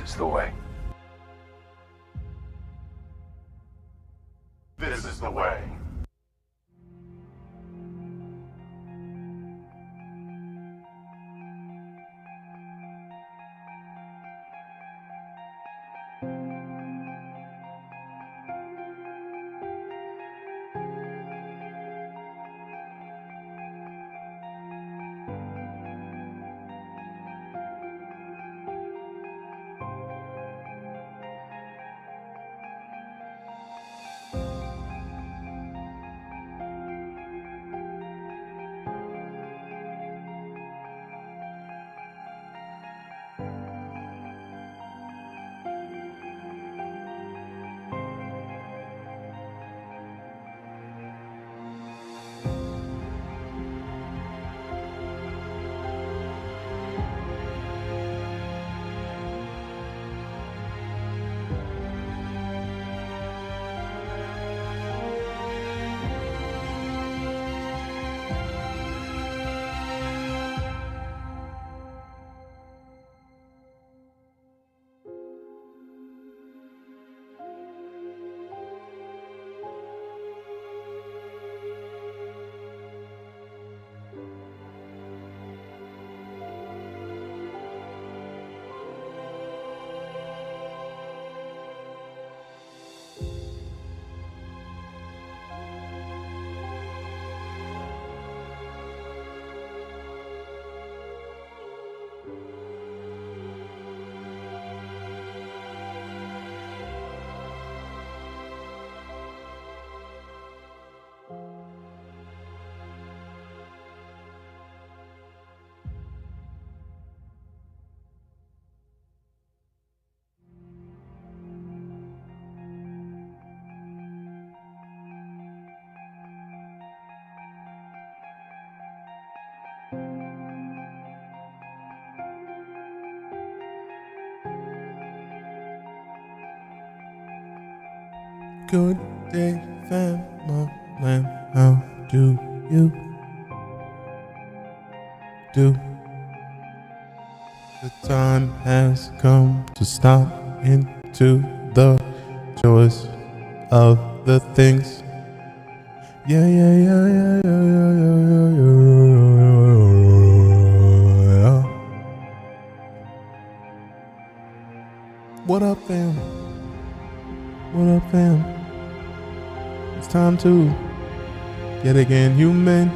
This is the way. This is the way. Good day, family. How do you do? The time has come to stop into the joys of the things. Yeah. What up, fam? What up, fam? It's time to get again human.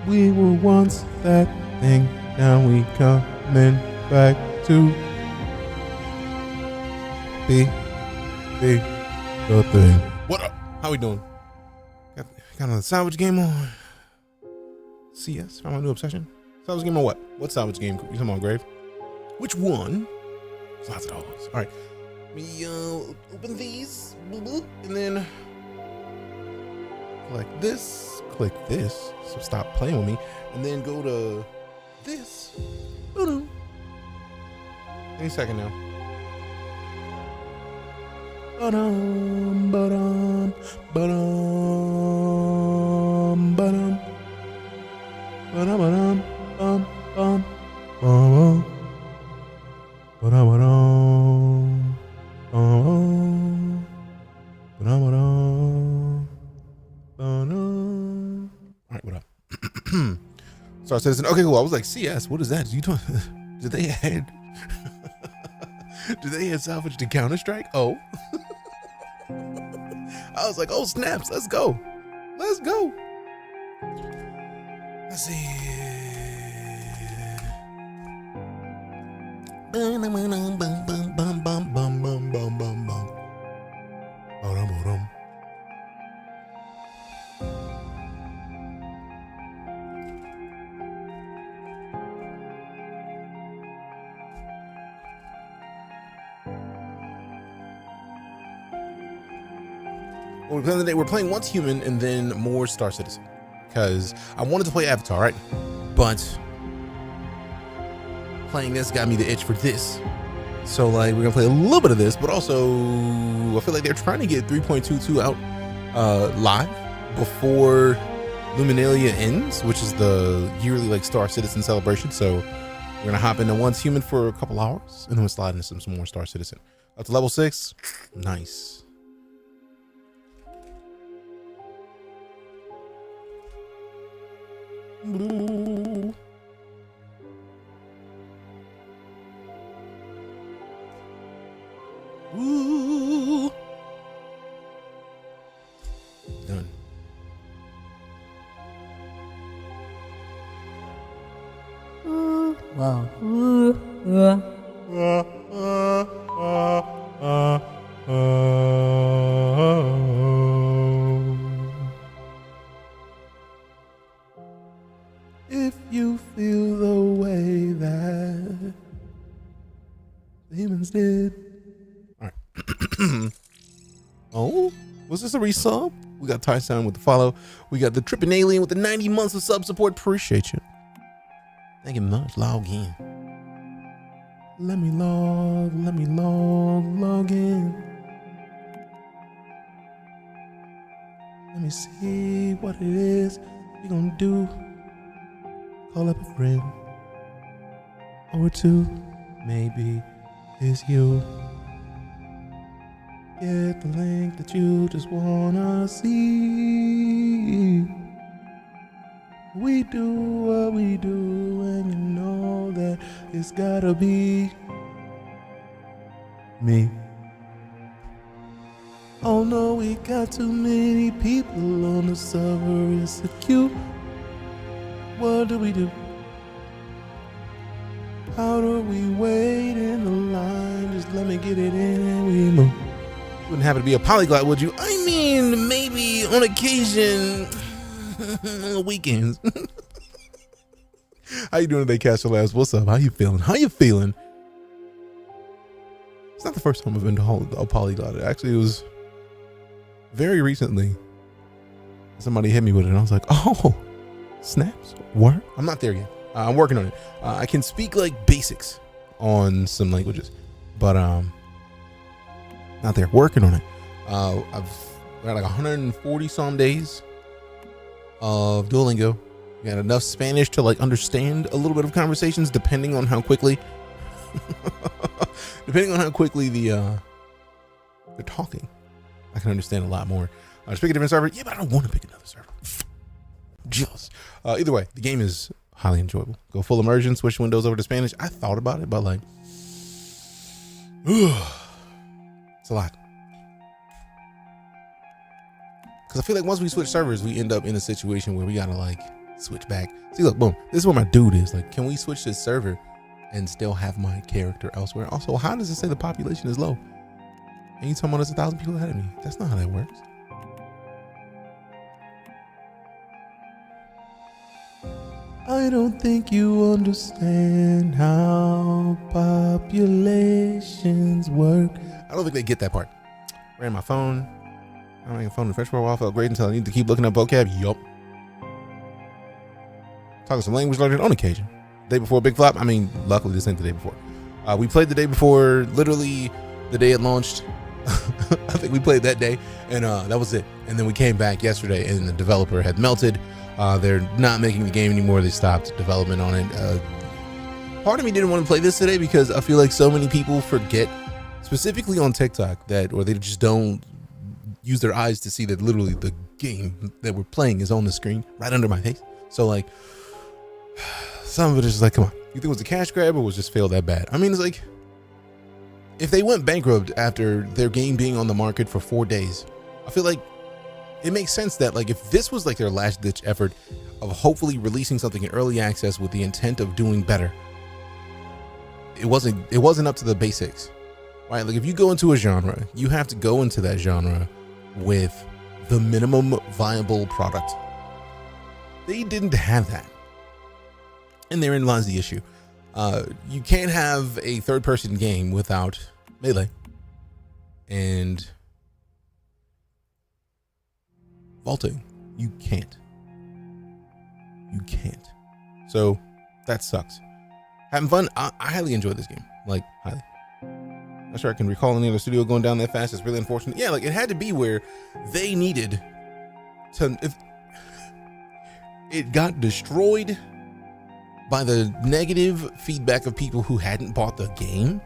We were once that thing, now we coming back to be the thing. What up? How we doing? Got another salvage game on. CS, found my new obsession. Salvage game on what? What salvage game? You talking about, Grave? Which one? There's lots of those. All right. We open these, and then click this, so stop playing with me, and then go to this. Any second now. Alright, what up? Star Citizen. Okay, cool. I was like, CS, what is that? Did they add salvage to Counter-Strike? Oh. I was like, oh snaps, let's go. Let's see. We're playing once human and then more Star Citizen, because I wanted to play Avatar, right? But playing this got me the itch for this. So like, we're gonna play a little bit of this, but also I feel like they're trying to get 3.22 out live before Luminalia ends, which is the yearly like Star Citizen celebration. So We're gonna hop into Once Human for a couple hours, and then we'll slide into some more Star Citizen. Up to level 6. Nice. Ooh. Ooh. Done. Wow. If you feel the way that the humans did. All right. Oh, was this a resub? We got Tyson with the follow. We got the Trippin' Alien with the 90 months of sub support. Appreciate you. Thank you much. Log in. Let me log in. Let me see what it is we gonna do. Call up a friend or two, maybe it's you. Get the link that you just wanna see. We do what we do, and you know that it's gotta be me. Oh no, we got too many people on the server, it's a queue. What do we do? How do we wait in the line? Just let me get it in and we move. Wouldn't happen to be a polyglot, would you? I mean, maybe on occasion, on the weekends. How you doing today, Castle Labs? What's up? How you feeling? How you feeling? It's not the first time I've been to a polyglot. Actually, it was very recently. Somebody hit me with it, and I was like, oh. Snaps? What? I'm not there yet. I'm working on it. I can speak like basics on some languages, but not there. Working on it. I've got like 140 some days of Duolingo. Got enough Spanish to like understand a little bit of conversations, depending on how quickly, they're talking. I can understand a lot more. Just pick a different server. Yeah, but I don't want to pick another server. Just either way, the game is highly enjoyable. Go full immersion, switch windows over to Spanish. I thought about it, but like, it's a lot. Because I feel like once we switch servers, we end up in a situation where we gotta like switch back. See, look, boom. This is where my dude is. Like, can we switch this server and still have my character elsewhere? Also, how does it say the population is low? And you talking about there's 1,000 people ahead of me? That's not how that works. I don't think you understand how populations work. I don't think they get that part. Ran my phone. I ran my phone in French for a while. Felt great until I need to keep looking up vocab. Yup. Talking some language learning on occasion. Day before Big Flop. I mean, luckily this ain't the day before. We played the day before, literally the day it launched. I think we played that day, and that was it. And then we came back yesterday, and the developer had melted. They're not making the game anymore. They stopped development on it. Part of me didn't want to play this today because I feel like so many people forget, specifically on TikTok, or they just don't use their eyes to see that literally the game that we're playing is on the screen right under my face. So like, some of it is just like, come on, you think it was a cash grab or was just failed that bad? I mean, it's like, if they went bankrupt after their game being on the market for 4 days, I feel like it makes sense that like if this was like their last ditch effort of hopefully releasing something in early access with the intent of doing better, it wasn't up to the basics, right? Like if you go into a genre, you have to go into that genre with the minimum viable product. They didn't have that, and therein lies the issue. You can't have a third-person game without melee and vaulting. You can't. So that sucks. Having fun. I highly enjoyed this game. Like, highly. Not sure I can recall any other studio going down that fast. It's really unfortunate. Yeah, like it had to be where they needed to. If it got destroyed by the negative feedback of people who hadn't bought the game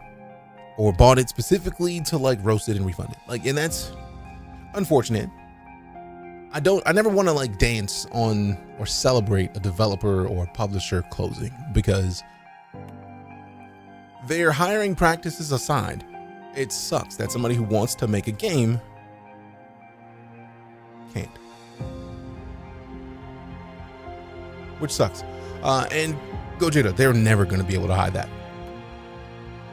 or bought it specifically to like roast it and refund it. Like, and that's unfortunate. I never want to like dance on or celebrate a developer or publisher closing, because their hiring practices aside, it sucks that somebody who wants to make a game can't. Which sucks. And Gojira, they're never going to be able to hide that.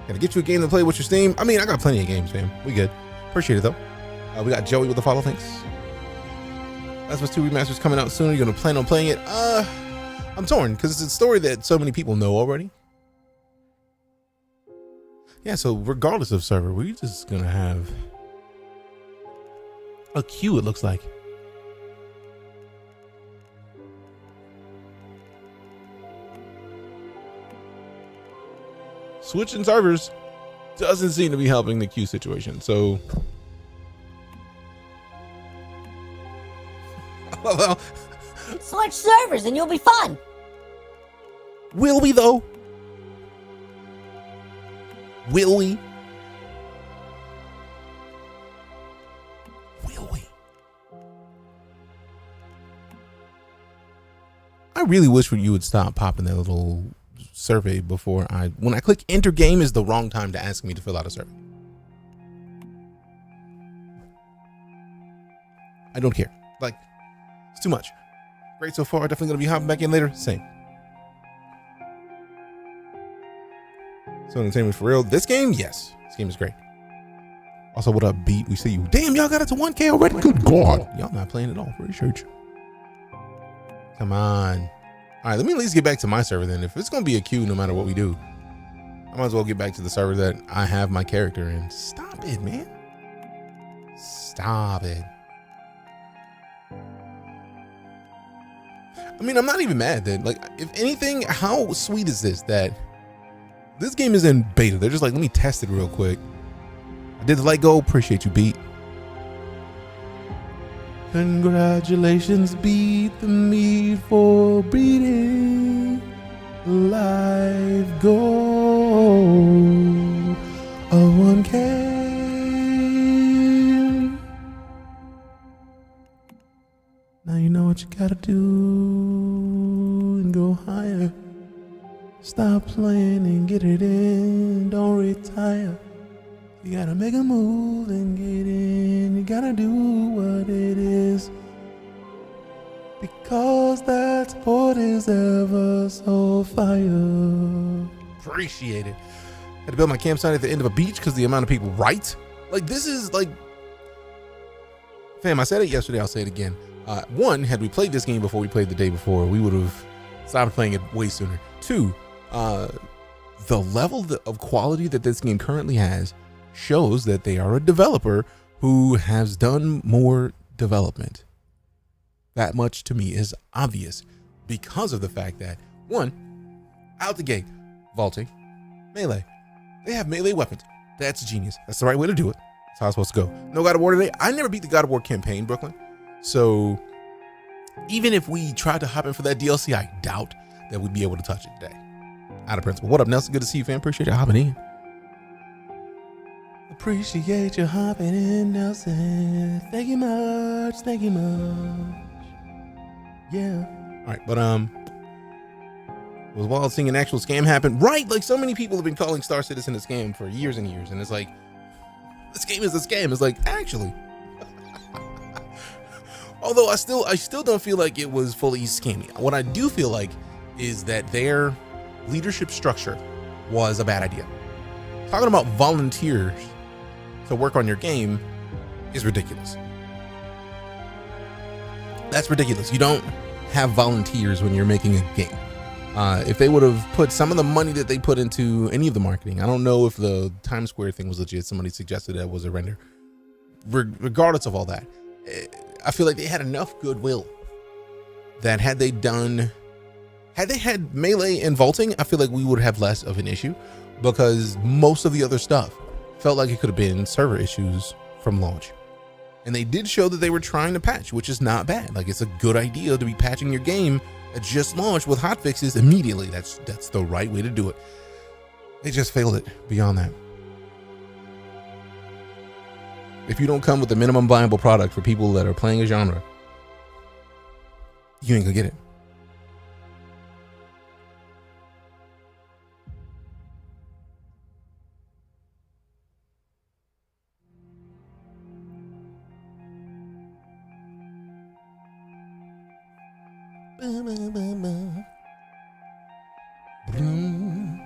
Gonna get you a game to play with your Steam. I mean, I got plenty of games, fam. We good. Appreciate it though. We got Joey with the follow. Thanks. Last of Us 2 Remaster's coming out soon. Are you gonna plan on playing it? I'm torn because it's a story that so many people know already. Yeah, so regardless of server, we're just gonna have a queue, it looks like. Switching servers doesn't seem to be helping the queue situation. So, well, switch servers and you'll be fine. Will we though? Will we? Will we? I really wish you would stop popping that little survey before when I click enter game is the wrong time to ask me to fill out a survey. I don't care. Like, it's too much. Great so far. Definitely gonna be hopping back in later. Same. So entertainment for real. This game, yes. This game is great. Also, what up, Beat? We see you. Damn, y'all got it to 1K already. Good God. Y'all not playing at all. Research. Come on. All right, let me at least get back to my server then. If it's going to be a queue no matter what we do, I might as well get back to the server that I have my character in. Stop it, man. Stop it. I mean, I'm not even mad that, like, if anything, how sweet is this that this game is in beta? They're just like, let me test it real quick. I did the light go. Appreciate you, Beat. Congratulations, Beat, the meat for beating live goal of 1K. Now you know what you gotta do and go higher. Stop playing and get it in. Don't retire. You gotta make a move and get in. You gotta do what it is, because that sport is ever so fire. Appreciate it. Had to build my campsite at the end of a beach because the amount of people, right? Like, this is like, fam, I said it yesterday, I'll say it again. One, had we played this game before we played the day before, we would have stopped playing it way sooner. Two, the level of quality that this game currently has shows that they are a developer who has done more development. That much to me is obvious because of the fact that, one, out the gate, vaulting, melee. They have melee weapons. That's genius. That's the right way to do it. That's how it's supposed to go. No God of War today. I never beat the God of War campaign, Brooklyn. So even if we tried to hop in for that DLC, I doubt that we'd be able to touch it today. Out of principle. What up, Nelson? Good to see you, fam. Appreciate you hopping in. Appreciate you hopping in, Nelson. Thank you much. Thank you much. Yeah. All right, but it was wild seeing an actual scam happen. Right, like so many people have been calling Star Citizen a scam for years and years, and it's like, this game is a scam. It's like, actually. Although I still don't feel like it was fully scammy. What I do feel like is that their leadership structure was a bad idea. Talking about volunteers to work on your game is ridiculous. That's ridiculous. You don't have volunteers when you're making a game. If they would have put some of the money that they put into any of the marketing, I don't know if the Times Square thing was legit. Somebody suggested that was a render. Regardless of all that, I feel like they had enough goodwill that had they had melee and vaulting, I feel like we would have less of an issue, because most of the other stuff felt like it could have been server issues from launch. And they did show that they were trying to patch, which is not bad. Like, it's a good idea to be patching your game that just launched with hotfixes immediately. That's the right way to do it. They just failed it beyond that. If you don't come with the minimum viable product for people that are playing a genre, you ain't gonna get it.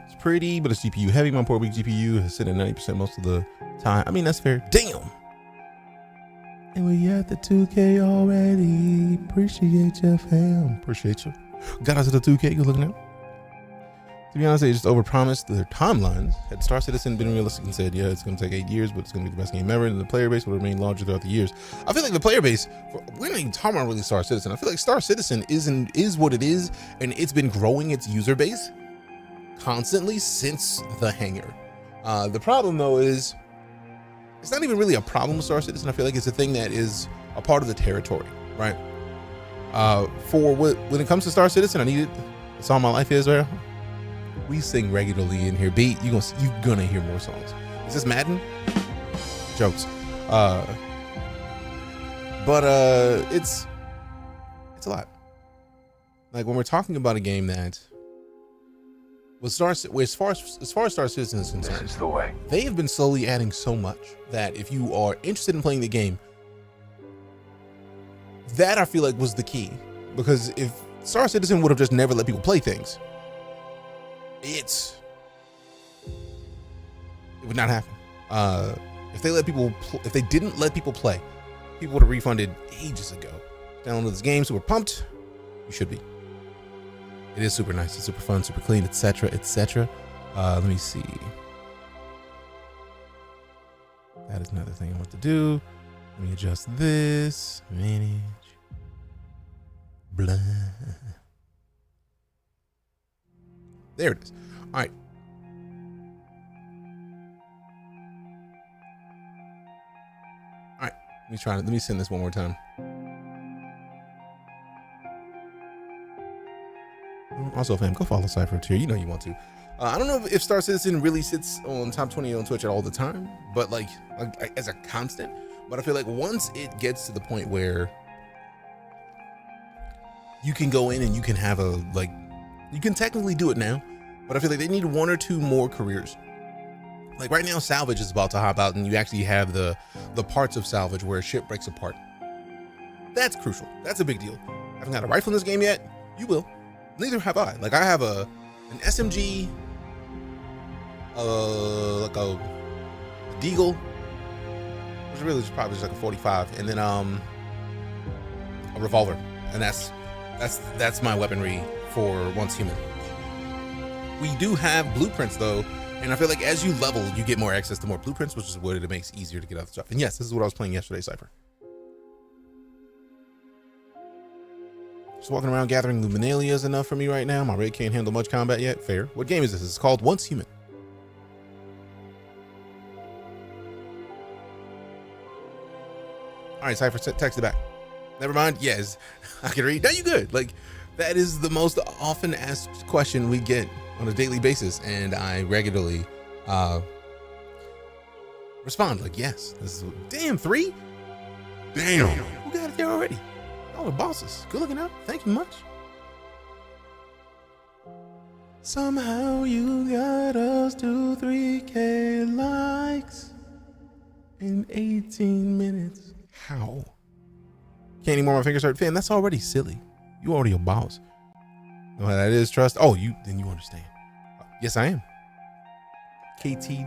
It's pretty, but it's GPU heavy. My poor weak GPU has sitting at 90% most of the time. I mean, that's fair. Damn. And we at the 2K already. Appreciate you, fam. Appreciate you. Got us to the 2K. Good looking out. To be honest, they just overpromised their timelines. Had Star Citizen been realistic and said, yeah, it's going to take 8 years, but it's going to be the best game ever, and the player base will remain larger throughout the years. I feel like the player base, we're not even talking about really Star Citizen. I feel like Star Citizen is what it is, and it's been growing its user base constantly since the hangar. The problem, though, is it's not even really a problem with Star Citizen. I feel like it's a thing that is a part of the territory, right? When it comes to Star Citizen, I need it. That's all my life is, right? We sing regularly in here. Beat, you're gonna hear more songs. Is this Madden? Jokes. But it's a lot. Like when we're talking about a game that was as far as Star Citizen is concerned, this is the way. They have been slowly adding so much that if you are interested in playing the game, that I feel like was the key. Because if Star Citizen would have just never let people play things, it would not happen. If they didn't let people play, people would have refunded ages ago. Download this game, super pumped. You should be. It is super nice, it's super fun, super clean, etc., etc. Let me see. That is another thing I want to do. Let me adjust this. Manage. Blah. There it is. All right. All right. Let me send this one more time. Also, fam, go follow Sci-Fi too. You know you want to. I don't know if Star Citizen really sits on top 20 on Twitch all the time, but like as a constant. But I feel like once it gets to the point where you can go in and you can have you can technically do it now, but I feel like they need 1 or 2 more careers. Like right now, salvage is about to hop out, and you actually have the parts of salvage where a ship breaks apart. That's crucial. That's a big deal. I haven't got a rifle in this game yet. You will. Neither have I. Like I have an SMG, like a Deagle, which really is probably just like a 45, and then a revolver, and that's my weaponry for Once Human. We do have blueprints though, and I feel like as you level, you get more access to more blueprints, which is what it makes easier to get other stuff. And yes, this is what I was playing yesterday, Cypher. Just walking around gathering luminalia is enough for me right now. My raid can't handle much combat yet. Fair. What game is this? It's called Once Human. All right, Cypher, text it back. Never mind. Yes, I can read. Now you good. Like that is the most often asked question we get on a daily basis, and I regularly respond like, yes. This is damn 3. Damn. Who got it there already? Oh, the bosses. Good looking out. Thank you much. Somehow you got us to 3K likes in 18 minutes. How? Can't anymore. My fingers hurt. Fam, that's already silly. You already a boss. No, that is trust. Oh, then you understand. Yes, I am. KT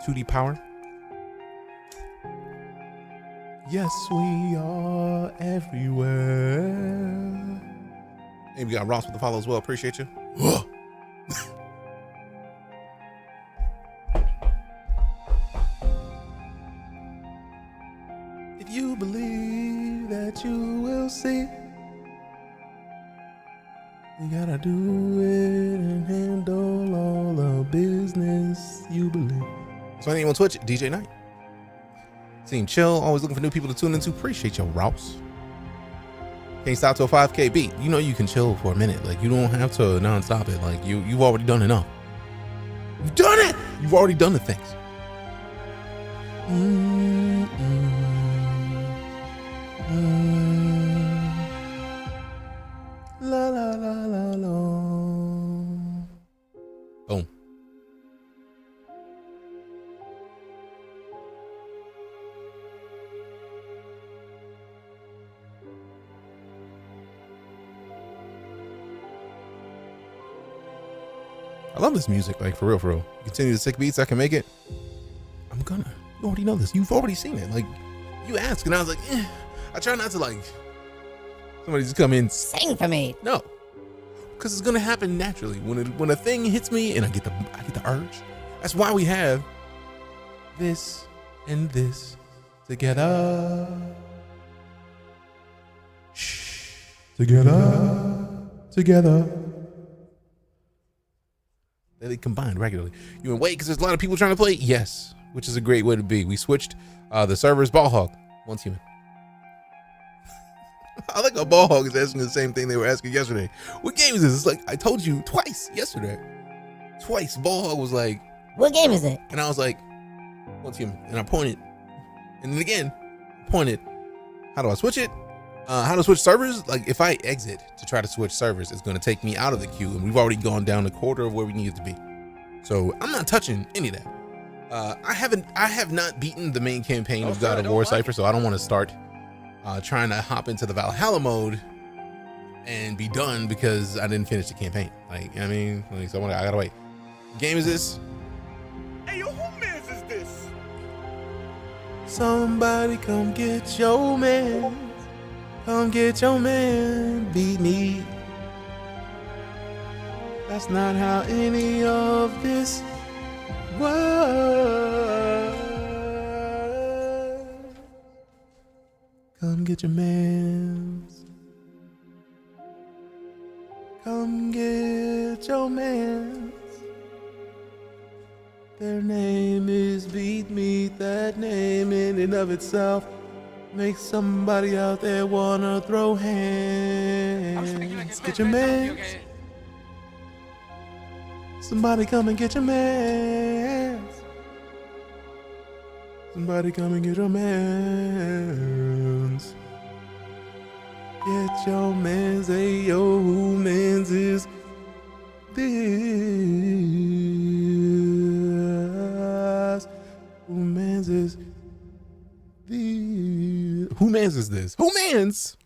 2D power. Yes, we are everywhere. And we got Ross with the follow as well. Appreciate you. If you believe that you will see, you gotta do it and handle all the business you believe. So anyone on Twitch, DeejayKnight. Seem chill, always looking for new people to tune into. Appreciate you, Rouse. Can't stop till 5K beat. You know you can chill for a minute. Like, you don't have to non-stop it. Like, you've already done enough. You've done it. You've already done the things. La la la la la. Boom. I love this music, like, for real, for real. Continue the sick beats, I can make it. I'm gonna. You already know this. You've already seen it. Like, you asked, and I was like, I try not to, like, somebody just come in. Sing for me. No, because it's gonna happen naturally. When a thing hits me and I get the urge. That's why we have this and this together. Shh. Together. They combined regularly. You wait because there's a lot of people trying to play. Yes, which is a great way to be. We switched the servers. Ball hog, once human. I like a ball hog is asking the same thing they were asking yesterday. What game is this? It's like I told you twice yesterday. Twice. Ball hog was like, what game is it? and I was like, once human, and I pointed, and then again pointed. How do I switch it? How to switch servers? Like, if I exit to try to switch servers, it's going to take me out of the queue, and we've already gone down a quarter of where we needed to be. So I'm not touching any of that. I have not beaten the main campaign of God of War Cypher, so I don't want to start trying to hop into the Valhalla mode and be done because I didn't finish the campaign. Like, I mean, like, so I gotta wait. What game is this? Hey, yo, who mans is this? Somebody come get your man. Come get your man, beat me. That's not how any of this works. Come get your mans. Come get your mans. Their name is Beat Me. That name in and of itself makes somebody out there wanna throw hands. Get your man. Somebody come and get your mans. Somebody come and get your mans. Get your mans. Hey, yo, who mans is this? Who mans is this? Who mans is this? Who mans?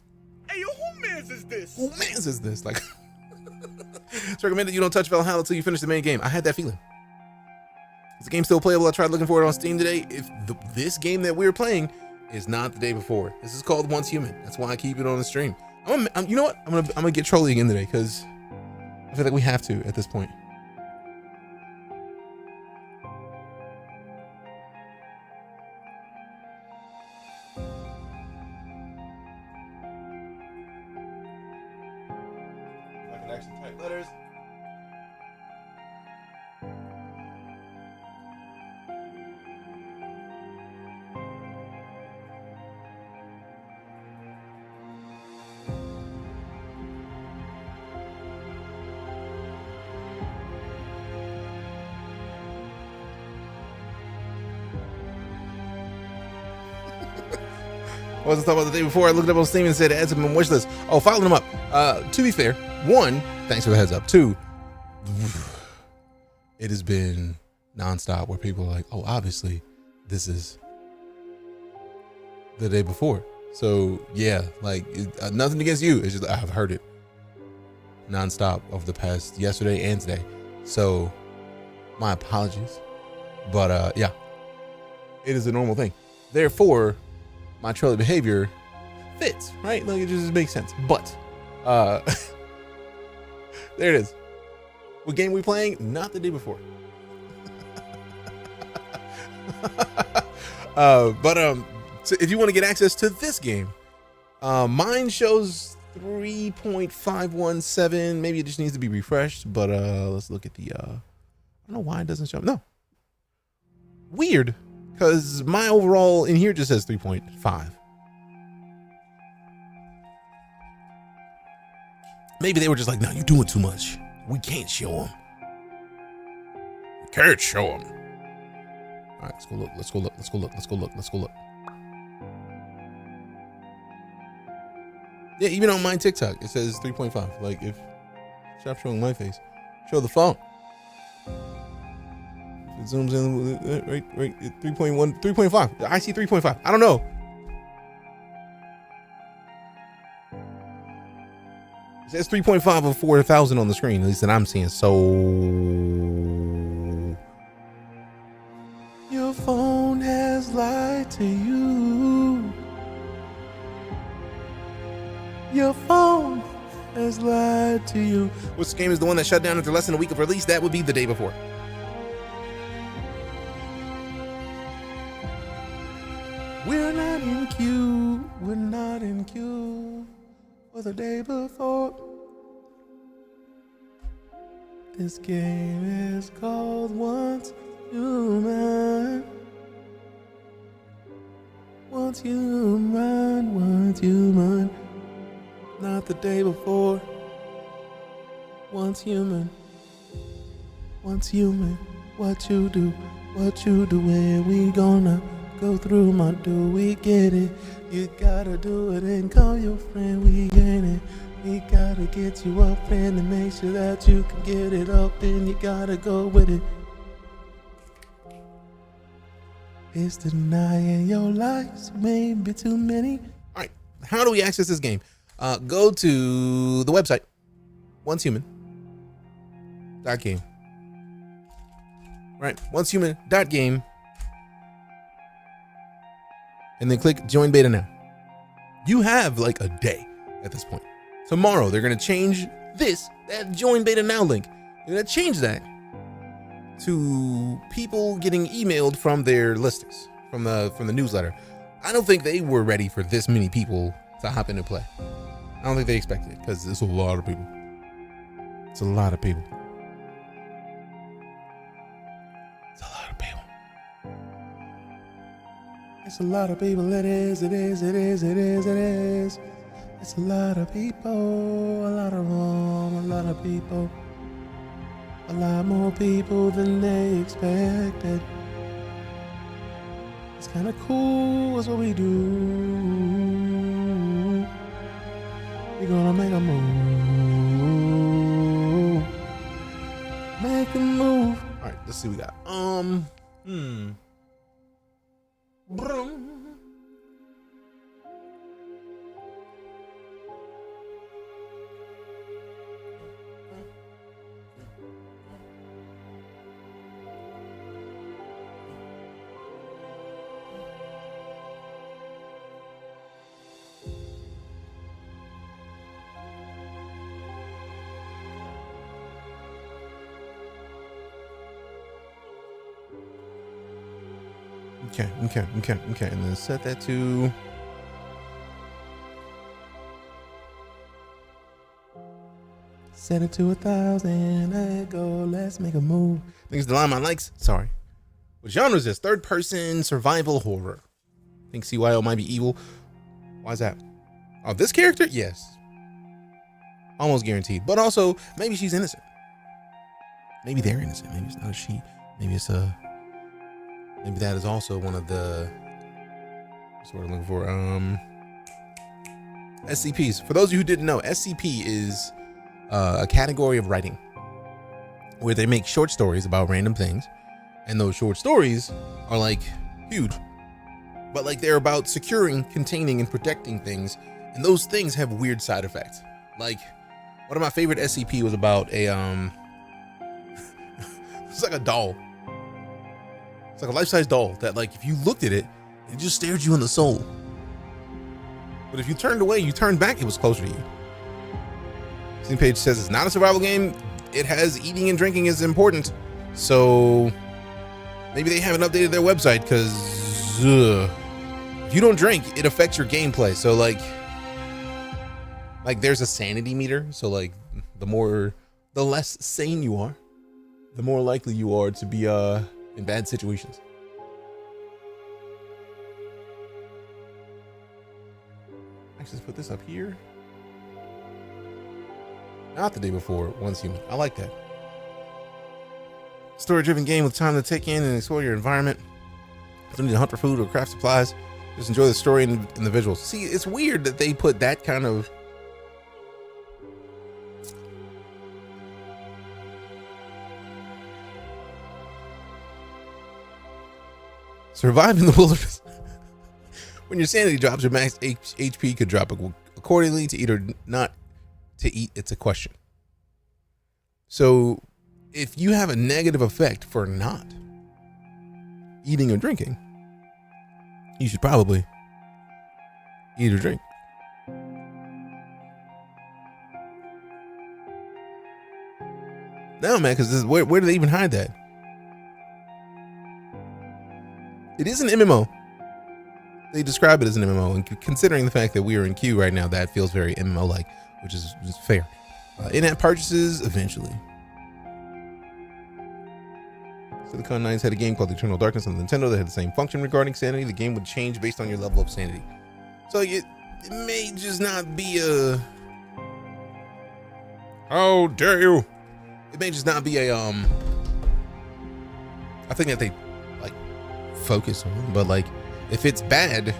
Hey, yo, who mans is this? Who mans is this? Like, it's recommended you don't touch Valhalla until you finish the main game. I had that feeling. Is the game still playable? I tried looking for it on Steam today. If this game that we're playing is not the day before, this is called Once Human. That's why I keep it on the stream. You know what? I'm gonna get trolly again today because I feel like we have to at this point. I can actually type letters. I wasn't talking about the day before. I looked up on Steam and said add to my wish list. Oh, following them up. To be fair, one, thanks for the heads up. Two, it has been nonstop where people are like, oh, obviously this is the day before. So yeah, like nothing against you. It's just I've heard it nonstop over the past yesterday and today. So my apologies, but yeah, it is a normal thing. Therefore, my trolly behavior fits, right? Like, it just makes sense. But there it is. What game we playing? Not the day before. So if you want to get access to this game, mine shows 3.517. Maybe it just needs to be refreshed. But let's look at the. I don't know why it doesn't show. No. Weird. Because my overall in here just says 3.5. Maybe they were just like, no, you're doing too much. We can't show them. We can't show them. All right, let's go look. Let's go look. Let's go look. Let's go look. Let's go look. Yeah, even on my TikTok, it says 3.5. Like, if stop showing my face, show the phone. It zooms in, right, 3.1, 3.5. I see 3.5. I don't know. It says 3.5 of 4,000 on the screen, at least that I'm seeing. So your phone has lied to you. Your phone has lied to you. Which game is the one that shut down after less than a week of release? That would be the day before. We're not in queue. We're not in queue for the day before. This game is called Once Human. Once human, once human. Not the day before. Once human. Once human. What you do, where we gonna go through my do we get it? You gotta do it and call your friend, we get it. We gotta get you up and to make sure that you can get it up and you gotta go with it. It's denying your life, maybe too many. All right, how do we access this game? Go to the website, oncehuman.game. Right, oncehuman.game. And then click join beta now. You have like a day at this point. Tomorrow, they're going to change that join beta now link. They're going to change that to people getting emailed from their listings, from the newsletter. I don't think they were ready for this many people to hop into play. I don't think they expected it because it's a lot of people. It's a lot of people. It's a lot of people. It's a lot of people. It is. It's a lot of people. A lot of them. A lot of people. A lot more people than they expected. It's kind of cool. That's what we do. We're gonna make a move. Make a move. All right, let's see what we got. Brum. Okay. And then set that to set it to 1,000. Let go. Let's make a move. Thanks to Line Likes. Sorry. What genre is this? Third person survival horror. Think CYO might be evil. Why is that? Oh, this character? Yes. Almost guaranteed. But also, maybe she's innocent. Maybe they're innocent. Maybe it's not a she. Maybe it's a. Maybe that is also one of the. What's the word I'm looking for? SCPs. For those of you who didn't know, SCP is a category of writing where they make short stories about random things, and those short stories are like huge, but like they're about securing, containing, and protecting things, and those things have weird side effects. Like one of my favorite SCP was about a it's like a doll. It's like a life-size doll that, like, if you looked at it, it just stared you in the soul. But if you turned away, you turned back, it was closer to you. Steam page says it's not a survival game. It has eating and drinking is important. So maybe they haven't updated their website because if you don't drink, it affects your gameplay. So like there's a sanity meter. So like the less sane you are, the more likely you are to be in bad situations. Actually, let's put this up here. Not the day before, once human. I like that. Story-driven game with time to take in and explore your environment. Don't need to hunt for food or craft supplies. Just enjoy the story and the visuals. See, it's weird that they put that kind of survive in the wilderness. When your sanity drops, your max HP could drop accordingly. To eat or not to eat, it's a question. So if you have a negative effect for not eating or drinking, you should probably eat or drink. No, man, because where do they even hide that? It is an MMO. They describe it as an MMO, and considering the fact that we are in queue right now, that feels very MMO-like, which is fair. In-app purchases eventually. Silicon Knights had a game called Eternal Darkness on Nintendo that had the same function regarding sanity. The game would change based on your level of sanity. So it may just not be a... How dare you? It may just not be a I think that they like focus on, but like if it's bad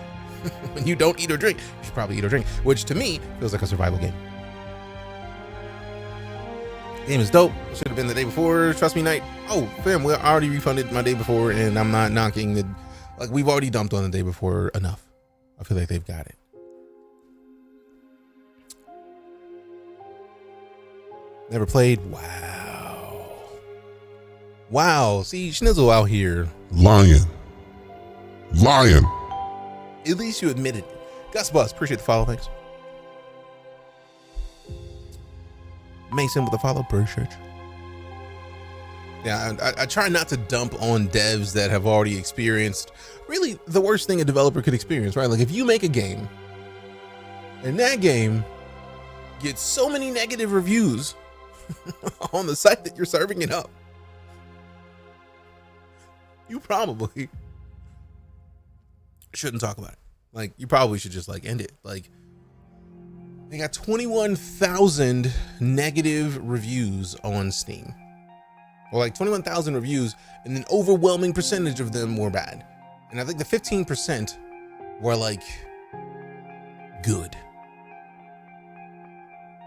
when you don't eat or drink, you should probably eat or drink, which to me feels like a survival game. Game is dope. Should have been the day before. Trust me, Knight. Oh, fam, we already refunded my day before, and I'm not knocking the. Like, we've already dumped on the day before enough. I feel like they've got it. Never played. Wow. Wow. See, Schnizzle out here. Lying. At least you admitted it. Gus Bus, appreciate the follow. Thanks. Mason with the follow, appreciate you. Yeah, I try not to dump on devs that have already experienced really the worst thing a developer could experience, right? Like if you make a game and that game gets so many negative reviews on the site that you're serving it up, you probably shouldn't talk about it. Like you probably should just like end it. Like they got 21,000 negative reviews on Steam. Or like 21,000 reviews, and an overwhelming percentage of them were bad. And I think the 15% were like good.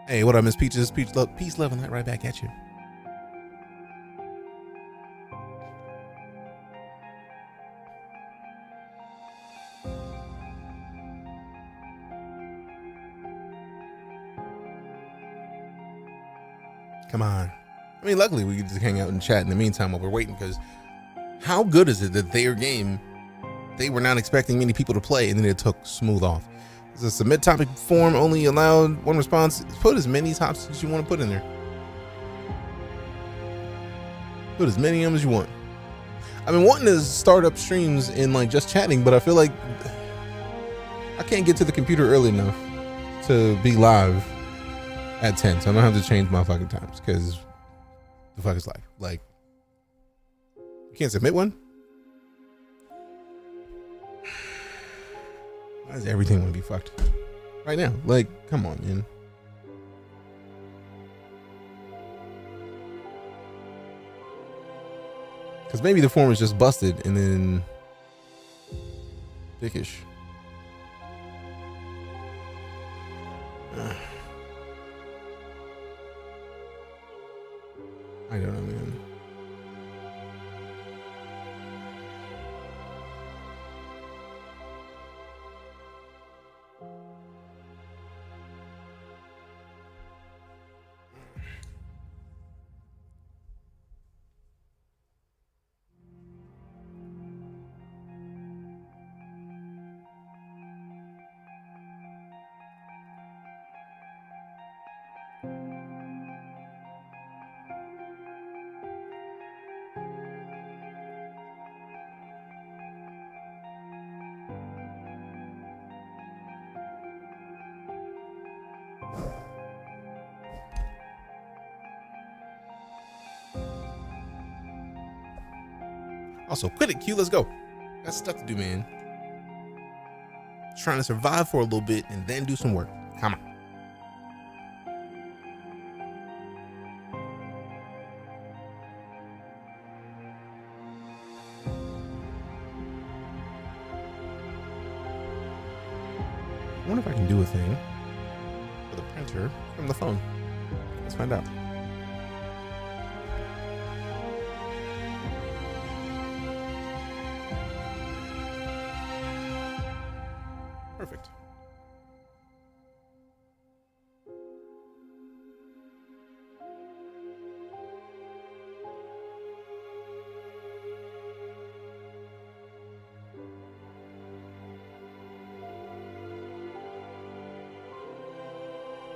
Hey, what up, Miss Peaches? Peace, love, and light right back at you. Come on. I mean, luckily we could just hang out and chat in the meantime while we're waiting, because how good is it that their game, they were not expecting many people to play, and then it took smooth off. It's a submit topic form, only allowed one response. Put as many topics as you want to put in there. Put as many of them as you want. I've been wanting to start up streams in like just chatting, but I feel like I can't get to the computer early enough to be live at 10, so I'm gonna have to change my fucking times, because the fuck is life? Like, you can't submit one? Why is everything gonna be fucked right now? Like, come on, man. Because maybe the form is just busted and then dickish. I don't know, man. Also, quit it, Q. Let's go. Got stuff to do, man. Trying to survive for a little bit and then do some work. Come on. I wonder if I can do a thing for the printer from the phone. Let's find out. Perfect.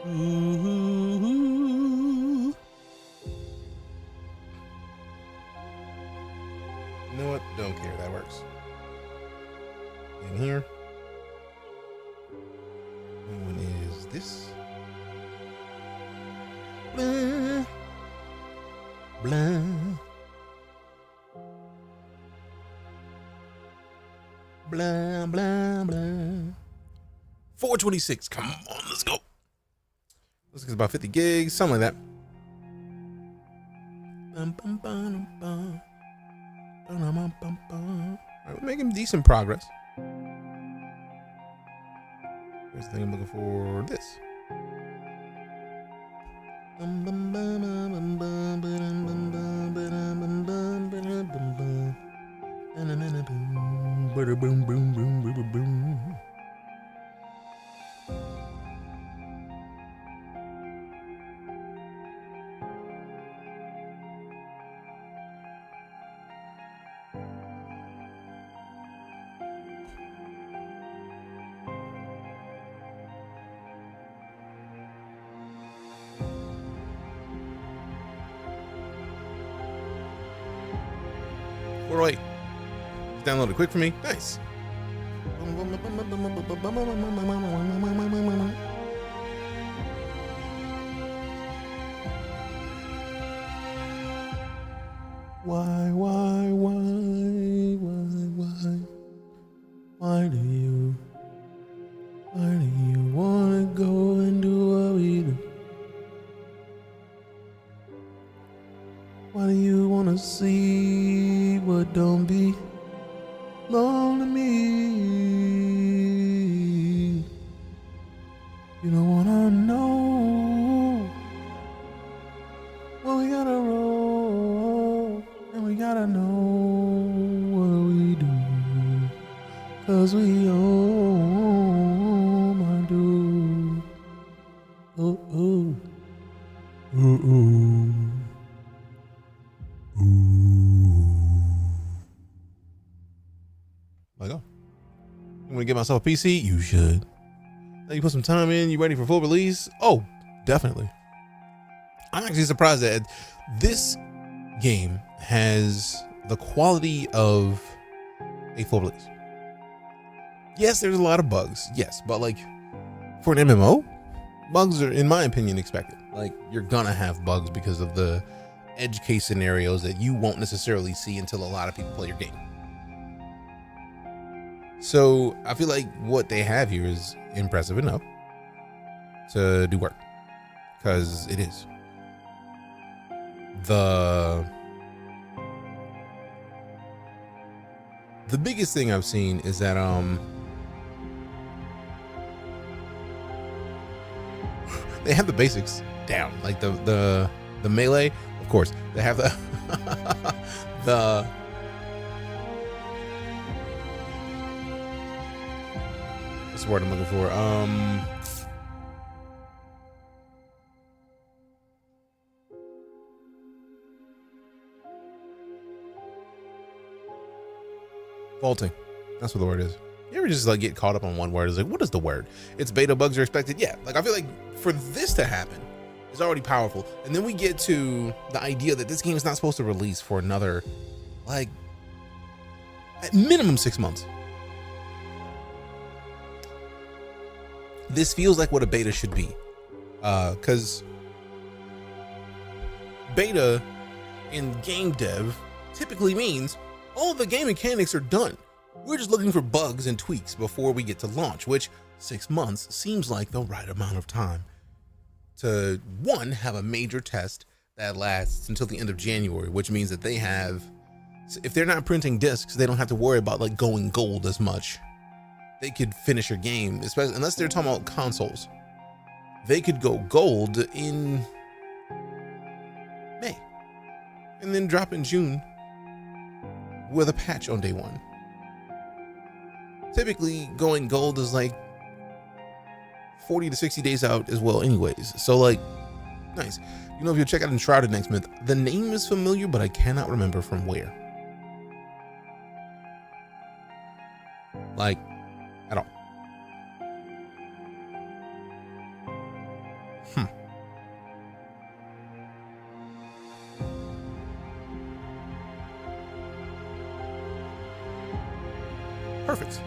Ooh. You know what? Don't care. That works. In here. And what is this? Blah. Blah. Blah, blah, blah. 426. Come on, let's go. Looks like it's about 50 gigs, something like that. Alright, we're making decent progress. Here's the thing I'm looking for. This. Wait. Download it quick for me. Nice. Why do you wanna go and do what we do? Why do you wanna see what don't be long to me? You don't wanna know. Well, we gotta roll, and we gotta know what we do, 'cause we all my do. Oh, oh, oh, oh. Like, oh, I'm gonna get myself a PC. You should. Now you put some time in. You ready for full release? Oh, definitely. I'm actually surprised that this game has the quality of a full release. Yes, there's a lot of bugs. Yes, but like for an MMO, bugs are, in my opinion, expected. Like, you're gonna have bugs because of the edge case scenarios that you won't necessarily see until a lot of people play your game. So I feel like what they have here is impressive enough to do work, because it is. The biggest thing I've seen is that they have the basics down, like the melee. Of course, they have the the what's the word I'm looking for? Vaulting. That's what the word is. You ever just like get caught up on one word? It's like, what is the word? It's beta bugs are expected. Yeah. Like, I feel like for this to happen, it's already powerful. And then we get to the idea that this game is not supposed to release for another, like, at minimum 6 months. This feels like what a beta should be. Because beta in game dev typically means all the game mechanics are done. We're just looking for bugs and tweaks before we get to launch, which 6 months seems like the right amount of time to, one, have a major test that lasts until the end of January, which means that they have, if they're not printing discs, they don't have to worry about like going gold as much. they could finish your game, especially unless they're talking about consoles. They could go gold in May and then drop in June with a patch on day one. Typically, going gold is like 40 to 60 days out as well anyways. So like, nice. You know, if you check out Enshrouded next month, the name is familiar, but I cannot remember from where. Like, at all. Perfect.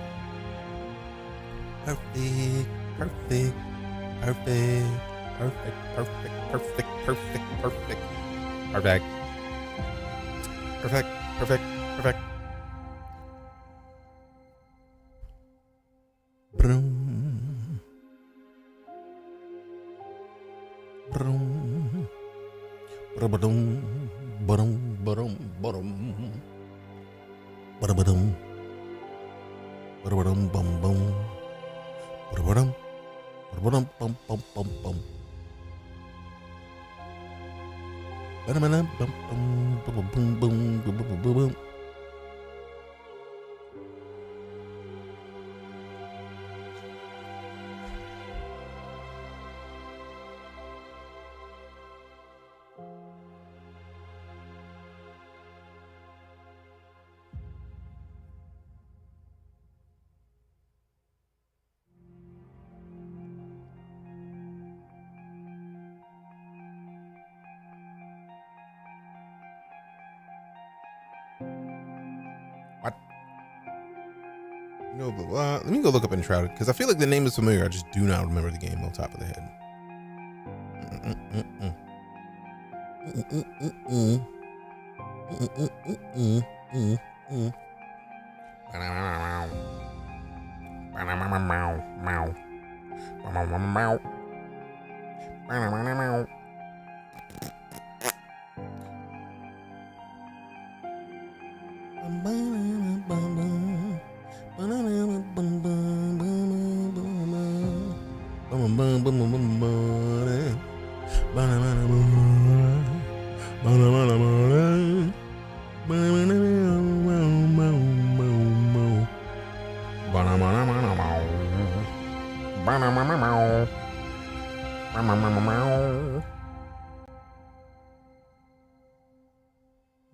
Perfect. Perfect. Perfect. Perfect. Perfect. Perfect. Perfect. Perfect. Perfect. Perfect. Perfect. Perfect. Brum. Brum. Ba-da-ba-dum. Ba-dum. Ba-dum. Ba-dum. Ba-da-ba-dum. Ba-da-ba-dum. Bum bum. Ba-da-ba-dum. Ba-da-ba-dum. Bum bum bum bum. Ba-da-ba-dum. Bum bum. Bum bum bum. Bum bum bum bum. What? No, but let me go look up Enshrouded because I feel like the name is familiar. I just do not remember the game on top of the head.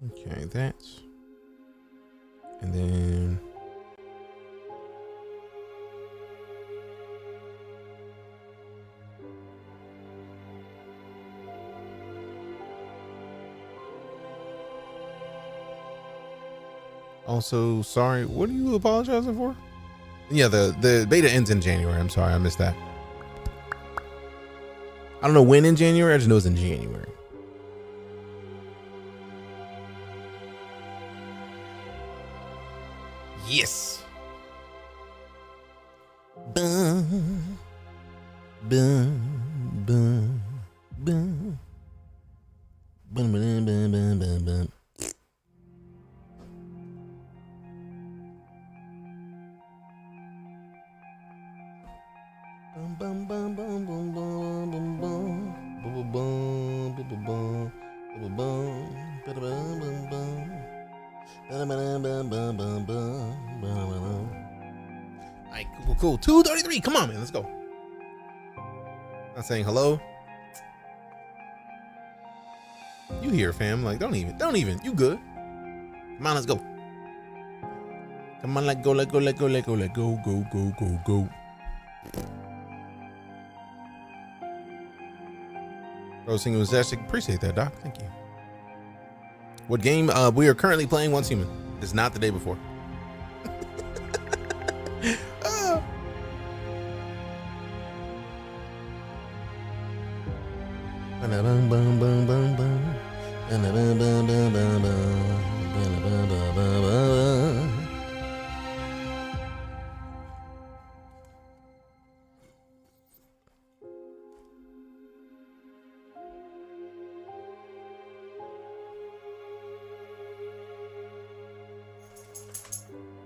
Okay, that's, and then also, sorry, what are you apologizing for? Yeah, the beta ends in January. I'm sorry, I missed that. I don't know when in January, I just know it's in January. Yes. Bum, bum, bum, bum. Bum, bum, bum, bum, bum, bum. Bum, bum, bum, bum, bum, bum, bum, bum. Bum, bum, bum, bum, bum. Bum, bum, ba-da-bum, bum, bum. Ba-da-ba-dum, bum, bum, bum, bum. Ba-da-ba-dum. All right, cool. 2:33. Come on, man. Let's go. Not saying hello. You here, fam? Like, don't even. You good? Come on, let's go. Come on, let go. Go. Bro, singing was fantastic. Appreciate that, Doc. Thank you. What game? We are currently playing Once Human. It's not the day before.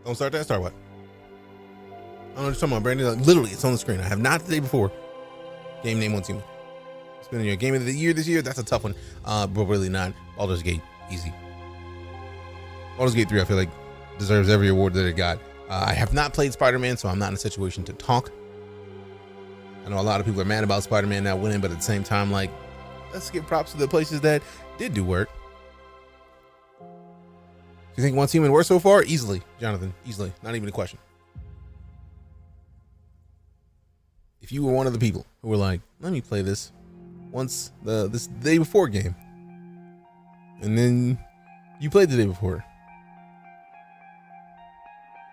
Don't start that. Start what? I don't know what you're talking about, Brandon. Like, literally, it's on the screen. I have not the day before. Game name once human. It's been your game of the year this year. That's a tough one, but really not. Baldur's Gate, easy. Baldur's Gate 3, I feel like, deserves every award that it got. I have not played Spider-Man, so I'm not in a situation to talk. I know a lot of people are mad about Spider-Man not winning, but at the same time, like, let's give props to the places that did do work. Do you think Once Human worked so far? Easily, Jonathan. Easily. Not even a question. If you were one of the people who were like, let me play this once this day before game, and then you played the day before,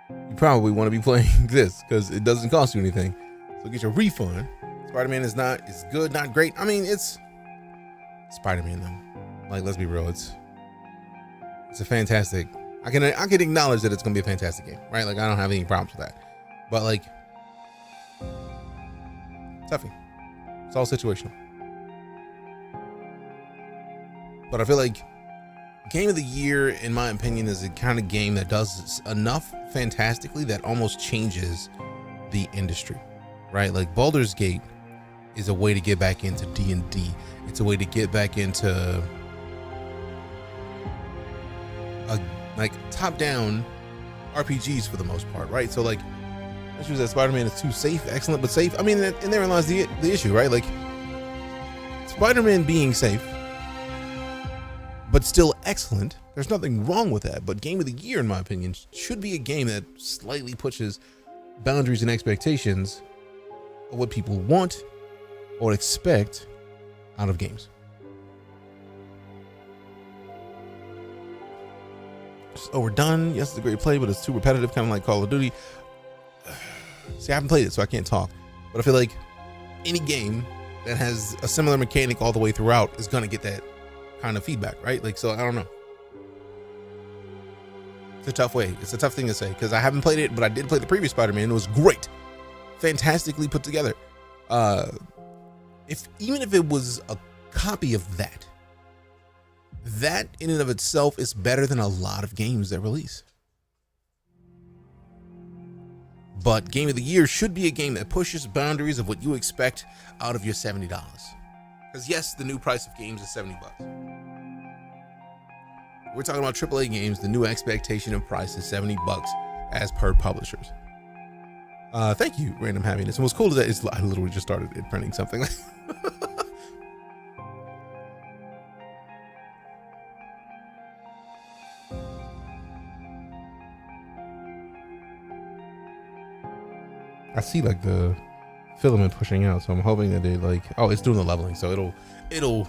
you probably want to be playing this because it doesn't cost you anything. So get your refund. Spider-Man is good, not great. I mean, it's Spider-Man though. Like, let's be real, it's a fantastic. I can acknowledge that it's gonna be a fantastic game, right? Like, I don't have any problems with that. But like, toughie. It's all situational. But I feel like game of the year, in my opinion, is a kind of game that does enough fantastically that almost changes the industry, right? Like, Baldur's Gate is a way to get back into D&D. It's a way to get back into like top-down RPGs for the most part, right? So like, issues that Spider-Man is too safe, excellent, but safe. I mean, and therein lies the issue, right? Like, Spider-Man being safe, but still excellent. There's nothing wrong with that. But game of the year, in my opinion, should be a game that slightly pushes boundaries and expectations of what people want or expect out of games. Just overdone. Yes, it's a great play, but it's too repetitive, kind of like Call of Duty. See, I haven't played it, so I can't talk. But I feel like any game that has a similar mechanic all the way throughout is going to get that kind of feedback, right? Like, so I don't know. It's a tough way. It's a tough thing to say because I haven't played it, but I did play the previous Spider-Man. It was great. Fantastically put together. Even if it was a copy of that in and of itself is better than a lot of games that release. But game of the year should be a game that pushes boundaries of what you expect out of your $70. Because yes, the new price of games is $70. We're talking about AAA games. The new expectation of price is $70 as per publishers. Thank you, Random Happiness. And what's cool is that I literally just started printing something. I see like the filament pushing out, so I'm hoping that it like, oh, it's doing the leveling, so it'll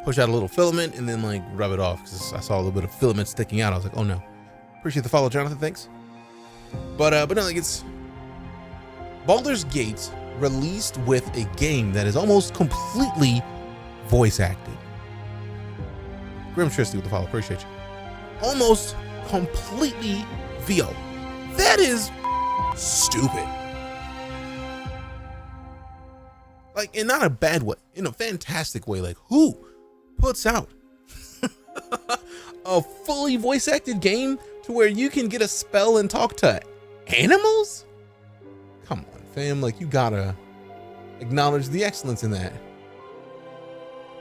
push out a little filament and then like rub it off, because I saw a little bit of filament sticking out. I was like, oh no. Appreciate the follow, Jonathan, thanks. But no, like, it's Baldur's Gate released with a game that is almost completely voice acted. Grim Tristy with the follow, appreciate you. Almost completely VO. That is stupid. Like, in not a bad way, in a fantastic way. Like, who puts out a fully voice acted game to where you can get a spell and talk to animals? Come on, fam. Like, you gotta acknowledge the excellence in that.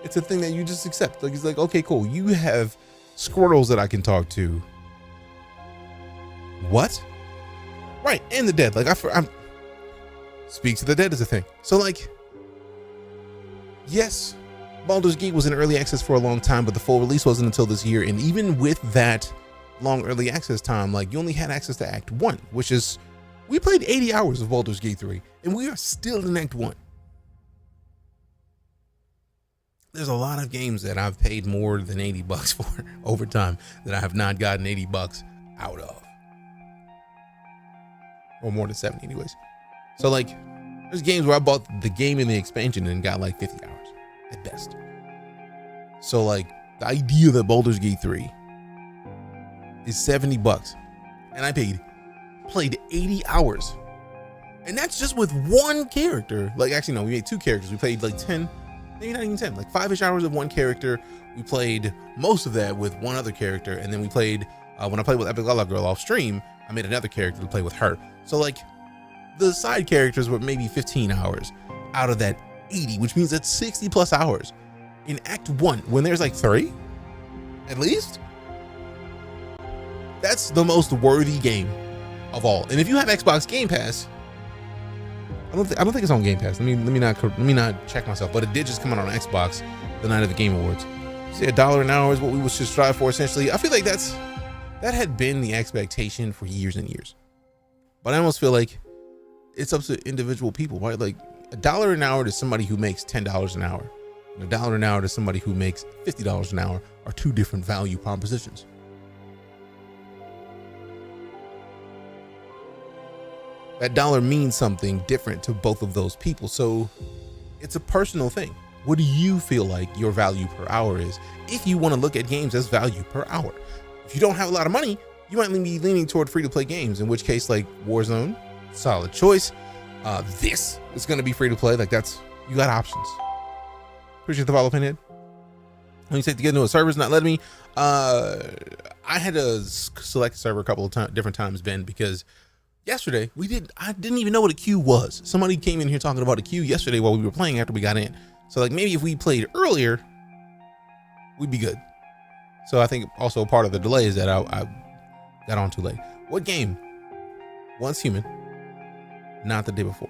It's a thing that you just accept. Like, it's like, okay, cool. You have squirrels that I can talk to. What? Right, and the dead. Like, I'm speak to the dead is a thing. So, like, yes, Baldur's Gate was in early access for a long time, but the full release wasn't until this year. And even with that long early access time, like, you only had access to Act 1, which is, we played 80 hours of Baldur's Gate 3, and we are still in Act 1. There's a lot of games that I've paid more than $80 for over time that I have not gotten $80 out of. Or more than 70 anyways. So, like, there's games where I bought the game and the expansion and got like 50 hours at best. So, like, the idea that Baldur's Gate 3 is $70 and I played 80 hours, and that's just with one character. Like, actually no, we made two characters. We played like 10, maybe not even 10, like 5-ish hours of one character. We played most of that with one other character, and then we played when I played with Epic Lala Girl off stream, I made another character to play with her. So, like, the side characters were maybe 15 hours out of that 80, which means that's 60 plus hours in Act 1 when there's like 3 at least. That's the most worthy game of all. And if you have Xbox Game Pass, I don't think it's on Game Pass. Let me not check myself, but it did just come out on Xbox the night of the Game Awards. Say $1 an hour is what we should strive for essentially. I feel like that had been the expectation for years and years. But I almost feel like it's up to individual people, right? Like $1 an hour to somebody who makes $10 an hour, and $1 an hour to somebody who makes $50 an hour are two different value propositions. That dollar means something different to both of those people. So it's a personal thing. What do you feel like your value per hour is? If you want to look at games as value per hour. If you don't have a lot of money, you might be leaning toward free-to-play games, in which case like Warzone, solid choice. This is going to be free-to-play. Like you got options. Appreciate the follow, Pinhead. When you say to get into a server's not letting me, I had to select a server a couple of different times, Ben, because yesterday I didn't even know what a queue was. Somebody came in here talking about a queue yesterday while we were playing after we got in. So like maybe if we played earlier, we'd be good. So I think also part of the delay is that I got on too late. What game? Once Human, not the day before.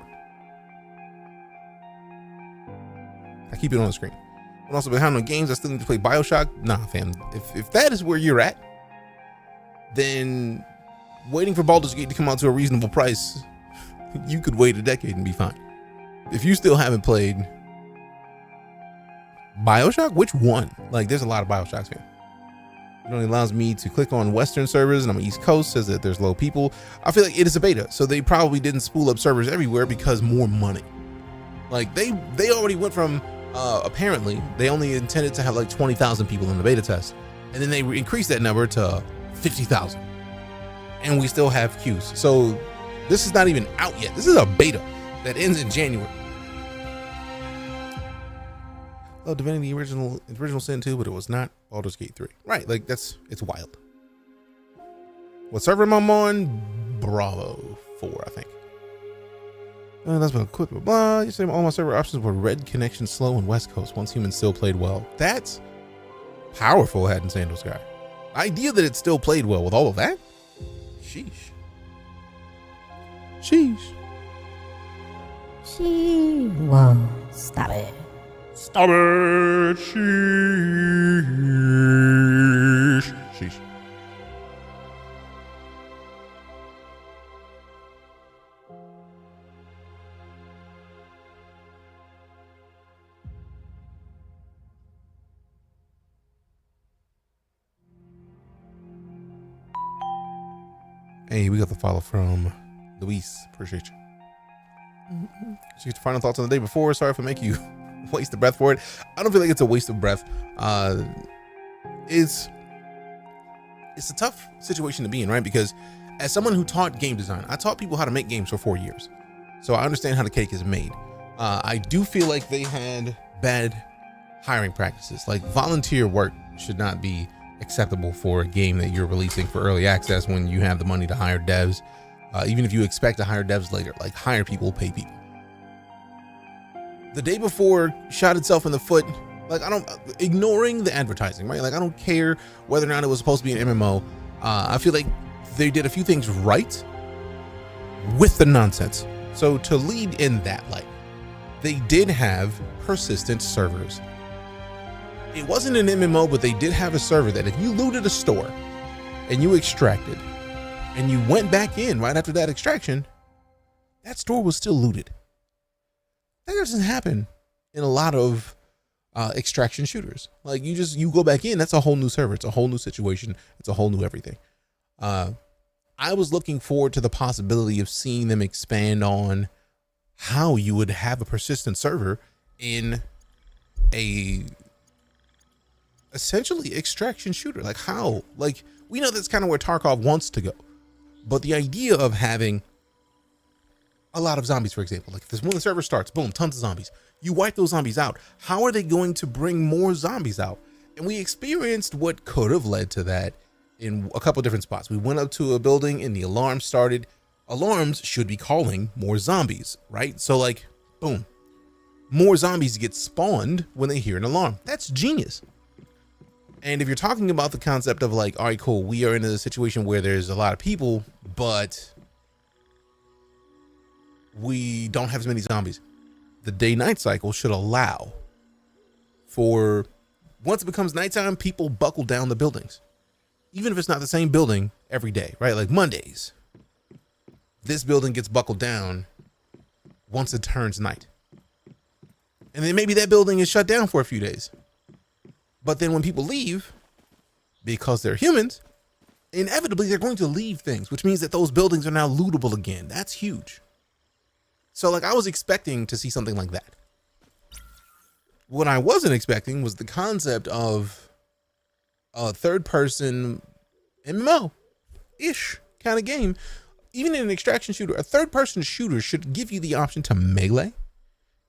I keep it on the screen. And also behind on games, I still need to play BioShock. Nah, fam. If that is where you're at, then waiting for Baldur's Gate to come out to a reasonable price, you could wait a decade and be fine. If you still haven't played BioShock, which one? Like, there's a lot of BioShocks, man. It only allows me to click on Western servers, and I'm East Coast, says that there's low people. I feel like it is a beta, so they probably didn't spool up servers everywhere because more money. Like, they already went from, apparently, they only intended to have like 20,000 people in the beta test, and then they increased that number to 50,000. And we still have queues. So this is not even out yet. This is a beta that ends in January. Oh, Divinity original Sin 2, but it was not Baldur's Gate 3. Right, like it's wild. What server am I on? Bravo 4, I think. That's been quick, blah. You say all my server options were red connection slow and West Coast. Once Human still played well. That's powerful, Hat and Sandals guy. Idea that it still played well with all of that? Sheesh. Whoa, stop it. Stop it. Sheesh. Hey, we got the follow from Luis. Appreciate you. So your final thoughts on the day before. Sorry if I make you waste of breath for it. I don't feel like it's a waste of breath. It's a tough situation to be in, right? Because as someone who taught game design, I taught people how to make games for 4 years. So I understand how the cake is made. I do feel like they had bad hiring practices. Like volunteer work should not be acceptable for a game that you're releasing for early access when you have the money to hire devs. Even if you expect to hire devs later, like hire people, pay people. The day before shot itself in the foot. Like ignoring the advertising, right? Like I don't care whether or not it was supposed to be an MMO. I feel like they did a few things right with the nonsense. So to lead in that light, they did have persistent servers. It wasn't an MMO, but they did have a server that if you looted a store and you extracted and you went back in right after that extraction, that store was still looted. That doesn't happen in a lot of extraction shooters. Like you go back in, that's a whole new server. It's a whole new situation. It's a whole new everything. I was looking forward to the possibility of seeing them expand on how you would have a persistent server in a essentially extraction shooter. Like how? Like we know that's kind of where Tarkov wants to go. But the idea of having a lot of zombies, for example, like when the server starts, boom, tons of zombies. You wipe those zombies out. How are they going to bring more zombies out? And we experienced what could have led to that in a couple different spots. We went up to a building and the alarm started. alarms should be calling more zombies, right? So like, boom, more zombies get spawned when they hear an alarm. That's genius. And if you're talking about the concept of like, all right, cool, we are in a situation where there's a lot of people, but we don't have as many zombies. The day-night cycle should allow for, once it becomes nighttime, people buckle down the buildings. Even if it's not the same building every day, right? Like Mondays, this building gets buckled down once it turns night. And then maybe that building is shut down for a few days. But then when people leave, because they're humans, inevitably they're going to leave things, which means that those buildings are now lootable again. That's huge. So like I was expecting to see something like that. What I wasn't expecting was the concept of a third person MMO-ish kind of game. Even in an extraction shooter, a third person shooter should give you the option to melee,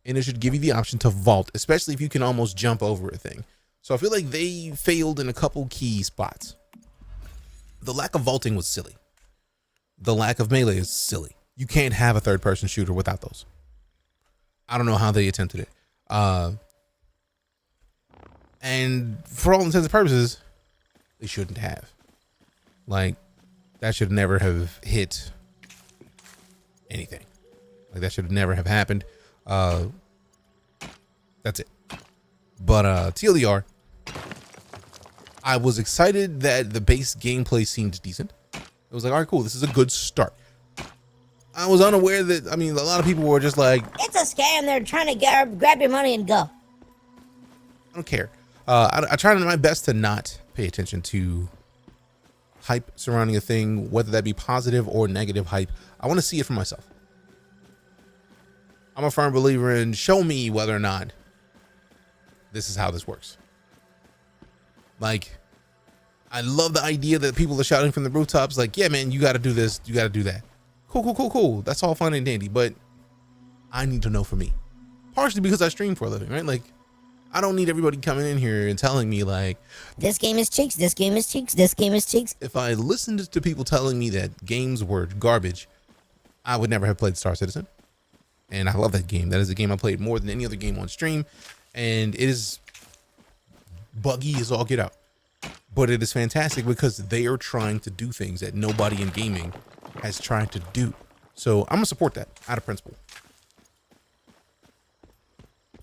and it should give you the option to vault, especially if you can almost jump over a thing. So I feel like they failed in a couple key spots. The lack of vaulting was silly. The lack of melee is silly. You can't have a third person shooter without those. I don't know how they attempted it. And for all intents and purposes, they shouldn't have. Like, that should never have hit anything. Like, that should never have happened. That's it. But TLDR, I was excited that the base gameplay seemed decent. It was like, all right, cool, this is a good start. I was unaware that, I mean, a lot of people were just like, It's a scam. They're trying to grab your money and go. I don't care. I try my best to not pay attention to hype surrounding a thing, whether that be positive or negative hype. I want to see it for myself. I'm a firm believer in show me whether or not this is how this works. Like, I love the idea that people are shouting from the rooftops, like, yeah, man, you got to do this, you got to do that. Cool. That's all fine and dandy, but I need to know for me. Partially because I stream for a living, right? Like, I don't need everybody coming in here and telling me like, This game is cheeks. This game is cheeks. This game is cheeks. if I listened to people telling me that games were garbage, I would never have played Star Citizen. And I love that game. That is a game I played more than any other game on stream. And it is buggy as all get out. But it is fantastic because they are trying to do things that nobody in gaming has tried to do. So I'm gonna support that out of principle.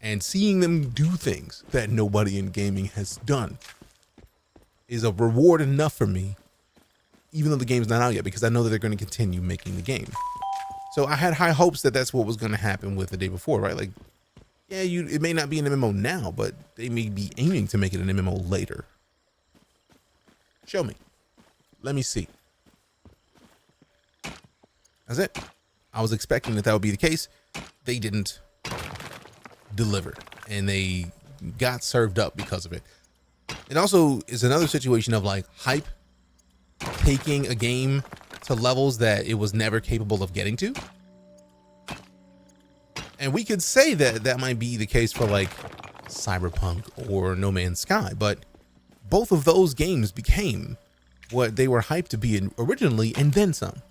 And seeing them do things that nobody in gaming has done is a reward enough for me, even though the game's not out yet, because I know that they're going to continue making the game. So I had high hopes that that's what was going to happen with the day before, right? Like, yeah, it may not be an MMO now, but they may be aiming to make it an MMO later. Show me. Let me see. That's it. I was expecting that would be the case. They didn't deliver, and they got served up because of it. It also is another situation of like hype taking a game to levels that it was never capable of getting to. And we could say that that might be the case for like Cyberpunk or No Man's Sky, but both of those games became what they were hyped to be originally, and then some.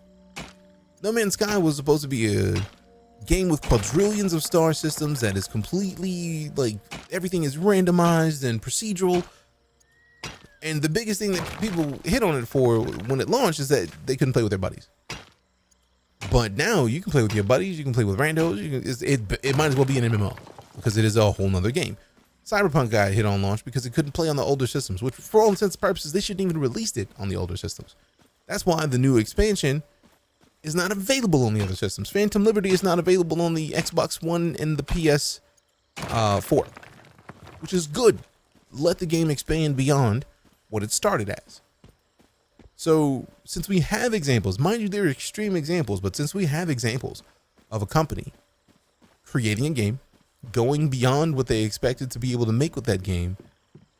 No Man's Sky was supposed to be a game with quadrillions of star systems that is completely like everything is randomized and procedural. And the biggest thing that people hit on it for when it launched is that they couldn't play with their buddies. But now you can play with your buddies, you can play with randos. It might as well be an MMO because it is a whole nother game. Cyberpunk got hit on launch because it couldn't play on the older systems, which for all intents and purposes, they shouldn't even released it on the older systems. That's why the new expansion is not available on the other systems. Phantom Liberty is not available on the Xbox One and the PS4, which is good. Let the game expand beyond what it started as. So since we have examples, mind you, they're extreme examples, but since we have examples of a company creating a game, going beyond what they expected to be able to make with that game,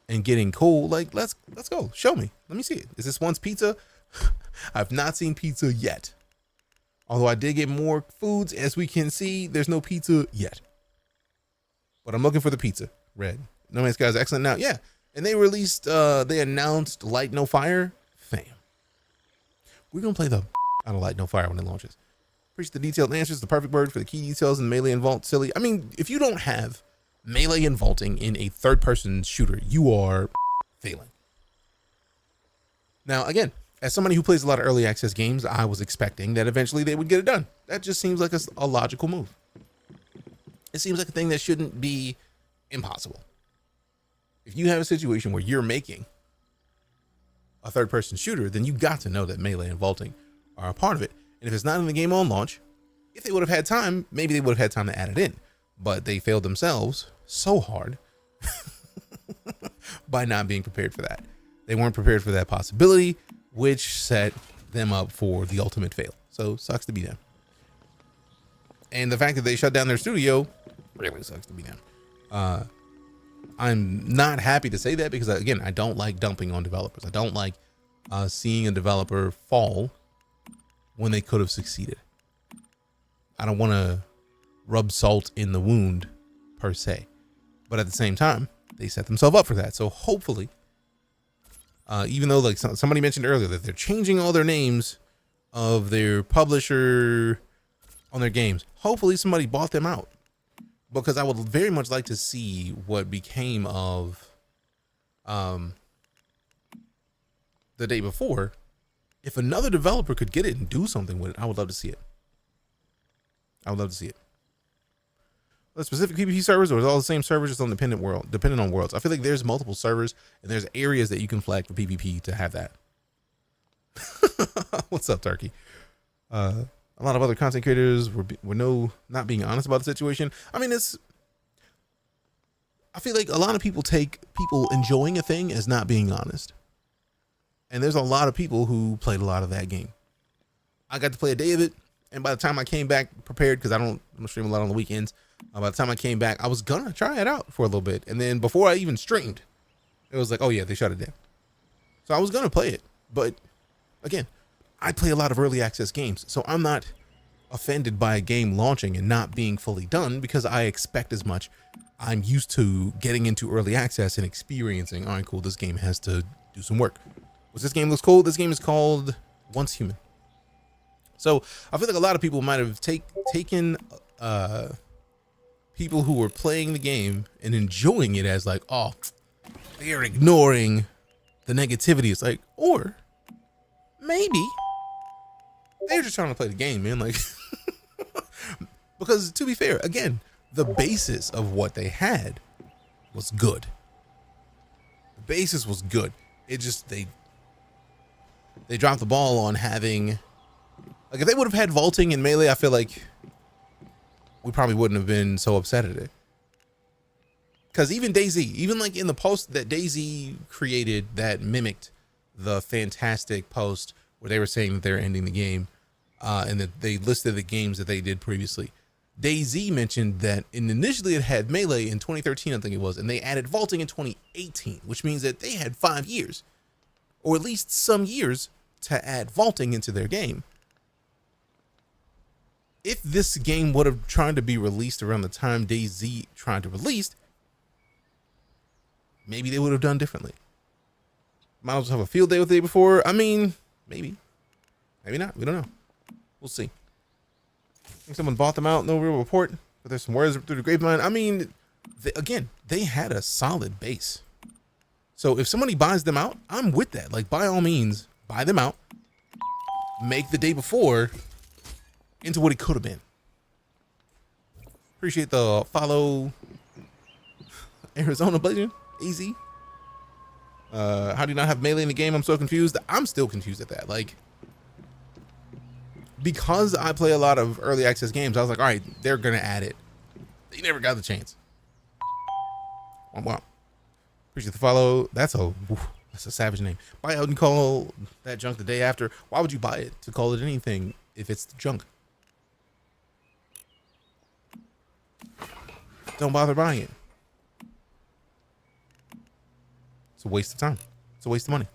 and getting cool, like let's go. Show me. Let me see it. Is this one's pizza? I've not seen pizza yet. Although I did get more foods, as we can see, there's no pizza yet. But I'm looking for the pizza. Red. No Man's Sky is excellent now. Yeah. And they released, they announced Light No Fire. Fam. We're going to play the out of Light No Fire when it launches. Appreciate the detailed answers. The perfect word for the key details in melee and vault. Silly. I mean, if you don't have melee and vaulting in a third-person shooter, you are failing. Now, again, as somebody who plays a lot of early access games, I was expecting that eventually they would get it done. That just seems like a logical move. It seems like a thing that shouldn't be impossible. If you have a situation where you're making a third-person shooter, then you got to know that melee and vaulting are a part of it. And if it's not in the game on launch, if they would have had time, maybe they would have had time to add it in. But they failed themselves so hard by not being prepared for that. They weren't prepared for that possibility, which set them up for the ultimate fail. So sucks to be them. And the fact that they shut down their studio really sucks to be them. I'm not happy to say that because, again, I don't like dumping on developers. I don't like seeing a developer fall when they could have succeeded. I don't want to rub salt in the wound per se, but at the same time, they set themselves up for that. So hopefully, even though like somebody mentioned earlier that they're changing all their names of their publisher on their games, hopefully somebody bought them out, because I would very much like to see what became of the day before. If another developer could get it and do something with it, I would love to see it. I would love to see it. The specific PvP servers, or is it all the same servers, just on dependent on worlds? I feel like there's multiple servers and there's areas that you can flag for PvP to have that. What's up, Turkey? A lot of other content creators were not being honest about the situation. I mean, I feel like a lot of people take people enjoying a thing as not being honest. And there's a lot of people who played a lot of that game. I got to play a day of it, and by the time I came back prepared, because I don't stream a lot on the weekends, by the time I came back, I was gonna try it out for a little bit. And then before I even streamed, it was like, oh yeah, they shut it down. So I was gonna play it, but again, I play a lot of early access games, so I'm not offended by a game launching and not being fully done, because I expect as much. I'm used to getting into early access and experiencing, all right, cool, this game has to do some work. This game looks cool. This game is called Once Human. So I feel like a lot of people might have taken people who were playing the game and enjoying it as like, oh, they're ignoring the negativity. It's like, or maybe they're just trying to play the game, man. Like, because to be fair, again, the basis of what they had was good. The basis was good. It just, they dropped the ball on having, like, if they would have had vaulting and melee, I feel like we probably wouldn't have been so upset at it. Because even DayZ, even like in the post that DayZ created that mimicked the fantastic post where they were saying that they're ending the game, and that they listed the games that they did previously. DayZ mentioned that initially it had melee in 2013, I think it was, and they added vaulting in 2018, which means that they had 5 years, or at least some years, to add vaulting into their game. If this game would have tried to be released around the time DayZ tried to release, maybe they would have done differently. Might as well have a field day with the day before. I mean, maybe not. We don't know. We'll see. I think someone bought them out. No real report, but there's some words through the grapevine. I mean, they had a solid base. So if somebody buys them out, I'm with that. Like, by all means, buy them out. Make the day before into what it could have been. Appreciate the follow, Arizona Blazing. Easy. How do you not have melee in the game? I'm so confused. I'm still confused at that. Like, because I play a lot of early access games, I was like, all right, they're gonna add it. They never got the chance. Wow. Appreciate the follow. That's a savage name. Buy out and call that junk the day after. Why would you buy it to call it anything if it's junk? Don't bother buying it. It's a waste of time. It's a waste of money.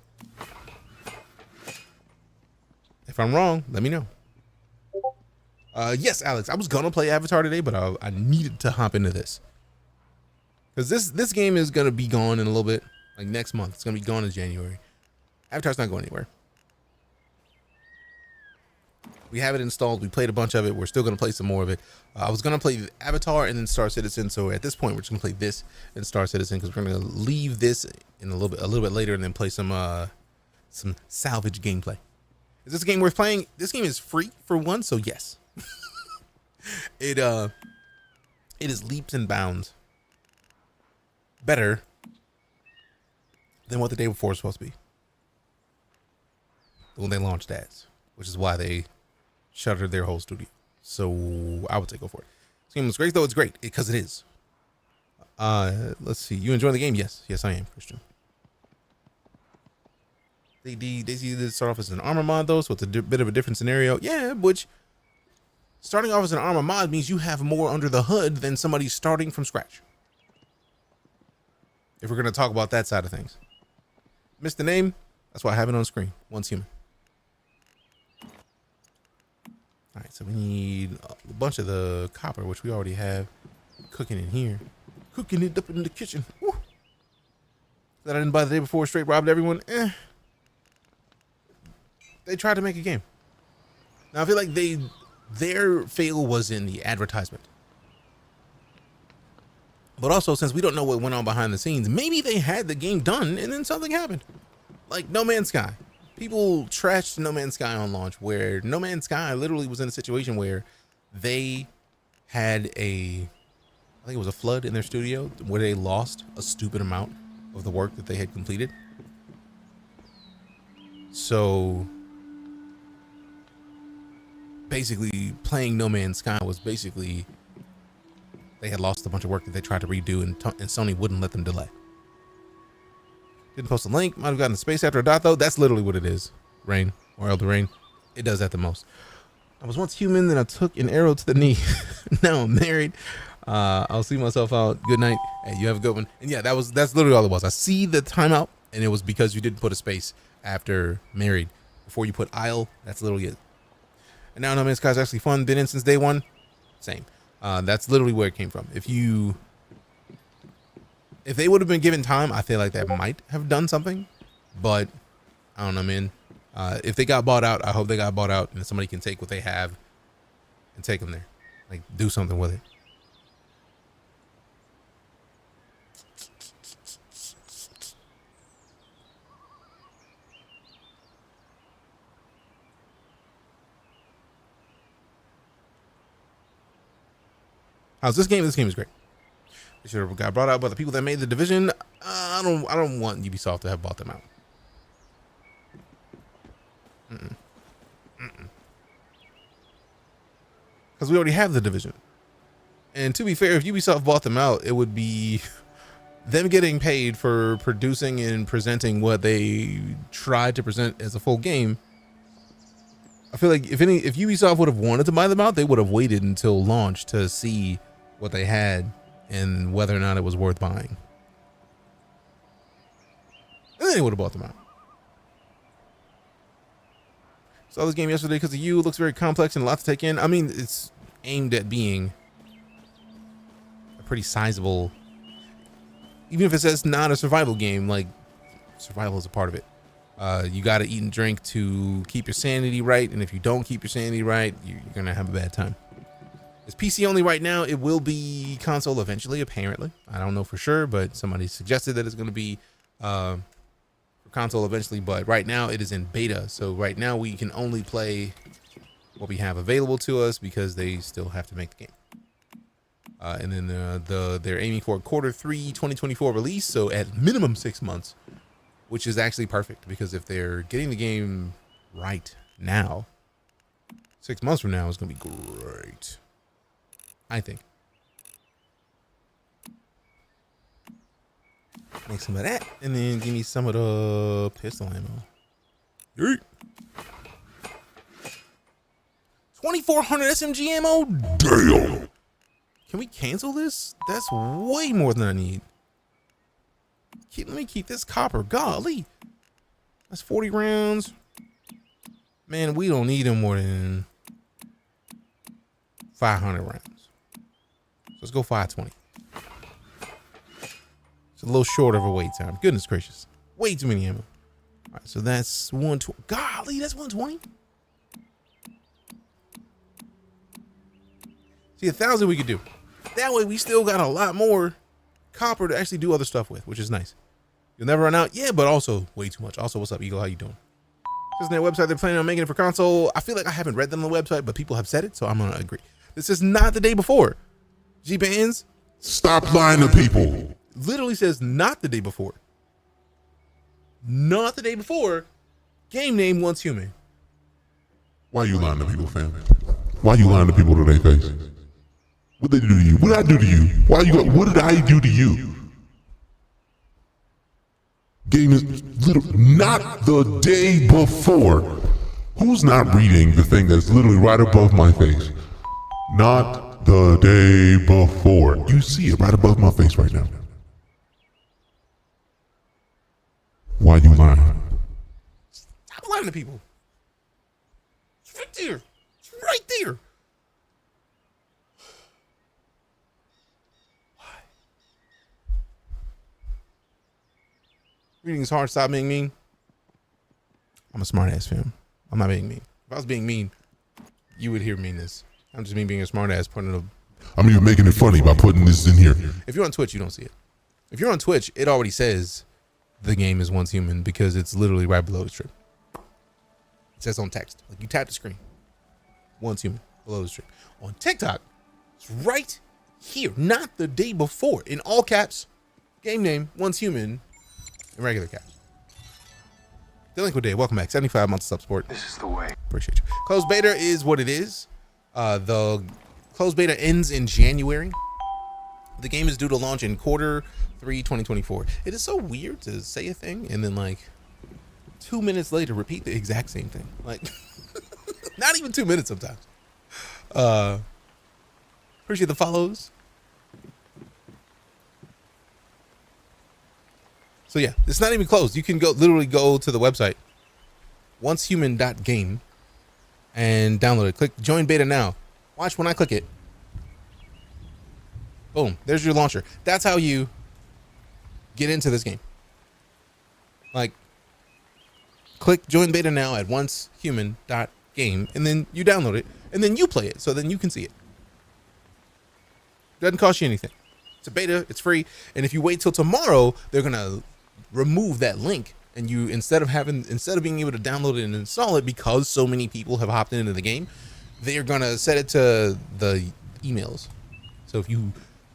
If I'm wrong, let me know. Yes, Alex, I was gonna play Avatar today, but I needed to hop into this. Because this game is gonna be gone in a little bit. Like next month. It's gonna be gone in January. Avatar's not going anywhere. We have it installed. We played a bunch of it. We're still going to play some more of it. I was going to play Avatar and then Star Citizen. So at this point, we're just going to play this and Star Citizen because we're going to leave this in a little bit later and then play some salvage gameplay. Is this a game worth playing? This game is free for one, so yes. It is leaps and bounds better than what the day before was supposed to be. When they launched ads, which is why they shuttered their whole studio. So I would say go for it. This game was great, though. It's great because it is. Let's see. You enjoy the game? Yes. Yes, I am, Christian. They did start off as an armor mod, though, so it's a bit of a different scenario. Yeah, which starting off as an armor mod means you have more under the hood than somebody starting from scratch. If we're going to talk about that side of things. Missed the name? That's why I have it on screen. One's human. All right, so we need a bunch of the copper, which we already have cooking in here. Cooking it up in the kitchen. Woo. That I didn't buy the day before, straight robbed everyone. They tried to make a game. Now, I feel like their fail was in the advertisement. But also, since we don't know what went on behind the scenes, maybe they had the game done and then something happened. Like No Man's Sky. People trashed No Man's Sky on launch, where No Man's Sky literally was in a situation where they had I think it was a flood in their studio where they lost a stupid amount of the work that they had completed. So basically playing No Man's Sky was basically they had lost a bunch of work that they tried to redo and Sony wouldn't let them delay. Didn't post a link. Might have gotten space after a dot, though. That's literally what it is. Rain or Elder Rain. It does that the most. I was once human, then I took an arrow to the knee. Now I'm married. I'll see myself out. Good night. Hey, you have a good one. And yeah, that's literally all it was. I see the timeout, and it was because you didn't put a space after married. Before you put Isle, that's literally it. And now No Man's Sky is actually fun. Been in since day one. Same. That's literally where it came from. If they would have been given time, I feel like that might have done something, but I don't know, man. If they got bought out, I hope they got bought out and somebody can take what they have and take them there, like do something with it. How's this game? This game is great. They should have got brought out by the people that made The Division. I don't want Ubisoft to have bought them out. Because we already have The Division. And to be fair, if Ubisoft bought them out, it would be them getting paid for producing and presenting what they tried to present as a full game. I feel like if Ubisoft would have wanted to buy them out, they would have waited until launch to see what they had and whether or not it was worth buying. And then they would have bought them out. Saw this game yesterday because of you. It looks very complex and a lot to take in. I mean, it's aimed at being a pretty sizable, even if it says not a survival game, like survival is a part of it. You got to eat and drink to keep your sanity right. And if you don't keep your sanity right, you're going to have a bad time. It's PC only right now. It will be console eventually, apparently. I don't know for sure, but somebody suggested that it's going to be for console eventually. But right now it is in beta. So right now we can only play what we have available to us because they still have to make the game. And then they're aiming for a Q3 2024 release. So at minimum 6 months, which is actually perfect because if they're getting the game right now, 6 months from now is going to be great. I think. Make some of that and then give me some of the pistol ammo. Yeet. 2,400 SMG ammo? Damn. Can we cancel this? That's way more than I need. Let me keep this copper. Golly. That's 40 rounds. Man, we don't need them more than 500 rounds. Let's go 520. It's a little short of a wait time. Goodness gracious. Way too many ammo. All right, so that's 120. Golly, that's 120? See, 1,000 we could do. That way we still got a lot more copper to actually do other stuff with, which is nice. You'll never run out. Yeah, but also way too much. Also, what's up, Eagle? How you doing? This is their website. They're planning on making it for console. I feel like I haven't read them on the website, but people have said it, so I'm gonna agree. This is not the day before. G-Bands. Stop lying to people. Literally says not the day before. Not the day before. Game name once human. Why you lying to people, fam? Why you lying to people to their face? What did they do to you? What did I do to you? What did I do to you? Game is literally not the day before. Who's not reading the thing that's literally right above my face? Not the day before. You see it right above my face right now. Why you lying? Stop lying to people. It's right there. It's right there. Why? Reading is hard. Stop being mean. I'm a smart ass, fam. I'm not being mean. If I was being mean, you would hear meanness. I'm just being a smart ass putting a. I'm even making it funny by putting this in here. If you're on Twitch, you don't see it. If you're on Twitch, it already says the game is once human because it's literally right below the strip. It says on text. Like you tap the screen. Once human below the strip. On TikTok, it's right here. Not the day before. In all caps, game name, once human, in regular caps. Delinquent Day, welcome back. 75 months of support. This is the way. Appreciate you. Closed beta is what it is. The closed beta ends in January. The game is due to launch in Q3 2024. It is so weird to say a thing and then like 2 minutes later repeat the exact same thing. Like not even 2 minutes sometimes. Appreciate the follows. So yeah, it's not even closed. You can literally go to the website oncehuman.game and download it. Click join beta now. Watch when I click it. Boom, there's your launcher. That's how you get into this game. Like, click join beta now at oncehuman.game and then you download it and then you play it so then you can see it. Doesn't cost you anything. It's a beta, it's free, and if you wait till tomorrow, they're gonna remove that link and you instead of being able to download it and install it because so many people have hopped into the game, they're gonna set it to the emails. So if you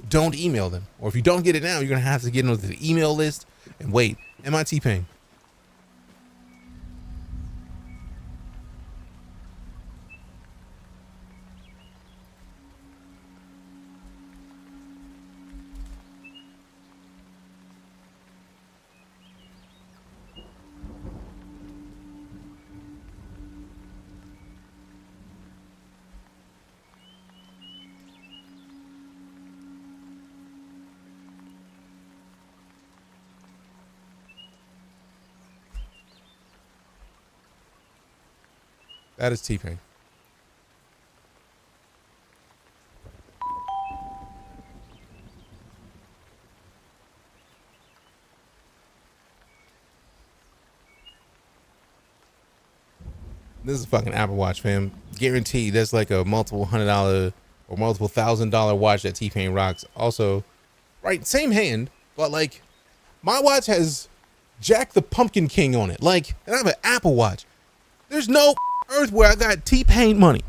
don't email them, or if you don't get it now, you're gonna have to get into the email list and wait. Am I T-Pain? That is T-Pain. This is fucking Apple Watch, fam. Guaranteed. That's like a multiple $100 or multiple $1,000 watch that T-Pain rocks. Also, right, same hand, but like my watch has Jack the Pumpkin King on it. Like, and I have an Apple Watch. There's no earth where I got T-Pain money.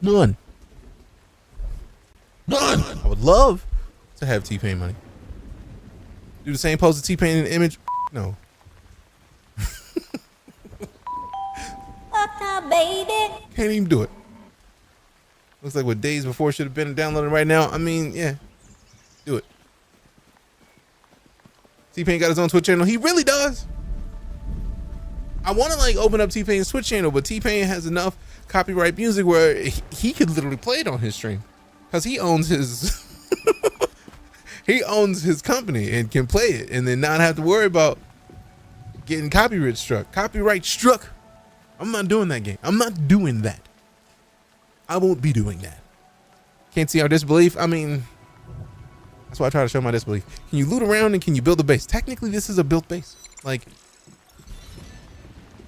None. I would love to have T-Pain money. Do the same pose as T-Pain in the image? No. Baby. Can't even do it. Looks like what days before should have been downloaded right now. I mean, yeah. Do it. T-Pain got his own Twitch channel. He really does. I want to like open up T-Pain's Twitch channel, but T-Pain has enough copyright music where he could literally play it on his stream because he owns his he owns his company and can play it and then not have to worry about getting copyright struck. I'm not doing that game. I'm not doing that. I won't be doing that. Can't see our disbelief. I mean, that's why I try to show my disbelief. Can you loot around and can you build a base? Technically, this is a built base. Like,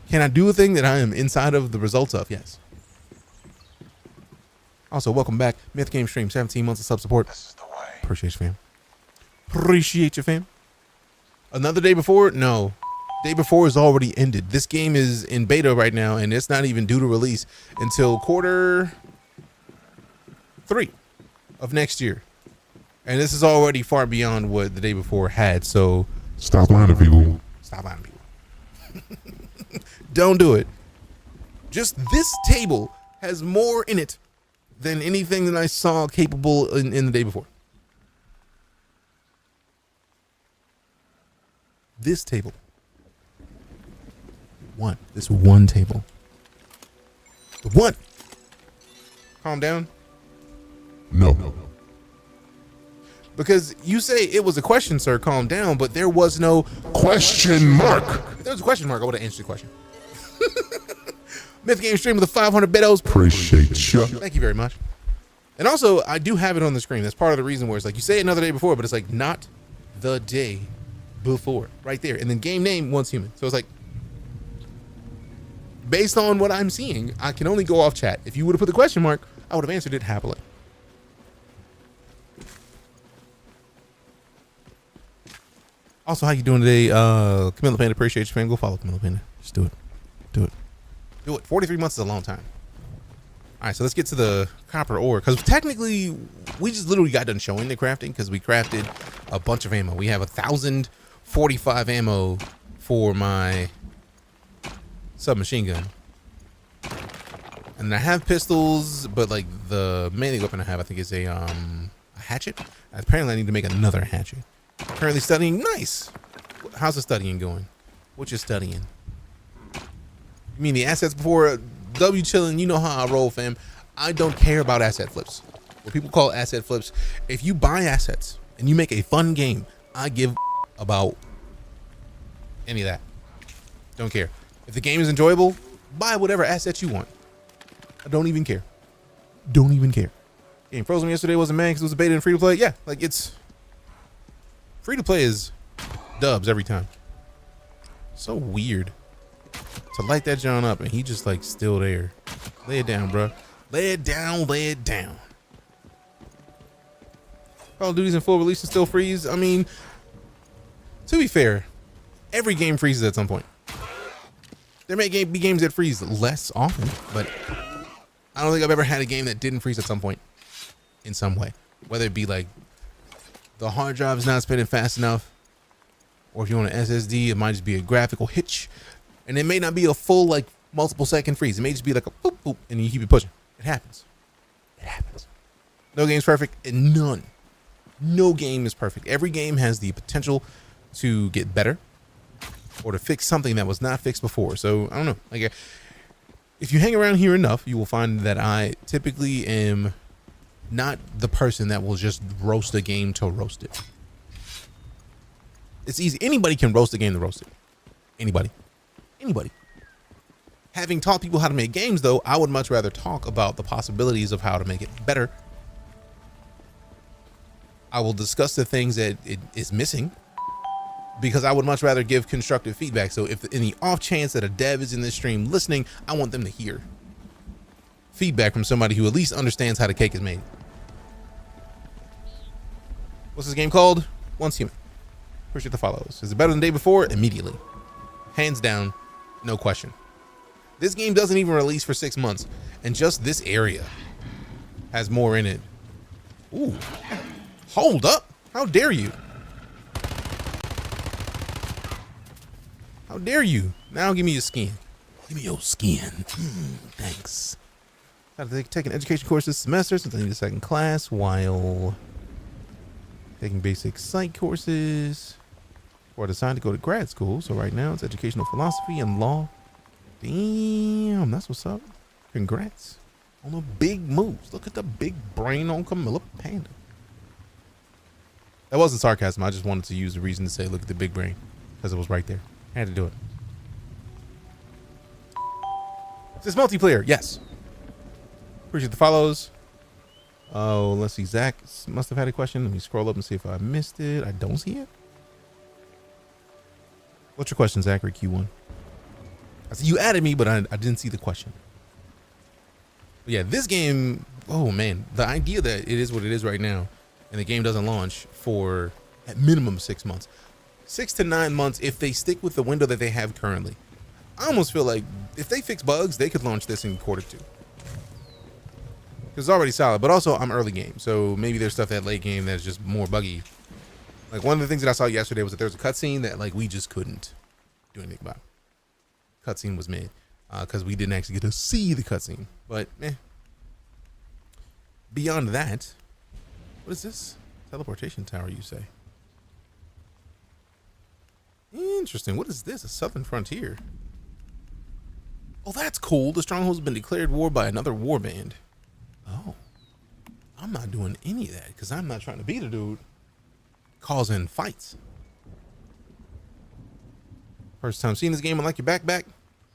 can I do a thing that I am inside of the results of? Yes. Also, welcome back. Myth Game Stream, 17 months of sub support. This is the way. Appreciate you, fam. Appreciate you, fam. Another day before? No. Day before is already ended. This game is in beta right now, and it's not even due to release until quarter 3 of next year. And this is already far beyond what the day before had, so Stop lying to people. stop lying to people. Don't do it. Just this table has more in it than anything that I saw capable in the day before. This table. This one table. The one. Calm down. No. Because you say it was a question, sir, calm down, but there was no Question mark. If there was a question mark, I would have answered the question. Myth Game Stream with the 500 bitos. Appreciate ya. Thank you very much. And also, I do have it on the screen. That's part of the reason where it's like, you say another day before, but it's like, not the day before. Right there. And then game name, Once Human. So it's like, based on what I'm seeing, I can only go off chat. If you would have put the question mark, I would have answered it happily. Also, how you doing today? Camilla Panda, appreciate you, fan. Go follow Camilla Panda. Just do it. Do it. Do it. 43 months is a long time. All right, so let's get to the copper ore, because technically we just literally got done showing the crafting because we crafted a bunch of ammo. We have 1,045 ammo for my submachine gun, and I have pistols, but like the melee weapon I have, I think, is a hatchet. Apparently, I need to make another hatchet. Currently studying. Nice. How's the studying going? What you studying? You mean the assets before? W chilling, you know how I roll, fam. I don't care about asset flips. What people call asset flips. If you buy assets and you make a fun game, I give about any of that. Don't care. If the game is enjoyable, buy whatever assets you want. I don't even care. Don't even care. Game frozen yesterday wasn't mad because it was a beta and free to play. Yeah, like it's free to play is dubs every time. So weird to light that John up and he just like still there. Lay it down, bro. Lay it down, lay it down. Call of Duty's in full release and still freeze. I mean, to be fair, every game freezes at some point. There may be games that freeze less often, but I don't think I've ever had a game that didn't freeze at some point in some way. Whether it be like the hard drive is not spinning fast enough, or if you want an SSD, it might just be a graphical hitch. And it may not be a full like multiple second freeze. It may just be like a boop boop and you keep it pushing. It happens. It happens. No game's perfect, and none. No game is perfect. Every game has the potential to get better or to fix something that was not fixed before. So I don't know. Like, if you hang around here enough, you will find that I typically am not the person that will just roast a game to roast it. It's easy. Anybody can roast a game to roast it. Anybody. Having taught people how to make games, though, I would much rather talk about the possibilities of how to make it better. I will discuss the things that it is missing, because I would much rather give constructive feedback. So if in the off chance that a dev is in this stream listening, I want them to hear feedback from somebody who at least understands how the cake is made. What's this game called? Once Human. Appreciate the follows. Is it better than the day before? Immediately. Hands down. No question. This game doesn't even release for 6 months, and just this area has more in it. Ooh. Hold up. How dare you? How dare you? Now give me your skin. Give me your skin. Thanks. Got to take an education course this semester since I need a second class while taking basic psych courses. Or decided to go to grad school. So right now it's educational philosophy and law. Damn, that's what's up. Congrats on the big moves. Look at the big brain on Camilla Panda. That wasn't sarcasm. I just wanted to use the reason to say look at the big brain, because it was right there. I had to do it. Is this multiplayer? Yes. Appreciate the follows. Oh, let's see. Zach must have had a question. Let me scroll up and see if I missed it. I don't see it. What's your question, Zachary Q1? I said you added me, but I didn't see the question. But Yeah, this game, oh man, the idea that it is what it is right now and the game doesn't launch for at minimum 6 months, 6 to 9 months if they stick with the window that they have currently. I almost feel like if they fix bugs, they could launch this in Q2. It's already solid, but also I'm early game, so maybe there's stuff that late game that's just more buggy. Like one of the things that I saw yesterday was that there's a cutscene that like we just couldn't do anything about. Cutscene was made because we didn't actually get to see the cutscene. But beyond that, what is this? Teleportation tower, you say? Interesting. What is this? A southern frontier. Oh, that's cool. The stronghold has been declared war by another warband. Oh, I'm not doing any of that because I'm not trying to be the dude causing fights. First time seeing this game, I like your backpack.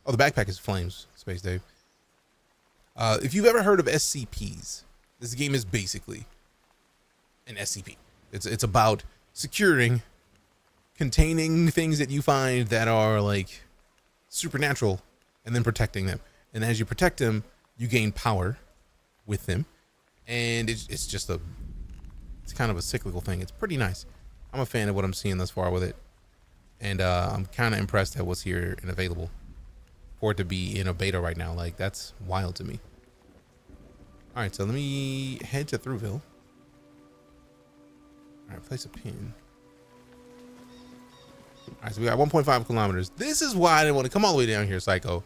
Oh, the backpack is flames, Space Dave. If you've ever heard of SCPs, this game is basically an SCP. It's about securing, containing things that you find that are like supernatural and then protecting them. And as you protect them, you gain power with them. And it's just it's kind of a cyclical thing. It's pretty nice. I'm a fan of what I'm seeing thus far with it. And I'm kind of impressed at what's here and available for it to be in a beta right now. Like, that's wild to me. All right, so let me head to Thruwville. All right, place a pin. All right, so we got 1.5 kilometers. This is why I didn't want to come all the way down here, Psycho.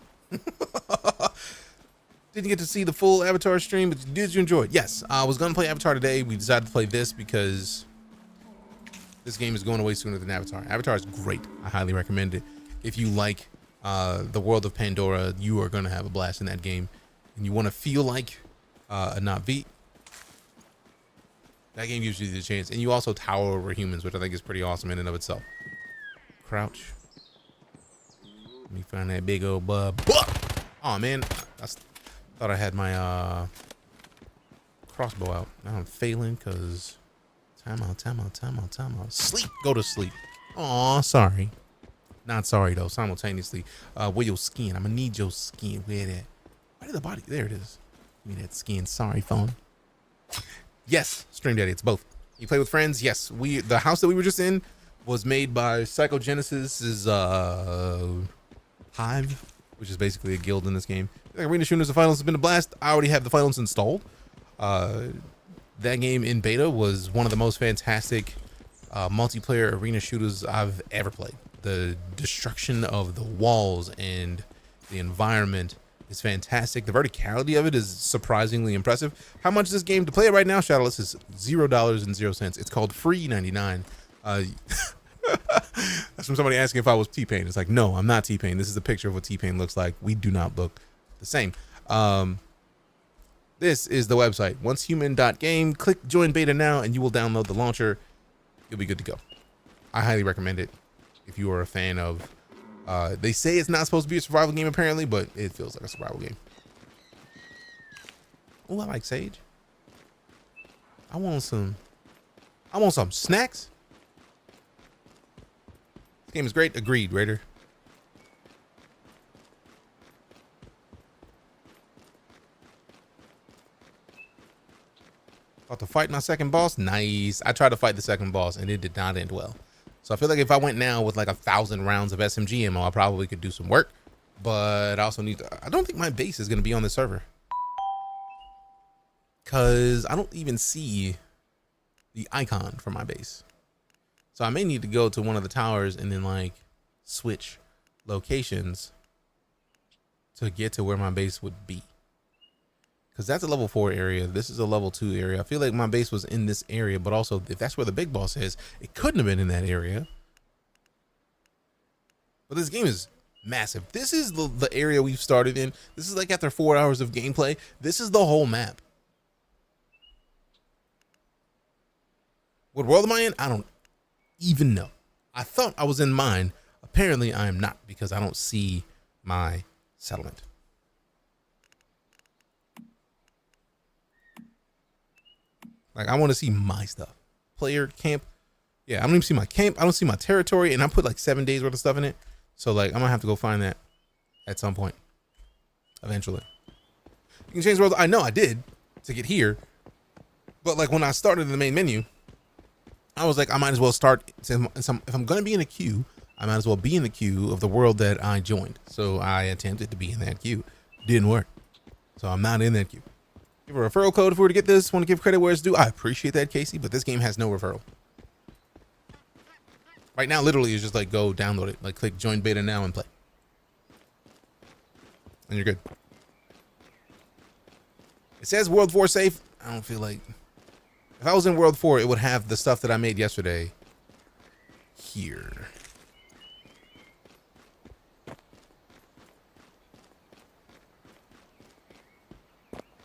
Didn't get to see the full Avatar stream, but did you enjoy it? Yes, I was going to play Avatar today. We decided to play this because this game is going away sooner than Avatar. Avatar is great. I highly recommend it. If you like the world of Pandora, you are going to have a blast in that game. And you want to feel like a Na'vi, that game gives you the chance. And you also tower over humans, which I think is pretty awesome in and of itself. Crouch. Let me find that big old bub. Oh man, I thought I had my crossbow out. Now I'm failing because time out. Sleep. Go to sleep. Aw, sorry. Not sorry though. Simultaneously. Where your skin? I'm gonna need your skin. Where that? Where did the body? There it is. Give me that skin. Sorry, phone. Yes, Stream Daddy. It's both. You play with friends? Yes. The house that we were just in was made by Psychogenesis's Hive, which is basically a guild in this game. Arena Shooters, the finals has been a blast. I already have the finals installed. That game in beta was one of the most fantastic multiplayer arena shooters I've ever played. The destruction of the walls and the environment is fantastic. The verticality of it is surprisingly impressive. How much is this game to play it right now? Shadowless is $0.00. It's called Free 99. That's from somebody asking if I was T-Pain. It's like, no, I'm not T-Pain. This is a picture of what T-Pain looks like. We do not look the same. This is the website, oncehuman.game. Click join beta now and you will download the launcher. You'll be good to go. I highly recommend it if you are a fan of they say it's not supposed to be a survival game apparently, but it feels like a survival game. Oh, I like Sage. I want some snacks. This game is great. Agreed, Raider. About to fight my second boss. Nice. I tried to fight the second boss and it did not end well. So I feel like if I went now with like 1,000 rounds of SMG ammo, I probably could do some work. But I also need to, I don't think my base is going to be on the server. Because I don't even see the icon for my base. So I may need to go to one of the towers and then like switch locations to get to where my base would be. Because that's a level 4 area. This is a level 2 area. I feel like my base was in this area, but also if that's where the big boss is, it couldn't have been in that area. But this game is massive. This is the area we've started in. This is like after 4 hours of gameplay. This is the whole map. What world am I in? I don't even know. I thought I was in mine. Apparently I am not because I don't see my settlement. Like, I want to see my stuff. Player, camp. Yeah, I don't even see my camp. I don't see my territory. And I put like 7 days worth of stuff in it. So, like, I'm going to have to go find that at some point. Eventually. You can change the world. I know I did to get here. But like when I started in the main menu, I was like, I might as well start. If I'm going to be in a queue, I might as well be in the queue of the world that I joined. So I attempted to be in that queue. Didn't work. So I'm not in that queue. Give a referral code if we were to get this. Want to give credit where it's due. I appreciate that, Casey, but this game has no referral. Right now, literally, it's just like go download it. Like click join beta now and play. And you're good. It says World 4 safe. I don't feel like... If I was in World 4, it would have the stuff that I made yesterday here.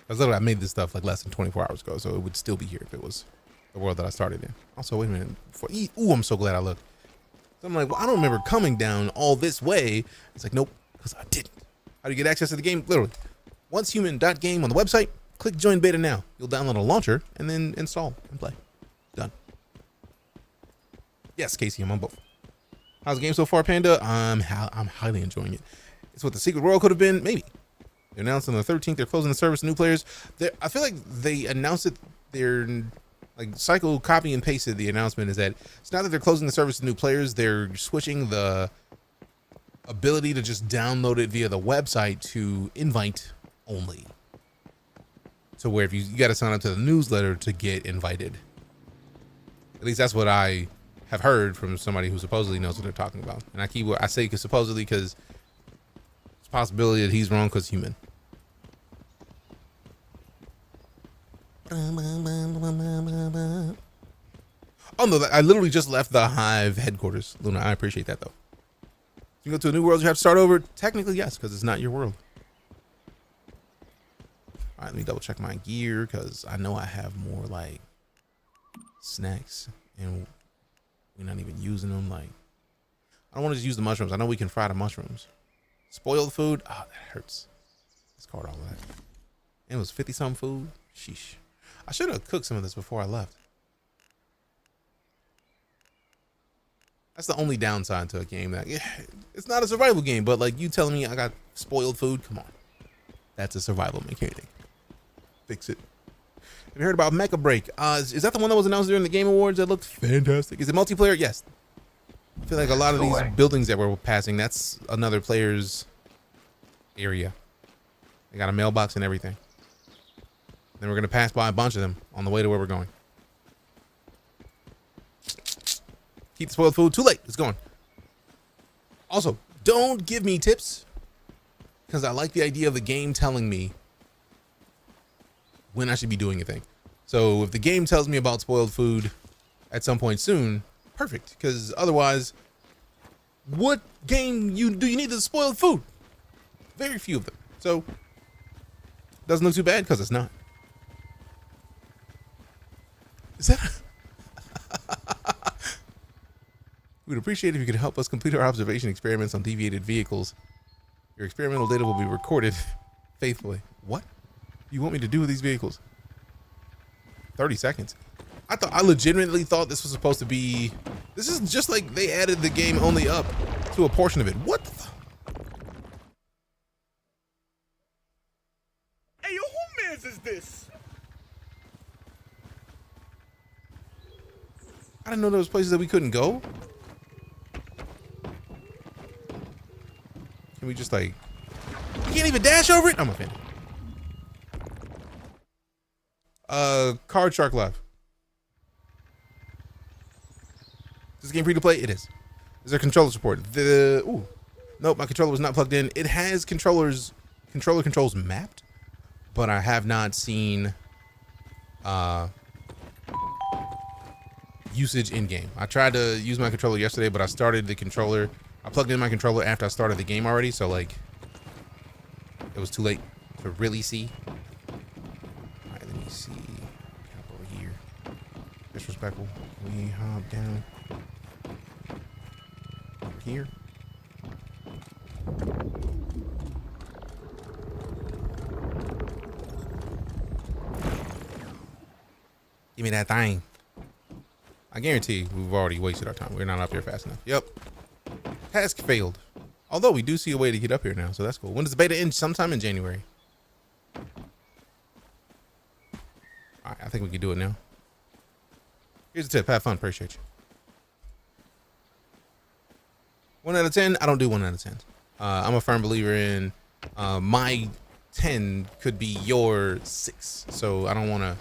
Because literally I made this stuff like less than 24 hours ago, so it would still be here if it was the world that I started in. Also, wait a minute. Ooh, I'm so glad I looked. So I'm like, well, I don't remember coming down all this way. It's like, nope, because I didn't. How do you get access to the game? Literally, oncehuman.game on the website. Click join beta now. You'll download a launcher and then install and play. Done. Yes, Casey, I'm on both. How's the game so far, Panda? I'm highly enjoying it. It's what the secret world could have been, maybe. They announced on the 13th they're closing the service to new players. I feel like they announced it. They're like Cycle copy and pasted the announcement. Is that it's not that they're closing the service to new players. They're switching the ability to just download it via the website to invite only. So where if you got to sign up to the newsletter to get invited. At least that's what I have heard from somebody who supposedly knows what they're talking about. And I say supposedly because it's a possibility that he's wrong because human. Oh no, I literally just left the Hive headquarters, Luna. I appreciate that though. You go to a new world, you have to start over. Technically, yes, because it's not your world. All right, let me double check my gear because I know I have more like snacks and we're not even using them. Like, I don't want to just use the mushrooms. I know we can fry the mushrooms. Spoiled food. Oh, that hurts. Discard all of that. It was 50 something food. Sheesh. I should have cooked some of this before I left. That's the only downside to a game that it's not a survival game, but like you telling me I got spoiled food, come on. That's a survival mechanic. Fix it. Have you heard about Mecha Break? Is that the one that was announced during the Game Awards that looked fantastic? Is it multiplayer? Yes. I feel like a lot of these buildings that we're passing, that's another player's area. They got a mailbox and everything. Then we're going to pass by a bunch of them on the way to where we're going. Keep the spoiled food. Too late. It's gone. Also, don't give me tips because I like the idea of the game telling me when I should be doing a thing. So if the game tells me about spoiled food at some point soon, perfect. Because otherwise, what game do you need the spoiled food? Very few of them. So doesn't look too bad because it's not. Is that? We'd appreciate if you could help us complete our observation experiments on deviated vehicles. Your experimental data will be recorded faithfully. What do you want me to do with these vehicles? 30 seconds. I legitimately thought this was supposed to be. This is just like they added the game only up to a portion of it. What the? Hey, yo, who mans is this? I didn't know there was places that we couldn't go. Can we just like? You can't even dash over it. I'm offended. Card Shark Live. Is this game free to play? It is. Is there controller support? Nope, my controller was not plugged in. It has controller controls mapped, but I have not seen usage in game. I tried to use my controller yesterday, but I plugged in my controller after I started the game already, so like it was too late to really see. All right, let me see. Hop over here. Disrespectful. We hop down over here. Give me that thing. I guarantee we've already wasted our time. We're not up here fast enough. Yep. Task failed. Although we do see a way to get up here now, so that's cool. When does the beta end? Sometime in January. All right, I think we can do it now. Here's the tip. Have fun. Appreciate you. 1 out of 10. I don't do 1 out of 10. I'm a firm believer in my 10 could be your 6. So I don't want to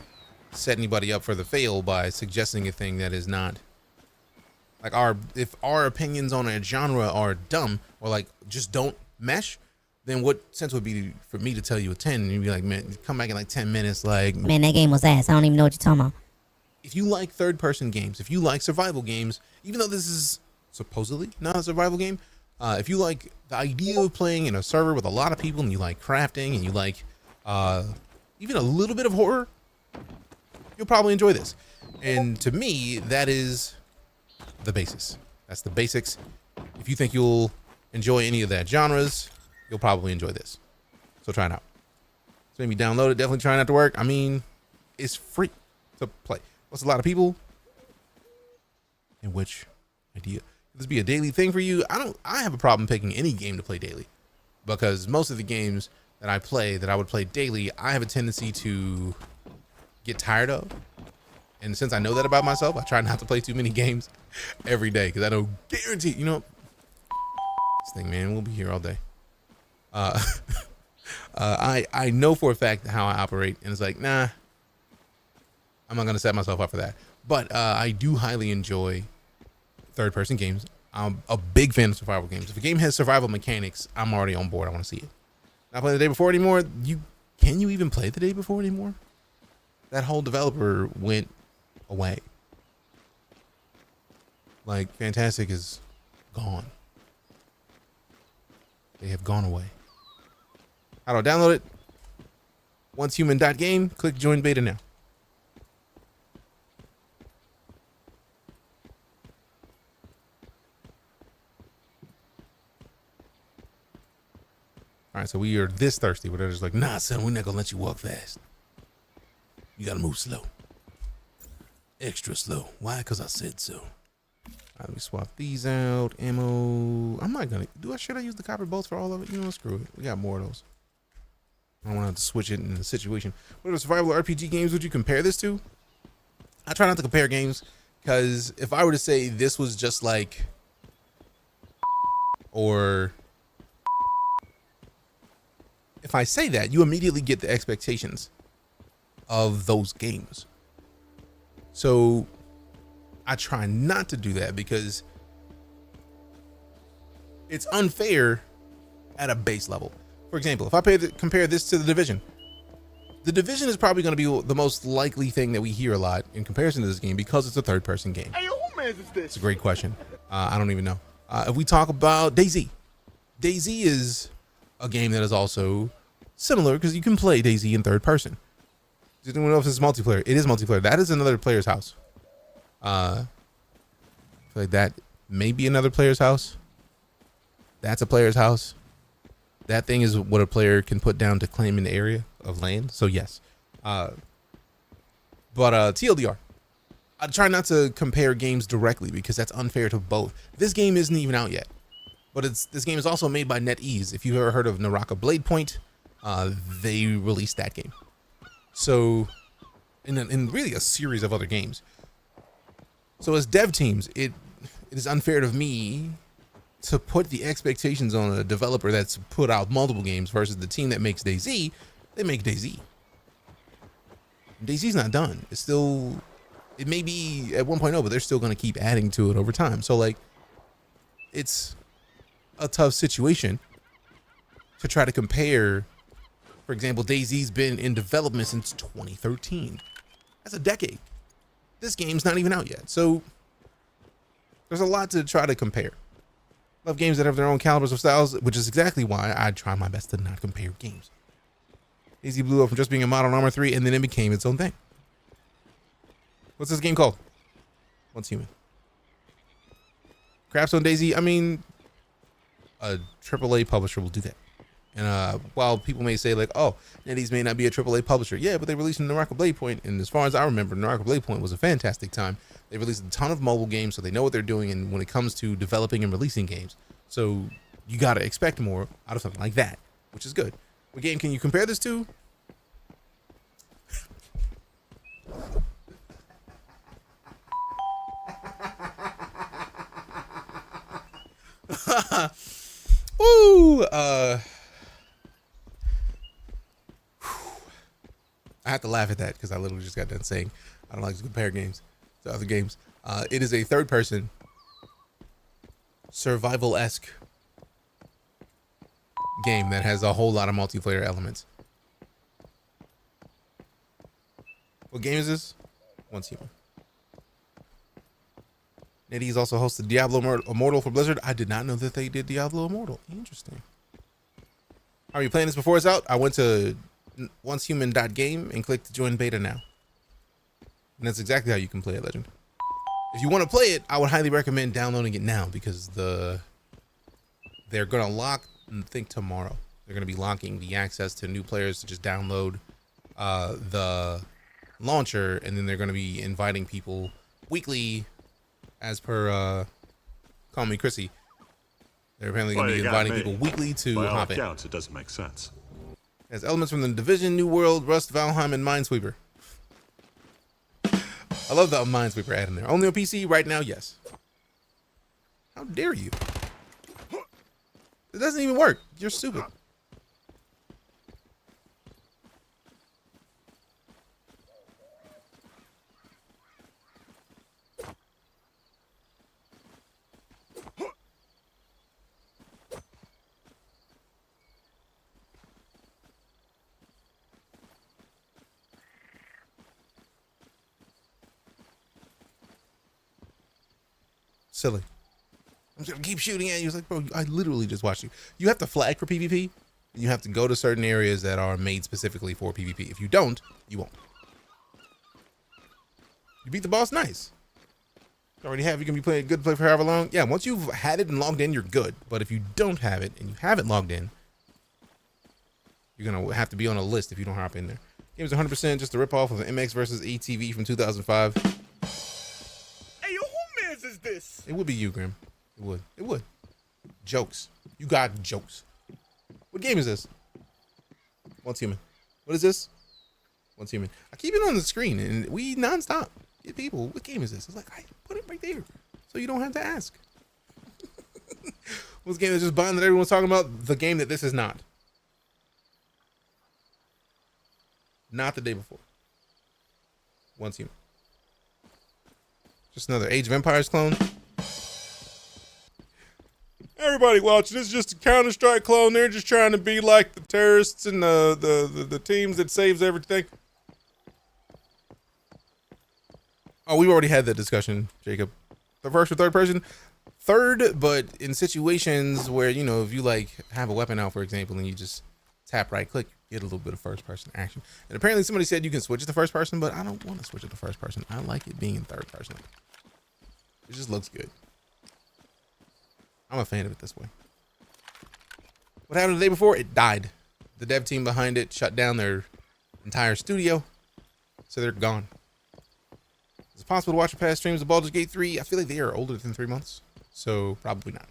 set anybody up for the fail by suggesting a thing that is not like if our opinions on a genre are dumb or like just don't mesh, then what sense would be for me to tell you a 10 and you'd be like, man, come back in like 10 minutes. Like, Man, that game was ass. I don't even know what you're talking about. if you like third person games, if you like survival games, even though this is supposedly not a survival game, if you like the idea of playing in a server with a lot of people and you like crafting and you like even a little bit of horror, you'll probably enjoy this. And to me, that is the basis. That's the basics. If you think you'll enjoy any of that genres, you'll probably enjoy this. So try it out. So maybe download it. Definitely try not to work. I mean, it's free to play. What's a lot of people? And which idea? Could this be a daily thing for you? I have a problem picking any game to play daily because most of the games that I play that I would play daily, I have a tendency to get tired of. And since I know that about myself, I try not to play too many games every day because I don't guarantee, you know, this thing, man, we'll be here all day. I know for a fact how I operate, and it's like, nah, I'm not gonna set myself up for that. But I do highly enjoy third-person games. I'm a big fan of survival games. If a game has survival mechanics, I'm already on board. I want to see it. Not playing the day before anymore. Can you even play the day before anymore? That whole developer went away. Like, Fantastic is gone. They have gone away. How do I download it? oncehuman.game. Click join beta now. All right, so we are this thirsty, but they're just like, nah, son, we're not gonna let you walk fast. You gotta move slow. Extra slow. Why? Because I said so. All right, let me swap these out. Ammo. I'm not gonna should I use the copper bolts for all of it? You know what, screw it. We got more of those. I don't want to have to switch it in the situation. What other survival RPG games would you compare this to? I try not to compare games because if I were to say this was just like, or if I say that, you immediately get the expectations of those games. So I try not to do that because it's unfair at a base level. For example, if I compare this to The Division, The Division is probably going to be the most likely thing that we hear a lot in comparison to this game because it's a third-person game. Hey, who man is this? It's a great question. I don't even know. If we talk about DayZ, DayZ is a game that is also similar because you can play DayZ in third person. Does anyone know if it's multiplayer? It is multiplayer. That is another player's house. I feel like that may be another player's house. That's a player's house. That thing is what a player can put down to claim an area of land. So yes. But TLDR. I try not to compare games directly because that's unfair to both. This game isn't even out yet. But this game is also made by NetEase. If you've ever heard of Naraka Blade Point, they released that game. So, in really a series of other games. So as dev teams, it is unfair of me to put the expectations on a developer that's put out multiple games versus the team that makes DayZ. They make DayZ. DayZ's not done. It's still, it may be at 1.0, but they're still going to keep adding to it over time. So like, it's a tough situation to try to compare. For example, DayZ's been in development since 2013. That's a decade. This game's not even out yet. So there's a lot to try to compare. Love games that have their own calibers of styles, which is exactly why I try my best to not compare games. DayZ blew up from just being a mod on Arma 3, and then it became its own thing. What's this game called? Once Human. Crafts on DayZ. I mean, a AAA publisher will do that. And while people may say like, oh, NetEase may not be a AAA publisher. Yeah, but they released Naraka Blade Point. And as far as I remember, Naraka Blade Point was a fantastic time. They released a ton of mobile games, so they know what they're doing. And when it comes to developing and releasing games, so you got to expect more out of something like that, which is good. What game can you compare this to? Woo! I have to laugh at that because I literally just got done saying I don't like to compare games to other games. It is a third-person survival-esque game that has a whole lot of multiplayer elements. What game is this? Once Human. NetEase also hosts the Diablo Immortal for Blizzard. I did not know that they did Diablo Immortal. Interesting. How are you playing this before it's out? I went to oncehuman.game and clicked join beta now. And that's exactly how you can play it, Legend. If you want to play it, I would highly recommend downloading it now because they're going to lock, I think tomorrow, they're going to be locking the access to new players to just download the launcher, and then they're going to be inviting people weekly as per Call Me Chrissy. They're apparently going to be inviting people weekly to hop in. It doesn't make sense. It has elements from the Division, New World, Rust, Valheim, and Minesweeper. I love the Minesweeper ad in there. Only on PC right now, yes. How dare you? It doesn't even work. You're stupid. Silly. I'm just gonna keep shooting at you. It's like, bro, I literally just watched you. You have to flag for PvP, and you have to go to certain areas that are made specifically for PvP. If you don't, you won't. You beat the boss, nice. You already have, you can be playing good play for however long. Yeah, once you've had it and logged in, you're good. But if you don't have it and you haven't logged in, you're gonna have to be on a list if you don't hop in there. Game's 100% just a ripoff of MX versus ATV from 2005. Is this? It would be you, Grim. It would. It would. Jokes. You got jokes. What game is this? Once Human. What is this? Once Human. I keep it on the screen and we nonstop get people. What game is this? It's like, I put it right there so you don't have to ask. What's the game that's just buying that everyone's talking about? The game that this is not. Not the day before. Once Human. Just another Age of Empires clone. Everybody watching, this is just a Counter-Strike clone. They're just trying to be like the terrorists and the teams that saves everything. Oh, we've already had that discussion, Jacob. The first or third person? Third, but in situations where, you know, if you like have a weapon out, for example, and you just tap right click, you get a little bit of first person action. And apparently somebody said you can switch it to first person, but I don't want to switch it to first person. I like it being in third person. It just looks good. I'm a fan of it this way. What happened the day before? It died. The dev team behind it shut down their entire studio, so they're gone. Is it possible to watch past streams of Baldur's Gate 3? I feel like they are older than 3 months, so probably not.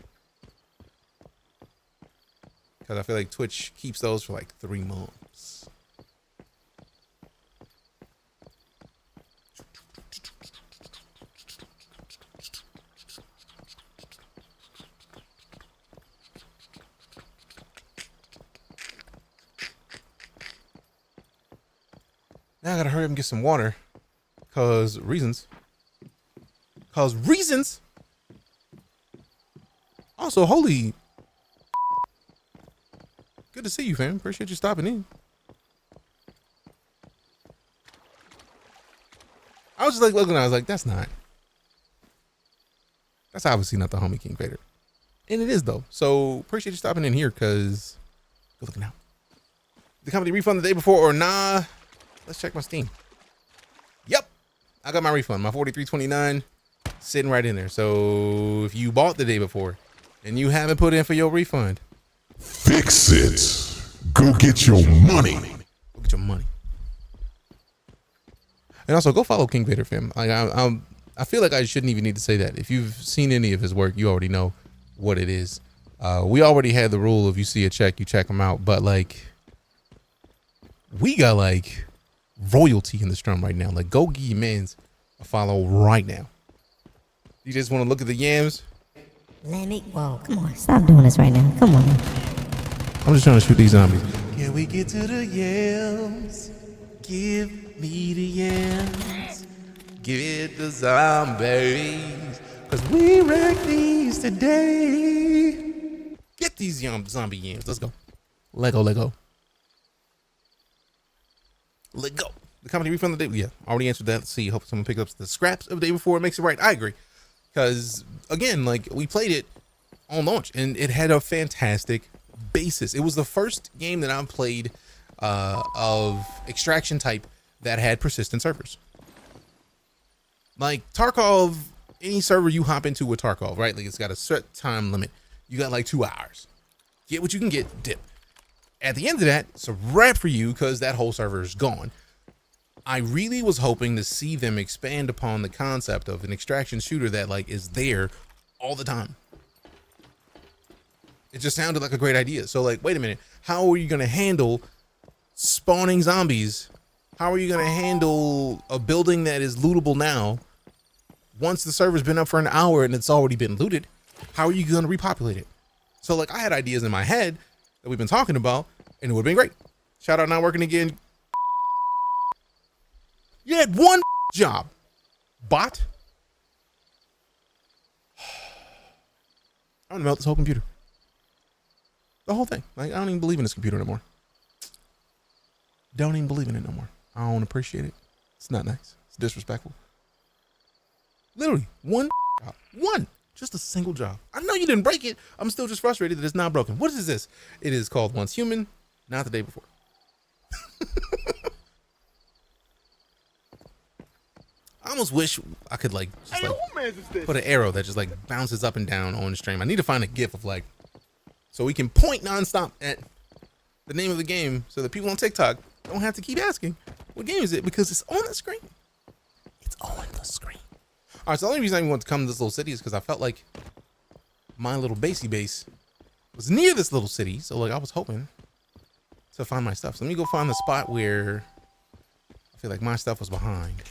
Because I feel like Twitch keeps those for like 3 months. Now I gotta hurry up and get some water. Cause reasons. Also, holy. Good to see you, fam. Appreciate you stopping in. I was just like looking, I was like, that's obviously not the homie King Vader. And it is though. So appreciate you stopping in here, cause good looking out. The company refund the day before or nah? Let's check my Steam. Yep, I got my refund. My $43.29 sitting right in there. So if you bought the day before and you haven't put in for your refund, fix it. Go get your money. Go get your money. And also go follow King Vader, fam. Like I feel like I shouldn't even need to say that. If you've seen any of his work, you already know what it is. We already had the rule of you see a check, you check them out. But like, we got like royalty in the strum right now. Like, go give your mans a follow right now. You just want to look at the yams? Let me. Whoa, come on. Stop doing this right now. Come on. I'm just trying to shoot these zombies. Can we get to the yells? Give me the yells. Give it the zombies. Cause we wreck these today. Get these zombie yams. Let's go. Lego. Let go. The company refund the day. Yeah, already answered that. Let's see. Hope someone picks up the scraps of the day before it makes it right. I agree. Because again, like we played it on launch and it had a fantastic basis. It was the first game that I've played of extraction type that had persistent servers. Like Tarkov, any server you hop into with Tarkov, right? Like it's got a set time limit. You got like 2 hours. Get what you can get, dip. At the end of that, it's a wrap for you because that whole server is gone. I really was hoping to see them expand upon the concept of an extraction shooter that like is there all the time. It just sounded like a great idea. So like, wait a minute, how are you going to handle spawning zombies? How are you going to handle a building that is lootable now? Once the server's been up for an hour and it's already been looted, how are you going to repopulate it? So like I had ideas in my head that we've been talking about and it would have been great. Shout out Not Working Again. You had one job, bot. I'm gonna melt this whole computer. The whole thing. Like I don't even believe in this computer no more. Don't even believe in it no more. I don't appreciate it. It's not nice. It's disrespectful. Literally one job. One. Just a single job. I know you didn't break it. I'm still just frustrated that it's not broken. What is this? It is called Once Human, not the day before. I almost wish I could like just like put an arrow that just like bounces up and down on the stream. I need to find a GIF of like, so we can point nonstop at the name of the game so that people on TikTok don't have to keep asking, what game is it? Because it's on the screen. It's on the screen. All right, so the only reason I even want to come to this little city is because I felt like my little basey base was near this little city. So like I was hoping to find my stuff. So let me go find the spot where I feel like my stuff was behind.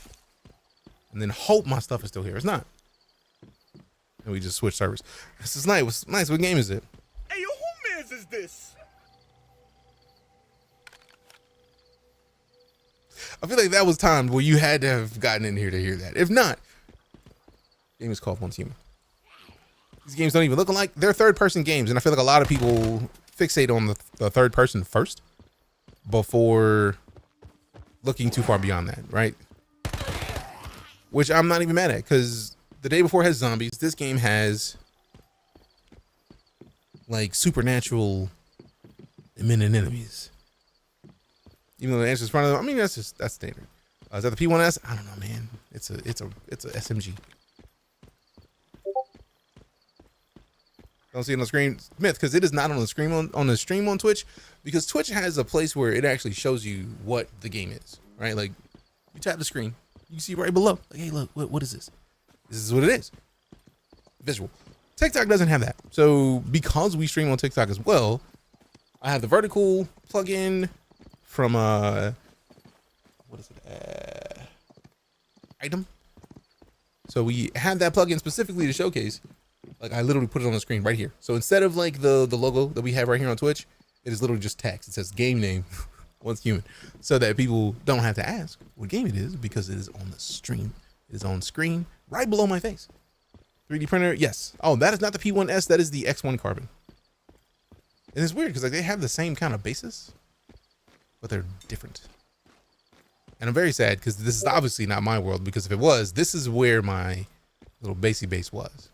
And then hope my stuff is still here. It's not. And we just switch servers. This is nice. What's nice? What game is it? Hey, yo, who mans is this? I feel like that was timed where you had to have gotten in here to hear that. If not, the game is called Once Human. These games don't even look alike. They're third-person games, and I feel like a lot of people fixate on the third person first before looking too far beyond that, right? Which I'm not even mad at, because the day before has zombies. This game has like supernatural imminent enemies. Even though the answer is front of them, I mean that's standard. Is that the P1S? I don't know, man. It's a SMG. Don't see it on the screen, Myth, because it is not on the screen on the stream on Twitch, because Twitch has a place where it actually shows you what the game is, right? Like you tap the screen. You see right below, like, hey, look, what is this? This is what it is. Visual. TikTok doesn't have that. So because we stream on TikTok as well, I have the vertical plugin from what is it? Item. So we have that plugin specifically to showcase. Like I literally put it on the screen right here. So instead of like the logo that we have right here on Twitch, it is literally just text. It says game name. Once Human, so that people don't have to ask what game it is because it is on the stream. It is on screen right below my face. 3D printer, yes. Oh, that is not the P1S. That is the X1 Carbon. And it's weird because like they have the same kind of basis, but they're different. And I'm very sad because this is obviously not my world, because if it was, this is where my little basey base was.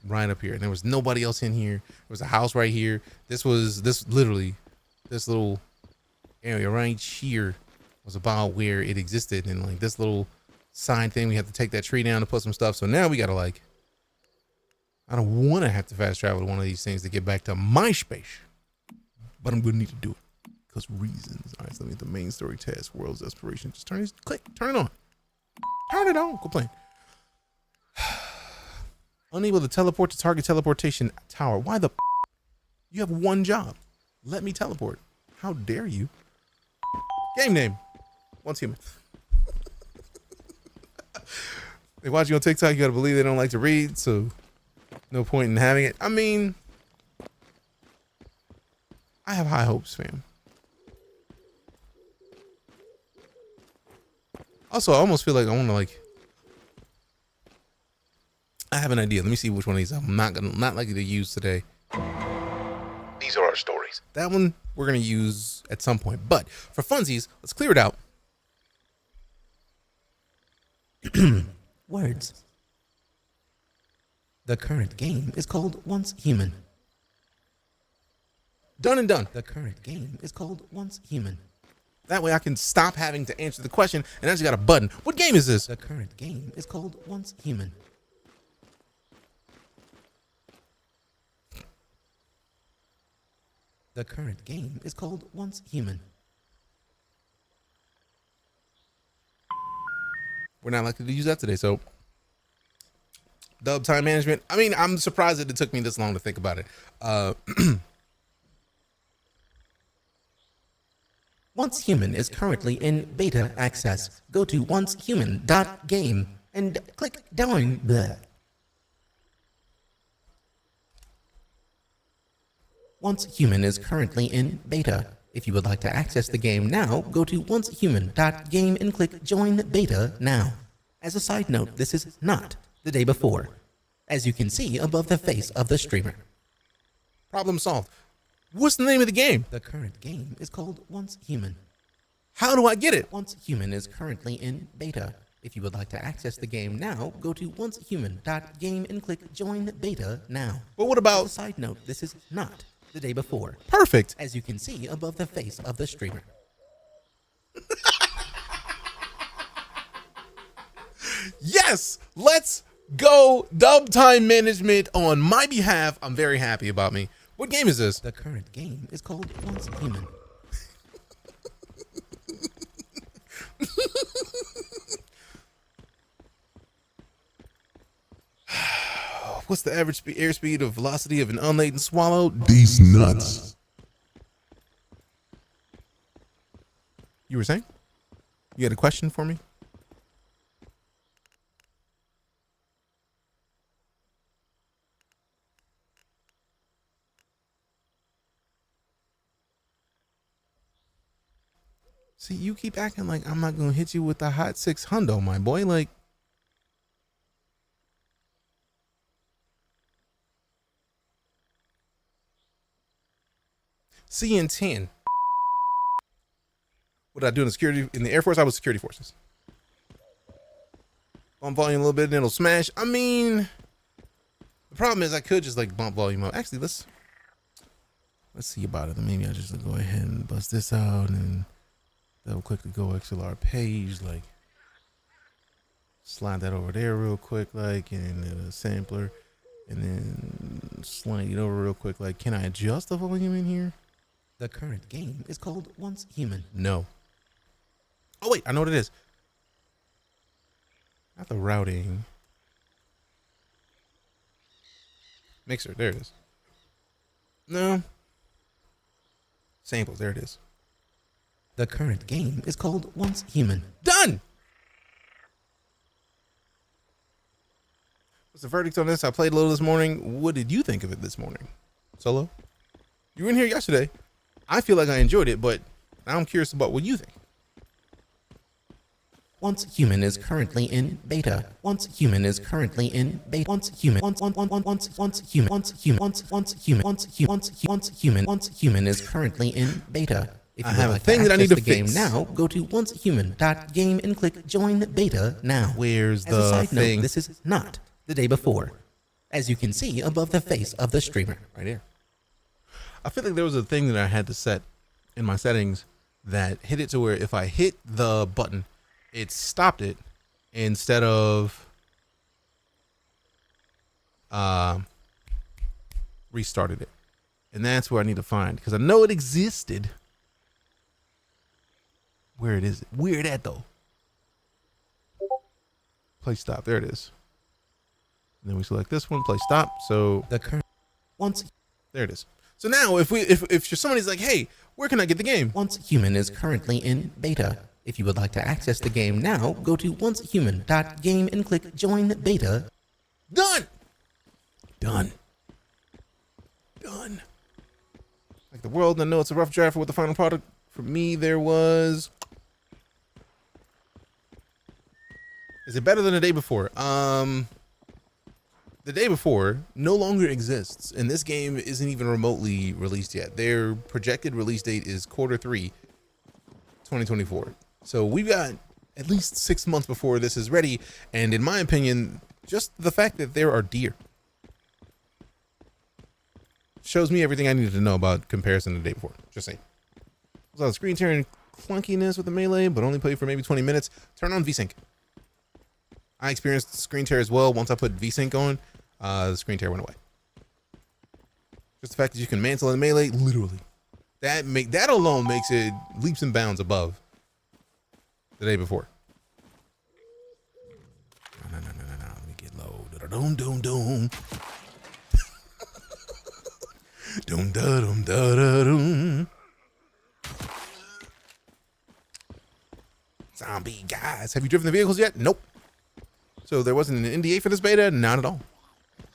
Right up here, and there was nobody else in here. There was a house right here. This little area right here was about where it existed, and like this little sign thing, we have to take that tree down to put some stuff. So now we gotta like, I don't want to have to fast travel to one of these things to get back to my space, but I'm gonna need to do it because reasons. All right, so let me hit the main story task, world's desperation. Just turn it on, Go playing. Unable to teleport to target teleportation tower. Why the you have one job? Let me teleport. How dare you? Game name. Once Human. They watch you on TikTok. You gotta believe they don't like to read. So No point in having it. I mean, I have high hopes, fam. Also, I almost feel like I want to I have an idea. Let me see which one of these I'm not likely to use today. These are our stories. That one we're gonna use at some point. But for funsies, let's clear it out. Words. The current game is called Once Human. Done and done. The current game is called Once Human. That way I can stop having to answer the question and I just got a button. What game is this? The current game is called Once Human. The current game is called Once Human. We're not likely to use that today, so dub time management. I mean, I'm surprised that it took me this long to think about it. Once Human is currently in beta access. Go to oncehuman.game and click down there. Once Human is currently in beta. If you would like to access the game now, go to oncehuman.game and click join beta now. As a side note, this is not the day before, as you can see above the face of the streamer. Problem solved. What's the name of the game? The current game is called Once Human. How do I get it? Once Human is currently in beta. If you would like to access the game now, go to oncehuman.game and click join beta now. But what about... As a side note, this is not the day before. Perfect. As you can see above the face of the streamer. Yes, let's go dub time management on my behalf. I'm very happy about me. What game is this? The current game is called Once Human. What's the average airspeed of velocity of an unladen swallow? These nuts. You were saying? You had a question for me? See, you keep acting like I'm not gonna hit you with the hot 600, my boy. Like, CN10. What did I do in the security in the Air Force? I was security forces. Bump volume a little bit and it'll smash. I mean, the problem is I could just like bump volume up. Actually, let's see about it. Maybe I'll just go ahead and bust this out and double click the Go XLR page, like slide that over there real quick, like, and a sampler, and then slide it over real quick. Like, can I adjust the volume in here? The current game is called Once Human. No. Oh wait, I know what it is. Not the routing. Mixer, there it is. No. Samples, there it is. The current game is called Once Human. Done! What's the verdict on this? I played a little this morning. What did you think of it this morning? Solo? You were in here yesterday. I feel like I enjoyed it, but now I'm curious about what you think. Once Human is currently in beta. Once Human is currently in beta. Once Human is currently in beta. If you have would a like thing to that I need to access the game fix. now, go to oncehuman.game and click join beta now. Where's As a the side thing? note, this is not the day before, as you can see above the face of the streamer. Right here. I feel like there was a thing that I had to set in my settings that hit it to where if I hit the button, it stopped it instead of restarted it. And that's where I need to find, because I know it existed. Where it is? Where it at though? Play stop. There it is. And then we select this one. Play stop. So The current once there it is. So now if somebody's like, hey, where can I get the game? Once Human is currently in beta. If you would like to access the game now, go to oncehuman.game and click join beta. Done. Done. Like the world, I know it's a rough draft for what the final product. For me, there was. Is it better than the day before? The day before no longer exists, and this game isn't even remotely released yet. Their projected release date is Q3 2024. So we've got at least 6 months before this is ready, and in my opinion, just the fact that there are deer shows me everything I needed to know about comparison to the day before. Just saying. There's a lot of screen tearing clunkiness with the melee, but only play for maybe 20 minutes. Turn on VSync. I experienced screen tear as well. Once I put VSync on, the screen tear went away. Just the fact that you can mantle in melee, literally. That alone makes it leaps and bounds above the day before. No. Let me get low. Doom. Doom. Zombie guys. Have you driven the vehicles yet? Nope. So there wasn't an NDA for this beta? Not at all.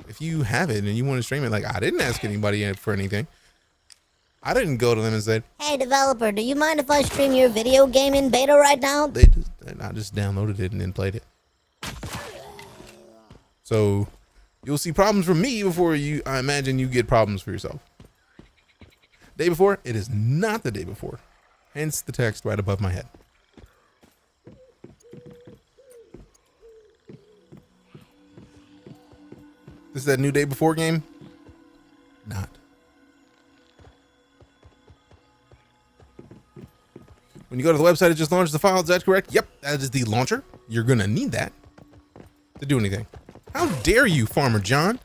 If you have it and you want to stream it, like I didn't ask anybody for anything. I didn't go to them and said, Hey, developer, do you mind if I stream your video game in beta right now? I just downloaded it and then played it. So you'll see problems from me before I imagine you get problems for yourself. Day before, it is not the day before. Hence the text right above my head. This is that new day before game? Not. When you go to the website, it just launches the file. Is that correct? Yep, that is the launcher. You're going to need that to do anything. How dare you, Farmer John?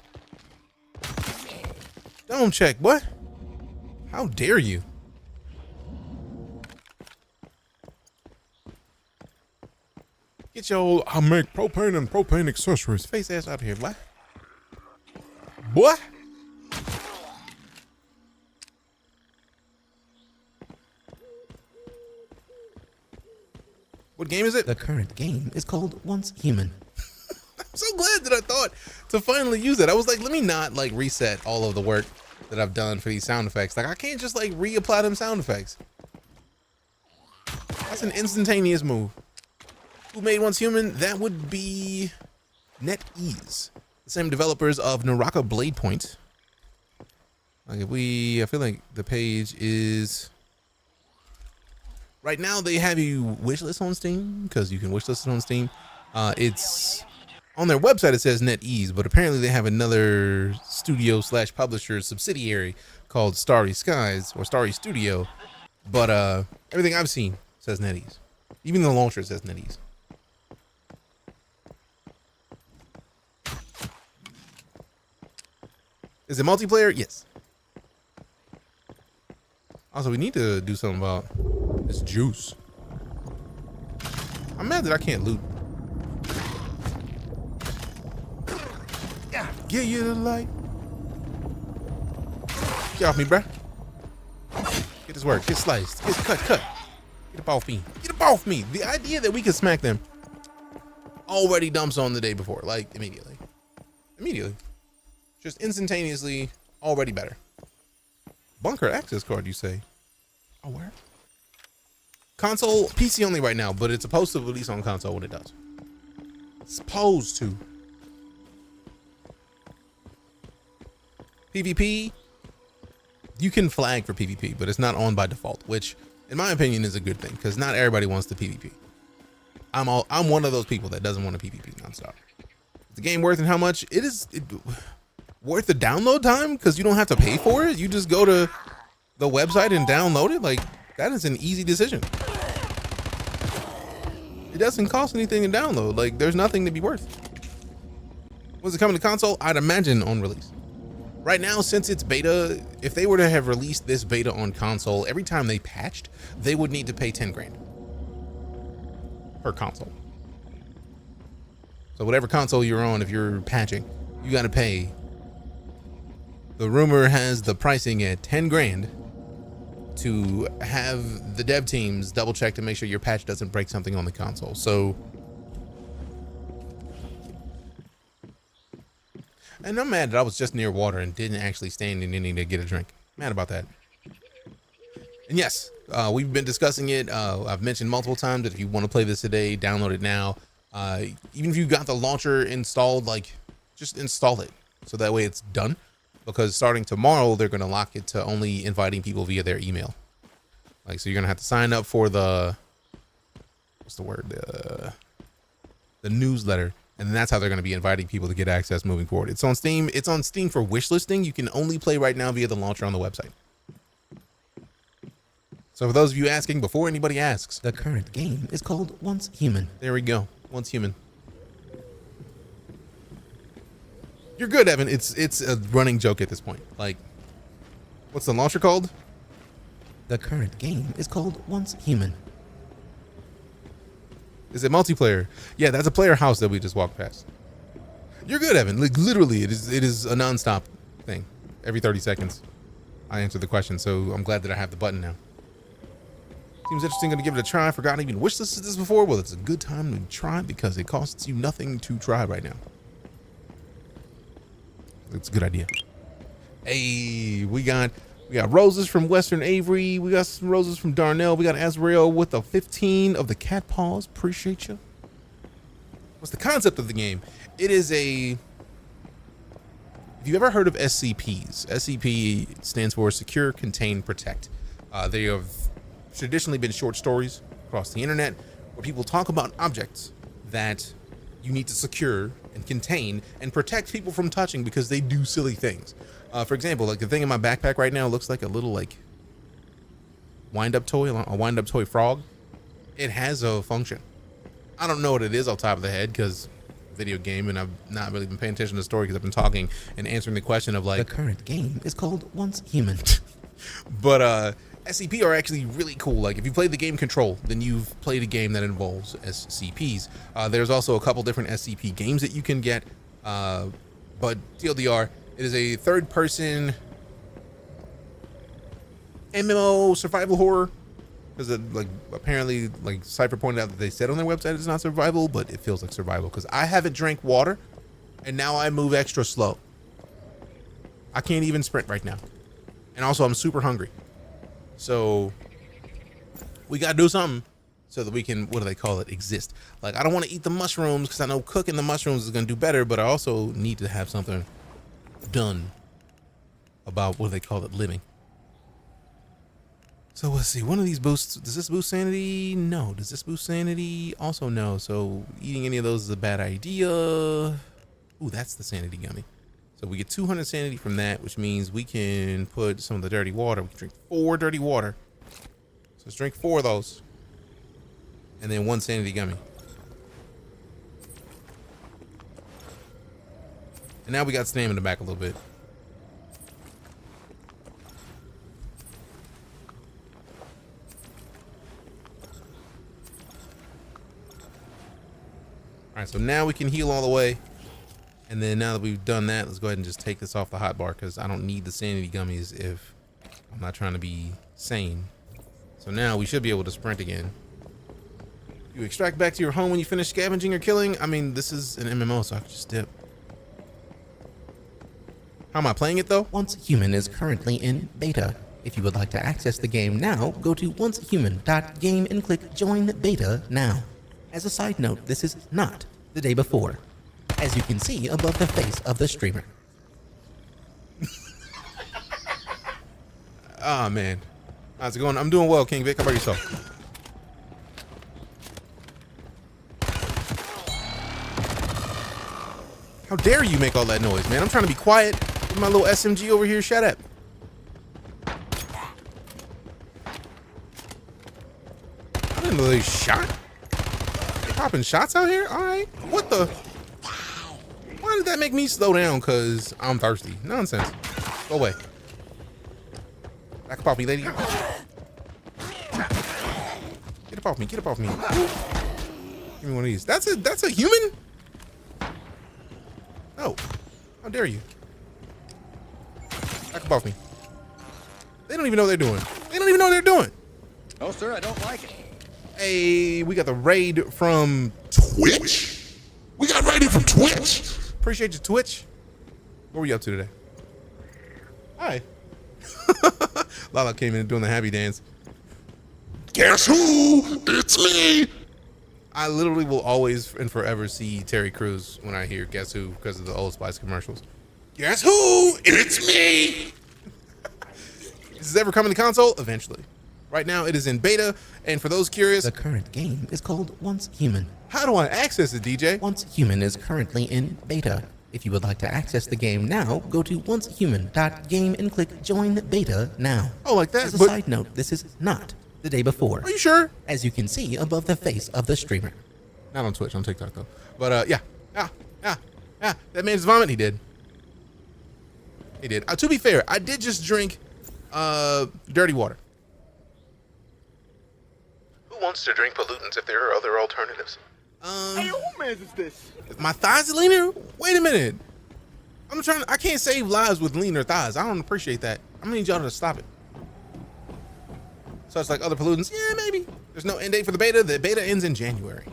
Don't check. What? How dare you? Get your old, I make propane and propane accessories face ass out of here, what? What? What game is it? The current game is called Once Human. I'm so glad that I thought to finally use it. I was like, let me not like reset all of the work that I've done for these sound effects. Like I can't just like reapply them sound effects. That's an instantaneous move. Who made Once Human? That would be NetEase, the same developers of Naraka Blade Point. Like I feel like the page is right now. They have you wishlist on Steam because you can wishlist it on Steam. It's on their website. It says NetEase, but apparently they have another studio / publisher subsidiary called Starry Skies or Starry Studio. But everything I've seen says NetEase. Even the launcher says NetEase. Is it multiplayer? Yes. Also, we need to do something about this juice. I'm mad that I can't loot. Get you the light. Get off me, bruh. Get this work. Get sliced. Get cut. Get up off me. Get up off me. The idea that we could smack them already dumps on the day before. Like, immediately. Just instantaneously, already better. Bunker access card, you say? Oh, where? Console, PC only right now, but it's supposed to release on console when it does. It's supposed to. PvP, you can flag for PvP, but it's not on by default, which, in my opinion, is a good thing because not everybody wants the PvP. I'm one of those people that doesn't want a PvP nonstop. Is the game worth and how much? Worth the download time because you don't have to pay for it. You just go to the website and download it. Like that is an easy decision. It doesn't cost anything to download. Like there's nothing to be worth. Was it coming to console? I'd imagine on release. Right now, since it's beta, if they were to have released this beta on console, every time they patched, they would need to pay 10 grand per console. So whatever console you're on, if you're patching, you got to pay. The rumor has the pricing at 10 grand to have the dev teams double check to make sure your patch doesn't break something on the console. So And I'm mad that I was just near water and didn't actually stand in any to get a drink. Mad about that. And yes, we've been discussing it. I've mentioned multiple times that if you want to play this today, download it now. Even if you got the launcher installed, like, just install it. So that way it's done. Because starting tomorrow, they're going to lock it to only inviting people via their email. Like, so you're going to have to sign up for the, what's the word? The newsletter. And that's how they're going to be inviting people to get access moving forward. It's on Steam. It's on Steam for wishlisting. You can only play right now via the launcher on the website. So for those of you asking, before anybody asks, The current game is called Once Human. there we go. Once Human. You're good, Evan. It's a running joke at this point. Like, what's the launcher called? The current game is called Once Human. Is it multiplayer? Yeah, that's a player house that we just walked past. You're good, Evan. Like, literally, it is a nonstop thing. Every 30 seconds, I answer the question. So I'm glad that I have the button now. Seems interesting. Going to give it a try. Forgot I even wishlisted this before. Well, it's a good time to try because it costs you nothing to try right now. It's a good idea. Hey, we got roses from Western Avery. We got some roses from Darnell. We got Azrael with a 15 of the cat paws. Appreciate you. What's the concept of the game? It is a... Have you ever heard of SCPs? SCP stands for Secure, Contain, Protect. They have traditionally been short stories across the internet where people talk about objects that you need to secure and contain and protect people from touching because they do silly things. For example, like the thing in my backpack right now looks like a little like wind-up toy, a wind-up toy frog. It has a function. I don't know what it is off the top of the head because video game, and I've not really been paying attention to the story because I've been talking and answering the question of like. The current game is called Once Human. But SCP are actually really cool. Like if you play the game Control, then you've played a game that involves SCPs. There's also a couple different SCP games that you can get. But TLDR, it is a third-person MMO survival horror. Because like apparently, like Cypher pointed out that they said on their website it's not survival, but it feels like survival. Because I haven't drank water, and now I move extra slow. I can't even sprint right now, and also I'm super hungry. So we gotta do something so that we can, what do they call it, exist. Like I don't want to eat the mushrooms because I know cooking the mushrooms is gonna do better, but I also need to have something done about, what do they call it, living. So let's see, one of these boosts, does this boost sanity? No. Does this boost sanity? Also no. So eating any of those is a bad idea. Ooh, that's the sanity gummy. So we get 200 sanity from that, which means we can put some of the dirty water. We can drink 4 dirty water. So let's drink 4 of those. And then 1 sanity gummy. And now we got stamina back a little bit. All right, so now we can heal all the way. And then now that we've done that, let's go ahead and just take this off the hotbar because I don't need the sanity gummies if I'm not trying to be sane. So now we should be able to sprint again. You extract back to your home when you finish scavenging or killing. I mean, this is an MMO, so I can just dip. How am I playing it though? Once Human is currently in beta. If you would like to access the game now, go to oncehuman.game and click Join Beta Now. As a side note, this is not the day before, as you can see above the face of the streamer. Ah, man. How's it going? I'm doing well, King Vic. How about yourself? How dare you make all that noise, man? I'm trying to be quiet with my little SMG over here. Shut up. I didn't know they shot. They popping shots out here? All right. What the? Why did that make me slow down? Because I'm thirsty. Nonsense. Go away. Back up off me, lady. Get up off me. Get up off me. Give me one of these. That's a human? No. How dare you? Back up off me. They don't even know what they're doing. They don't even know what they're doing. Oh, sir, I don't like it. Hey, we got the raid from Twitch? We got raided from Twitch? Appreciate you, Twitch. What were you up to today? Hi. Lala came in doing the happy dance. Guess who? It's me. I literally will always and forever see Terry Crews when I hear Guess Who because of the Old Spice commercials. Guess who? It's me. Is this ever coming to console? Eventually. Right now it is in beta, and for those curious, The current game is called Once Human. how do I access it, DJ? Once Human is currently in beta. If you would like to access the game now, go to oncehuman.game and click Join Beta now. Oh, like that? As a But side note, this is not the day before, are you sure? as you can see above the face of the streamer. Not on Twitch, on TikTok though. But yeah. That man's vomit. He did. To be fair, I did just drink dirty water. Who wants to drink pollutants if there are other alternatives? Hey, who man is this? My thighs are leaner? Wait a minute. I can't save lives with leaner thighs. I don't appreciate that. I'm gonna need y'all to stop it. So it's like other pollutants? Yeah, maybe. There's no end date for the beta. The beta ends in January.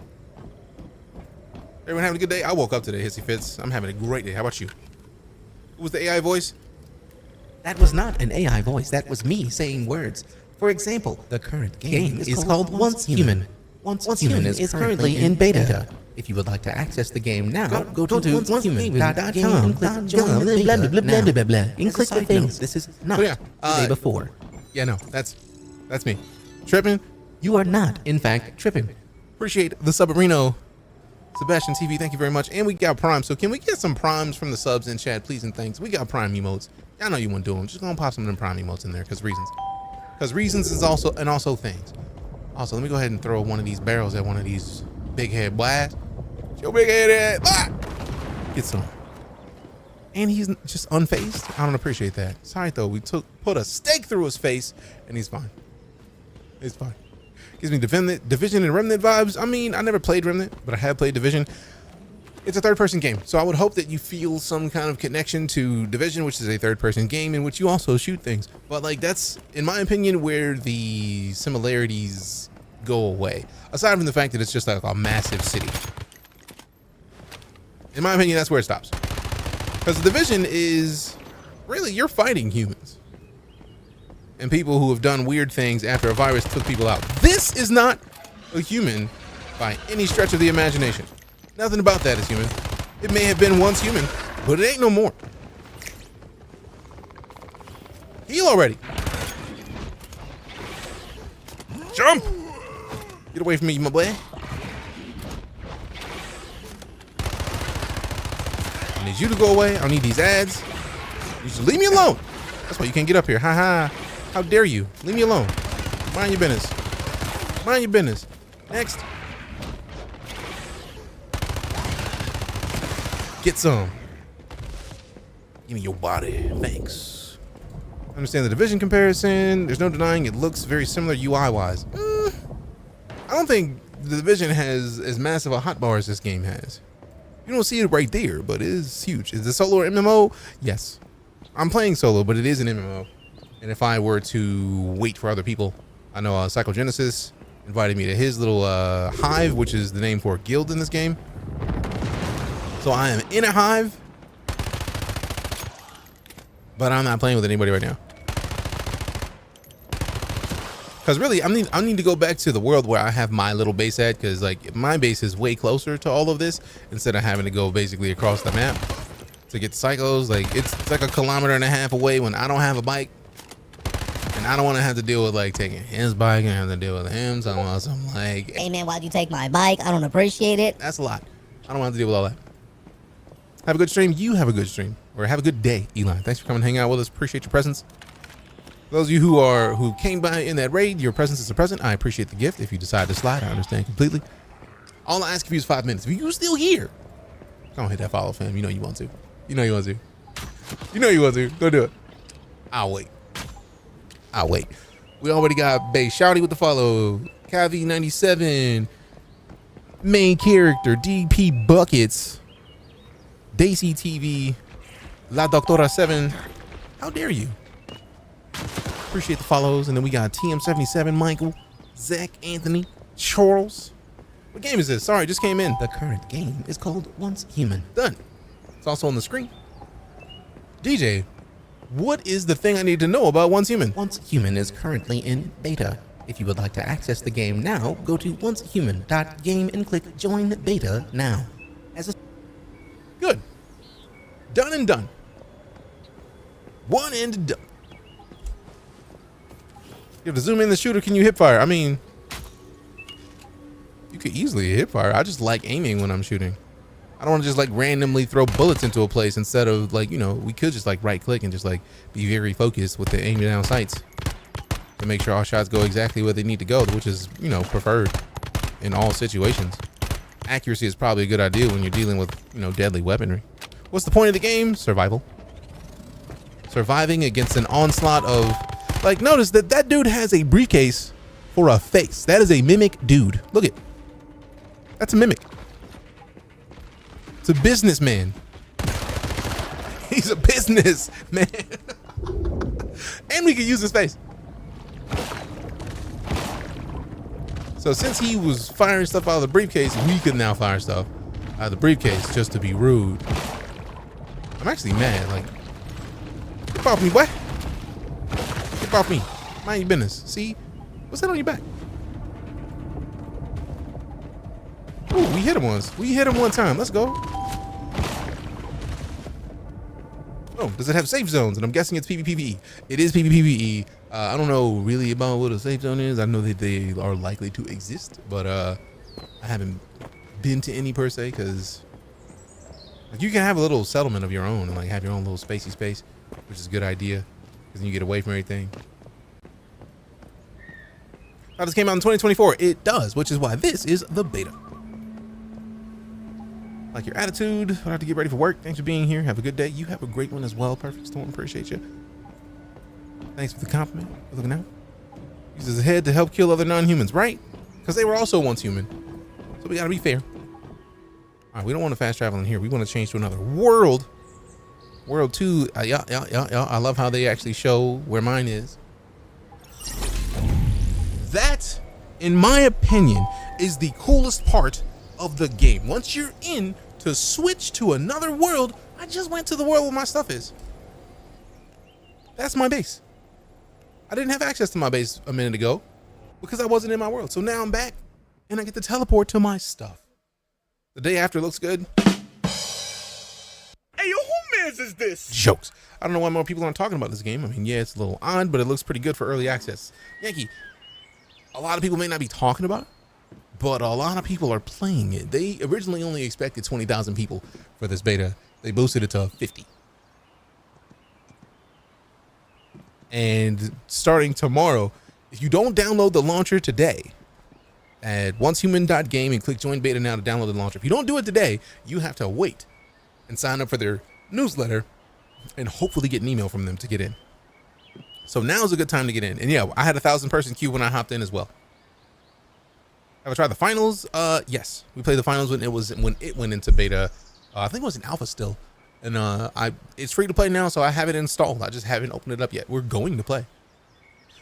Everyone having a good day? I woke up today, Hissy Fits. I'm having a great day. How about you? Who was the AI voice? That was not an AI voice, that was me saying words. For example, the current game is called Once Human. Once Human is currently in beta. If you would like to access the game now, go to oncehuman.com and click Join Beta now. And click the things. This is not So yeah, the day before. Yeah, no, that's me. Tripping. You are not, in fact, tripping. Appreciate the subarino. Sebastian TV, thank you very much. And we got Prime. So can we get some Primes from the subs in chat, please and thanks? We got Prime emotes. I know you want to do them. Just gonna pop some of them Prime emotes in there because reasons. Because reasons is also things. Also, let me go ahead and throw one of these barrels at one of these big head blasts. Your big head. Get some. And he's just unfazed. I don't appreciate that. Sorry though, we put a stake through his face and he's fine. It's fine. Gives me Division and Remnant vibes. I mean, I never played Remnant, but I have played Division. It's a third-person game, so I would hope that you feel some kind of connection to Division, which is a third-person game in which you also shoot things. But like, that's, in my opinion, where the similarities go away. Aside from the fact that it's just like a massive city. In my opinion, that's where it stops. Because the Division is really, you're fighting humans and people who have done weird things after a virus took people out. This is not a human by any stretch of the imagination. Nothing about that is human. It may have been once human, but it ain't no more. Heal already. Jump! Get away from me, my boy. I need you to go away. I don't need these ads. You should leave me alone. That's why you can't get up here. Ha ha. How dare you? Leave me alone. Mind your business. Mind your business. Next. Get some. Give me your body. Thanks. Understand the Division comparison. There's no denying it looks very similar UI-wise. I don't think the Division has as massive a hotbar as this game has. You don't see it right there, but it is huge. Is it solo or MMO? Yes. I'm playing solo, but it is an MMO. And if I were to wait for other people, I know Psychogenesis invited me to his little hive, which is the name for a guild in this game. So I am in a hive, but I'm not playing with anybody right now. Because really, I need to go back to the world where I have my little base at, because like my base is way closer to all of this instead of having to go basically across the map to get psychos. Like it's like 1.5 kilometers away when I don't have a bike. And I don't want to have to deal with like taking his bike and have to deal with him. So I'm like, Hey man, why'd you take my bike? I don't appreciate it. that's a lot. I don't want to deal with all that. Have a good stream. You have a good stream. Or have a good day, Eli. Thanks for coming and hanging out with us. Appreciate your presence. Those of you who came by in that raid, your presence is a present. I appreciate the gift. If you decide to slide, I understand completely. All I ask of you is 5 minutes. If you're still here, don't hit that follow, fam. You know you want to. You know you want to. You know you want to. Go do it. I'll wait. We already got Bay Shouty with the follow. Cavi97. Main character. DP Buckets. Daisy TV. La Doctora 7. How dare you? Appreciate the follows. And then we got TM77, Michael, Zach, Anthony, Charles. What game is this? Sorry, just came in. The current game is called Once Human. Done. It's also on the screen. DJ, what is the thing I need to know about Once Human? Once Human is currently in beta. If you would like to access the game now, go to oncehuman.game and click join beta now. Good. Done and done. One and done. You have to zoom in the shooter. Can you hip fire? I mean, you could easily hip fire. I just like aiming when I'm shooting. I don't want to just like randomly throw bullets into a place instead of like, you know, we could just like right click and just like be very focused with the aiming down sights to make sure our shots go exactly where they need to go, which is, you know, preferred in all situations. Accuracy is probably a good idea when you're dealing with, you know, deadly weaponry. What's the point of the game? Survival. Surviving against an onslaught of, like, notice that that dude has a briefcase for a face. That is a mimic dude. Look at, that's a mimic. It's a businessman. He's a businessman. And we can use his face. So since he was firing stuff out of the briefcase, we could now fire stuff out of the briefcase just to be rude. I'm actually mad. Like, get off me, boy. Get off me. Mind your business. See? What's that on your back? Ooh, we hit him once. We hit him one time. Let's go. Oh, does it have safe zones? And I'm guessing it's PvPvE. It is PvPvE. I don't know really about what a safe zone is. I know that they are likely to exist, but I haven't been to any per se, because like, you can have a little settlement of your own and like have your own little spacey space, which is a good idea because then you get away from everything. Now this came out in 2024. It does, which is why this is the beta. Like your attitude, I have to get ready for work. Thanks for being here. Have a good day. You have a great one as well. Perfect Storm, appreciate you. Thanks for the compliment. For looking out. Uses his head to help kill other non-humans, right? Because they were also once human. So we gotta be fair. All right, we don't want to fast travel in here. We want to change to another world. World 2. Yeah. I love how they actually show where mine is. That, in my opinion, is the coolest part of the game. Once you're in, to switch to another world, I just went to the world where my stuff is. That's my base. I didn't have access to my base a minute ago because I wasn't in my world. So now I'm back and I get to teleport to my stuff. The day after looks good. Hey, yo, who mans is this? Jokes. I don't know why more people aren't talking about this game. I mean, yeah, it's a little odd, but it looks pretty good for early access. Yankee, a lot of people may not be talking about it, but a lot of people are playing it. They originally only expected 20,000 people for this beta. They boosted it to 50. And starting tomorrow, if you don't download the launcher today at oncehuman.game and click join beta now to download the launcher. If you don't do it today, you have to wait and sign up for their newsletter and hopefully get an email from them to get in. So now is a good time to get in. And yeah, I had a 1,000-person queue when I hopped in as well. Have I tried the finals? Yes, we played the finals when it went into beta. I think it was in alpha still. And it's free to play now, so I have it installed. I just haven't opened it up yet. We're going to play.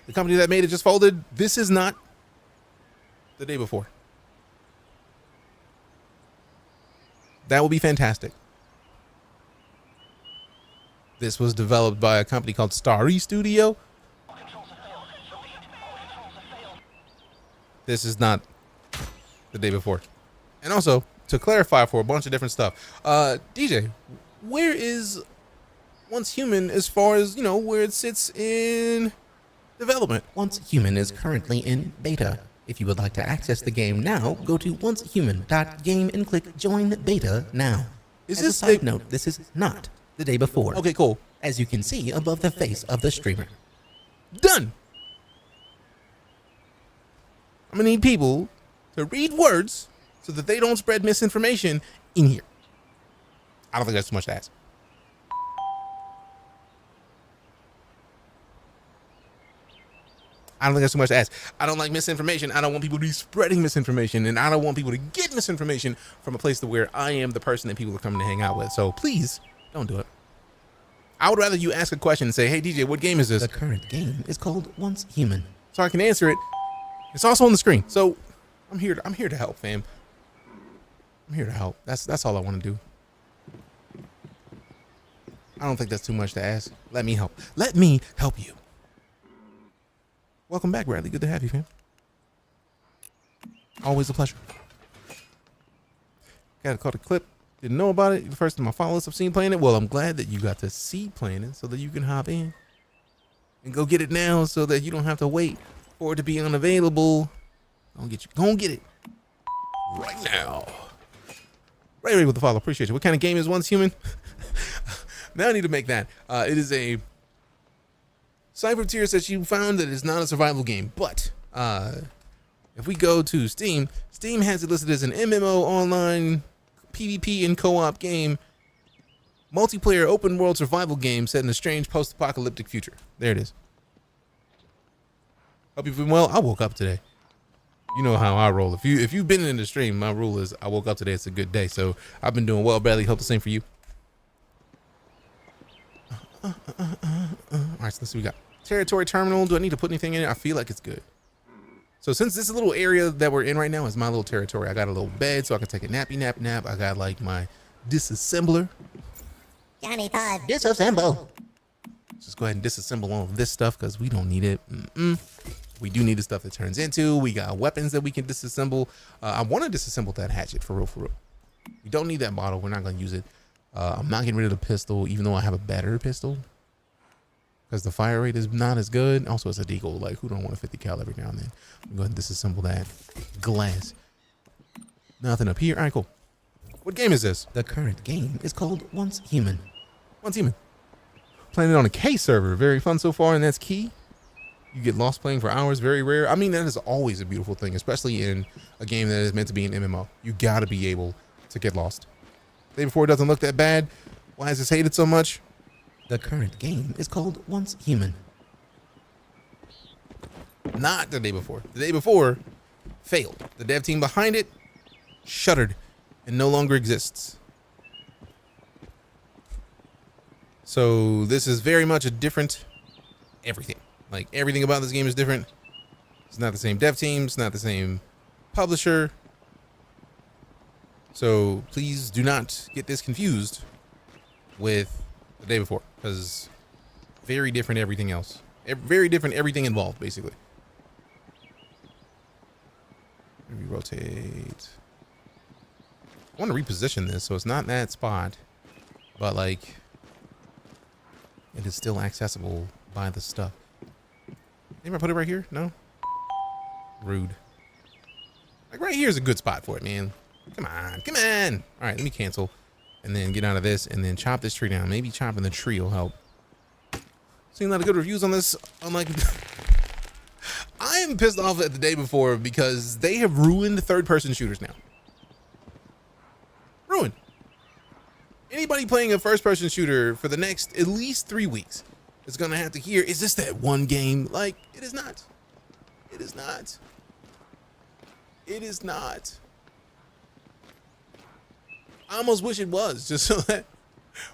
The company that made it just folded. This is not the day before. That will be fantastic. This was developed by a company called Starry Studio. This is not the day before. And also, to clarify for a bunch of different stuff, DJ, where is Once Human as far as, you know, where it sits in development? Once Human is currently in beta. If you would like to access the game now, go to oncehuman.game and click join beta now. Is As this a side note, this is not the day before. Okay, cool. As you can see above the face of the streamer. Done. I'm gonna need people to read words so that they don't spread misinformation in here. I don't think that's too much to ask. I don't think that's too much to ask. I don't like misinformation. I don't want people to be spreading misinformation, and I don't want people to get misinformation from a place to where I am the person that people are coming to hang out with. So please don't do it. I would rather you ask a question and say, hey, DJ, what game is this? The current game is called Once Human. So I can answer it. It's also on the screen. So I'm here to help, fam. I'm here to help. That's all I want to do. I don't think that's too much to ask. Let me help. Let me help you. Welcome back, Bradley. Good to have you, fam. Always a pleasure. Got to caught a clip. Didn't know about it. You're the first in my followers I've seen playing it. Well, I'm glad that you got to see playing it so that you can hop in and go get it now so that you don't have to wait for it to be unavailable. Go and get it right now. Right with the follow. Appreciate you. What kind of game is Once Human? Now I need to make that. It is a Cypher tier that you found that is not a survival game, but if we go to Steam, Steam has it listed as an MMO online PvP and co-op game, multiplayer open world survival game set in a strange post-apocalyptic future. There it is. Hope you've been well. I woke up today. You know how I roll. If you've been in the stream, my rule is I woke up today. It's a good day. So I've been doing well, Bradley. Hope the same for you. All right, so let's see what we got. Territory terminal. Do I need to put anything in it? I feel like it's good. So since this little area that we're in right now is my little territory, I got a little bed so I can take a nappy nap. I got like my disassembler. Johnny Five. Disassemble. Just go ahead and disassemble all of this stuff because we don't need it. We do need the stuff that turns into. We got weapons that we can disassemble. I want to disassemble that hatchet for real. We don't need that bottle. We're not going to use it. I'm not getting rid of the pistol, even though I have a better pistol. Because the fire rate is not as good. Also, it's a deagle. Like, who don't want a 50 cal every now and then? I'm going to disassemble that glass. Nothing up here. All right, cool. What game is this? The current game is called Once Human. Once Human. Playing it on a K server. Very fun so far, and that's key. You get lost playing for hours. Very rare. I mean, that is always a beautiful thing, especially in a game that is meant to be an MMO. You got to be able to get lost. Day Before doesn't look that bad. Why is this hated so much? The current game is called Once Human. Not the Day Before. The Day Before failed. The dev team behind it shuttered and no longer exists. So this is very much a different everything. Like, everything about this game is different. It's not the same dev team. It's not the same publisher. So please do not get this confused with the Day Before, because very different everything else. Very different everything involved, basically. Maybe rotate. I want to reposition this so it's not that spot, but like it is still accessible by the stuff. Maybe I put it right here? No? Rude. Like right here is a good spot for it, man. Come on. All right, let me cancel and then get out of this and then chop this tree down. Maybe chopping the tree will help. Seeing a lot of good reviews on this. I'm like, I am pissed off at the Day Before because they have ruined third-person shooters now. Ruined. Anybody playing a first-person shooter for the next at least 3 weeks is going to have to hear, is this that one game? Like, it is not. It is not. It is not. I almost wish it was, just so that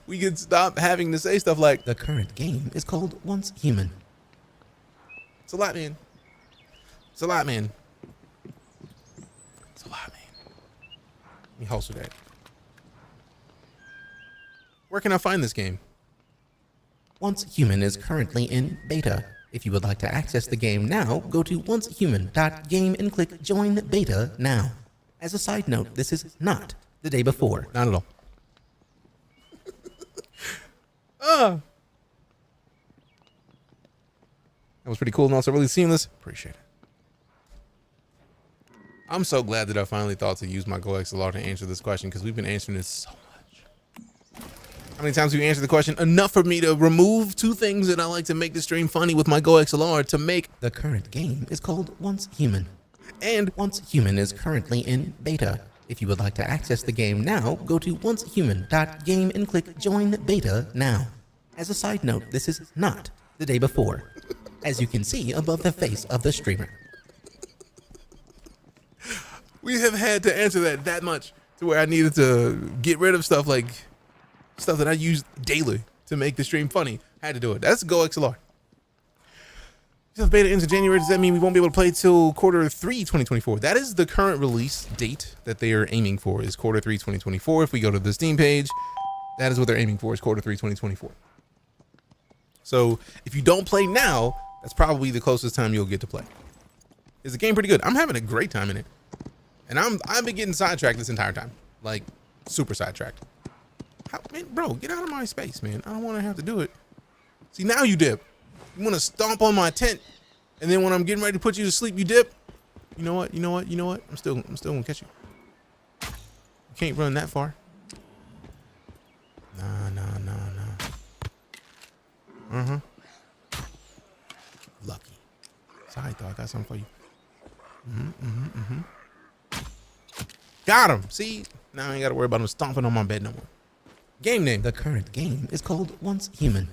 we could stop having to say stuff like, the current game is called Once Human. It's a lot, man. It's a lot, man. It's a lot, man. Let me holster that. Where can I find this game? Once Human is currently in beta. If you would like to access the game now, go to oncehuman.game and click Join Beta Now. As a side note, this is not the Day Before. Not at all. That was pretty cool and also really seamless. Appreciate it. I'm so glad that I finally thought to use my GoXLR to answer this question because we've been answering this so much. How many times have you answered the question? Enough for me to remove two things that I like to make the stream funny with my GoXLR to make. The current game is called Once Human. And Once Human is currently in beta. If you would like to access the game now, go to oncehuman.game and click Join Beta Now. As a side note, this is not the Day Before, as you can see above the face of the streamer. We have had to answer that much to where I needed to get rid of stuff like stuff that I use daily to make the stream funny. Had to do it. That's GoXLR. Since beta ends in January, does that mean we won't be able to play till quarter 3 2024? That is the current release date that they are aiming for, is quarter 3 2024. If we go to the Steam page, That is what they're aiming for, is quarter 3, 2024. So if you don't play now, that's probably the closest time you'll get to play. Is the game pretty good? I'm having a great time in it. And I've been getting sidetracked this entire time. Like, super sidetracked. Man, bro, get out of my space, man. I don't want to have to do it. See, now you dip. You want to stomp on my tent, and then when I'm getting ready to put you to sleep, you dip. You know what? You know what? You know what? I'm still gonna catch you. You can't run that far. Nah. Lucky. Sorry, though. I got something for you. Got him. See? Now I ain't got to worry about him stomping on my bed no more. Game name. The current game is called Once Human.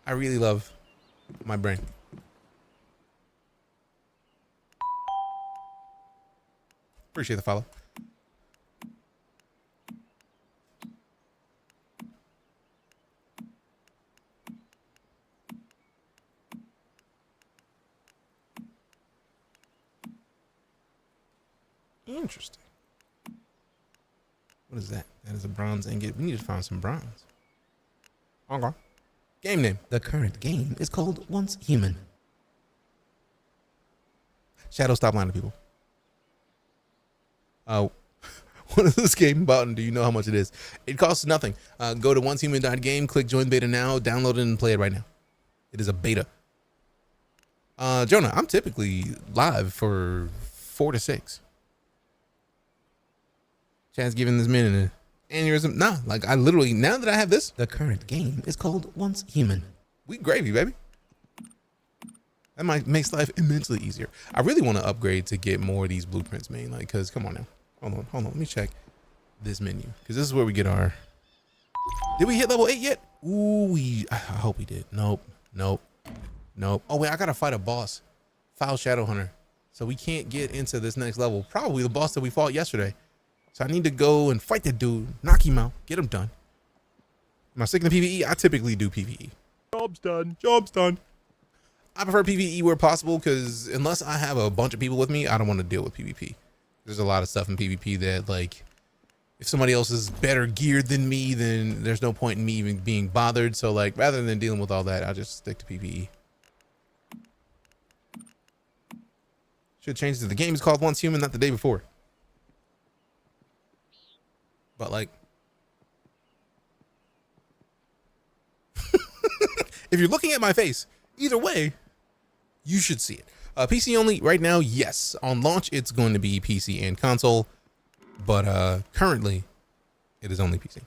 I really love my brain. Appreciate the follow. Interesting. What is that? That is a bronze ingot. We need to find some bronze. Okay. Game name. The current game is called Once Human. Shadow, stop lying to people. What is this game about, and do you know how much it is? It costs nothing. Go to oncehuman.game, click join beta now, download it, and play it right now. It is a beta. Jonah, I'm typically live for 4 to 6. Chad's giving this man an aneurysm. Nah, like I literally, now that I have this, The current game is called Once Human. we gravy, baby. That makes life immensely easier. I really want to upgrade to get more of these blueprints, man. Like, cause come on now. Hold on. Let me check this menu. Cause this is where we get our, did we hit level 8 yet? Ooh, I hope we did. Nope. Oh wait, I gotta fight a boss. Foul Shadow Hunter. So we can't get into this next level. Probably the boss that we fought yesterday. So I need to go and fight the dude, knock him out, get him done. Am I sticking to PvE? I typically do PvE. Job's done. I prefer PvE where possible because unless I have a bunch of people with me, I don't want to deal with PvP. There's a lot of stuff in PvP that, like, if somebody else is better geared than me, then there's no point in me even being bothered. So, like, rather than dealing with all that, I'll just stick to PvE. Should change to the game is called Once Human, not the day before. But, like, if you're looking at my face, either way, you should see it. PC only right now, yes. On launch, it's going to be PC and console, but currently, it is only PC.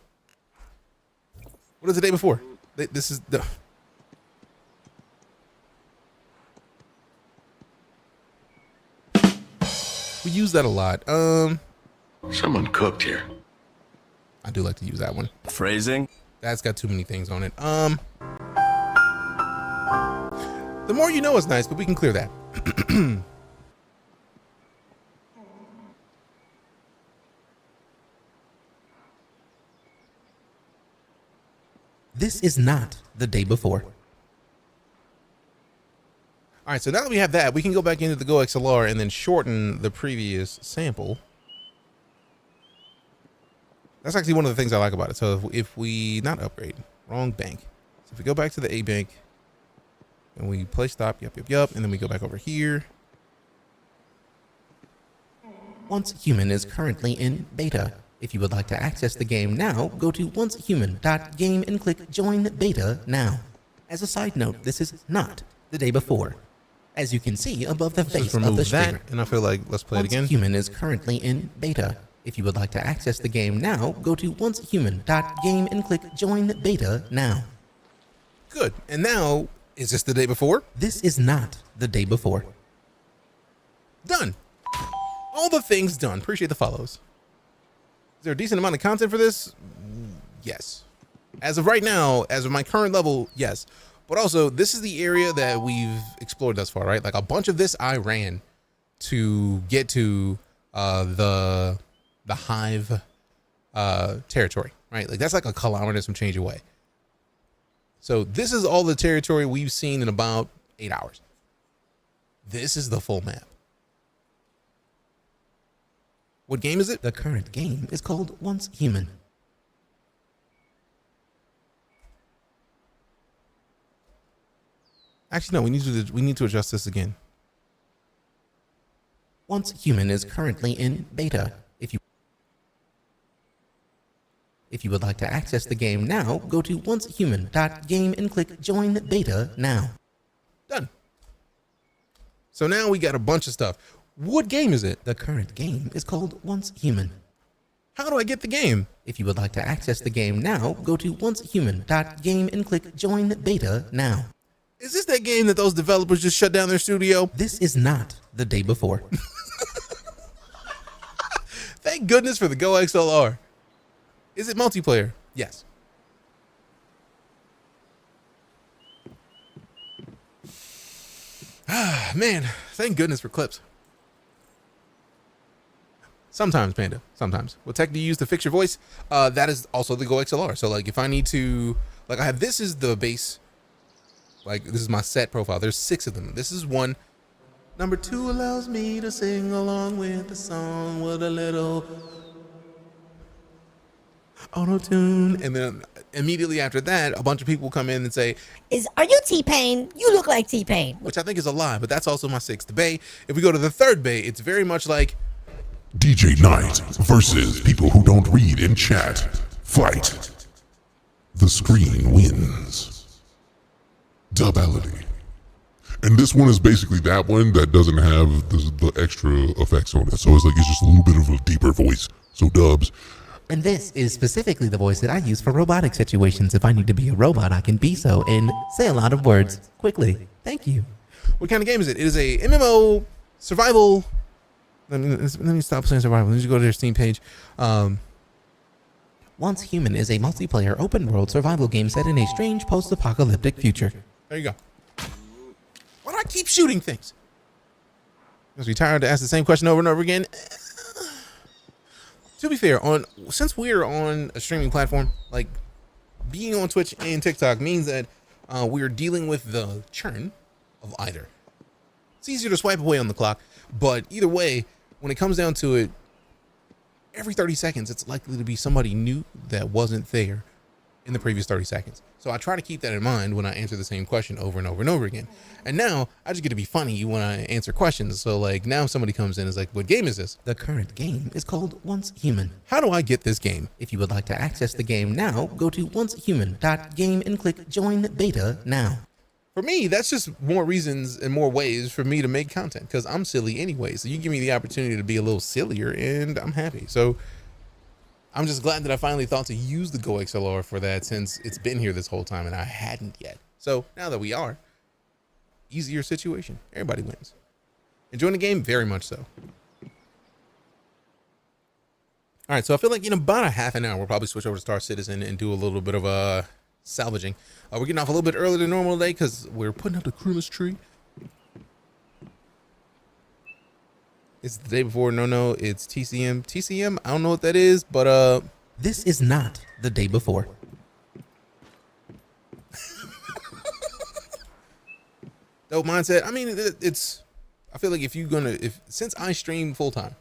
What is the day before? This is the. We use that a lot. Someone cooked here. I do like to use that one. Phrasing? That's got too many things on it. The more you know is nice, but we can clear that. This is not the day before. All right, so now that we have that, we can go back into the Go XLR and then shorten the previous sample. That's actually one of the things I like about it. So if we not upgrade, wrong bank. So if we go back to the A bank and we play stop, yup, and then we go back over here. Once Human is currently in beta. If you would like to access the game now, go to oncehuman.game and click join beta now. As a side note, this is not the day before. As you can see above the Just face of remove the that, streamer. and I feel like let's play it Once again. Human is currently in beta. If you would like to access the game now, go to oncehuman.game and click join beta now. Good. And now, is this the day before? This is not the day before. Done. All the things done. Appreciate the follows. Is there a decent amount of content for this? Yes. As of right now, as of my current level, yes. But also, this is the area that we've explored thus far, right? Like a bunch of this I ran to get to the hive territory, right? Like that's like a kilometer some change away. So this is all the territory we've seen in about 8 hours. This is the full map. What game is it? The current game is called Once Human. Actually, no. We need to adjust this again. Once Human is currently in beta. If you would like to access the game now, go to oncehuman.game and click Join Beta now. Done. So now we got a bunch of stuff. What game is it? The current game is called Once Human. How do I get the game? If you would like to access the game now, go to oncehuman.game and click Join Beta now. Is this that game that those developers just shut down their studio? This is not The Day Before. Thank goodness for the Go XLR. Is it multiplayer? Yes. Ah, man, thank goodness for clips. Sometimes, Panda, sometimes. What tech do you use to fix your voice? That is also the Go XLR. So like if I need to, like I have, this is the base, like this is my set profile. There's 6 of them. This is one. Number 2 allows me to sing along with the song with a little auto-tune. And then immediately after that, a bunch of people come in and say, Are you T-Pain? You look like T-Pain. which I think is a lie, but that's also my 6th bay. If we go to the 3rd bay, it's very much like DeejayKnight versus people who don't read in chat. Fight. The screen wins. Dubality. And this one is basically that one that doesn't have the extra effects on it. So it's like it's just a little bit of a deeper voice. So dubs. And this is specifically the voice that I use for robotic situations. If I need to be a robot, I can be so and say a lot of words quickly. Thank you. what kind of game is it? It is a MMO survival. Let me stop saying survival. Let me just go to their Steam page. Once Human is a multiplayer open-world survival game set in a strange post-apocalyptic future. There you go. Why do I keep shooting things? Because we tired to ask the same question over and over again. To be fair, since we're on a streaming platform, like being on Twitch and TikTok means that we're dealing with the churn of either. It's easier to swipe away on the clock, but either way, when it comes down to it, every 30 seconds, it's likely to be somebody new that wasn't there in the previous 30 seconds. So I try to keep that in mind when I answer the same question over and over and over again. And now I just get to be funny when I answer questions. So like now somebody comes in and is like, what game is this? The current game is called Once Human. How do I get this game? If you would like to access the game now, go to oncehuman.game and click Join Beta now. For me, that's just more reasons and more ways for me to make content because I'm silly anyway. So you give me the opportunity to be a little sillier and I'm happy. So I'm just glad that I finally thought to use the Go XLR for that since it's been here this whole time and I hadn't yet. So now that we are, easier situation. Everybody wins. Enjoying the game? Very much so. All right, so I feel like in about a half an hour, we'll probably switch over to Star Citizen and do a little bit of salvaging. We're getting off a little bit earlier than normal today because we're putting up the Christmas tree. It's the day before. No, it's TCM. TCM, I don't know what that is, but This is not The Day Before. dope mindset. I mean, it's. I feel like since I stream full time,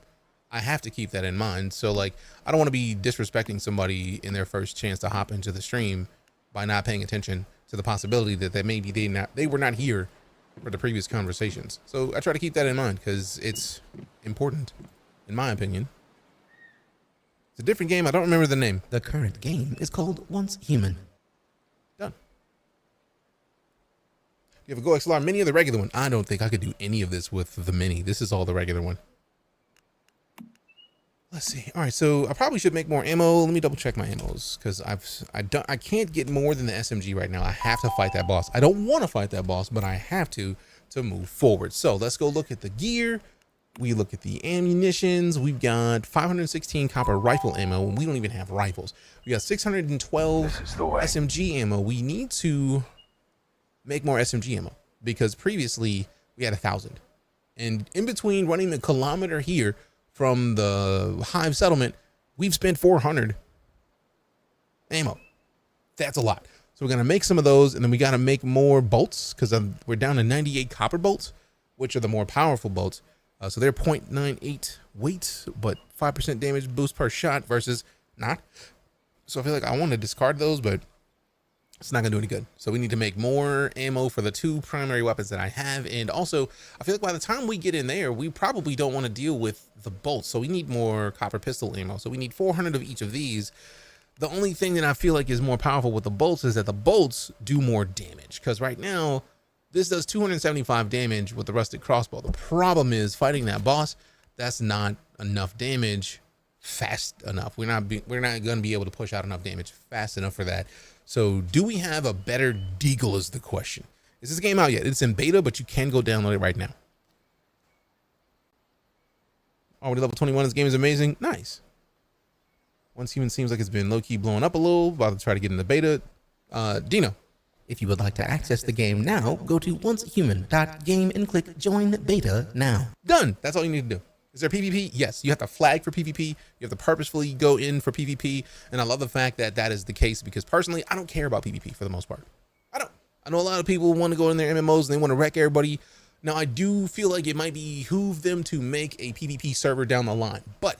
I have to keep that in mind. So like, I don't want to be disrespecting somebody in their first chance to hop into the stream by not paying attention to the possibility that maybe they were not here for the previous conversations. So I try to keep that in mind because it's important, in my opinion. It's a different game. I don't remember the name. The current game is called Once Human. Done. You have a Go XLR Mini or the regular one? I don't think I could do any of this with the Mini. This is all the regular one. Let's see. All right, so I probably should make more ammo. Let me double check my ammos because I can't get more than the SMG right now. I have to fight that boss. I don't want to fight that boss, but I have to move forward. So let's go look at the gear. We look at the ammunitions. We've got 516 copper rifle ammo, and we don't even have rifles. We got 612 SMG ammo. We need to make more SMG ammo because previously we had 1,000. And in between running the kilometer here from the Hive settlement, we've spent 400 ammo. That's a lot. So we're going to make some of those, and then we got to make more bolts because we're down to 98 copper bolts, which are the more powerful bolts. So they're 0.98 weight, but 5% damage boost per shot versus not. So I feel like I want to discard those, but it's not gonna do any good. So we need to make more ammo for the two primary weapons that I have. And also, I feel like by the time we get in there, we probably don't want to deal with the bolts. So we need more copper pistol ammo. So we need 400 of each of these. The only thing that I feel like is more powerful with the bolts is that the bolts do more damage. Because right now, this does 275 damage with the rusted crossbow. The problem is fighting that boss, that's not enough damage fast enough. We're not going to be able to push out enough damage fast enough for that. So do we have a better deagle is the question. Is this game out yet? It's in beta, but you can go download it right now. Already level 21. This game is amazing. Nice. Once Human seems like it's been low-key blowing up a little. About to try to get in the beta. Dino. If you would like to access the game now, go to oncehuman.game and click join beta now. Done. That's all you need to do. Is there PvP? Yes. You have to flag for PvP. You have to purposefully go in for PvP. And I love the fact that that is the case because personally, I don't care about PvP for the most part. I don't. I know a lot of people want to go in their MMOs and they want to wreck everybody. Now, I do feel like it might behoove them to make a PvP server down the line. But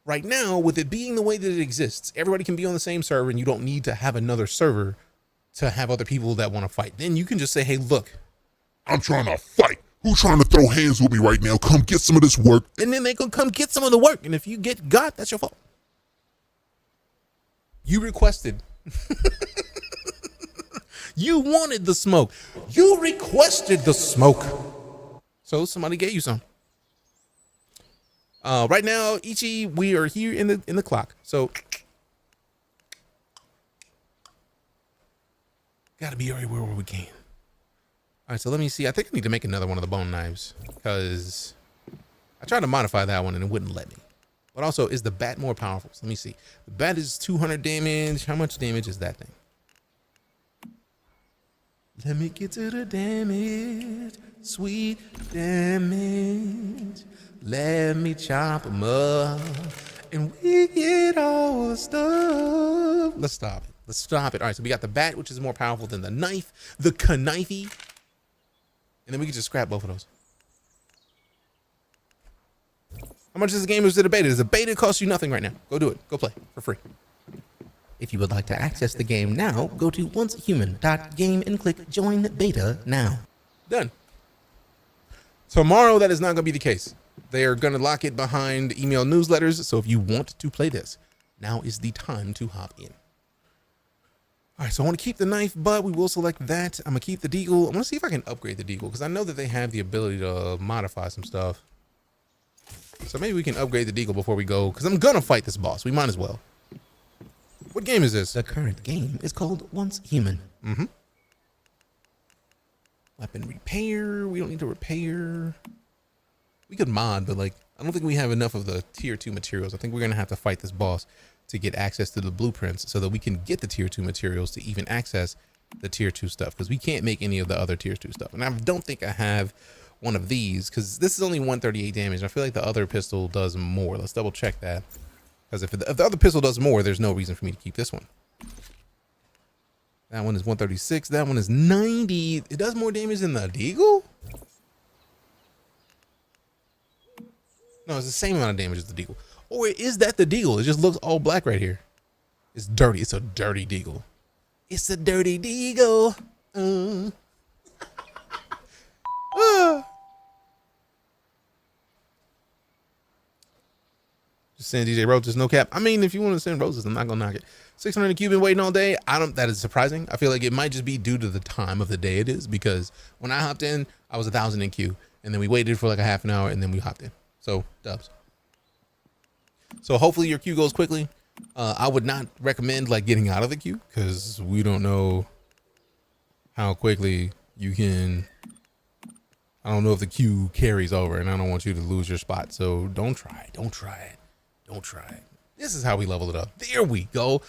right now, with it being the way that it exists, everybody can be on the same server and you don't need to have another server to have other people that want to fight. Then you can just say, hey, look, I'm trying to fight. Who's trying to throw hands with me right now? Come get some of this work. And then they can come get some of the work. And if you get got, that's your fault. You requested. You wanted the smoke. You requested the smoke. So somebody gave you some. Right now, Ichi, we are here in the clock. So gotta be everywhere where we can. All right, so let me see. I think I need to make another one of the bone knives because I tried to modify that one and it wouldn't let me. But also, is the bat more powerful? So let me see. The bat is 200 damage. How much damage is that thing? Let me get to the damage. Sweet damage. Let me chop them up and we get all the stuff. Let's stop it. Let's stop it. All right, so we got the bat, which is more powerful than the knife, the knifey. And then we can just scrap both of those. How much is the game? Is it a beta? Does a beta cost you nothing right now? Go do it. Go play for free. If you would like to access the game now, go to oncehuman.game and click join beta now. Done. Tomorrow, that is not going to be the case. They are going to lock it behind email newsletters. So if you want to play this, now is the time to hop in. All right, so I want to keep the knife, but we will select that. I'm going to keep the deagle. I want to see if I can upgrade the deagle because I know that they have the ability to modify some stuff. So maybe we can upgrade the deagle before we go because I'm going to fight this boss. We might as well. What game is this? The current game is called Once Human. Mm-hmm. Weapon repair. We don't need to repair. We could mod, but like, I don't think we have enough of the tier 2 materials. I think we're going to have to fight this boss to get access to the blueprints so that we can get the tier 2 materials to even access the tier 2 stuff because we can't make any of the other tier 2 stuff. And I don't think I have one of these because this is only 138 damage. I feel like the other pistol does more. Let's double check that because if the other pistol does more, there's no reason for me to keep this one. That one is 136. That one is 90. It does more damage than the deagle? No, it's the same amount of damage as the deagle. Or is that the deagle? It just looks all black right here. It's dirty. It's a dirty deagle. It's a dirty deagle. Just send DJ Roses, no cap. I mean, if you want to send roses, I'm not gonna knock it. 600 in queue, been waiting all day. That is surprising. I feel like it might just be due to the time of the day it is because when I hopped in, I was 1,000 in queue, and then we waited for like a half an hour, and then we hopped in. So dubs. So hopefully your queue goes quickly. I would not recommend like getting out of the queue because we don't know how quickly you can. I don't know if the queue carries over, and I don't want you to lose your spot. So don't try it. Don't try it. Don't try it. This is how we level it up. There we go.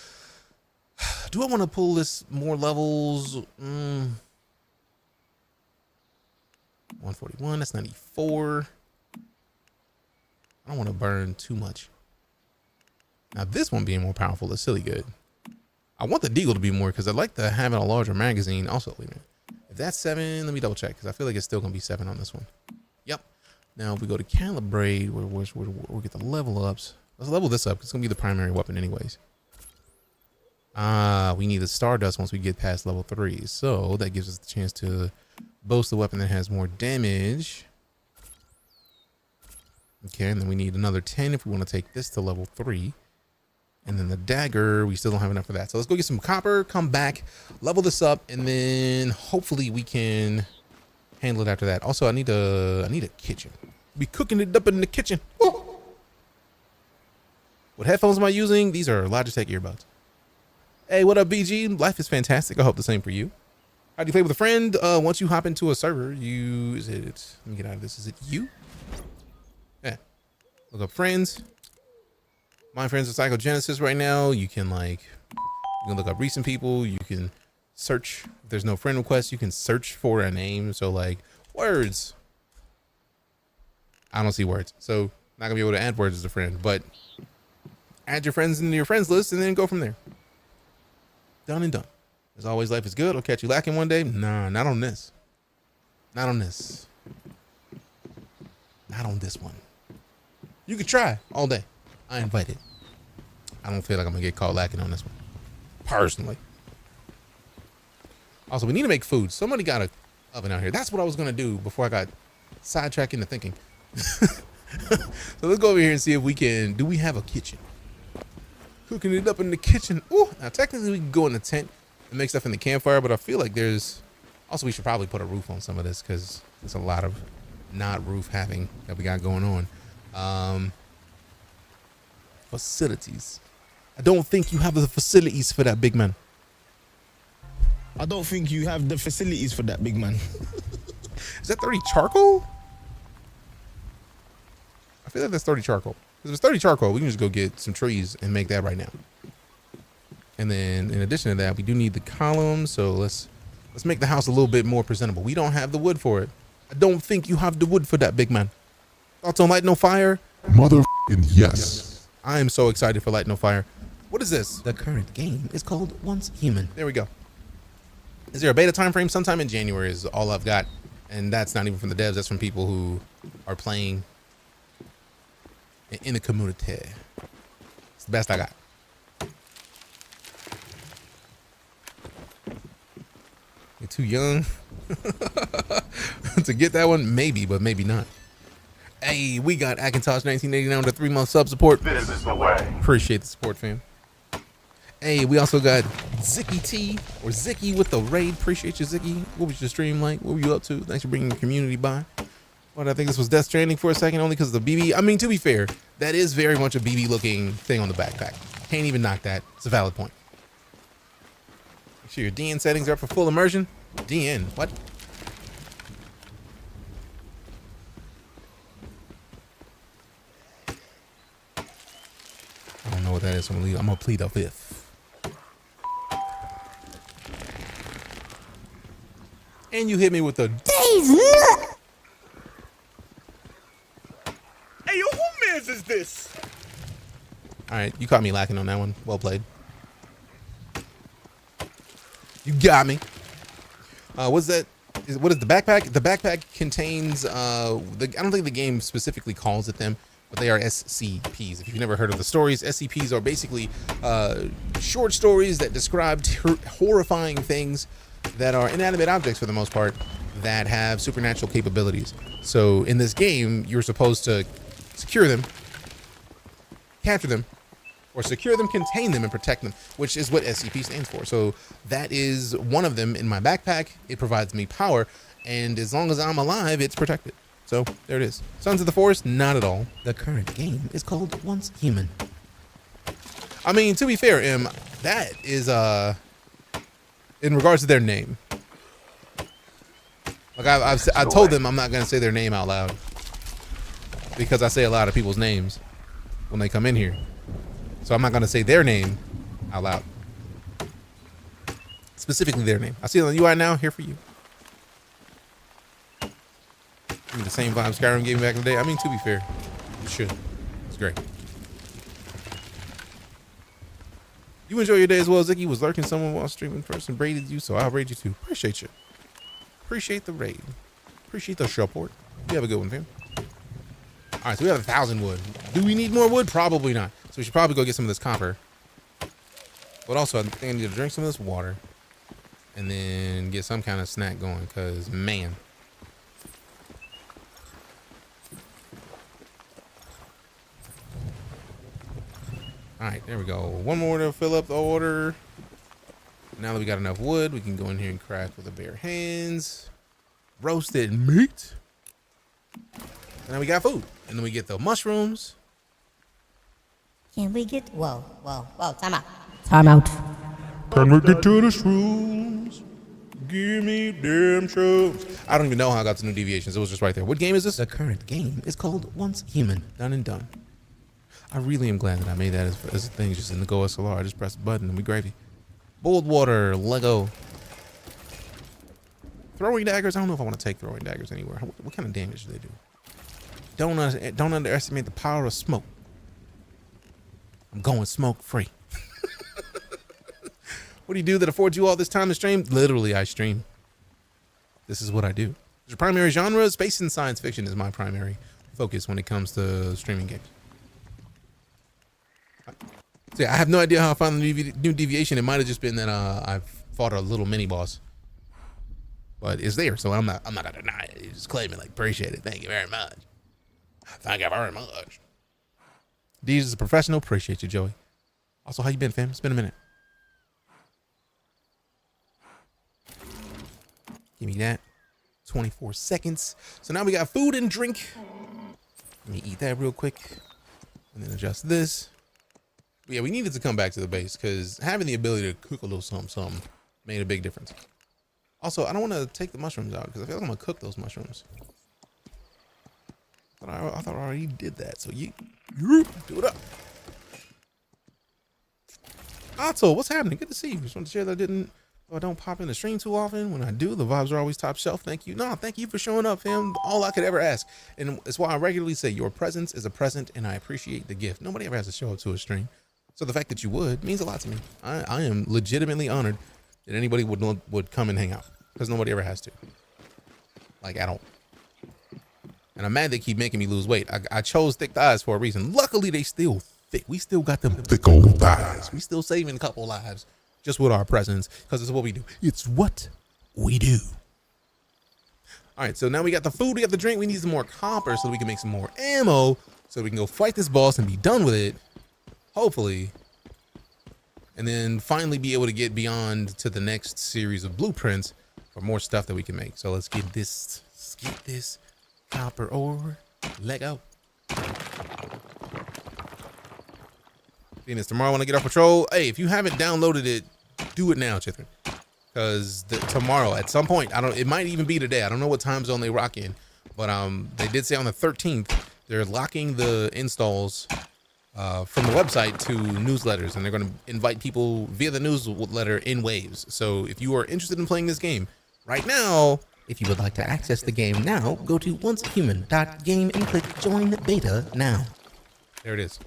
Do I want to pull this more levels? 141. That's 94. I don't want to burn too much. Now this one being more powerful is silly good. I want the deagle to be more because I like to have a larger magazine. Also, wait a minute. If that's 7, let me double check because I feel like it's still gonna be 7 on this one. Yep. Now if we go to calibrate, we'll get the level ups. Let's level this up. It's gonna be the primary weapon anyways. We need the Stardust once we get past level 3. So that gives us the chance to boast the weapon that has more damage. Okay, and then we need another 10 if we want to take this to level 3. And then the dagger, we still don't have enough for that. So let's go get some copper, come back, level this up, and then hopefully we can handle it after that. Also, I need a kitchen. Be cooking it up in the kitchen. Woo! What headphones am I using? These are Logitech earbuds. Hey, what up, BG? Life is fantastic. I hope the same for you. How do you play with a friend? Once you hop into a server, let me get out of this. Is it you? Yeah. Look up friends. My friends are Psychogenesis right now. You can look up recent people. You can search. If there's no friend request, you can search for a name. So like words. I don't see words. So not gonna be able to add words as a friend, but add your friends into your friends list and then go from there. Done and done. As always, life is good. I'll catch you lacking one day. Nah, not on this. Not on this. Not on this one. You could try all day. I invite it. I don't feel like I'm gonna get caught lacking on this one. Personally. Also, we need to make food. Somebody got an oven out here. That's what I was gonna do before I got sidetracked into thinking. So let's go over here and see if we can. Do we have a kitchen? Cooking it up in the kitchen. Ooh, now technically we can go in the tent and make stuff in the campfire, but I feel like there's also, we should probably put a roof on some of this because there's a lot of not roof having that we got going on. Facilities. I don't think you have the facilities for that, big man. I don't think you have the facilities for that, big man. Is that 30 charcoal? I feel like that's 30 charcoal. If it's 30 charcoal, we can just go get some trees and make that right now. And then in addition to that, we do need the columns. So let's make the house a little bit more presentable. We don't have the wood for it. I don't think you have the wood for that, big man. Thoughts on Light No Fire? Motherfucking yes. I am so excited for Light No Fire. What is this? The current game is called Once Human. There we go. Is there a beta time frame? Sometime in January is all I've got. And that's not even from the devs. That's from people who are playing in the community. It's the best I got. You're too young to get that one. Maybe, but maybe not. Hey, we got Akintosh 1989 with a 3-month sub support. This is the way. Appreciate the support, fam. Hey, we also got Zicky T or Zicky with the raid. Appreciate you, Zicky. What was your stream like? What were you up to? Thanks for bringing the community by. But I think this was Death Stranding for a second, only because of the BB. I mean, to be fair, that is very much a BB looking thing on the backpack. Can't even knock that. It's a valid point. Make sure your DN settings are up for full immersion. DN, what? I don't know what that is. I'm gonna plead the fifth. And you hit me with the Days nut. Hey, yo, who mans is this? All right, you caught me lacking on that one. Well played. You got me. What's that? What is the backpack? The backpack contains I don't think the game specifically calls it them, but they are SCPs. If you've never heard of the stories, SCPs are basically short stories that describe horrifying things that are inanimate objects for the most part that have supernatural capabilities. So in this game, you're supposed to secure them, capture them, or secure them, contain them, and protect them, which is what SCP stands for. So that is one of them in my backpack. It provides me power, and as long as I'm alive, it's protected. So there it is. Sons of the Forest, not at all. The current game is called Once Human. I mean, to be fair, that is in regards to their name. Like I told them I'm not gonna say their name out loud because I say a lot of people's names when they come in here. So I'm not gonna say their name out loud. Specifically their name. I see it on the UI now, here for you. Give me the same vibe Skyrim gave me back in the day. I mean, to be fair, it should. It's great. You enjoy your day as well. Zicky was lurking someone while streaming first and raided you, so I'll raid you too. Appreciate you. Appreciate the raid. Appreciate the support. You have a good one, fam. All right, so we have 1,000 wood. Do we need more wood? Probably not. So we should probably go get some of this copper. But also, I think I need to drink some of this water. And then get some kind of snack going, because, man. All right, there we go. One more to fill up the order. Now that we got enough wood, we can go in here and craft with the bare hands. Roasted meat. And then we got food. And then we get the mushrooms. Can we get... Whoa, time out. Time out. Can we get to the shrooms? Give me damn shrooms. I don't even know how I got to new deviations. It was just right there. What game is this? The current game is called Once Human. Done and done. I really am glad that I made that as a thing just in the Go SLR. I just pressed the button and we gravy. Boiled water, Lego. Throwing daggers. I don't know if I want to take throwing daggers anywhere. What kind of damage do they do? Don't underestimate the power of smoke. I'm going smoke free. What do you do that affords you all this time to stream? Literally, I stream. This is what I do. Your primary genre, space and science fiction is my primary focus when it comes to streaming games. So yeah, I have no idea how I found the new deviation. It might have just been that I fought a little mini boss, but it's there, so I'm not gonna deny it. You just claim it, like, appreciate it. Thank you very much. Thank you very much. Deej is a professional. Appreciate you, Joey. Also, how you been, fam? It's been a minute. Give me that. 24 seconds. So now we got food and drink. Let me eat that real quick, and then adjust this. But yeah, we needed to come back to the base because having the ability to cook a little something made a big difference. Also, I don't want to take the mushrooms out because I feel like I'm gonna cook those mushrooms. I thought I already did that. So you do it up. Otto, what's happening? Good to see you. Just want to share that I don't pop in the stream too often. When I do, the vibes are always top shelf. Thank you. No, thank you for showing up, fam. All I could ever ask. And it's why I regularly say your presence is a present and I appreciate the gift. Nobody ever has to show up to a stream. So the fact that you would means a lot to me. I am legitimately honored that anybody would come and hang out because nobody ever has to. Like, at all. And I'm mad they keep making me lose weight. I chose thick thighs for a reason. Luckily, they still thick. We still got them Thick old thighs. We still saving a couple lives just with our presence because it's what we do. It's what we do. All right, so now we got the food, we got the drink. We need some more copper so we can make some more ammo so we can go fight this boss and be done with it, hopefully. And then finally be able to get beyond to the next series of blueprints for more stuff that we can make. So let's get this copper ore. Lego. Seeing this tomorrow when I get off patrol. Hey, if you haven't downloaded it, do it now, Chithrin. Because tomorrow at some point, it might even be today. I don't know what time zone they rock in, but they did say on the 13th they're locking the installs from the website to newsletters, and they're going to invite people via the newsletter in waves. So if you are interested in playing this game right now, If you would like to access the game now, go to oncehuman.game and click Join Beta now. there it is.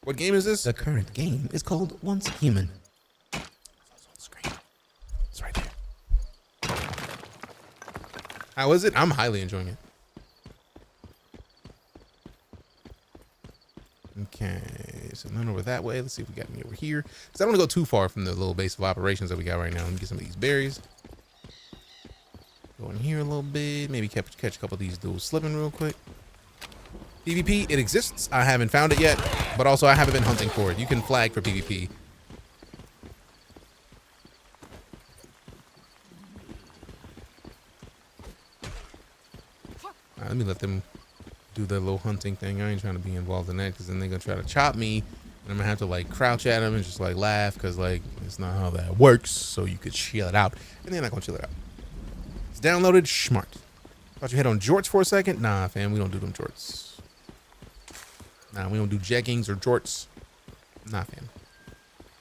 What game is this? The current game is called Once Human. It's on screen. It's right there. How is it? I'm highly enjoying it. Okay, so none over that way. Let's see if we got any over here. Because I don't want to go too far from the little base of operations that we got right now. Let me get some of these berries. Go in here a little bit. Maybe catch a couple of these dudes slipping real quick. PvP, it exists. I haven't found it yet, but also I haven't been hunting for it. You can flag for PvP. Let me let them do their little hunting thing. I ain't trying to be involved in that because then they're gonna try to chop me, and I'm gonna have to like crouch at them and just like laugh because like it's not how that works. So you could chill it out, and they're not gonna chill it out. It's downloaded. Smart. Thought you hit on jorts for a second. Nah, fam, we don't do them jorts. Nah, we don't do jeggings or jorts. Nah, fam.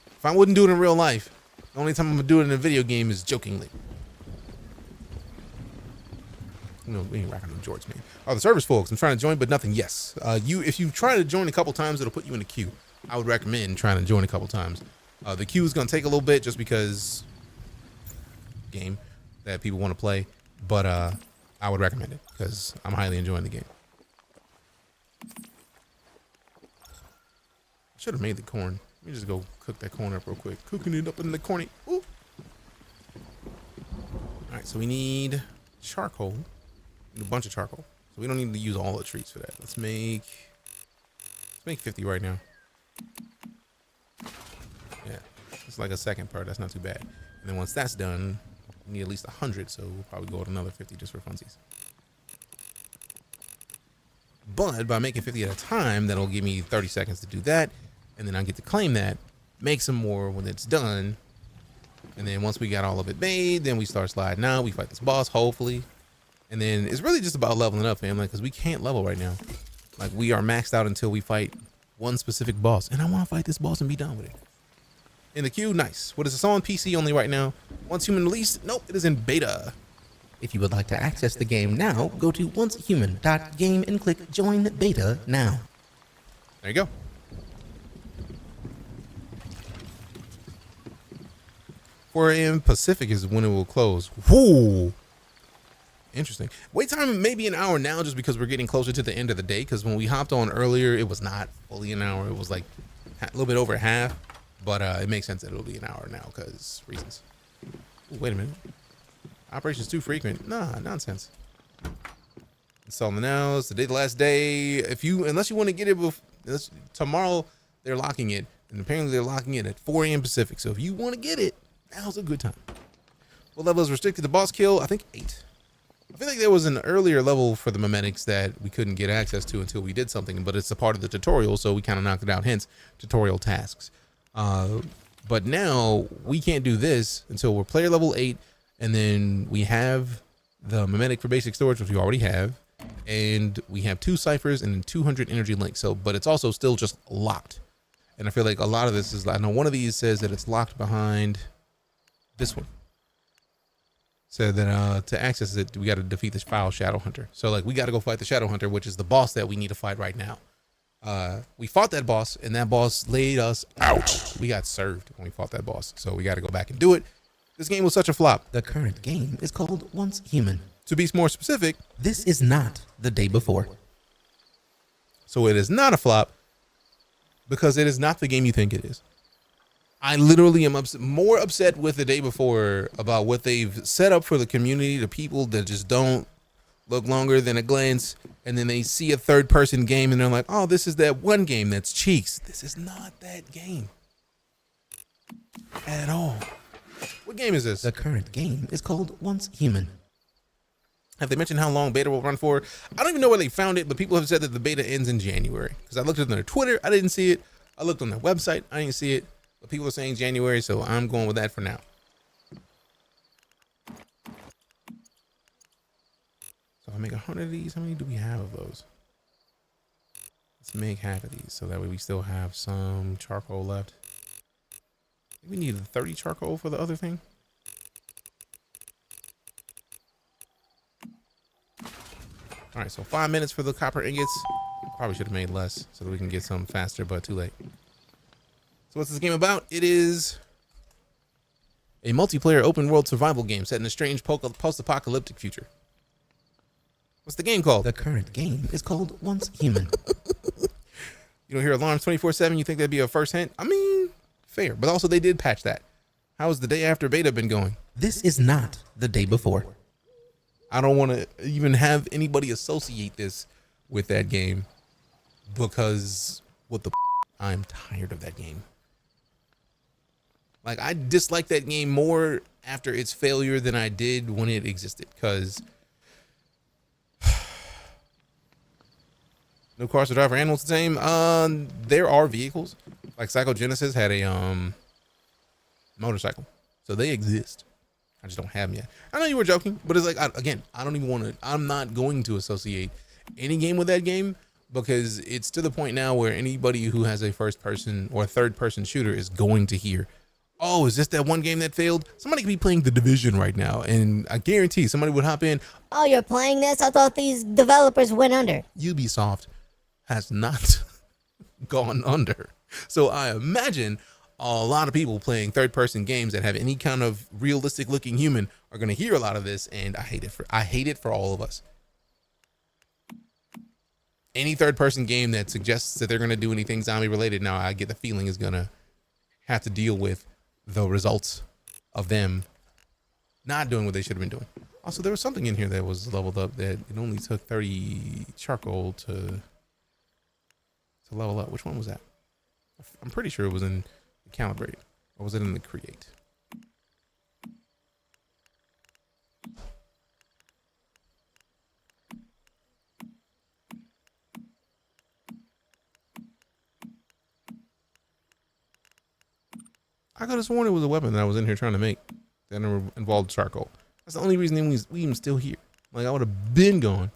If I wouldn't do it in real life, the only time I'm gonna do it in a video game is jokingly. No, we ain't rocking them jorts, man. Oh, the server's full because I'm trying to join, but nothing. Yes. If you try to join a couple times, it'll put you in a queue. I would recommend trying to join a couple times. The queue is going to take a little bit just because game that people want to play, but I would recommend it because I'm highly enjoying the game. Should have made the corn. Let me just go cook that corn up real quick. Cooking it up in the corny. Ooh. All right, so we need charcoal. We need a bunch of charcoal. So we don't need to use all the trees for that. Let's make 50 right now. Yeah, it's like a second part. That's not too bad. And then once that's done, we need at least 100. So we'll probably go with another 50 just for funsies. But by making 50 at a time, that'll give me 30 seconds to do that. And then I get to claim that, make some more when it's done. And then once we got all of it made, then we start sliding out. We fight this boss, hopefully. And then it's really just about leveling up, fam. Like, because we can't level right now. Like, we are maxed out until we fight one specific boss. And I want to fight this boss and be done with it. In the queue, nice. What is this on PC only right now? Once Human release? Nope, it is in beta. If you would like to access the game now, go to oncehuman.game and click join beta now. There you go. Four a.m. Pacific is when it will close. Whoo! Interesting. Wait time maybe an hour now just because we're getting closer to the end of the day. Because when we hopped on earlier, it was not fully an hour. It was like a little bit over half. But it makes sense that it'll be an hour now because reasons. Ooh, wait a minute. Operations too frequent. Nah, nonsense. Installing now. It's the last day. Unless you want to get it tomorrow, they're locking it. And apparently they're locking it at 4 a.m. Pacific. So if you want to get it, now's a good time. What level is restricted to boss kill? I think 8. I feel like there was an earlier level for the memetics that we couldn't get access to until we did something, but it's a part of the tutorial, so we kind of knocked it out, hence tutorial tasks. But now we can't do this until we're player level 8, and then we have the memetic for basic storage, which we already have, and we have 2 ciphers and 200 energy links. So, but it's also still just locked. And I feel like a lot of this is, I know one of these says that it's locked behind this one. Said that to access it, we got to defeat this foul Shadow Hunter. So like we got to go fight the Shadow Hunter, which is the boss that we need to fight right now. We fought that boss, and that boss laid us out. We got served when we fought that boss. So we got to go back and do it. This game was such a flop. The current game is called Once Human. To be more specific, this is not the day before. So it is not a flop because it is not the game you think it is. I literally am more upset with the day before about what they've set up for the community, the people that just don't look longer than a glance, and then they see a third-person game and they're like, oh, this is that one game that's cheeks. This is not that game at all. What game is this? The current game is called Once Human. Have they mentioned how long beta will run for? I don't even know where they found it, but people have said that the beta ends in January. Because I looked at their Twitter, I didn't see it. I looked on their website, I didn't see it. But people are saying January, so I'm going with that for now. So if I make 100 of these, how many do we have of those? Let's make half of these so that way we still have some charcoal left. We need 30 charcoal for the other thing. All right, so 5 minutes for the copper ingots. Probably should have made less so that we can get some faster, but too late. So what's this game about? It is a multiplayer open world survival game set in a strange post-apocalyptic future. What's the game called? The current game is called Once Human. You don't hear alarms 24/7. You think that'd be a first hint? I mean, fair, but also they did patch that. How's the day after beta been going? This is not the day before. I don't want to even have anybody associate this with that game because I'm tired of that game. Like, I dislike that game more after its failure than I did when it existed, because no cars to drive for animals the same. There are vehicles. Like Psychogenesis had a motorcycle. So they exist. I just don't have them yet. I know you were joking, but it's like, I'm not going to associate any game with that game because it's to the point now where anybody who has a first person or third person shooter is going to hear, oh, is this that one game that failed? Somebody could be playing The Division right now, and I guarantee somebody would hop in. Oh, you're playing this? I thought these developers went under. Ubisoft has not gone under. So I imagine a lot of people playing third-person games that have any kind of realistic-looking human are going to hear a lot of this, and I hate it for all of us. any third-person game that suggests that they're going to do anything zombie-related, now I get the feeling is going to have to deal with the results of them not doing what they should have been doing. Also, there was something in here that was leveled up that it only took 30 charcoal to level up. Which one was that? I'm pretty sure it was in the calibrate. Or was it in the create? I could have sworn it was a weapon that I was in here trying to make that involved charcoal. That's the only reason we even still here. Like, I would have been gone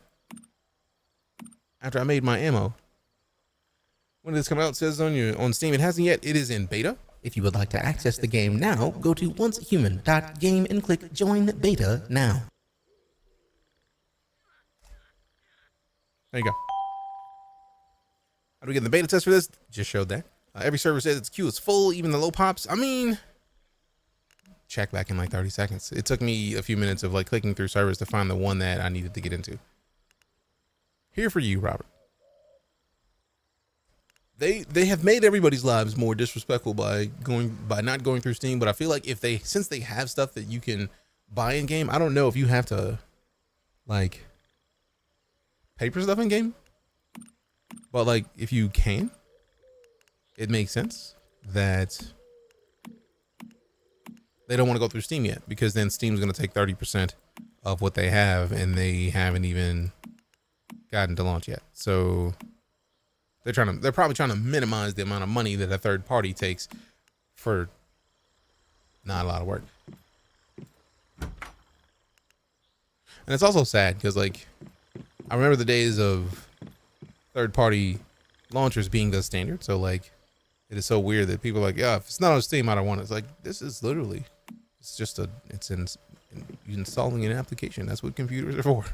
after I made my ammo. When did this come out? It says on Steam. It hasn't yet. It is in beta. If you would like to access the game now, go to oncehuman.game and click Join Beta Now. There you go. How do we get in the beta test for this? Just showed that. Every server says its queue is full, even the low pops. I mean, check back in like 30 seconds. It took me a few minutes of like clicking through servers to find the one that I needed to get into. Here for you, Robert. They have made everybody's lives more disrespectful by not going through Steam, but I feel like since they have stuff that you can buy in game, I don't know if you have to like pay for stuff in game. But like if you can, it makes sense that they don't want to go through Steam yet, because then Steam's going to take 30% of what they have, and they haven't even gotten to launch yet. So they're probably trying to minimize the amount of money that a third party takes for not a lot of work. And it's also sad because, like, I remember the days of third party launchers being the standard. So like, it is so weird that people are like, yeah, if it's not on Steam, I don't want it. It's like, this is literally, installing an application. That's what computers are for.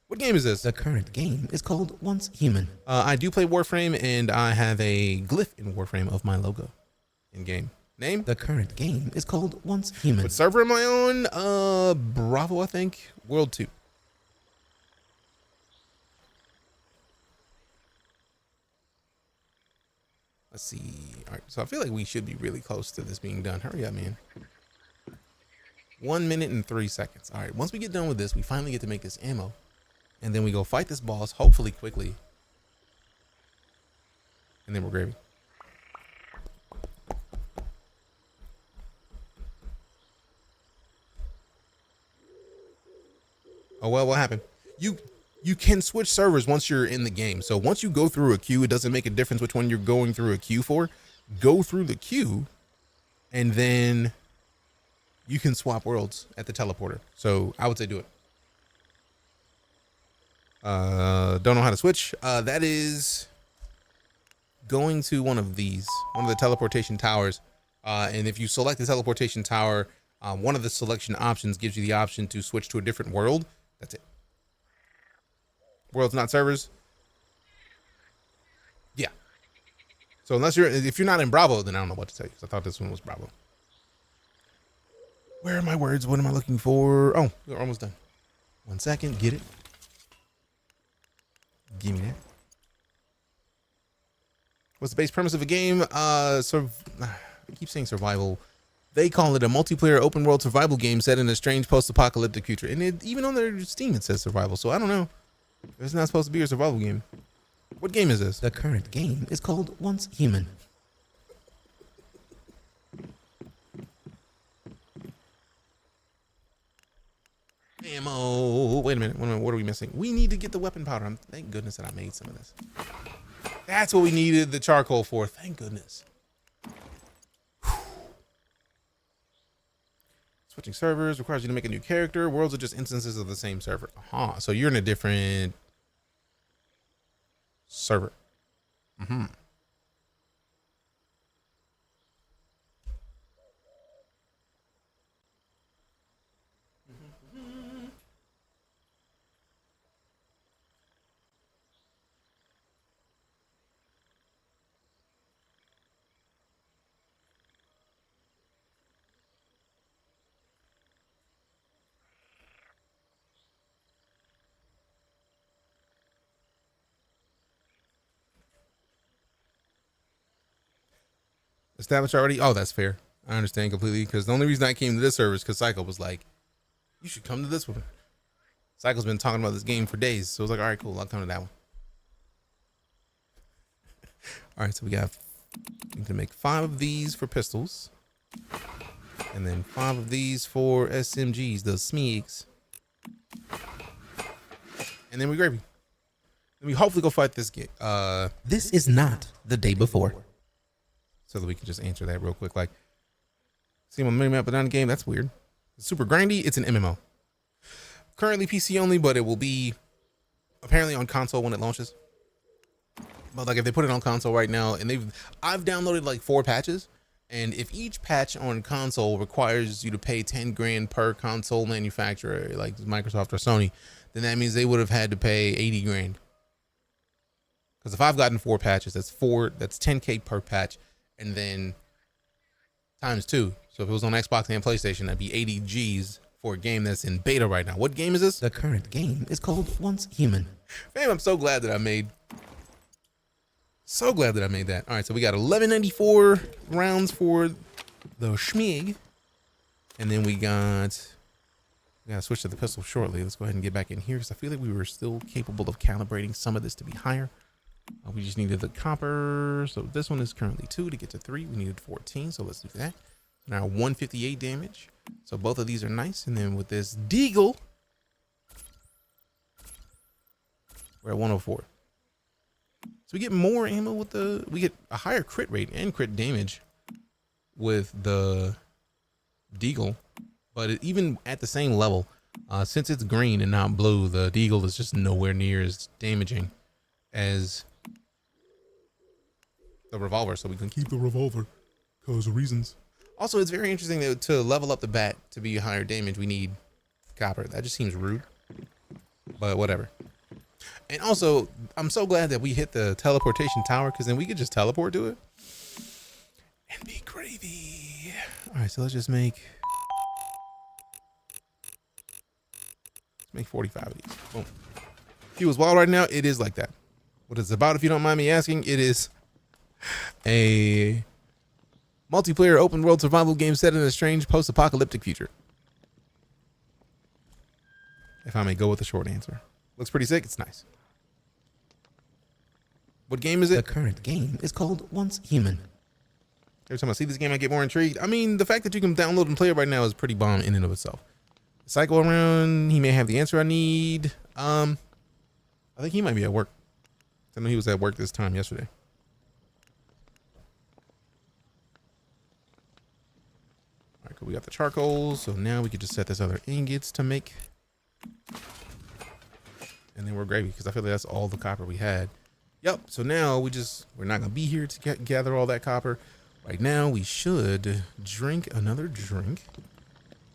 What game is this? The current game is called Once Human. I do play Warframe, and I have a glyph in Warframe of my logo in game. Name? The current game is called Once Human. What server am I on? Bravo, I think. World 2. Let's see. All right, so I feel like we should be really close to this being done. Hurry up, man. 1 minute and 3 seconds. All right, once we get done with this, we finally get to make this ammo. And then we go fight this boss, hopefully quickly. And then we're gravy. Oh, well, what happened? You can switch servers once you're in the game. So once you go through a queue, it doesn't make a difference which one you're going through a queue for. Go through the queue, and then you can swap worlds at the teleporter. So I would say do it. Don't know how to switch. That is going to one of the teleportation towers. And if you select the teleportation tower, one of the selection options gives you the option to switch to a different world. That's it. Worlds, not servers. Yeah. So if you're not in Bravo, then I don't know what to tell you, because I thought this one was Bravo. Where are my words? What am I looking for? Oh, we're almost done. 1 second. Get it. Give me that. What's the base premise of the game? I keep saying survival. They call it a multiplayer open world survival game set in a strange post-apocalyptic future. And even on their Steam, it says survival. So I don't know. It's not supposed to be a survival game. What game is this? The current game is called Once Human. Ammo. Wait a minute. What are we missing? We need to get the weapon powder. Thank goodness that I made some of this. That's what we needed the charcoal for. Thank goodness. Switching servers requires you to make a new character. Worlds are just instances of the same server. So you're in a different server. Established already? Oh, that's fair. I understand completely, because the only reason I came to this server is because Psycho was like, you should come to this one. Psycho's been talking about this game for days, so I was like, all right, cool, I'll come to that one. All right, so we need to make 5 of these for pistols, and then 5 of these for SMGs, the SMEGs. And then we gravy. Then we hopefully go fight this game. This is not the day before. So that we can just answer that real quick. Like, see my mini map, but not a game. That's weird. It's super grindy. It's an MMO. Currently PC only, but it will be apparently on console when it launches. But like if they put it on console right now, and I've downloaded like 4 patches, and if each patch on console requires you to pay 10 grand per console manufacturer, like Microsoft or Sony, then that means they would have had to pay 80 grand. Because if I've gotten 4 patches, that's 10K per patch. And then times 2. So if it was on Xbox and PlayStation, that'd be 80 G's for a game that's in beta right now. What game is this? The current game is called Once Human. Fam, I'm so glad that I made that. All right, so we got 1194 rounds for the Schmieg. And then we gotta switch to the pistol shortly. Let's go ahead and get back in here because I feel like we were still capable of calibrating some of this to be higher. We just needed the copper. So this one is currently 2 to get to 3. We needed 14. So let's do that. Now 158 damage. So both of these are nice. And then with this Deagle, we're at 104. So we get more ammo with we get a higher crit rate and crit damage with the Deagle. But even at the same level, since it's green and not blue, the Deagle is just nowhere near as damaging as the revolver, so we can keep the revolver because of reasons. Also, it's very interesting that to level up the bat to be higher damage, we need copper. That just seems rude, but whatever. And also, I'm so glad that we hit the teleportation tower because then we could just teleport to it and be gravy. All right, so let's just make 45 of these. Boom. Fuel is wild right now. It is like that. What it's about, if you don't mind me asking, it is a multiplayer open world survival game set in a strange post-apocalyptic future. If I may go with a short answer. Looks pretty sick. It's nice. What game is it? The current game is called Once Human. Every time I see this game, I get more intrigued. I mean, the fact that you can download and play it right now is pretty bomb in and of itself. Psycho around. He may have the answer I need. I think he might be at work. I know he was at work this time yesterday. All right, cool. We got the charcoal, so now we can just set this other ingots to make, and then we're gravy because I feel like that's all the copper we had. Yep. So now we're not gonna be here to gather all that copper. Right now we should drink another drink.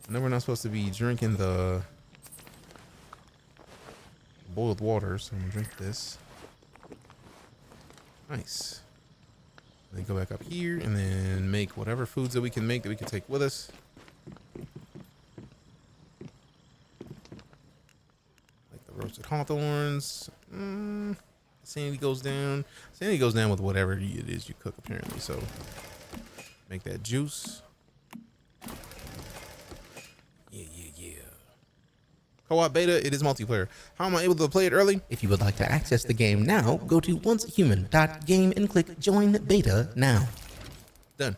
I know we're not supposed to be drinking the boiled water, so I'm gonna drink this. Nice. Then go back up here and then make whatever foods that we can make that we can take with us. Like the roasted hawthorns. Sanity goes down. Sanity goes down with whatever it is you cook, apparently. So make that juice. Yeah. Co-op beta, it is multiplayer. How am I able to play it early? If you would like to access the game now, go to oncehuman.game and click Join Beta Now. Done.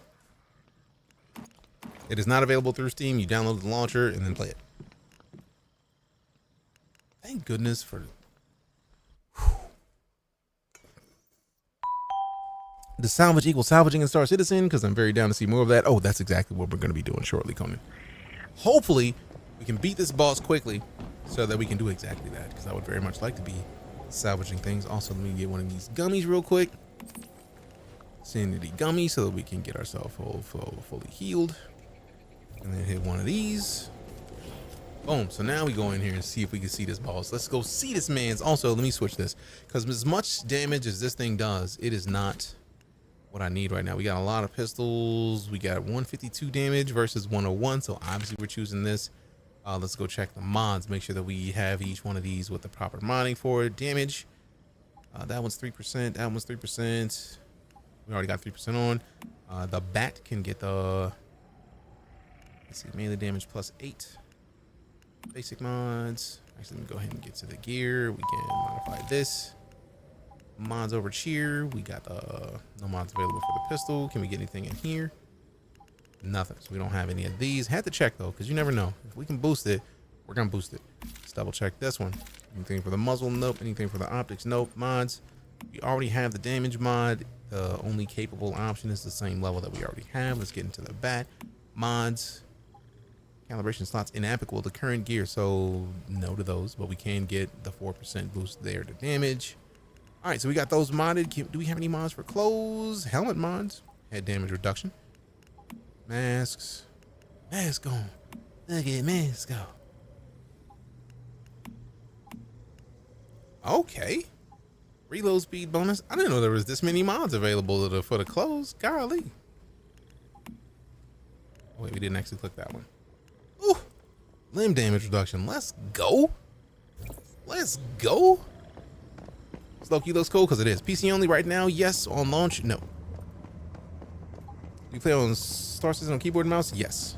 It is not available through Steam. You download the launcher and then play it. Thank goodness for... Does salvage equal salvaging in Star Citizen? Because I'm very down to see more of that. Oh, that's exactly what we're going to be doing shortly, Conan. Hopefully, we can beat this boss quickly so that we can do exactly that. Because I would very much like to be salvaging things. Also, let me get one of these gummies real quick. Sanity gummy so that we can get ourselves fully healed. And then hit one of these. Boom. So now we go in here and see if we can see this boss. Let's go see this man's. Also, let me switch this. Because as much damage as this thing does, it is not what I need right now. We got a lot of pistols. We got 152 damage versus 101. So obviously we're choosing this. Let's go check the mods. Make sure that we have each one of these with the proper modding for it. Damage. That one's 3%. That one's 3%. We already got 3% on. The bat can get the, let's see, melee damage +8. Basic mods. Actually, let me go ahead and get to the gear. We can modify this. Mods over cheer. We got no mods available for the pistol. Can we get anything in here? Nothing. So we don't have any of these. Had to check though, because you never know. If we can boost it, we're gonna boost it. Let's double check this one. Anything for the muzzle? Nope. Anything for the optics? Nope. Mods. We already have the damage mod. The only capable option is the same level that we already have. Let's get into the bat. Mods. Calibration slots inapplicable to current gear, so no to those, but we can get the 4% boost there to damage. All right, so we got those modded. Do we have any mods for clothes? Helmet mods. Head damage reduction. Masks. Mask on. Look at mask on. Okay. Reload speed bonus. I didn't know there was this many mods available for the clothes. Golly. Oh, wait, we didn't actually click that one. Ooh. Limb damage reduction. Let's go. Let's go. Slow key looks cool because it is. PC only right now. Yes. On launch. No. You play on Star System on keyboard and mouse? Yes.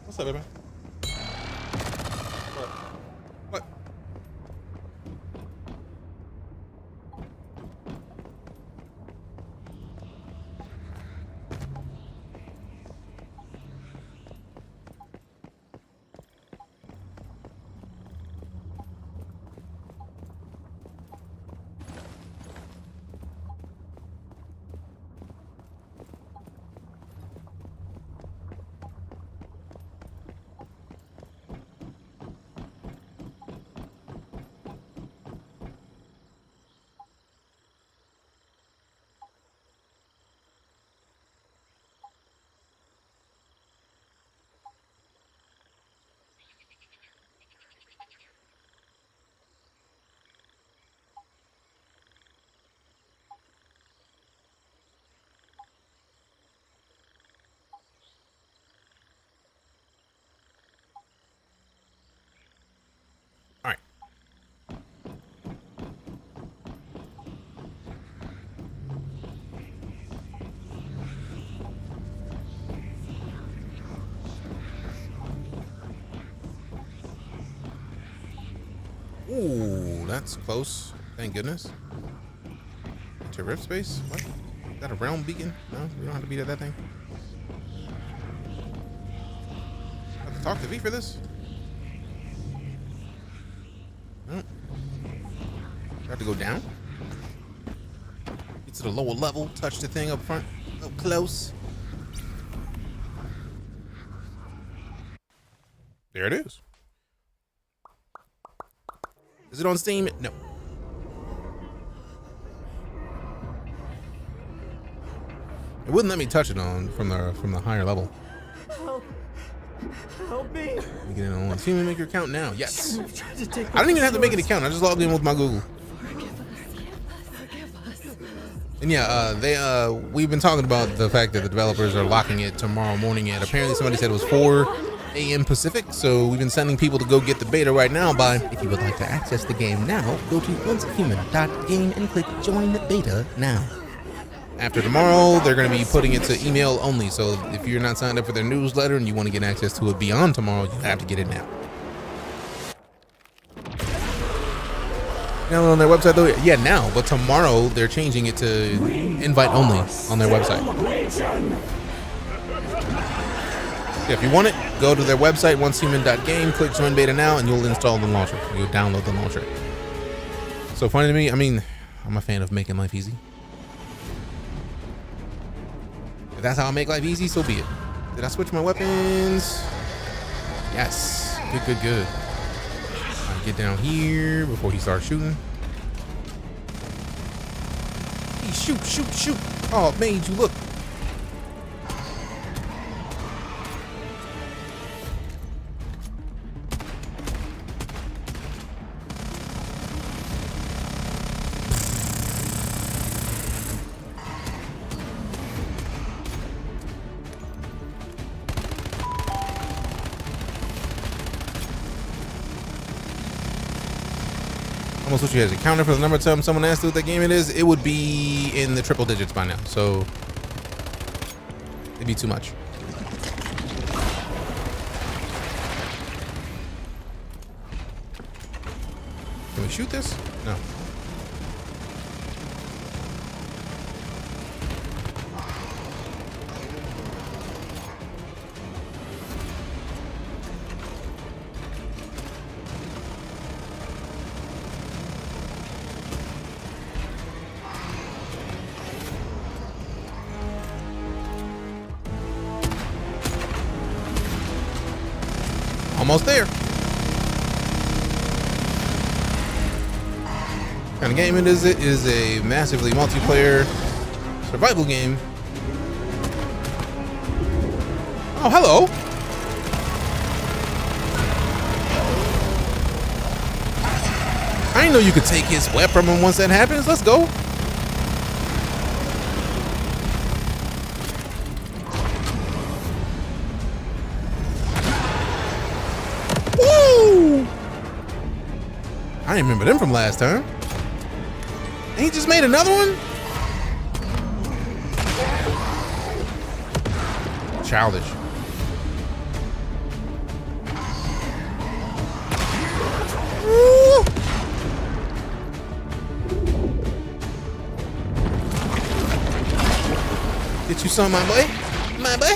What's up, everybody? What? All right. Ooh, that's close. Thank goodness. To rift space? What? Is that a realm beacon? No, we don't have to beat at that thing. I have to talk to V for this? No. I have to go down? Get to the lower level, touch the thing up front, up close. There it is. Is it on Steam? No. It wouldn't let me touch it on from the higher level. Help me! You get in on Steam and make your account now. Yes. I don't even have to make an account. I just logged in with my Google. And yeah, we've been talking about the fact that the developers are locking it tomorrow morning at, apparently somebody said it was 4 a.m. Pacific, so we've been sending people to go get the beta right now by. If you would like to access the game now, go to oncehuman.game and click join beta now. After tomorrow, they're going to be putting it to email only, so if you're not signed up for their newsletter and you want to get access to it beyond tomorrow, you have to get it now. Now on their website though, yeah, now, but tomorrow they're changing it to invite only on their website. Yeah, if you want it, go to their website, oncehuman.game, click join beta now, and you'll install the launcher. You'll download the launcher. So funny to me, I mean, I'm a fan of making life easy. If that's how I make life easy, so be it. Did I switch my weapons? Yes. Good, good, good. I'll get down here before he starts shooting. Hey, shoot, shoot, shoot. Oh, it made you look. Almost wish you had a counter for the number of times someone asked what that game it is. It would be in the triple digits by now. So It'd be too much. Can we shoot this? No. Almost there. What kind of game it is? It is a massively multiplayer survival game. Oh, hello. I didn't know you could take his weapon from him once that happens. Let's go. I didn't remember them from last time. And he just made another one? Childish. Woo! Get you some, my boy. My boy.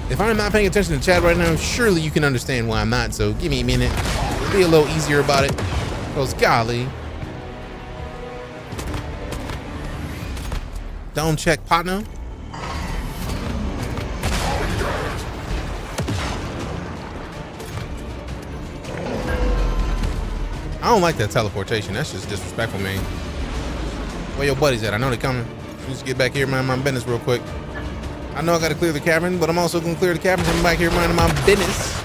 If I'm not paying attention to chat right now, surely you can understand why I'm not, so give me a minute. Be a little easier about it. Because golly. Don't check partner. I don't like that teleportation. That's just disrespectful, man. Where your buddies at? I know they're coming. Just get back here, mind my business real quick. I know I gotta clear the cavern, but I'm also gonna clear the cavern from back here minding my business.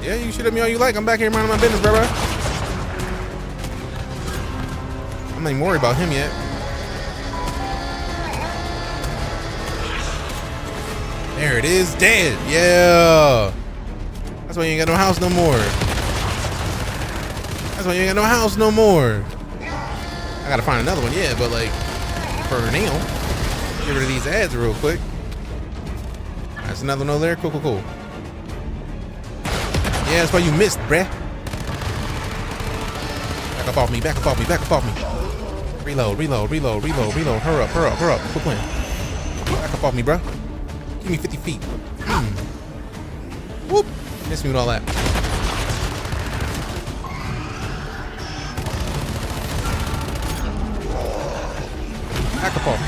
Yeah, you shoot at me all you like. I'm back here minding my business, bro. I'm not even worried about him yet. There it is, dead. Yeah. That's why you ain't got no house no more. That's why you ain't got no house no more. I gotta find another one, yeah, but like, for now, get rid of these ads real quick. That's another one over there. Cool, cool, cool. Yeah, that's why you missed, bruh. Back up off me, back up off me, back up off me. Reload, reload, reload, reload, reload. Hurry up, hurry up, hurry up. Quit playing. Back up off me, bruh. Give me 50 feet. Whoop. Miss me with all that. Back up off.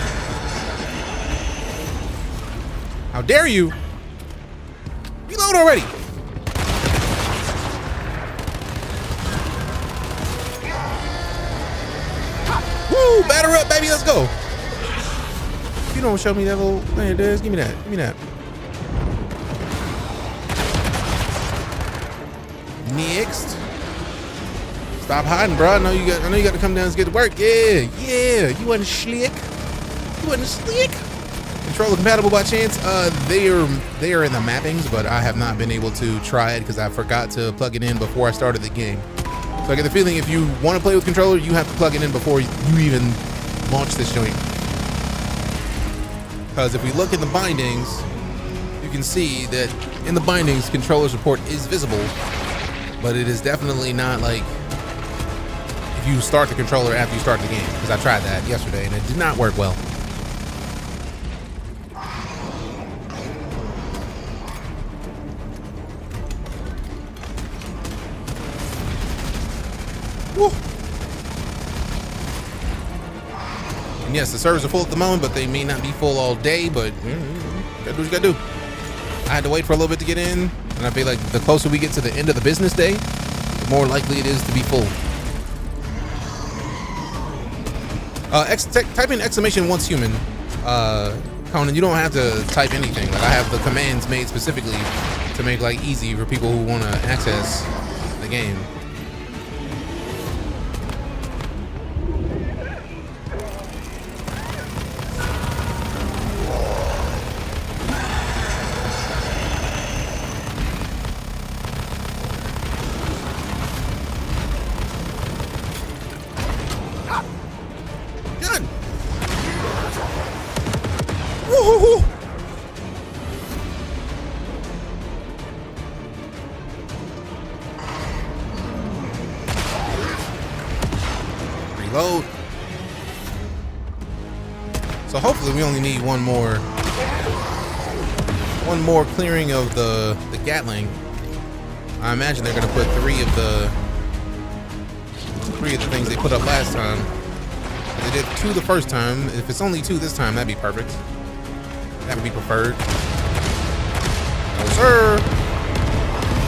How dare you? Reload already. Woo! Batter up, baby. Let's go. You don't show me that little thing it does. Give me that. Give me that. Next. Stop hiding, bro. I know you got to come down and get to work. Yeah, yeah. You wasn't slick. You wasn't slick. Controller compatible by chance? They are in the mappings, but I have not been able to try it because I forgot to plug it in before I started the game. So I get the feeling if you want to play with controller, you have to plug it in before you even launch this joint. Because if we look in the bindings, you can see that in the bindings, controller support is visible, but it is definitely not like if you start the controller after you start the game, because I tried that yesterday and it did not work well. Woo. And yes, the servers are full at the moment, but they may not be full all day, but gotta do what you gotta do. I had to wait for a little bit to get in, and I feel like the closer we get to the end of the business day, the more likely it is to be full. Type in exclamation once human. Conan, you don't have to type anything. Like I have the commands made specifically to make like easy for people who want to access the game. hopefully we only need one more clearing of the Gatling. I imagine they're gonna put three of the things they put up last time. They did 2 the first time. If it's only 2 this time, that'd be perfect. That would be preferred. No sir,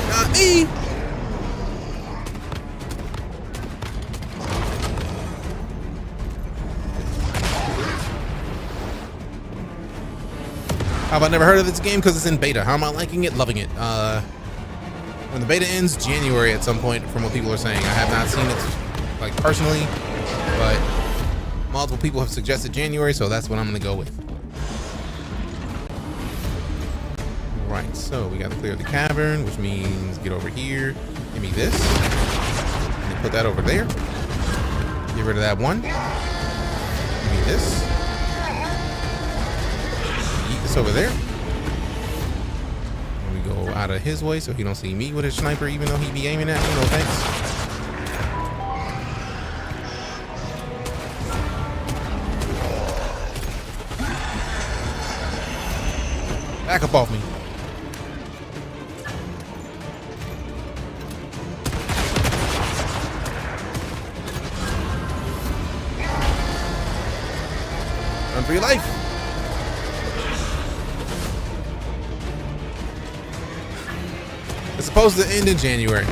not me. How about never heard of this game because it's in beta? How am I liking it? Loving it. When the beta ends, January at some point, from what people are saying. I have not seen it, like, personally, but multiple people have suggested January, so that's what I'm gonna go with. Right, so we gotta clear the cavern, which means get over here. Give me this, and then put that over there. Get rid of that one. Give me this. Over there. And we go out of his way so he don't see me with his sniper, even though he be aiming at me. No thanks. Back up off me. Run for your life. It's supposed to end in January.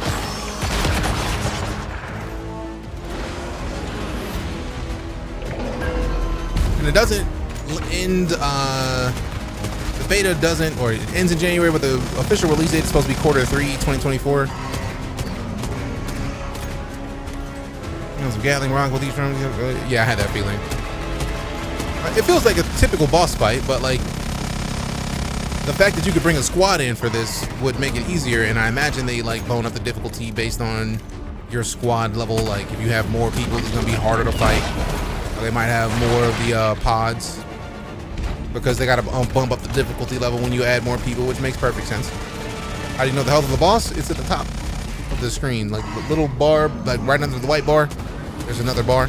And it doesn't end, the beta doesn't, or it ends in January, but the official release date is supposed to be Q3 2024. Some Gatling rock with each round. Yeah, I had that feeling. It feels like a typical boss fight, but like, the fact that you could bring a squad in for this would make it easier, and I imagine they like bone up the difficulty based on your squad level. Like if you have more people, it's gonna be harder to fight. Or they might have more of the pods because they gotta bump up the difficulty level when you add more people, which makes perfect sense. How do you know the health of the boss? It's at the top of the screen, like the little bar, like right under the white bar. There's another bar.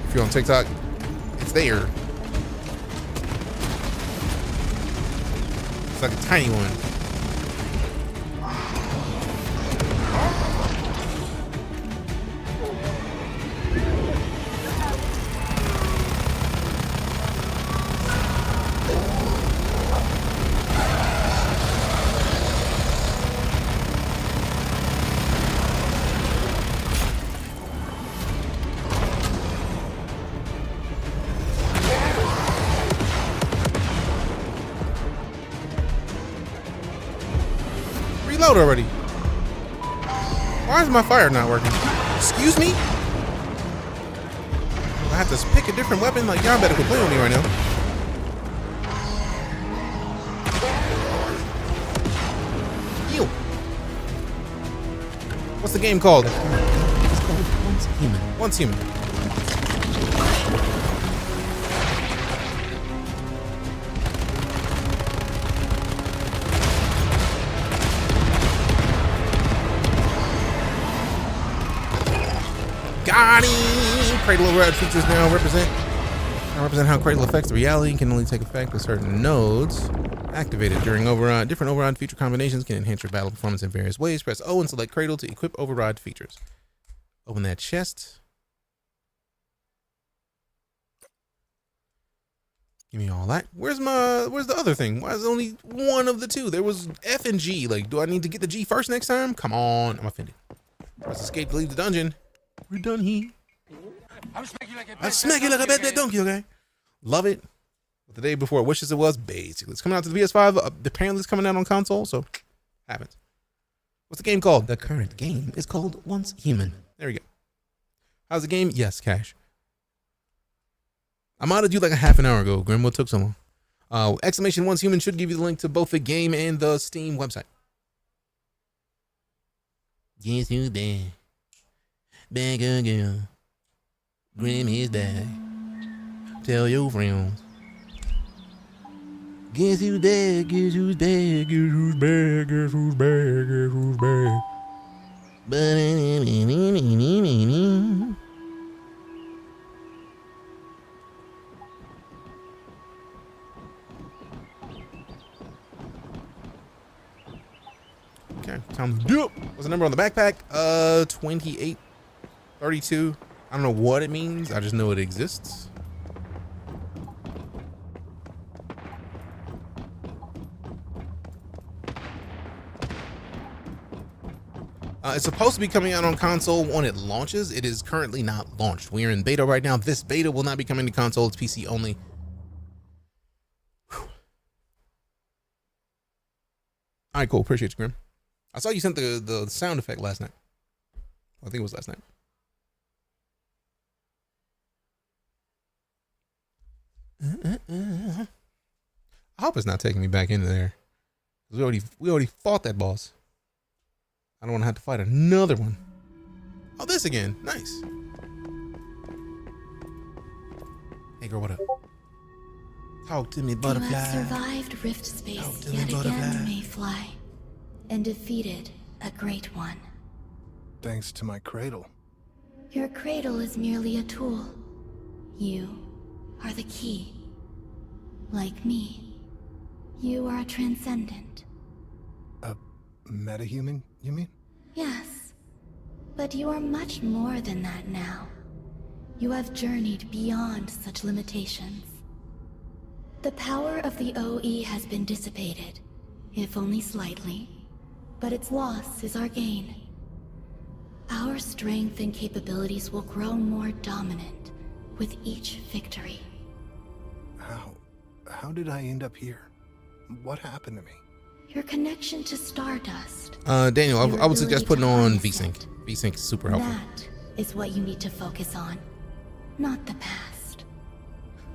If you're on TikTok, it's there. It's like a tiny one. Reload already. Why is my fire not working? Excuse me? I have to pick a different weapon? Like, y'all better quit playing with me right now. Ew. What's the game called? It's called Once Human. Once Human. Got him! Cradle override features now represent how Cradle affects the reality and can only take effect with certain nodes activated during override. Different override feature combinations can enhance your battle performance in various ways. Press O and select Cradle to equip override features. Open that chest. Give me all that. Where's the other thing? Why is there only one of the two? There was F and G. Like, do I need to get the G first next time? Come on, I'm offended. Press escape to leave the dungeon. We're done here. I'll smack you like a bad donkey, okay? Love it. But the day before wishes it was, basically. It's coming out to the PS5. Apparently it's coming out on console, so happens. What's the game called? The current game is called Once Human. There we go. How's the game? Yes, Cash. I'm out of you like a half an hour ago, Grim. What took so long? Exclamation Once Human should give you the link to both the game and the Steam website. Guess who's back? Back again. Grim is back. Tell your friends. Guess who's back? Guess who's back? Guess who's back? Guess who's back? Guess who's back? Okay, time to do it. What's the number on the backpack? 2832. I don't know what it means. I just know it exists. It's supposed to be coming out on console when it launches. It is currently not launched. We are in beta right now. This beta will not be coming to console. It's PC only. Whew. All right, cool. Appreciate you, Grim. I saw you sent the sound effect last night. I think it was last night. I hope it's not taking me back into there. We already fought that boss. I don't want to have to fight another one. Oh, this again. Nice. Hey, girl, what up? Talk to me, butterfly. You have survived Rift Space yet again, Mayfly, and defeated a great one. Thanks to my cradle. Your cradle is merely a tool. You are the key. Like me, you are a transcendent. A metahuman, you mean? Yes, but you are much more than that now. You have journeyed beyond such limitations. The power of the OE has been dissipated, if only slightly, but its loss is our gain. Our strength and capabilities will grow more dominant with each victory. How did I end up here? What happened to me? Your connection to Stardust. Daniel, I would suggest putting on ability to VSync. VSync is super helpful. That is what you need to focus on, not the past.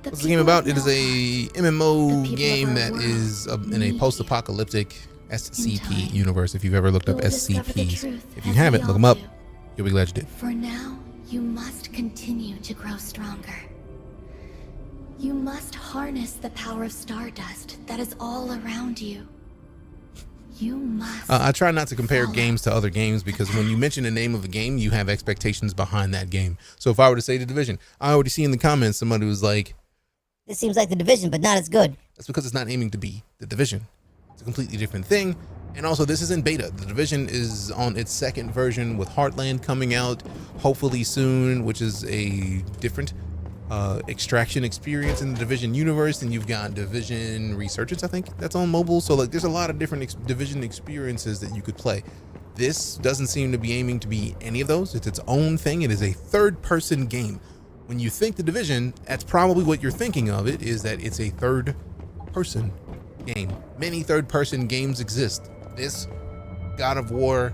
What's the game about? It is a MMO game that is in a post-apocalyptic SCP universe. If you've ever looked up SCPs, if you haven't, look them up. You'll be glad you did. For now, you must continue to grow stronger. You must harness the power of Stardust that is all around you. You must. I try not to compare games to other games because when you mention the name of a game, you have expectations behind that game. So if I were to say The Division, I already see in the comments somebody was like, This seems like The Division, but not as good. that's because it's not aiming to be The Division. It's a completely different thing. And also, this is in beta. The Division is on its second version with Heartland coming out hopefully soon, which is a different extraction experience in the Division universe. And you've got Division Resurgence, I think, that's on mobile. So like, there's a lot of different Division experiences that you could play. This doesn't seem to be aiming to be any of those. It's its own thing. It is a third-person game. When you think The Division, that's probably what you're thinking of. It is that it's a third-person game. Many third-person games exist. This God of War.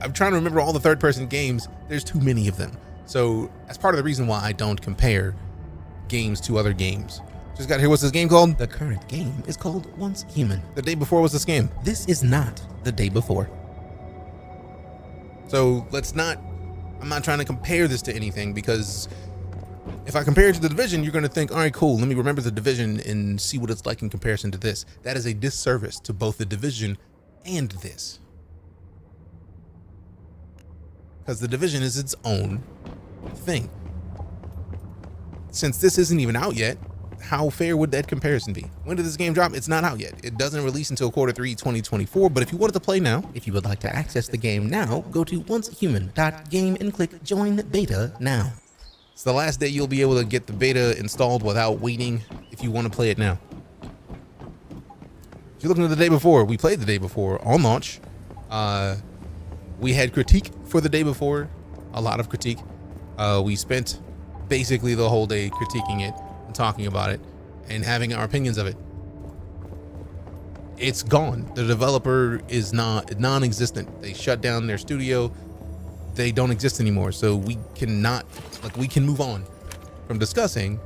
I'm trying to remember all the third-person games. There's too many of them. So that's part of the reason why I don't compare games to other games. Just got here. What's this game called? The current game is called Once Human. The day before was this game. This is not The Day Before. So I'm not trying to compare this to anything, because if I compare it to The Division, you're going to think, all right, cool, let me remember The Division and see what it's like in comparison to this. That is a disservice to both The Division and this. Because The Division is its own thing. Since this isn't even out yet, how fair would that comparison be? When did this game drop? It's not out yet. It doesn't release until Q3 2024, but if you wanted to play now, If you would like to access the game now, go to oncehuman.game and click Join Beta Now. it's the last day you'll be able to get the beta installed without waiting if you want to play it now. If you're looking at The Day Before, we played The Day Before on launch. We had critique for The Day Before, a lot of critique. We spent basically the whole day critiquing it and talking about it and having our opinions of it. It's gone. The developer is non-existent. They shut down their studio. They don't exist anymore. So we can move on from discussing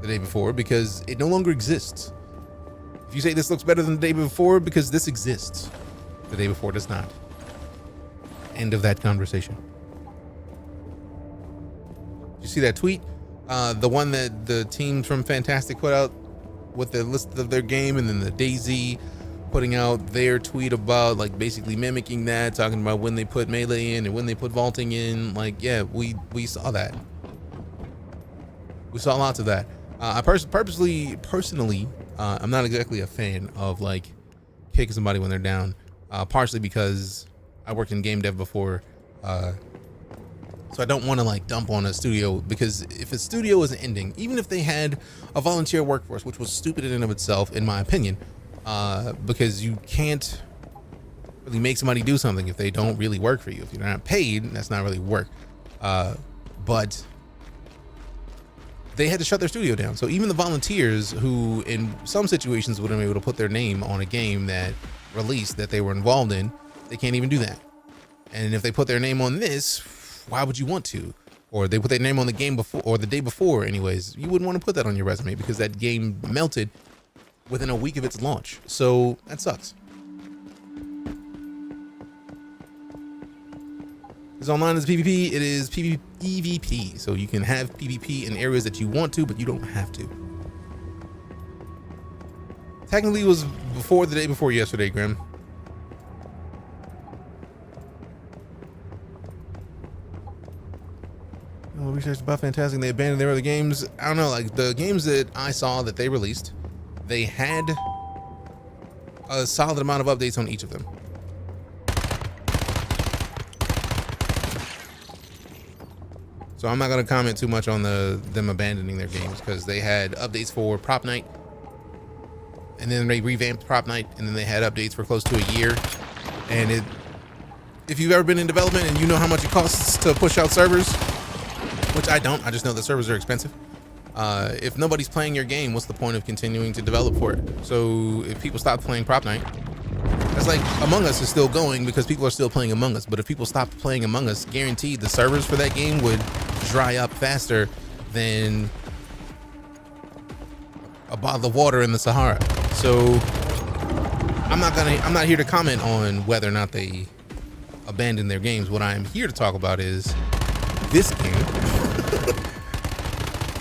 The Day Before because it no longer exists. If you say this looks better than The Day Before, because this exists, The Day Before does not. End of that conversation. Did you see that tweet? The one that the team from Fantastic put out with the list of their game, and then the DayZ putting out their tweet about like basically mimicking that, talking about when they put melee in and when they put vaulting in. Like, yeah, we saw that. We saw lots of that. I personally I'm not exactly a fan of like kicking somebody when they're down, partially because I worked in game dev before, so I don't want to like dump on a studio, because if a studio is ending, even if they had a volunteer workforce, which was stupid in and of itself, in my opinion, because you can't really make somebody do something if they don't really work for you. If you're not paid, that's not really work. But they had to shut their studio down. So even the volunteers who in some situations would have been able to put their name on a game that released that they were involved in, they can't even do that. And if they put their name on this, why would you want to? Or they put their name on the game before, or the day before anyways, you wouldn't want to put that on your resume because that game melted within a week of its launch. So that sucks. It's online as PvP, it is PvP, so you can have PvP in areas that you want to, but you don't have to. Technically it was before the day before yesterday, Grim. Research about Fantastic, they abandoned their other games. I don't know, like the games that I saw that they released, they had a solid amount of updates on each of them. So I'm not going to comment too much on them abandoning their games, because they had updates for Prop Night, and then they revamped Prop Night, and then they had updates for close to a year. And if you've ever been in development and you know how much it costs to push out servers, which I don't, I just know the servers are expensive. If nobody's playing your game, what's the point of continuing to develop for it? So if people stop playing Prop Night, that's like Among Us is still going because people are still playing Among Us. But if people stopped playing Among Us, guaranteed the servers for that game would dry up faster than a bottle of water in the Sahara. So I'm not here to comment on whether or not they abandoned their games. What I am here to talk about is this game,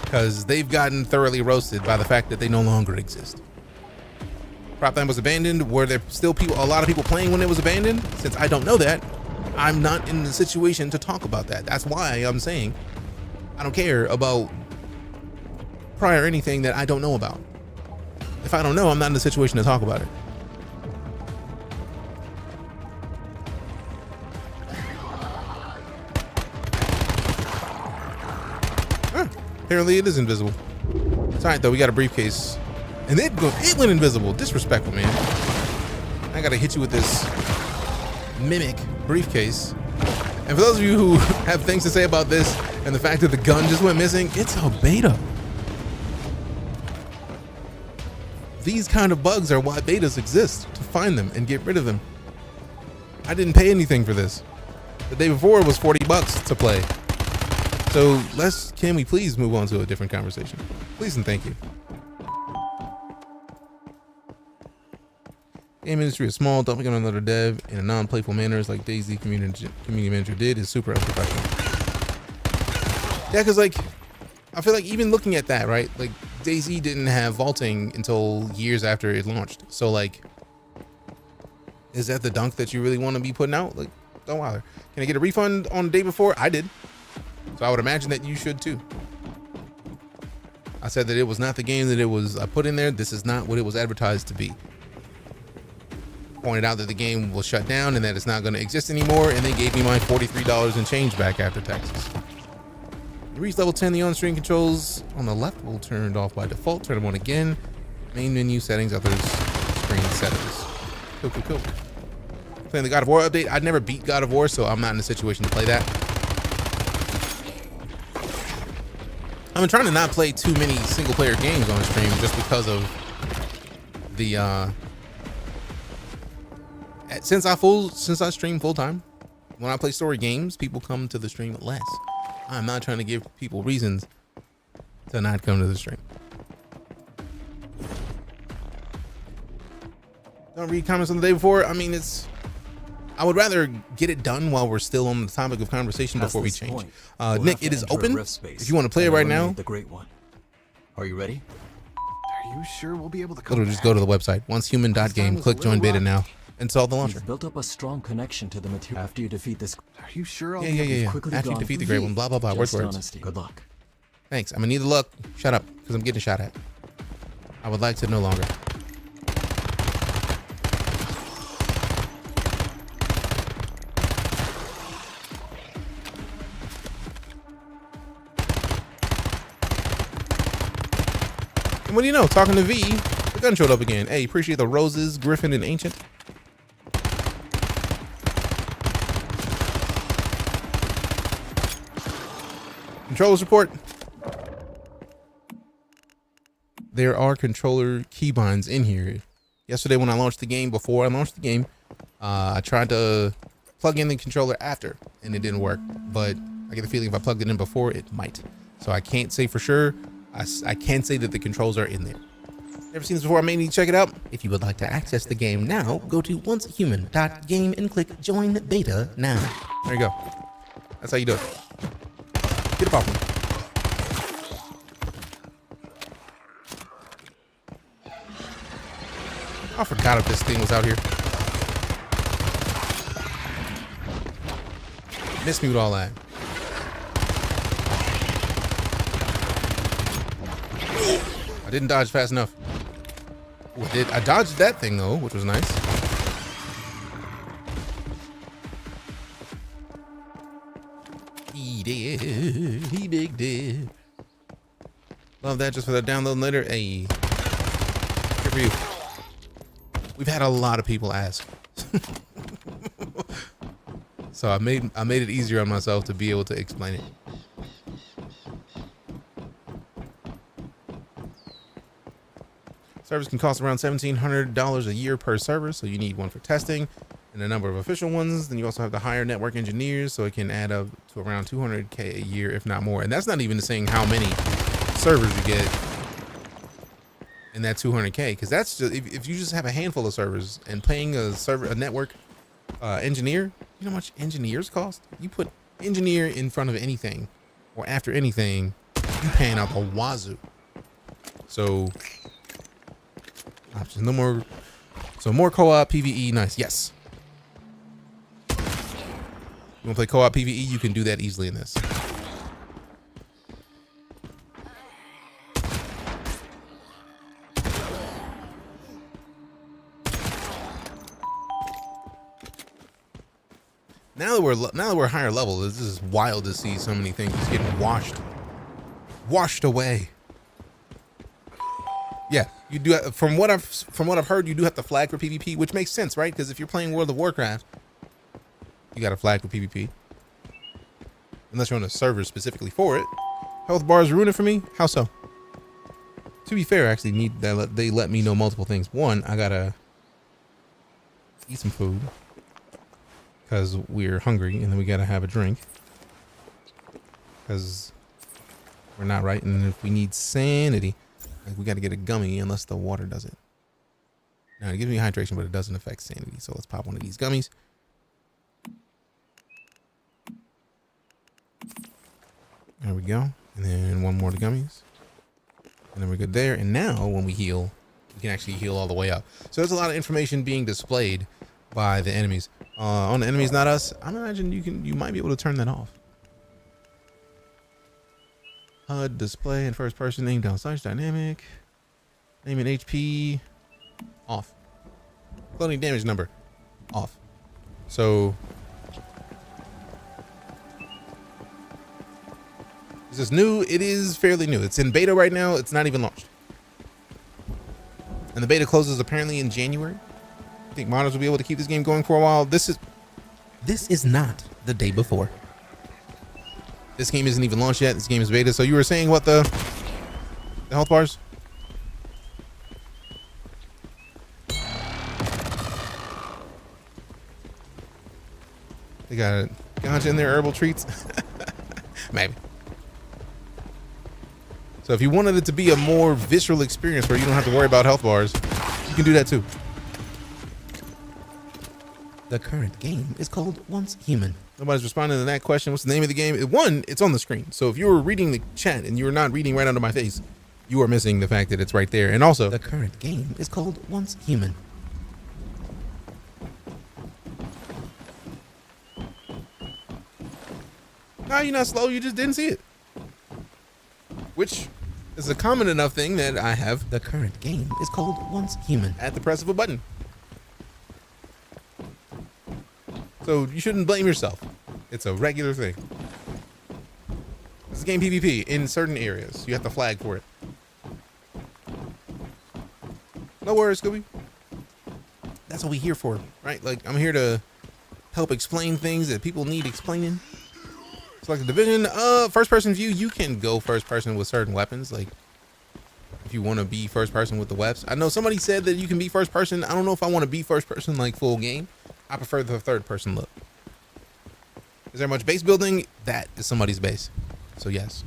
because they've gotten thoroughly roasted by the fact that they no longer exist. Prop Night was abandoned. Were there still a lot of people playing when it was abandoned? Since I don't know that, I'm not in the situation to talk about that. That's why I'm saying I don't care about prior anything that I don't know about. If I don't know, I'm not in the situation to talk about it. Apparently it is invisible. It's alright though, we got a briefcase. And it went invisible. Disrespectful, man. I gotta hit you with this mimic briefcase. And for those of you who have things to say about this and the fact that the gun just went missing, it's a beta. These kind of bugs are why betas exist, to find them and get rid of them. I didn't pay anything for this. The day before it was $40 to play. So can we please move on to a different conversation? Please and thank you. Game industry is small. Dumping on another dev in a non-playful manner, is like DayZ community manager did, is super unprofessional. Yeah, because like I feel like even looking at that, right? Like DayZ didn't have vaulting until years after it launched. So like, is that the dunk that you really want to be putting out? Like, don't bother. Can I get a refund on the day before? I did. So I would imagine that you should too. I said that it was not the game that I put in there. This is not what it was advertised to be. Pointed out that the game was shut down and that it's not going to exist anymore, and they gave me my $43 and change back after taxes. You reach level 10, the on-screen controls on the left will turned off by default. Turn them on again. Main menu settings, others, screen settings. Cool. Playing the God of War update. I'd never beat God of War, so I'm not in a situation to play that. I've been trying to not play too many single-player games on stream just because of the since I stream full-time, when I play story games, people come to the stream less. I'm not trying to give people reasons to not come to the stream. Don't read comments on the day before. I mean, I would rather get it done while we're still on the topic of conversation before we change. Nick, it is open. If you want to play it right now. The great one. Are you ready? Are you sure we'll be able to come Literally just go to the website, oncehuman.game, click join beta now. Install the launcher. You've built up a strong connection to the material after you defeat this. Are you sure? Yeah. After you defeat the great one, blah, blah. Just Words. honesty. Good luck. Thanks. I'm gonna need the luck. Shut up, because I'm getting shot at. I would like to no longer. And what do you know? Talking to V, the gun showed up again. Hey, appreciate the roses, Griffin and Ancient. Controllers report. There are controller keybinds in here. Yesterday when I launched the game, before I launched the game, I tried to plug in the controller after and it didn't work. But I get the feeling if I plugged it in before, it might. So I can't say for sure. I can say that the controls are in there. Never seen this before, I may need to check it out. If you would like to access the game now, go to oncehuman.game and click join beta now. There you go. That's how you do it. Get up off me. I forgot if this thing was out here. Missed me with all that. I didn't dodge fast enough. Ooh, I dodged that thing though, which was nice. He did. He big did. Love that just for the download later. Hey. Good for you. We've had a lot of people ask. So I made it easier on myself to be able to explain it. Servers can cost around $1,700 a year per server, so you need one for testing and a number of official ones. Then you also have to hire network engineers, so it can add up to around $200K a year, if not more. And that's not even saying how many servers you get in that $200K, because that's just if you just have a handful of servers and paying a network engineer. You know how much engineers cost? You put engineer in front of anything or after anything, you paying out the wazoo. So options, no more. So more co-op PvE, nice. Yes. You want to play co-op PvE? You can do that easily in this. Now that we're higher level, this is wild to see so many things just getting washed away. Yeah, you do. From what I've heard, you do have to flag for PvP, which makes sense, right? Because if you're playing World of Warcraft, you got to flag for PvP, unless you're on a server specifically for it. Health bars ruin it for me. How so? To be fair, actually, they let me know multiple things. One, I gotta eat some food because we're hungry, and then we gotta have a drink because we're not right. And if we need sanity, like, we got to get a gummy unless the water does it. Now it gives me hydration, but it doesn't affect sanity. So let's pop one of these gummies. There we go. And then one more of the gummies. And then we're good there. And now when we heal, we can actually heal all the way up. So there's a lot of information being displayed by the enemies. On the enemies, not us. I imagine you might be able to turn that off. HUD display in first person, name down slash dynamic, name and HP off, cloning damage number off. So is this new? It is fairly new. It's in beta right now. It's not even launched, and the beta closes apparently in January. I think modders will be able to keep this game going for a while. This is not the day before. This game isn't even launched yet. This game is beta. So you were saying what the health bars? They got ganja in their herbal treats. Maybe. So if you wanted it to be a more visceral experience where you don't have to worry about health bars, you can do that too. The current game is called Once Human. Nobody's responding to that question. What's the name of the game? One, it's on the screen. So if you were reading the chat and you were not reading right under my face, you are missing the fact that it's right there. And also, the current game is called Once Human. no, you're not slow. You just didn't see it. Which It's a common enough thing that I have The current game is called Once Human. at the press of a button. So you shouldn't blame yourself. It's a regular thing. It's a game PvP in certain areas. You have to flag for it. No worries, Scooby. That's what we're here for, right? Like, I'm here to help explain things that people need explaining. Select a division. First person view, you can go first person with certain weapons. Like, if you want to be first person with the weapons. I know somebody said that you can be first person. I don't know if I want to be first person like full game. I prefer the third person look. Is there much base building? That is somebody's base. So yes.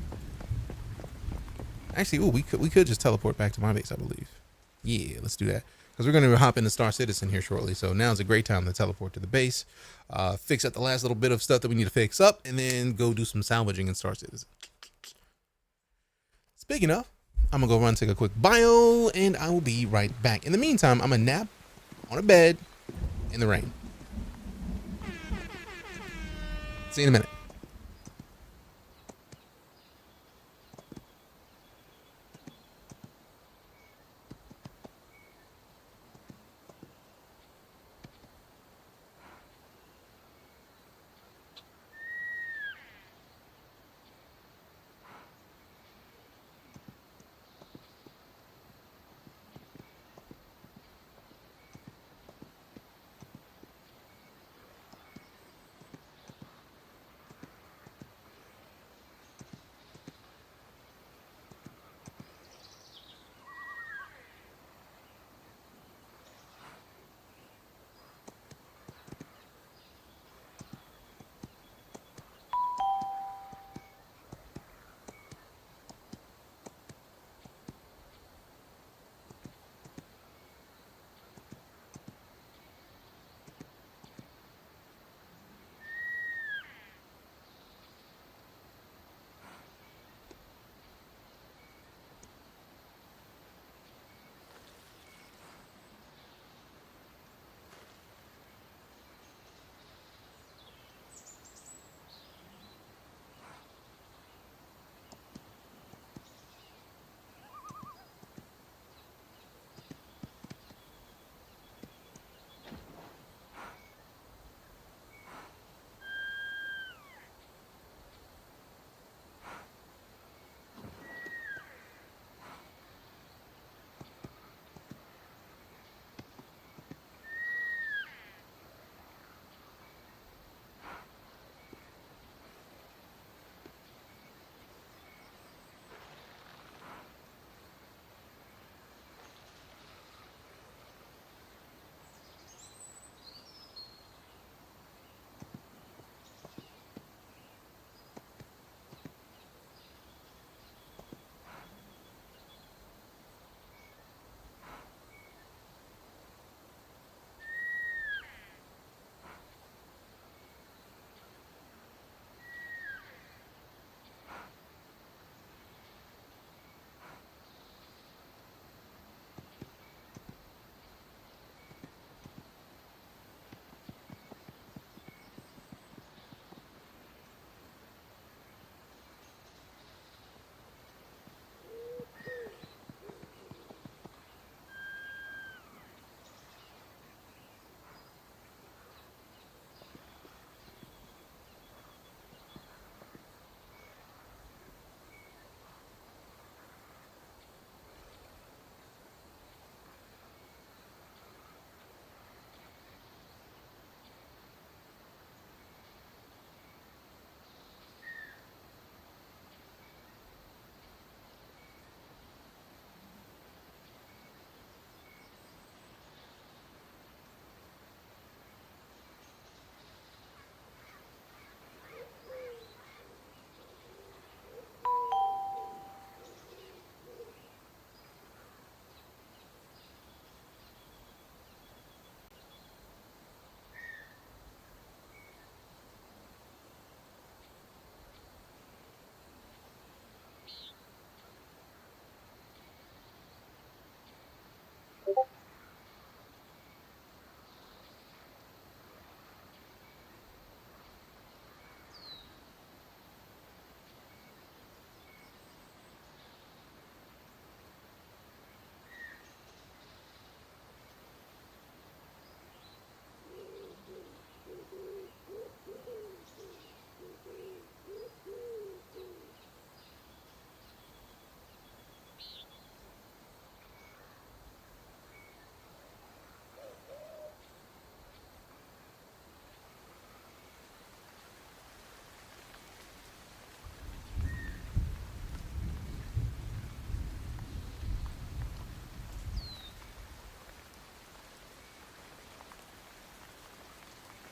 Actually, ooh, we could just teleport back to my base, I believe. Yeah, let's do that. Because we're going to hop into Star Citizen here shortly. So now's a great time to teleport to the base. Fix up the last little bit of stuff that we need to fix up. And then go do some salvaging in Star Citizen. Speaking of, I'm going to go run take a quick bio. And I will be right back. In the meantime, I'm going to nap on a bed in the rain. See you in a minute.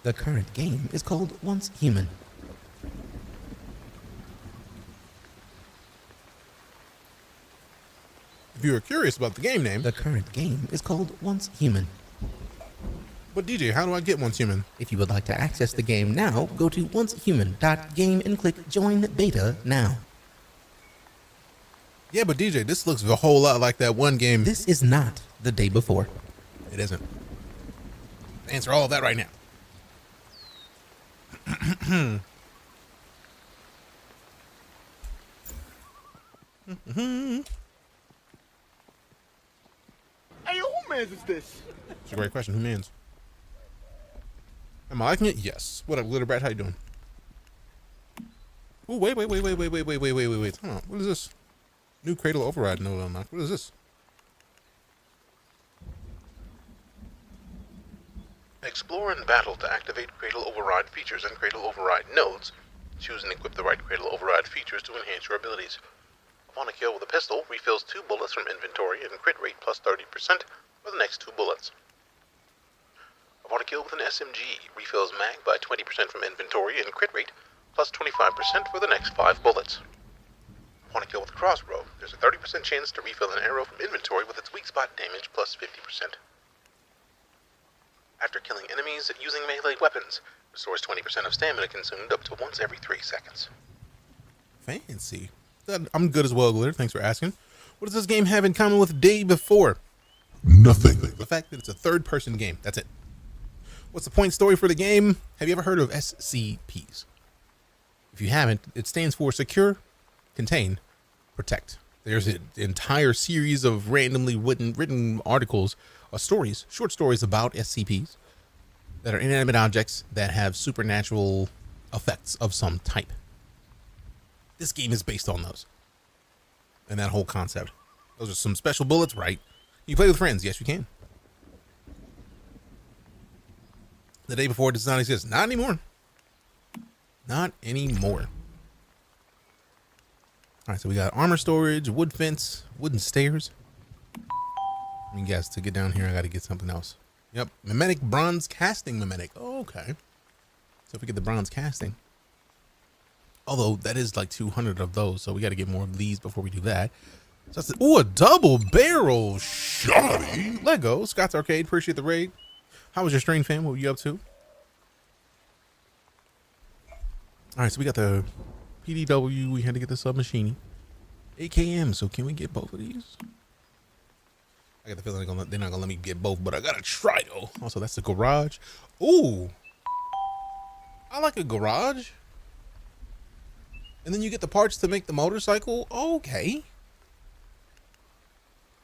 The current game is called Once Human. If you are curious about the game name, The current game is called Once Human. but DJ, how do I get Once Human? If you would like to access the game now, go to oncehuman.game and click Join Beta now. Yeah, but DJ, this looks a whole lot like that one game. This is not The Day Before. It isn't. Answer all of that right now. Hey, yo, who man's is this? It's a great question. Who mans? Am I liking it? Yes. What up, Glitter Brat? How you doing? Oh, wait. Hold on. What is this? New Cradle Override node unlocked. What is this? Explore and battle to activate Cradle Override features and Cradle Override nodes. Choose and equip the right Cradle Override features to enhance your abilities. Upon a kill with a pistol, refills 2 bullets from inventory and crit rate plus 30% for the next 2 bullets. Upon a kill with an SMG, refills mag by 20% from inventory and crit rate plus 25% for the next 5 bullets. Upon a kill with a crossbow, there's a 30% chance to refill an arrow from inventory with its weak spot damage plus 50%. After killing enemies using melee weapons, restores 20% of stamina consumed up to once every 3 seconds. Fancy. I'm good as well, Glitter. Thanks for asking. What does this game have in common with Day Before? Nothing. The fact that it's a third-person game. That's it. What's the point story for the game? Have you ever heard of SCPs? If you haven't, it stands for Secure, Contain, Protect. There's an entire series of randomly written articles or stories, short stories about SCPs that are inanimate objects that have supernatural effects of some type. This game is based on those and that whole concept. Those are some special bullets, right? You play with friends. Yes, you can. The Day Before does not exist. Not anymore. Not anymore. All right, so we got armor storage, wood fence, wooden stairs. I mean, guess to get down here, I got to get something else. Yep, mimetic bronze casting mimetic. Oh, okay. So if we get the bronze casting, although that is like 200 of those, so we got to get more of these before we do that. So that's a double barrel shoddy Lego. Scott's Arcade, appreciate the raid. How was your stream, fam? What were you up to? All right, so we got the PDW. We had to get the submachine. AKM. So can we get both of these? I got the feeling they're not gonna let me get both, but I gotta try though. Also, that's the garage. Ooh, I like a garage. And then you get the parts to make the motorcycle. Okay.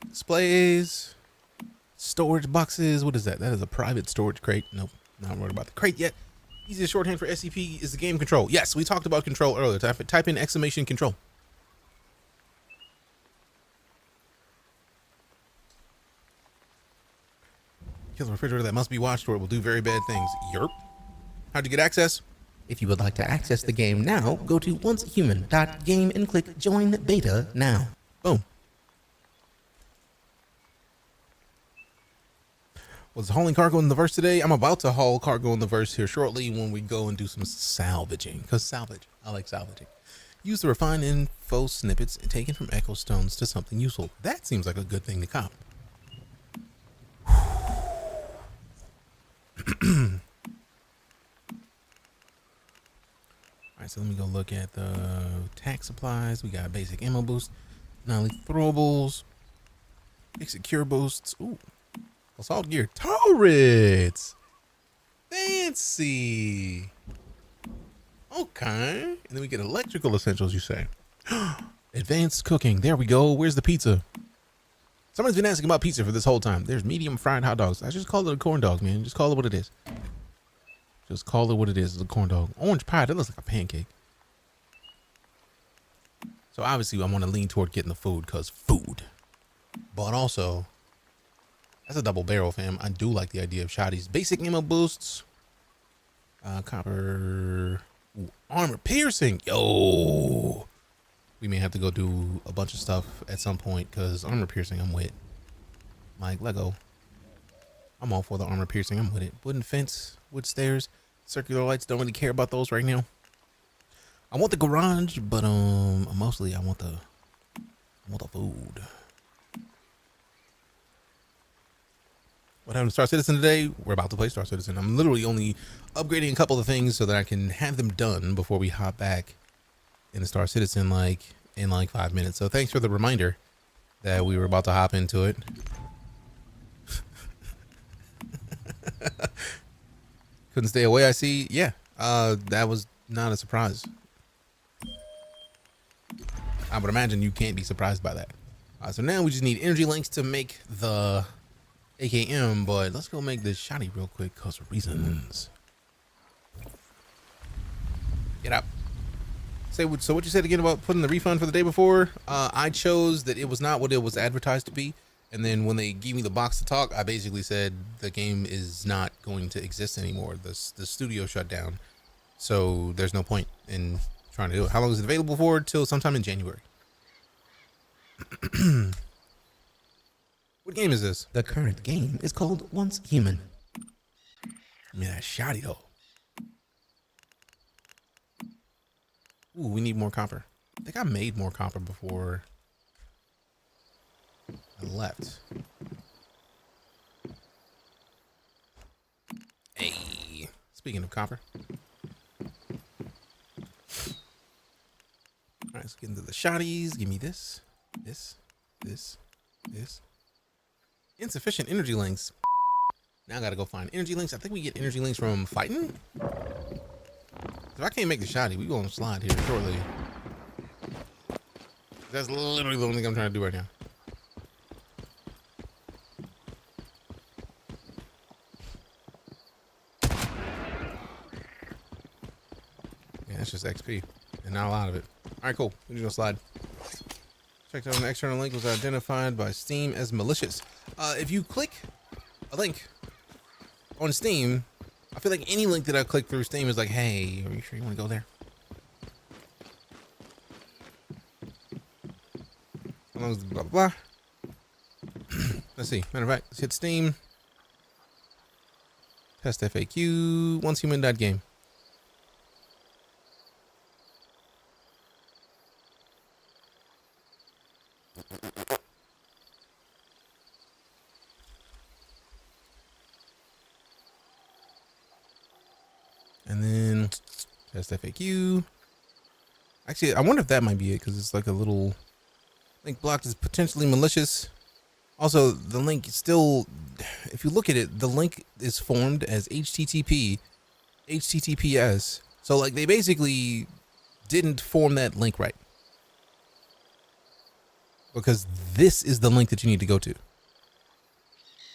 Displays, storage boxes. What is that? That is a private storage crate. Nope, not worried about the crate yet. Easiest shorthand for SCP is the game control. Yes, we talked about control earlier. Type in exclamation control. Kill the refrigerator that must be watched or it will do very bad things. Yerp. How'd you get access? If you would like to access the game now, go to oncehuman.game and click Join Beta now. Boom. Was hauling cargo in the verse today? I'm about to haul cargo in the verse here shortly when we go and do some salvaging. Because salvage, I like salvaging. Use the refined info snippets taken from Echo Stones to something useful. That seems like a good thing to cop. Alright, so let me go look at the tax supplies. We got basic ammo boost, non-lethal throwables, basic cure boosts. Ooh. Assault gear turrets. Fancy. Okay. And then we get electrical essentials, you say. Advanced cooking. There we go. Where's the pizza? Somebody's been asking about pizza for this whole time. There's medium fried hot dogs. I just call it a corn dog, man. Just call it what it is. Just call it what it is. It's a corn dog. Orange pie. That looks like a pancake. So obviously I want to lean toward getting the food because food. But also, that's a double barrel, fam. I do like the idea of shotties. Basic ammo boosts. Copper. Ooh, armor piercing. Yo. We may have to go do a bunch of stuff at some point because armor piercing, I'm with. Like Lego. I'm all for the armor piercing. I'm with it. Wooden fence. Wood stairs. Circular lights, don't really care about those right now. I want the garage, but mostly I want the food. What happened to Star Citizen today? We're about to play Star Citizen. I'm literally only upgrading a couple of things so that I can have them done before we hop back into Star Citizen in like 5 minutes. So thanks for the reminder that we were about to hop into it. Couldn't stay away, I see. Yeah, that was not a surprise. I would imagine you can't be surprised by that. So now we just need energy links to make the AKM, but let's go make this shoddy real quick because of reasons. Get up. So what you said again about putting the refund for the day before? I chose that it was not what it was advertised to be. And then when they gave me the box to talk, I basically said the game is not going to exist anymore. The studio shut down. So there's no point in trying to do it. How long is it available for? Till sometime in January. What game is this? The current game is called Once Human. I mean, that's shoddy though. Ooh, we need more copper. I think I made more copper before I left. Hey, speaking of copper. All right, let's get into the shotties. Give me this. Insufficient energy links. Now I gotta go find energy links. I think we get energy links from fighting. If I can't make the shoddy, we gonna slide here shortly. That's literally the only thing I'm trying to do right now. Yeah, that's just XP and not a lot of it. All right, cool. We're just gonna slide. Checked out an external link was identified by Steam as malicious. If you click a link on Steam, I feel like any link that I click through Steam is like, hey, are you sure you want to go there? How long is blah, blah, blah. Let's see. Matter of fact, let's hit Steam. Test FAQ. OnceHuman.game. And then test FAQ. Actually, I wonder if that might be it because it's like a little link blocked is potentially malicious. Also, the link still, if you look at it, the link is formed as HTTPS. So like they basically didn't form that link right. Because this is the link that you need to go to.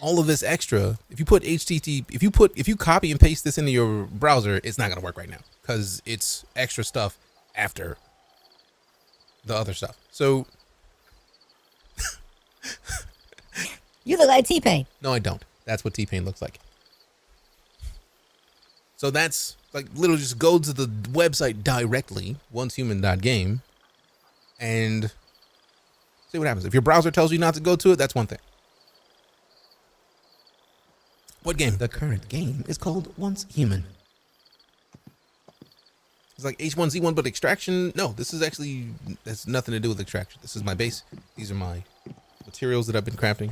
All of this extra, if you put if you copy and paste this into your browser, it's not gonna work right now because it's extra stuff after the other stuff. So You look like T-Pain. no, I don't. That's what T-Pain looks like. So that's like literally just go to the website directly, oncehuman.game, and see what happens. If your browser tells you not to go to it, that's one thing. What game? The current game is called Once Human. It's like H1Z1, but extraction. No, this is actually, that's nothing to do with extraction. This is my base. These are my materials that I've been crafting.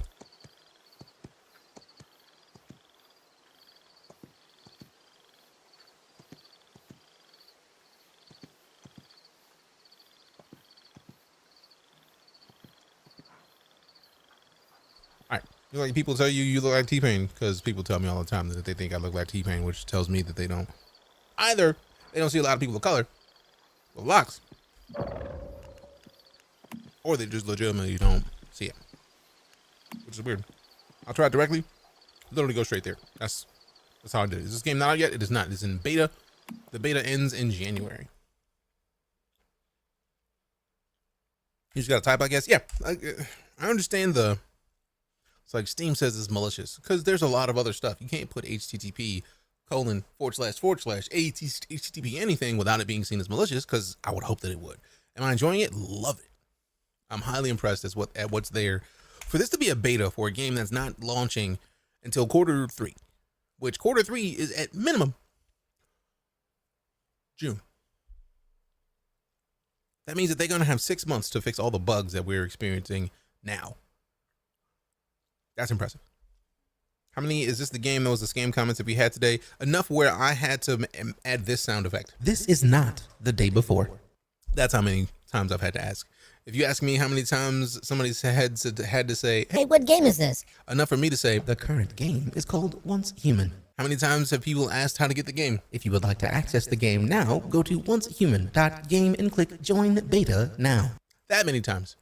You like people tell you look like T-Pain because people tell me all the time that they think I look like T-Pain, which tells me that they don't. Either they don't see a lot of people of color with locks, or they just legitimately don't see it, which is weird. I'll try it directly. Literally go straight there. That's how I did it. Is this game not out yet? It is not. It's in beta. The beta ends in January. You just gotta type, I guess. Yeah, I understand the. It's like Steam says it's malicious because there's a lot of other stuff. You can't put HTTP://HTTP anything without it being seen as malicious because I would hope that it would. Am I enjoying it? Love it. I'm highly impressed at what's there. For this to be a beta for a game that's not launching until quarter 3, which quarter 3 is at minimum June. That means that they're going to have 6 months to fix all the bugs that we're experiencing now. That's impressive. How many is this the game that was the scam comments that we had today? Enough where I had to add this sound effect. This is not the day before. That's how many times I've had to ask. If you ask me how many times somebody's had to say, Hey, what game is this? enough for me to say, The current game is called Once Human. how many times have people asked how to get the game? If you would like to access the game now, go to oncehuman.game and click Join Beta now. That many times.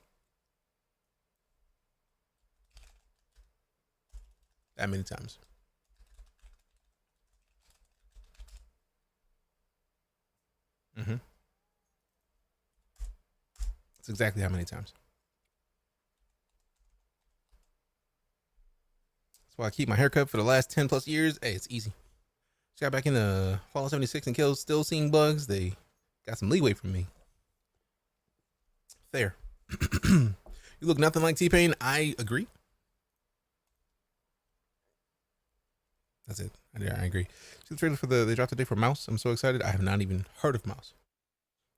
That many times. That's exactly how many times. That's why I keep my haircut for the last 10 plus years. Hey, it's easy. Just got back in the Fallout 76 and kills, still seeing bugs. They got some leeway from me. There. You look nothing like T-Pain. I agree. That's it. I agree. See the trailer for they dropped today for Mouse. I'm so excited. I have not even heard of Mouse.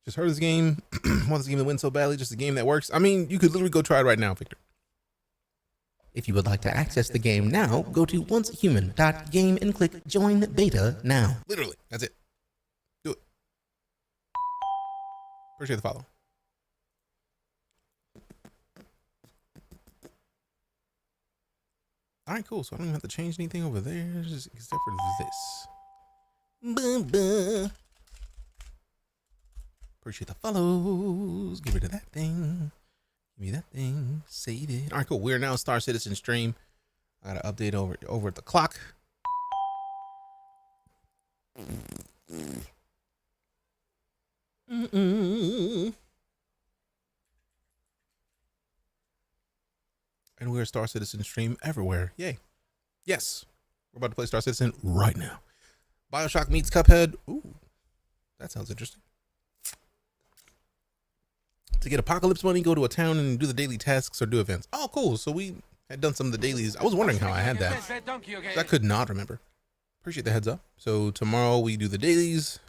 Just heard of this game. Want this game to win so badly. Just a game that works. I mean, you could literally go try it right now, Victor. If you would like to access the game now, go to oncehuman.game and click Join Beta now. Literally. That's it. Do it. Appreciate the follow. All right, cool. So I don't even have to change anything over there, just except for this. Appreciate the follows. Get rid of that thing. Give me that thing. Save it. All right, cool. We're now Star Citizen stream. I got to update over at the clock. And we're Star Citizen stream everywhere. Yay. Yes. We're about to play Star Citizen right now. BioShock meets Cuphead. Ooh. That sounds interesting. To get apocalypse money, go to a town and do the daily tasks or do events. Oh, cool. So we had done some of the dailies. I was wondering how I had that. I could not remember. Appreciate the heads up. So tomorrow we do the dailies.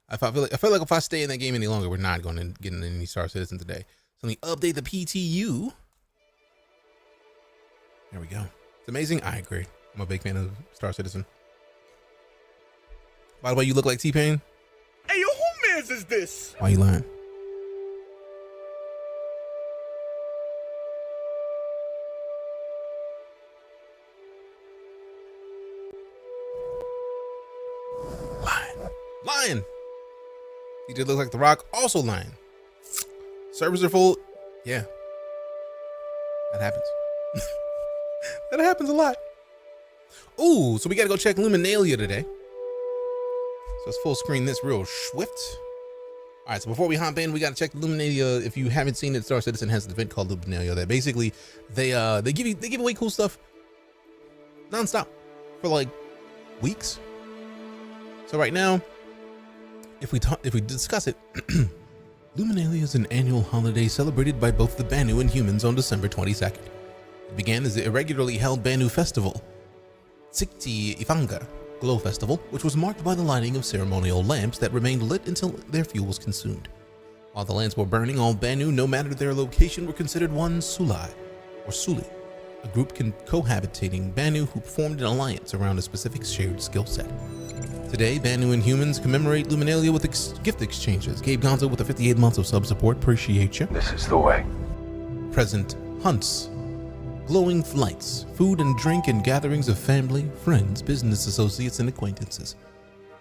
I feel like if I stay in that game any longer, we're not going to get in any Star Citizen today. So let me update the PTU. There we go. It's amazing. I agree. I'm a big fan of Star Citizen. By the way, you look like T-Pain. Hey, yo, who mans is this? Why you lying? Lying. He did look like The Rock. Also lying. Servers are full. Yeah. That happens. That happens a lot. Ooh, so we gotta go check Luminalia today. So let's full screen this real swift. All right, so before we hop in, we gotta check Luminalia. If you haven't seen it, Star Citizen has an event called Luminalia that basically they give away cool stuff nonstop for like weeks. So right now, if we discuss it, Luminalia is an annual holiday celebrated by both the Banu and humans on December 22nd. It began as the irregularly held Banu festival, Tsikti Ifanga Glow Festival, which was marked by the lighting of ceremonial lamps that remained lit until their fuel was consumed. While the lamps were burning, all Banu, no matter their location, were considered one Sulai, or Suli, a group cohabitating Banu who formed an alliance around a specific shared skill set. Today, Banu and humans commemorate Luminalia with gift exchanges. Gabe Gonzo with the 58 months of sub support. Appreciate you. This is the way. Present hunts, glowing flights, food and drink, and gatherings of family, friends, business associates, and acquaintances.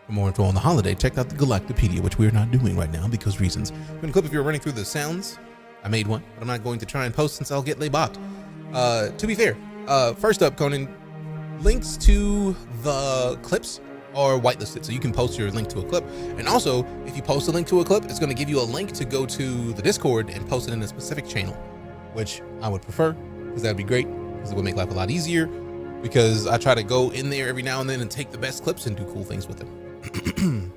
For more info on the holiday, check out the Galactopedia, which we are not doing right now because reasons. I'm going to clip if you're running through the sounds. I made one, but I'm not going to try and post since I'll get laid-bopped. To be fair, first up, Conan, links to the clips are whitelisted, so you can post your link to a clip. And also, if you post a link to a clip, it's going to give you a link to go to the Discord and post it in a specific channel, which I would prefer, because that'd be great, because it would make life a lot easier, because I try to go in there every now and then and take the best clips and do cool things with them.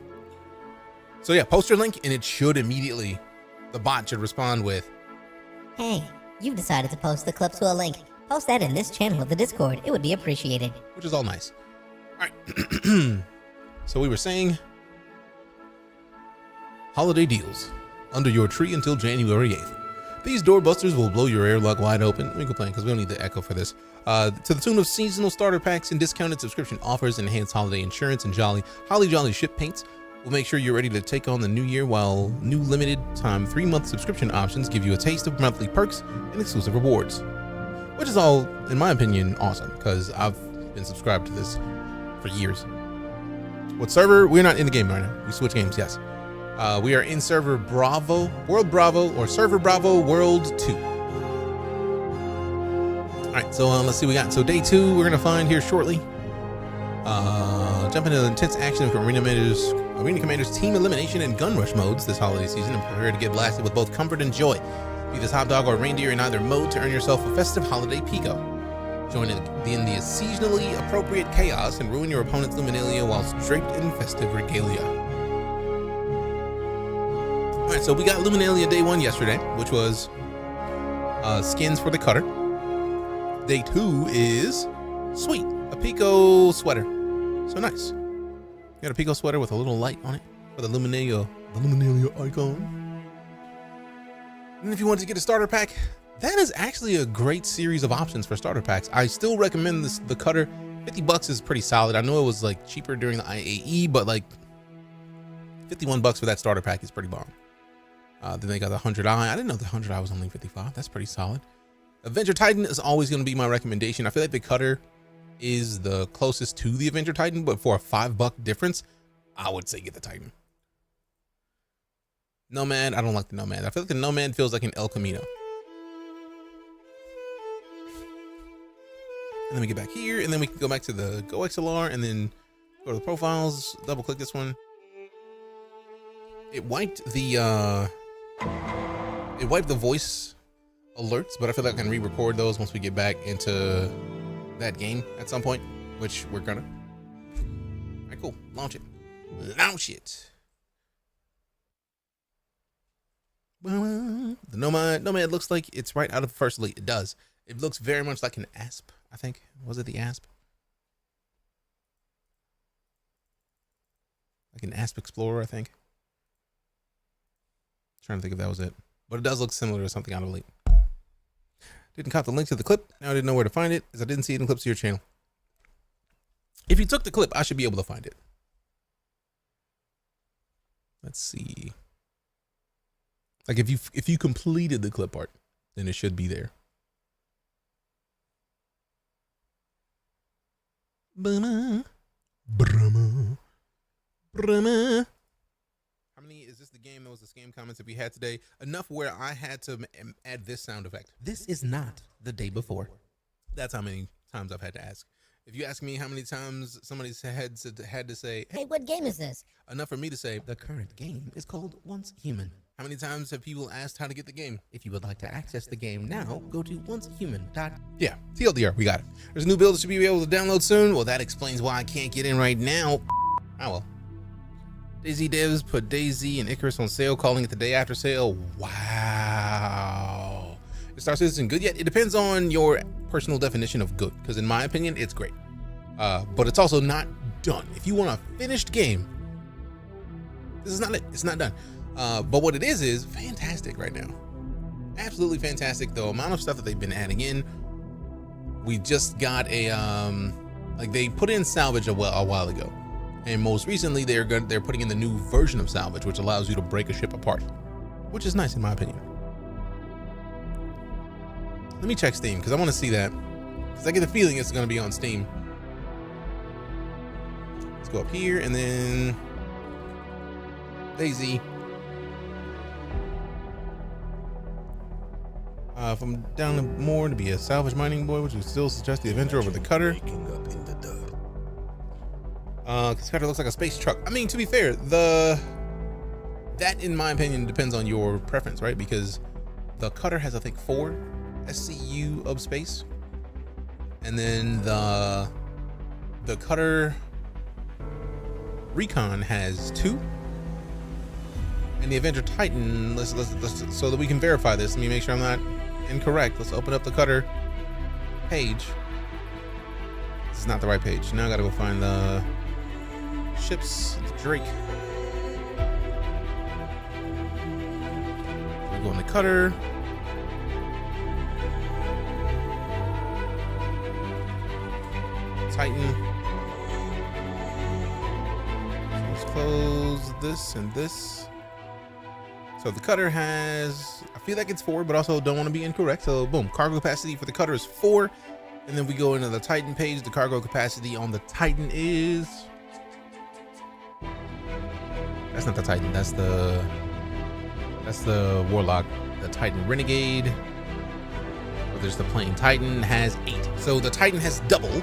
So yeah, post your link and it should immediately, the bot should respond with, Hey, you've decided to post the clip to a link. Post that in this channel of the Discord. It would be appreciated. which is all nice. All right. So we were saying holiday deals under your tree until January 8th. These doorbusters will blow your airlock wide open. Let me go play because we don't need the echo for this. To the tune of seasonal starter packs and discounted subscription offers, enhanced holiday insurance, and holly jolly ship paints will make sure you're ready to take on the new year, while new limited time 3-month subscription options give you a taste of monthly perks and exclusive rewards. Which is all, in my opinion, awesome, because I've been subscribed to this for years. What server? We're not in the game right now. We switch games, yes. We are in server Bravo, World Bravo, or Server Bravo World 2. All right, so let's see what we got. So day 2, we're gonna find here shortly. Jump into intense action from Arena Commander's team elimination and gun rush modes this holiday season, and prepare to get blasted with both comfort and joy. Be this hot dog or reindeer in either mode to earn yourself a festive holiday pico. Join in the seasonally appropriate chaos and ruin your opponent's Luminalia whilst draped in festive regalia. All right, so we got Luminalia day 1 yesterday, which was skins for the cutter. Day 2 is sweet, a Pico sweater. So nice. Got a Pico sweater with a little light on it for the Luminalia icon. And if you wanted to get a starter pack, that is actually a great series of options for starter packs. I still recommend the cutter. $50 is pretty solid. I know it was like cheaper during the IAE, but like $51 for that starter pack is pretty bomb. Then they got the 100i. I didn't know the 100i was only $55. That's pretty solid. Avenger Titan is always going to be my recommendation. I feel like the cutter is the closest to the Avenger Titan, but for a $5 difference, I would say get the Titan. Nomad, I don't like the Nomad. I feel like the Nomad feels like an El Camino. And then we get back here, and then we can go back to the Go XLR, and then go to the profiles, double click this one. It wiped the voice alerts, but I feel like I can re-record those once we get back into that game at some point, which we're gonna. All right, cool. Launch it. Launch it. The Nomad looks like it's right out of First Elite. It does. It looks very much like an Asp, I think. Was it the Asp? Like an Asp Explorer, I think. Trying to think if that was it. But it does look similar to something out of Elite. Didn't cop the link to the clip. Now I didn't know where to find it, as I didn't see it in clips to your channel. If you took the clip, I should be able to find it. Let's see. Like if you completed the clip art, then it should be there. Brahma. Brahma. Brahma. How many is this the game? That was the scam comments that we had today. Enough where I had to add this sound effect. This is not the day before. That's how many times I've had to ask. If you ask me how many times somebody's had to say, Hey, what game is this? Enough for me to say, the current game is called Once Human. How many times have people asked how to get the game? If you would like to access the game now, go to oncehuman.com. Yeah, TLDR, we got it. There's a new build that should be able to download soon. Well, that explains why I can't get in right now. Oh well. DayZ devs put DayZ and Icarus on sale, calling it the day after sale. Wow. Is Star Citizen good yet? It depends on your personal definition of good, because in my opinion, it's great. But it's also not done. If you want a finished game, this is not it. It's not done. But what it is fantastic right now. Absolutely fantastic. The amount of stuff that they've been adding in. We just got a like they put in salvage a while ago, and most recently they're putting in the new version of salvage, which allows you to break a ship apart, which is nice in my opinion. Let me check Steam because I want to see that, because I get the feeling it's going to be on Steam. Let's go up here and then DayZ. If I'm down more to be a salvage mining boy, which would still suggest the Avenger over the cutter. This cutter looks like a space truck. I mean, to be fair, that in my opinion depends on your preference, right? Because the cutter has, I think, 4 SCU of space, and then the cutter Recon has 2. And the Avenger Titan, let's so that we can verify this. Let me make sure I'm not incorrect. Let's open up the cutter page. This is not the right page. Now I gotta go find the ships, the Drake. Go on the cutter. Titan. So let's close this and this. So the cutter has, I feel like it's 4, but also don't want to be incorrect. So boom, cargo capacity for the cutter is 4. And then we go into the Titan page. The cargo capacity on the Titan is, that's not the Titan, that's the Warlock. The Titan Renegade, or there's the plain Titan, has 8. So the Titan has double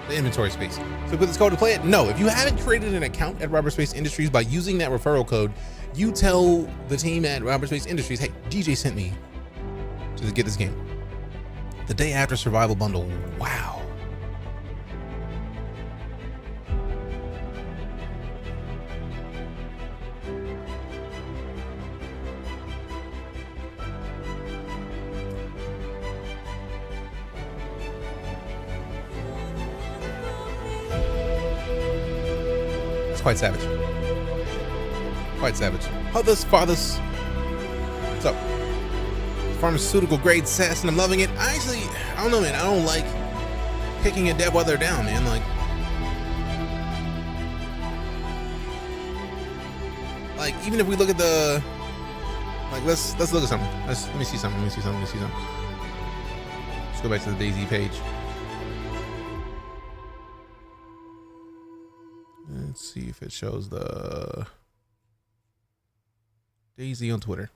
the inventory space. So put this code to play it? No. If you haven't created an account at Robert Space Industries by using that referral code, you tell the team at Robert Space Industries, hey, DJ sent me to get this game. The Day After Survival Bundle. Wow. Quite savage. Quite savage. Farthest. What's up? Pharmaceutical grade sass, and I'm loving it. I don't know, man. I don't like kicking a dev while they're down, man. Like even if we look at the, let's look at something. Let me see something. Let's go back to the Daisy page. Let's see if it shows the Daisy on Twitter.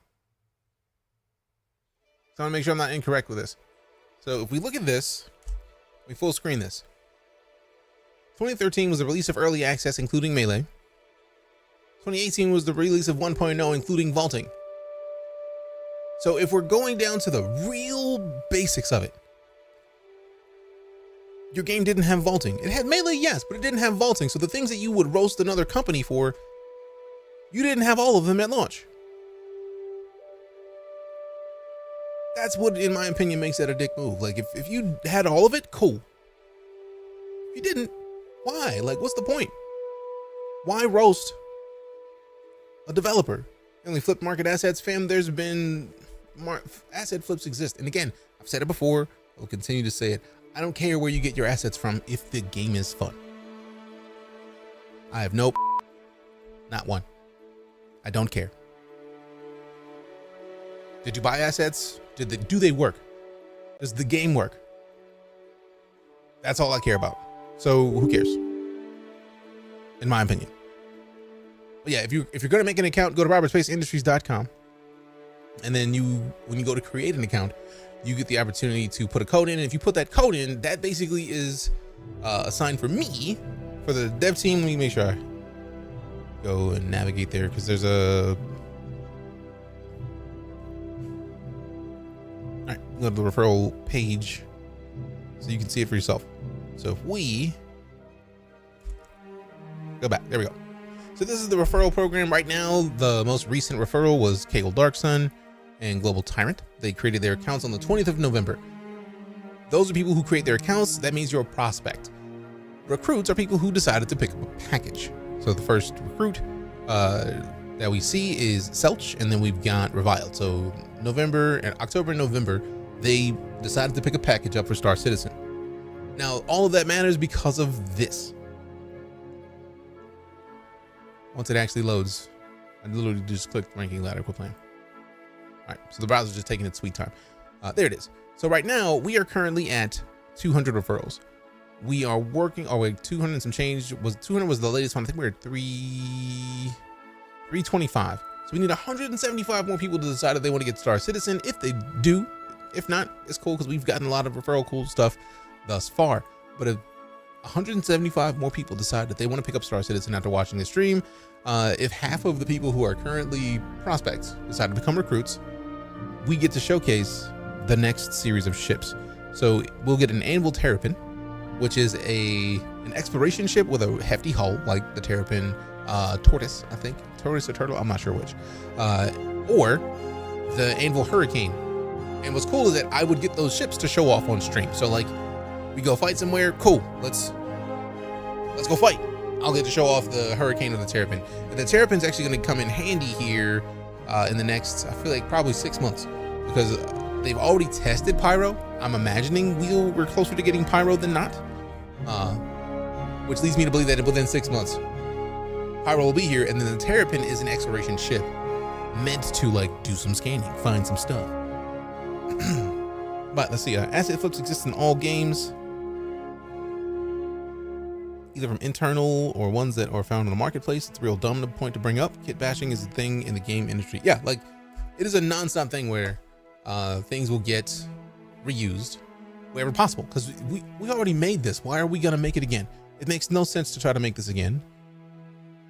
So I want to make sure I'm not incorrect with this. So if we look at this, we full screen this. 2013 was the release of early access, including Melee. 2018 was the release of 1.0, including vaulting. So if we're going down to the real basics of it, your game didn't have vaulting. It had Melee, yes, but it didn't have vaulting. So the things that you would roast another company for, you didn't have all of them at launch. That's what, in my opinion, makes that a dick move. Like, if you had all of it, cool. If you didn't, why? Like, what's the point? Why roast a developer? Only flipped market assets, fam. There's been asset flips exist. And again, I've said it before. I'll continue to say it. I don't care where you get your assets from if the game is fun. I have not one. I don't care. Did you buy assets? Do they work? Does the game work? That's all I care about. So who cares? In my opinion. But yeah, if you're gonna make an account, go to robertspaceindustries.com. And then when you go to create an account, you get the opportunity to put a code in. And if you put that code in, that basically is assigned for me, for the dev team. Let me make sure I go and navigate there, because there's a... All right, go to the referral page so you can see it for yourself. So if we go back, there we go. So this is the referral program right now. The most recent referral was Kegel Darksun and Global Tyrant. They created their accounts on the 20th of November. Those are people who create their accounts. That means you're a prospect. Recruits are people who decided to pick up a package. So the first recruit that we see is Selch, and then we've got Reviled. So October and November, they decided to pick a package up for Star Citizen. Now, all of that matters because of this. Once it actually loads, I literally just clicked ranking ladder, quit playing. All right, so the browser's just taking its sweet time. There it is. So right now we are currently at 200 referrals. We are working, 200 and some change. 200 was the latest one. I think we're at 325. So we need 175 more people to decide if they want to get Star Citizen. If they do, if not, it's cool, because we've gotten a lot of referral cool stuff thus far. But if 175 more people decide that they want to pick up Star Citizen after watching the stream, if half of the people who are currently prospects decide to become recruits, we get to showcase the next series of ships. So we'll get an Anvil Terrapin, which is an exploration ship with a hefty hull, like the Terrapin Tortoise, I think. Tortoise or Turtle, I'm not sure which. Or the Anvil Hurricane. And what's cool is that I would get those ships to show off on stream. So like, we go fight somewhere, cool, let's go fight. I'll get to show off the Hurricane or the Terrapin. And the Terrapin's actually going to come in handy here in the next, I feel like probably 6 months, because they've already tested Pyro. I'm imagining we're closer to getting Pyro than not, which leads me to believe that within 6 months, Pyro will be here, and then the Terrapin is an exploration ship meant to like do some scanning, find some stuff. But let's see, asset flips exist in all games, either from internal or ones that are found in the marketplace. It's real dumb point to bring up. Kit bashing is a thing in the game industry. Yeah, like it is a non-stop thing where things will get reused wherever possible, because we already made this. Why are we gonna make it again? It makes no sense to try to make this again.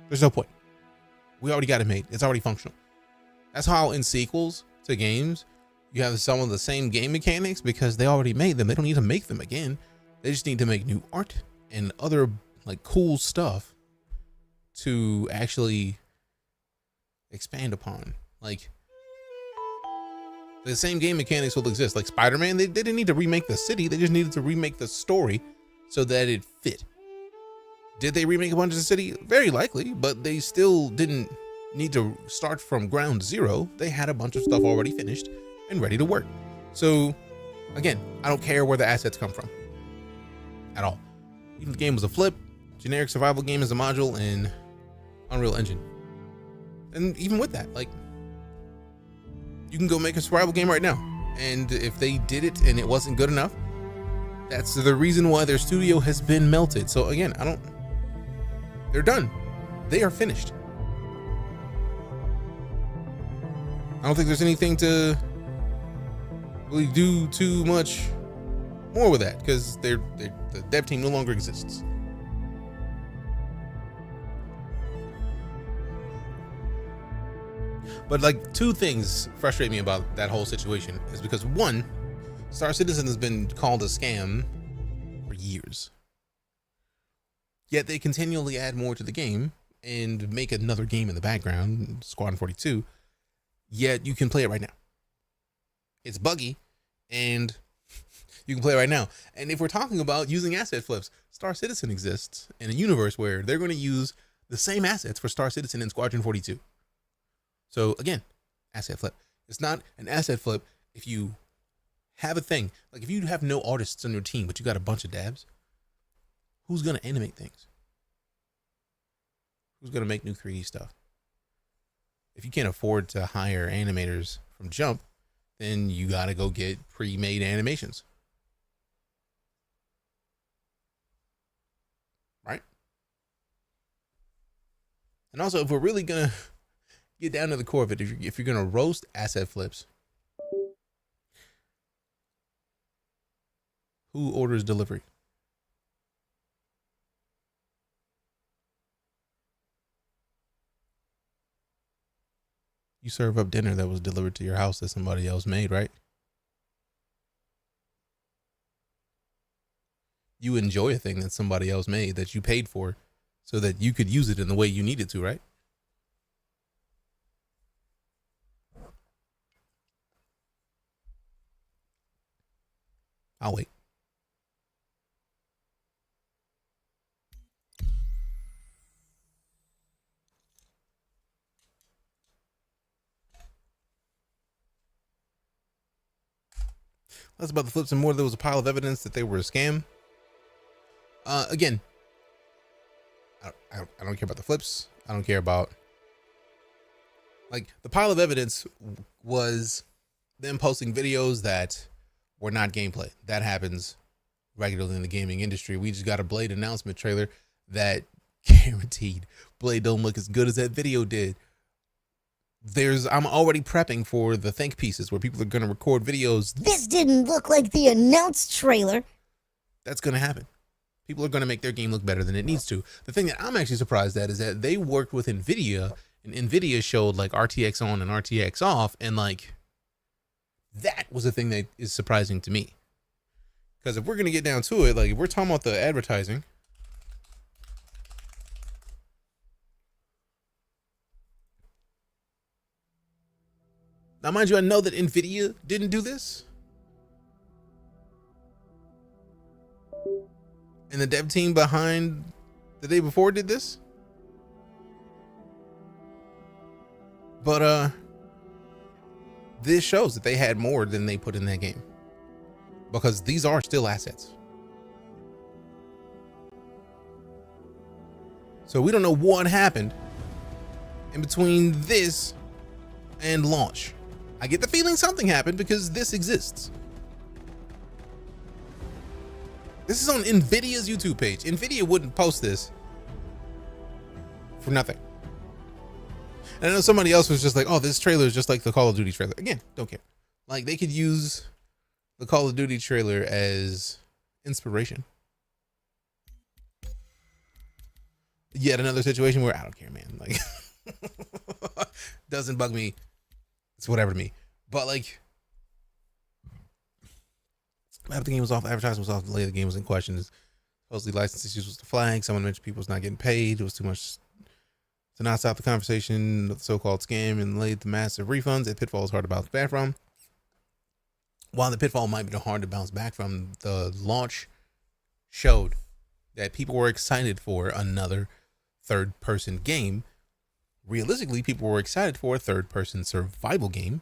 There's no point. We already got it made. It's already functional. That's how in sequels to games you have some of the same game mechanics, because they already made them. They don't need to make them again. They just need to make new art and other like cool stuff to actually expand upon. Like the same game mechanics will exist. Like Spider-Man, they didn't need to remake the city. They just needed to remake the story so that it fit. Did they remake a bunch of the city? Very likely, but they still didn't need to start from ground zero. They had a bunch of stuff already finished and ready to work. So again, I don't care where the assets come from at all. Even the game was a flip, generic survival game as a module in Unreal Engine. And even with that, like, you can go make a survival game right now. And if they did it and it wasn't good enough, that's the reason why their studio has been melted. So again, they're done. They are finished. I don't think there's anything to really do too much more with that, because the dev team no longer exists. But like, two things frustrate me about that whole situation is because, one, Star Citizen has been called a scam for years. Yet they continually add more to the game and make another game in the background, Squadron 42. Yet you can play it right now. It's buggy, and you can play it right now. And if we're talking about using asset flips, Star Citizen exists in a universe where they're going to use the same assets for Star Citizen and Squadron 42. So again, asset flip. It's not an asset flip if you have a thing. Like if you have no artists on your team, but you got a bunch of dabs, who's going to animate things? Who's going to make new 3D stuff? If you can't afford to hire animators from jump, then you got to go get pre-made animations. Right? And also, if we're really going to get down to the core of it, if you're going to roast asset flips, who orders delivery? You serve up dinner that was delivered to your house that somebody else made, right? You enjoy a thing that somebody else made that you paid for so that you could use it in the way you needed to, right? I'll wait. That's about the flips and more. There was a pile of evidence that they were a scam. Again, I don't care about the flips. I don't care about, like, the pile of evidence was them posting videos that were not gameplay. That happens regularly in the gaming industry. We just got a Blade announcement trailer that guaranteed Blade don't look as good as that video did. I'm already prepping for the think pieces where people are going to record videos. This didn't look like the announced trailer. That's going to happen. People are going to make their game look better than it needs to. The thing that I'm actually surprised at is that they worked with NVIDIA, and NVIDIA showed like RTX on and RTX off, and like that was the thing that is surprising to me. Because if we're going to get down to it, like if we're talking about the advertising, now, mind you, I know that NVIDIA didn't do this. And the dev team behind the day before did this. But this shows that they had more than they put in that game, because these are still assets. So we don't know what happened in between this and launch. I get the feeling something happened because this exists. This is on Nvidia's YouTube page. Nvidia wouldn't post this for nothing. And I know somebody else was just like, oh, this trailer is just like the Call of Duty trailer. Again, don't care. Like, they could use the Call of Duty trailer as inspiration. Yet another situation where I don't care, man. Like, doesn't bug me. It's whatever to me. But like, after the game was off, advertising was off, the game was in question. Supposedly license issues was the flag. Someone mentioned people was not getting paid. It was too much to not stop the conversation of the so-called scam and laid the massive refunds. A pitfall is hard to bounce back from. While the pitfall might be hard to bounce back from, the launch showed that people were excited for another third-person game. Realistically, people were excited for a third-person survival game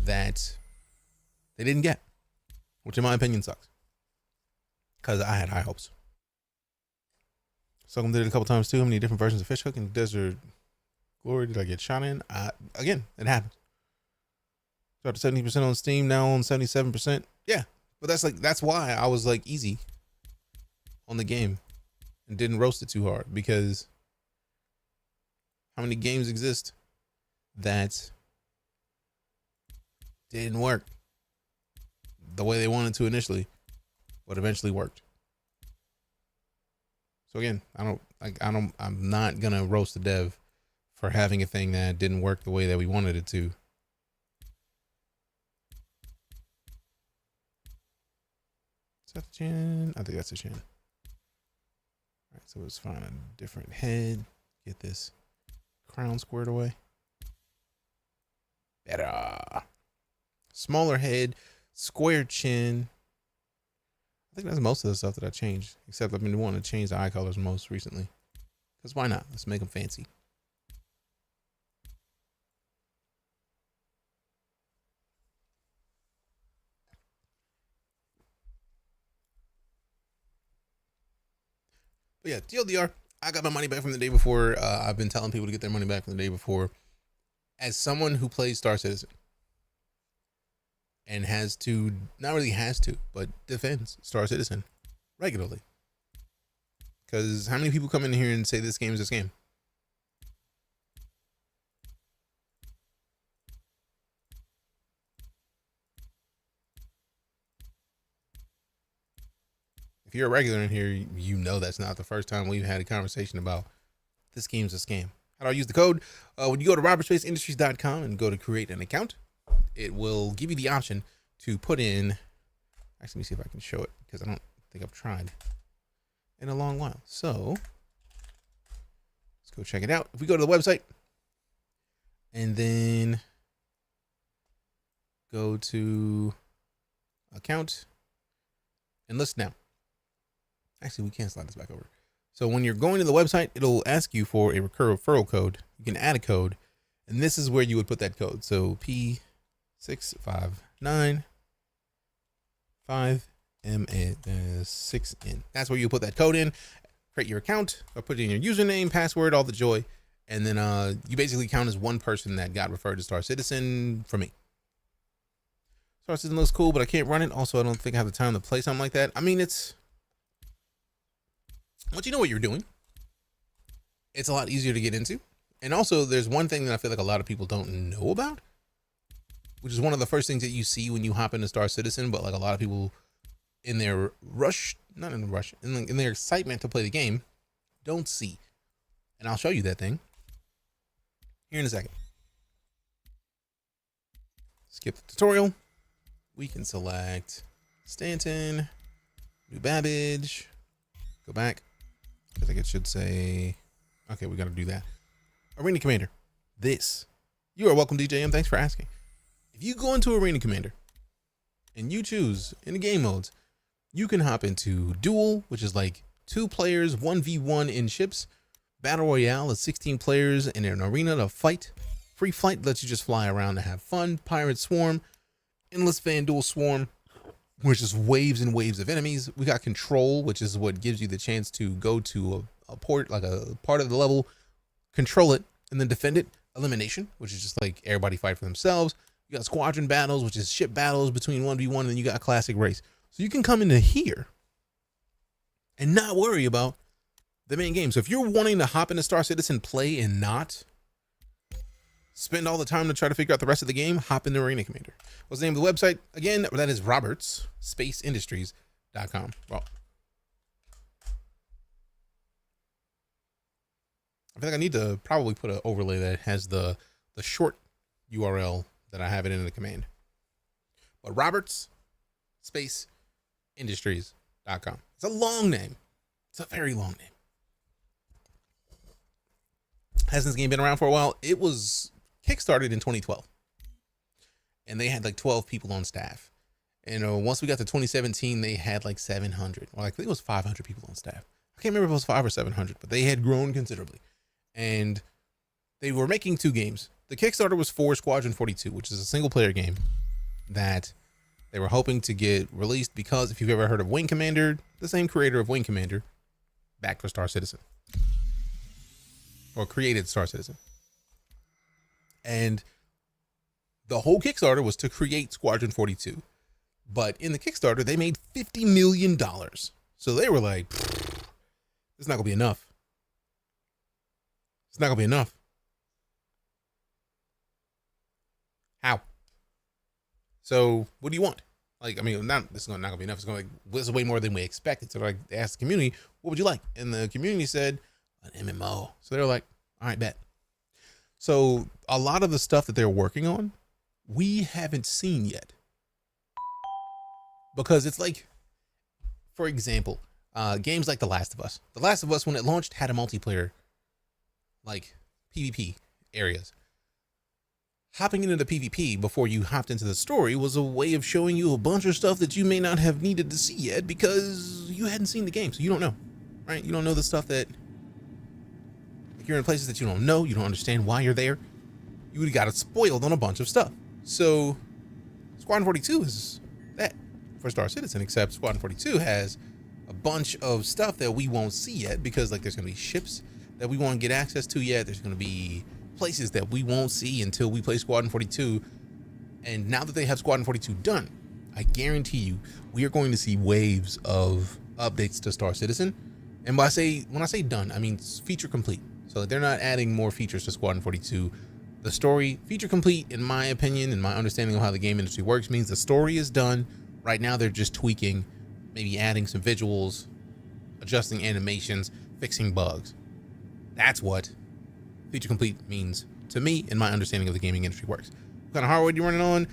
that they didn't get, which in my opinion sucks, because I had high hopes. Suckum did it a couple times too. How many different versions of Fish Hook and Desert Glory did I get shot in? Again, it happens. Dropped to 70% on Steam, now on 77%. Yeah, but that's why I was like easy on the game and didn't roast it too hard, because how many games exist that didn't work the way they wanted to initially, but eventually worked? So again, I'm not gonna roast the dev for having a thing that didn't work the way that we wanted it to. Is that the chin? I think that's the chin. All right, so let's find a different head. Get this crown squared away. Better. Smaller head, square chin. I think that's most of the stuff that I changed, except I've been wanting to change the eye colors most recently. Because why not? Let's make them fancy. But yeah, TLDR, I got my money back from the day before. I've been telling people to get their money back from the day before. As someone who plays Star Citizen and has to, not really has to, but defends Star Citizen regularly. Because how many people come in here and say this game is a scam? If you're a regular in here, you know that's not the first time we've had a conversation about this game's a scam. How do I use the code? When you go to robertspacindustries.com and go to create an account, it will give you the option to put in, actually, let me see if I can show it, because I don't think I've tried in a long while. So let's go check it out. If we go to the website and then go to account and list now. Actually, we can't slide this back over. So when you're going to the website, it'll ask you for a referral code. You can add a code, and this is where you would put that code. So P6595MA6N. That's where you put that code in, create your account, or put in your username, password, all the joy, and then you basically count as one person that got referred to Star Citizen for me. Star Citizen looks cool, but I can't run it. Also, I don't think I have the time to play something like that. I mean, it's, once you know what you're doing, it's a lot easier to get into. And also, there's one thing that I feel like a lot of people don't know about, which is one of the first things that you see when you hop into Star Citizen, but like a lot of people in their rush, not in the rush, in their excitement to play the game, don't see. And I'll show you that thing here in a second. Skip the tutorial. We can select Stanton, New Babbage, go back. I think it should say, okay, we got to do that. Arena Commander. You are welcome, DJM. Thanks for asking. If you go into Arena Commander and you choose in the game modes, you can hop into Duel, which is like 2 players, 1v1 in ships. Battle Royale is 16 players in an arena to fight. Free Flight lets you just fly around and have fun. Pirate Swarm, Endless Vandal Swarm, which is waves and waves of enemies. We got Control, which is what gives you the chance to go to a port, like a part of the level, control it, and then defend it. Elimination, which is just like everybody fight for themselves. You got Squadron Battles, which is ship battles between 1v1, and then you got Classic Race. So you can come into here and not worry about the main game. So if you're wanting to hop into Star Citizen, play, and not spend all the time to try to figure out the rest of the game, hop into Arena Commander. What's the name of the website? Again, that is robertsspaceindustries.com. Well, I feel like I need to probably put an overlay that has the short URL that I have it in the command. But robertsspaceindustries.com. It's a long name. It's a very long name. Hasn't this game been around for a while? It was kickstarted in 2012. And they had like 12 people on staff. And once we got to 2017, they had like 700. Or like, I think it was 500 people on staff. I can't remember if it was 500 or 700, but they had grown considerably. And they were making 2 games. The Kickstarter was for Squadron 42, which is a single player game that they were hoping to get released because if you've ever heard of Wing Commander, the same creator of Wing Commander backed for Star Citizen, or created Star Citizen. And the whole Kickstarter was to create Squadron 42. But in the Kickstarter, they made $50 million. So they were like, it's not going to be enough. It's not going to be enough. How? So what do you want? Like, I mean, this is not going to be enough. It's going to be, this is way more than we expected. So like, they asked the community, what would you like? And the community said, an MMO. So they were like, all right, bet. So a lot of the stuff that they're working on, we haven't seen yet. Because it's like, for example, games like The Last of Us. The Last of Us, when it launched, had a multiplayer, like PvP areas. Hopping into the PvP before you hopped into the story was a way of showing you a bunch of stuff that you may not have needed to see yet because you hadn't seen the game, so you don't know, right? You don't know the stuff that, like, you're in places that you don't know, you don't understand why you're there. You would have got it spoiled on a bunch of stuff. So Squadron 42 is that for Star Citizen, except Squadron 42 has a bunch of stuff that we won't see yet because, like, there's going to be ships that we won't get access to yet. There's going to be places that we won't see until we play Squadron 42. And now that they have Squadron 42 done, I guarantee you we are going to see waves of updates to Star Citizen. And when I say done, I mean feature complete. So they're not adding more features to Squadron 42. The story, feature complete, in my opinion, and my understanding of how the game industry works, means the story is done. Right now they're just tweaking, maybe adding some visuals, adjusting animations, fixing bugs. That's what feature complete means to me, and my understanding of the gaming industry works. What kind of hardware are you running on?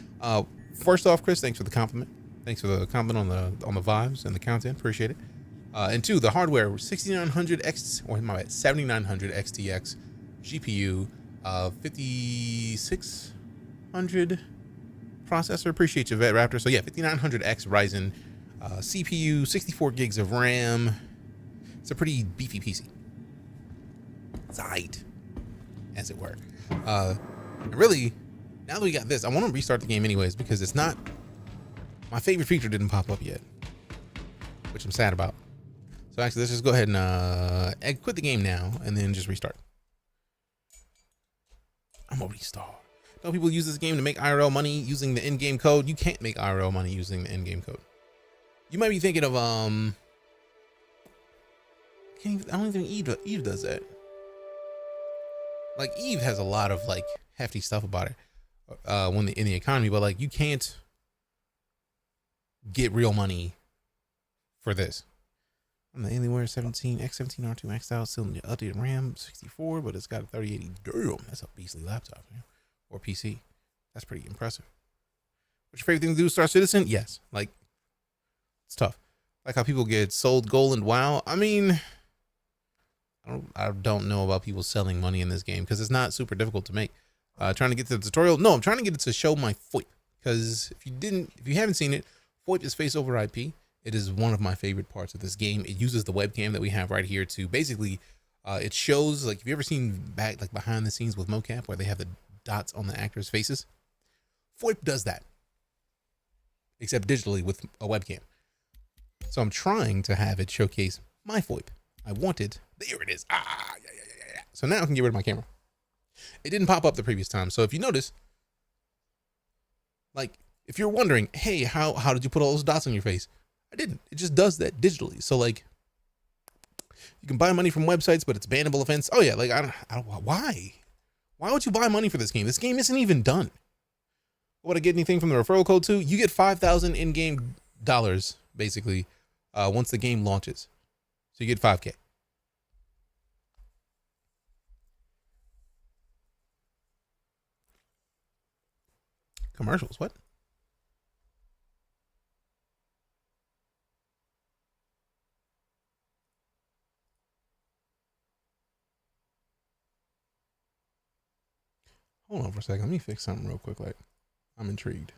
First off, Chris, thanks for the compliment. Thanks for the compliment on the vibes and the content. Appreciate it. And 2, the hardware, 7900 XTX GPU, 5600 processor. Appreciate you, Vet Raptor. So yeah, 5900X Ryzen, CPU, 64 gigs of RAM. It's a pretty beefy PC. Tight, as it were. Really, now that we got this, I want to restart the game anyways because it's not, my favorite feature didn't pop up yet, which I'm sad about. So actually, let's just go ahead and quit the game now and then just restart. I'm gonna restart. Don't people use this game to make IRL money using the in-game code? You can't make IRL money using the in-game code. You might be thinking of I don't think Eve does that. Like, Eve has a lot of like hefty stuff about it when in the economy, but like you can't get real money for this. On the Alienware 17 X17 R2 maxed out, still in the updated RAM 64, but it's got a 3080. Damn, that's a beastly laptop, man. Or PC. That's pretty impressive. What's your favorite thing to do with Star Citizen? Yes, like, it's tough. Like how people get sold gold and WoW. I mean, I don't know about people selling money in this game because it's not super difficult to make. Trying to get to the tutorial. No, I'm trying to get it to show my FOIP because if you haven't seen it, FOIP is face over IP. It is one of my favorite parts of this game. It uses the webcam that we have right here to basically, it shows, like, have you ever seen behind the scenes with mocap where they have the dots on the actors' faces. VoIP does that, except digitally with a webcam. So I'm trying to have it showcase my VoIP. I wanted, there it is. Yeah. So now I can get rid of my camera. It didn't pop up the previous time. So if you notice, like, if you're wondering, hey, how did you put all those dots on your face? I didn't. It just does that digitally. So like, you can buy money from websites, but it's bannable offense. Oh yeah, like I don't why? Why would you buy money for this game? This game isn't even done. Would I get anything from the referral code too? You get 5,000 in-game dollars basically once the game launches. So you get 5K. Commercials, what? Hold on for a second. Let me fix something real quick. Like, I'm intrigued.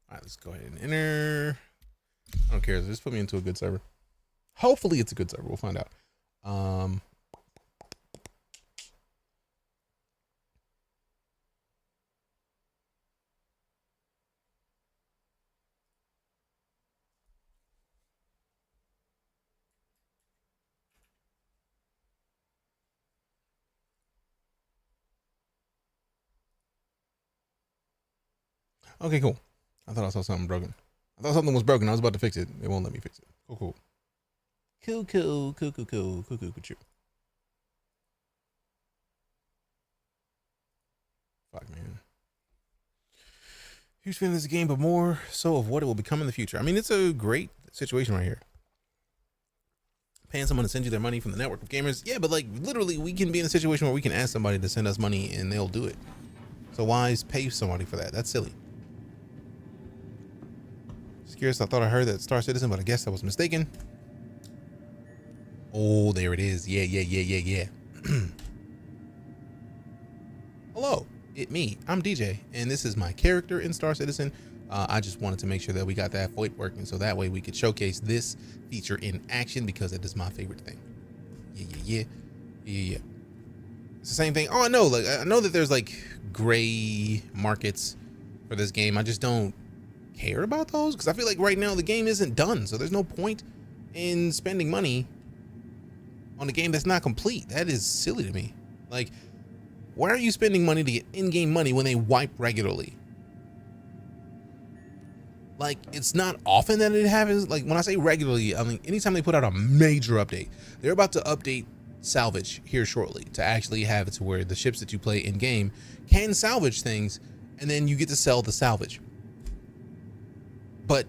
All right, let's go ahead and enter. I don't care. Just put me into a good server. Hopefully it's a good server. We'll find out. Okay, cool. I thought I saw something broken. I thought something was broken. I was about to fix it. It won't let me fix it. Cool. Fuck, man. Huge fan of this game, but more so of what it will become in the future. I mean, it's a great situation right here. Paying someone to send you their money from the network of gamers. Yeah, but like literally we can be in a situation where we can ask somebody to send us money and they'll do it. So why pay somebody for that? That's silly. Curious, I thought I heard that Star Citizen, but I guess I was mistaken. Oh, there it is. Yeah. Hello, me. I'm DJ, and this is my character in Star Citizen. I just wanted to make sure that we got that VoIP working, so that way we could showcase this feature in action because it is my favorite thing. Yeah. It's the same thing. Oh, I know. Like I know that there's like gray markets for this game. I just don't care about those because I feel like right now the game isn't done, so there's no point in spending money on a game that's not complete. That is silly to me. Like, why are you spending money to get in-game money when they wipe regularly? Like, it's not often that it happens. Like, when I say regularly, I mean anytime they put out a major update. They're about to update salvage here shortly to actually have it to where the ships that you play in game can salvage things, and then you get to sell the salvage. But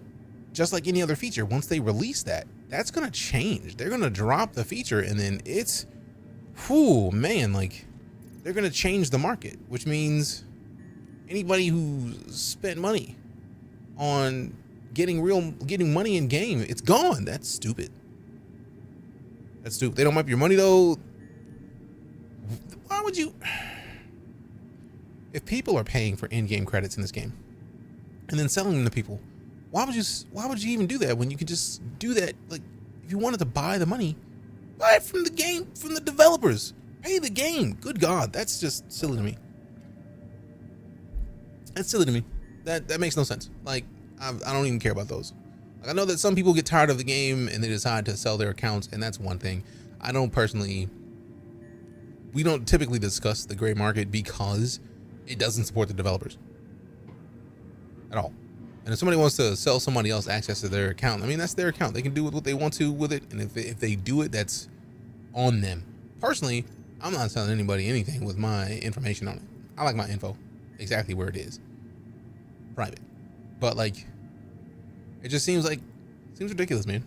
just like any other feature, once they release that, that's going to change. They're going to drop the feature and then it's, whew, man, like they're going to change the market, which means anybody who spent money on getting money in game, it's gone. That's stupid. That's stupid. They don't wipe your money though. Why would you? If people are paying for in-game credits in this game and then selling them to people, why would you even do that when you could just do that? Like, if you wanted to buy the money, buy it from the game, from the developers. Pay the game. Good God, that's just silly to me. That's silly to me. That makes no sense. Like, I don't even care about those. Like, I know that some people get tired of the game and they decide to sell their accounts, and that's one thing. I don't personally. We don't typically discuss the gray market because it doesn't support the developers at all. And if somebody wants to sell somebody else access to their account, I mean, that's their account. They can do what they want to with it. And if they do it, that's on them. Personally, I'm not selling anybody anything with my information on it. I like my info exactly where it is. Private. But like, it just seems ridiculous, man.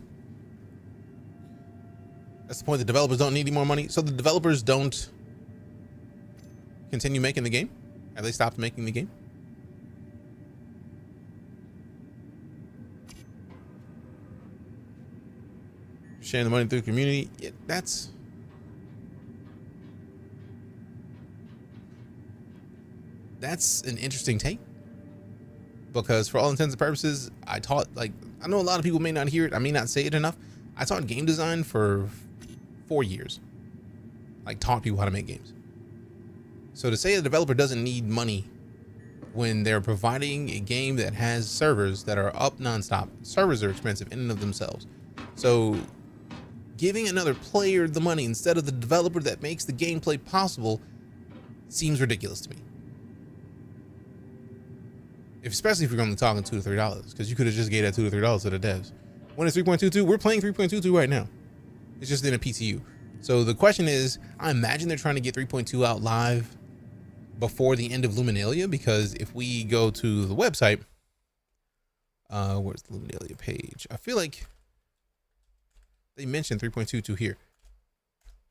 That's the point. The developers don't need any more money. So the developers don't continue making the game? Have they stopped making the game? Sharing the money through the community. Yeah, that's an interesting take, because for all intents and purposes, I taught, like, I know a lot of people may not hear it. I may not say it enough. I taught game design for 4 years. Like, taught people how to make games. So to say a developer doesn't need money when they're providing a game that has servers that are up nonstop, servers are expensive in and of themselves. So giving another player the money instead of the developer that makes the gameplay possible seems ridiculous to me. Especially if you're only talking $2 to $3, because you could have just gave that $2 to $3 to the devs. When it's 3.22, we're playing 3.22 right now. It's just in a PTU. So the question is, I imagine they're trying to get 3.2 out live before the end of Luminalia, because if we go to the website, where's the Luminalia page? I feel like they mentioned 3.22 here.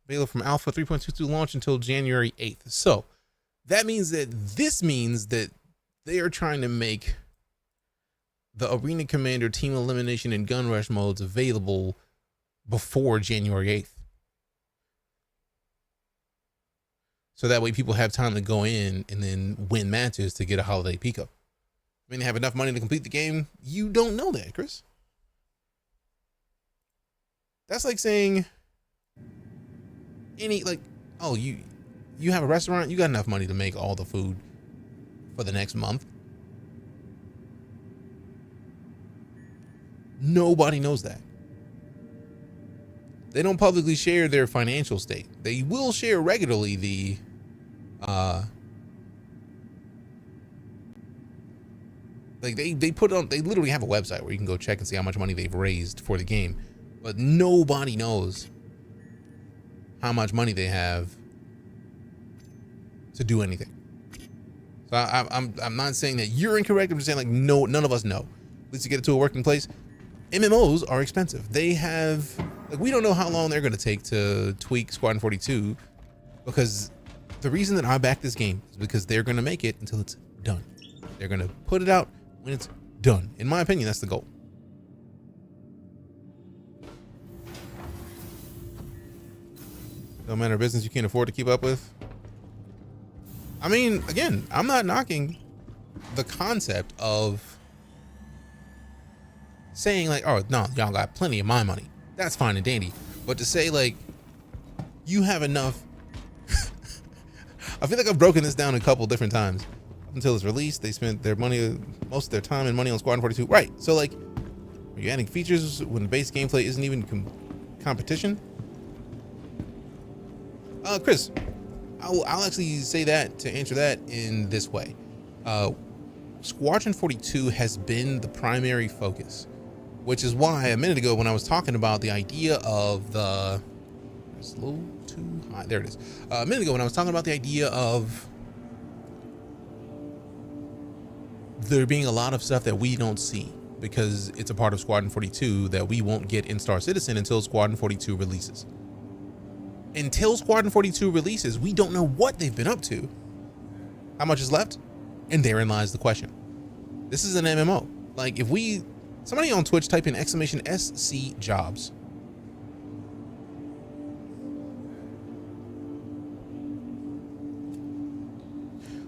Available from Alpha 3.22 launch until January 8th. So that means that they are trying to make the Arena Commander, Team Elimination, and Gun Rush modes available before January 8th. So that way people have time to go in and then win matches to get a holiday Pico. I mean, they have enough money to complete the game. You don't know that, Chris. That's like saying oh, you have a restaurant, you got enough money to make all the food for the next month. Nobody knows that. They don't publicly share their financial state. They will share regularly the they literally have a website where you can go check and see how much money they've raised for the game, but nobody knows how much money they have to do anything. So I'm not saying that you're incorrect. I'm just saying, like, no, none of us know. At least to get it to a working place. MMOs are expensive. They have, like, we don't know how long they're going to take to tweak Squadron 42, because the reason that I back this game is because they're going to make it until it's done. They're going to put it out when it's done. In my opinion, that's the goal. No matter of business you can't afford to keep up with. I mean, again, I'm not knocking the concept of saying, like, oh, no, y'all got plenty of my money. That's fine and dandy. But to say, like, you have enough. I feel like I've broken this down a couple different times. Up until it's released, they spent their money, most of their time and money on Squadron 42. Right. So, like, are you adding features when the base gameplay isn't even competition? Chris, I'll actually say that to answer that in this way. Squadron 42 has been the primary focus, which is why a minute ago when I was talking about the idea of the, it's a little too high, there it is. A minute ago when I was talking about the idea of there being a lot of stuff that we don't see because it's a part of Squadron 42 that we won't get in Star Citizen until Squadron 42 releases. Until Squadron 42 releases, we don't know what they've been up to, how much is left, and therein lies the question. This is an MMO. Like, if somebody on Twitch type in !SC jobs.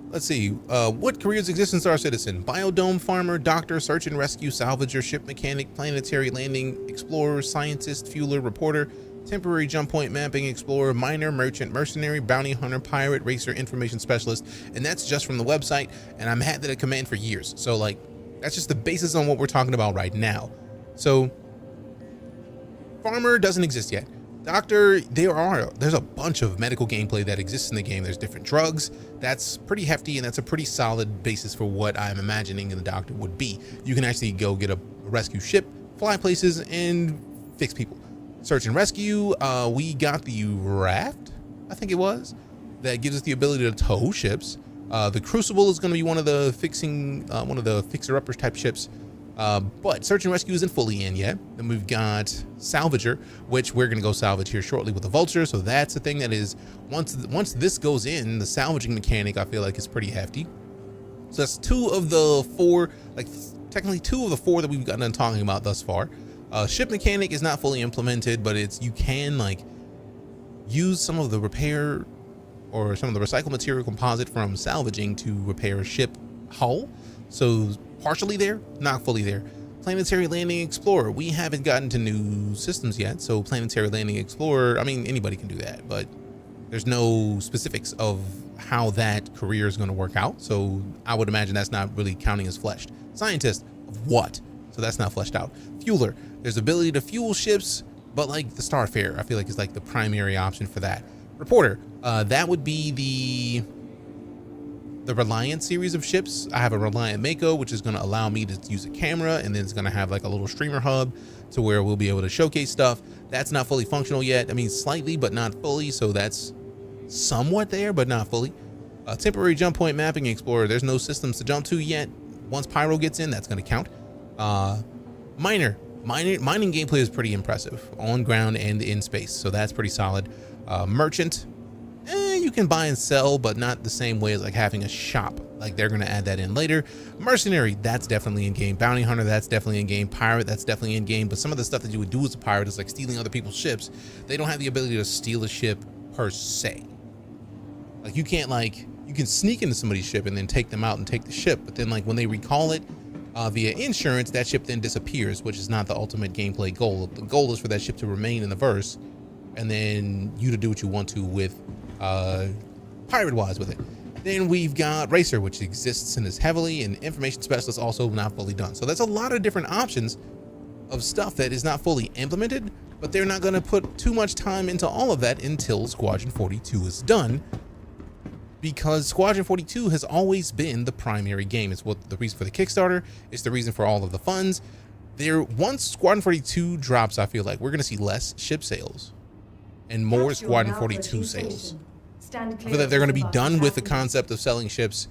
Let's see, what careers exist in Star Citizen? Biodome farmer, doctor, search and rescue, salvager, ship mechanic, planetary landing, explorer, scientist, fueler, reporter, temporary jump point mapping explorer, miner, merchant, mercenary, bounty hunter, pirate, racer, information specialist. And that's just from the website, and I'm had that command for years. So, like, that's just the basis on what we're talking about right now. So farmer doesn't exist yet. Doctor, there's a bunch of medical gameplay that exists in the game. There's different drugs. That's pretty hefty, and that's a pretty solid basis for what I'm imagining the doctor would be. You can actually go get a rescue ship, fly places, and fix people. Search and rescue, we got the raft, I think it was, that gives us the ability to tow ships. The Crucible is going to be one of the fixer-uppers type ships. But search and rescue isn't fully in yet. Then we've got Salvager, which we're going to go salvage here shortly with the Vulture. So that's the thing that is, once this goes in, the salvaging mechanic, I feel like, is pretty hefty. So that's two of the four, like technically two of the four that we've gotten done talking about thus far. Ship mechanic is not fully implemented, but you can, like, use some of the repair or some of the recycled material composite from salvaging to repair a ship hull. So partially there, not fully there. Planetary Landing Explorer. We haven't gotten to new systems yet, so Planetary Landing Explorer, I mean, anybody can do that, but there's no specifics of how that career is going to work out. So I would imagine that's not really counting as fleshed. Scientist of what? So that's not fleshed out. Fueler. There's ability to fuel ships, but like the Starfarer, I feel like is like the primary option for that. Reporter. That would be the Reliant series of ships. I have a Reliant Mako, which is going to allow me to use a camera, and then it's going to have like a little streamer hub to where we'll be able to showcase stuff. That's not fully functional yet. I mean, slightly, but not fully. So that's somewhat there, but not fully. Temporary jump point mapping explorer. There's no systems to jump to yet. Once Pyro gets in, that's going to count. Mining gameplay is pretty impressive on ground and in space. So that's pretty solid. Merchant. You can buy and sell, but not the same way as like having a shop. Like they're going to add that in later. Mercenary, that's definitely in game. Bounty hunter, that's definitely in game. Pirate, that's definitely in game. But some of the stuff that you would do as a pirate is like stealing other people's ships. They don't have the ability to steal a ship per se. Like you can't you can sneak into somebody's ship and then take them out and take the ship. But then like when they recall it via insurance, that ship then disappears, which is not the ultimate gameplay goal. The goal is for that ship to remain in the verse and then you to do what you want to with pirate wise with it. Then we've got Racer, which exists and is heavily, and Information Specialist also not fully done. So that's a lot of different options of stuff that is not fully implemented, but they're not going to put too much time into all of that until Squadron 42 is done, because Squadron 42 has always been the primary game. It's what the reason for the Kickstarter. It's the reason for all of the funds. Once Squadron 42 drops, I feel like we're going to see less ship sales and more Squadron 42 sales. I feel that they're going to be done with the concept of selling ships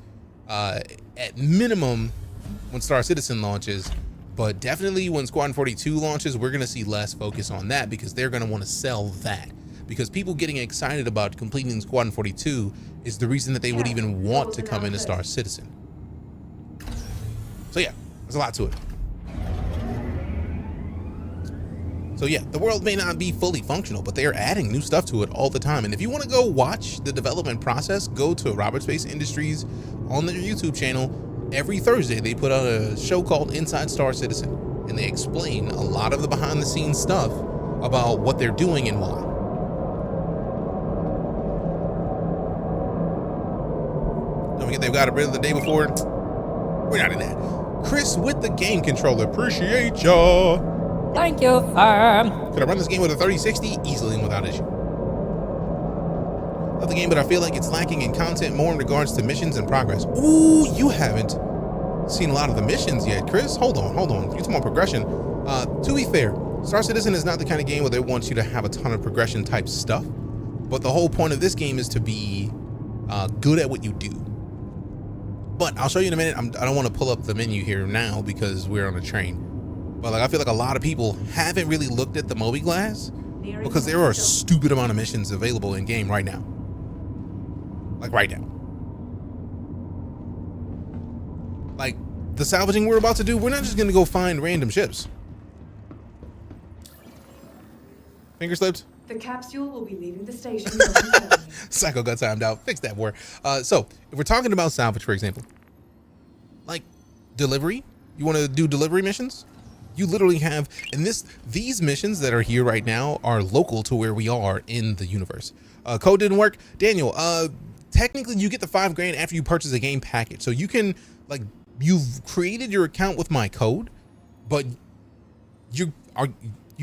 at minimum when Star Citizen launches, but definitely when Squadron 42 launches, we're going to see less focus on that because they're going to want to sell that. Because people getting excited about completing Squadron 42 is the reason that they would even want to come into Star Citizen. So yeah, there's a lot to it. So yeah, the world may not be fully functional, but they are adding new stuff to it all the time. And if you want to go watch the development process, go to Robert Space Industries on their YouTube channel. Every Thursday, they put out a show called Inside Star Citizen, and they explain a lot of the behind the scenes stuff about what they're doing and why. Don't forget they've got a bit of the day before. We're not in that. Chris with the game controller. Appreciate ya. Thank you, firm. Could I run this game with a 3060? Easily and without issue. Love the game, but I feel like it's lacking in content more in regards to missions and progress. Ooh, you haven't seen a lot of the missions yet, Chris. Hold on. You talking about progression. To be fair, Star Citizen is not the kind of game where they want you to have a ton of progression type stuff. But the whole point of this game is to be good at what you do. But I'll show you in a minute. I don't want to pull up the menu here now because we're on a train. But like I feel like a lot of people haven't really looked at the Moby Glass because there are a stupid amount of missions available in game right now. Like right now. Like the salvaging we're about to do, we're not just gonna go find random ships. Finger slipped. The capsule will be leaving the station. Psycho got timed out. Fix that war. So if we're talking about salvage, for example, like delivery, you want to do delivery missions? You literally have, and these missions that are here right now are local to where we are in the universe. Code didn't work. Daniel, technically you get the $5,000 after you purchase a game package. So you can, like, you've created your account with my code, but you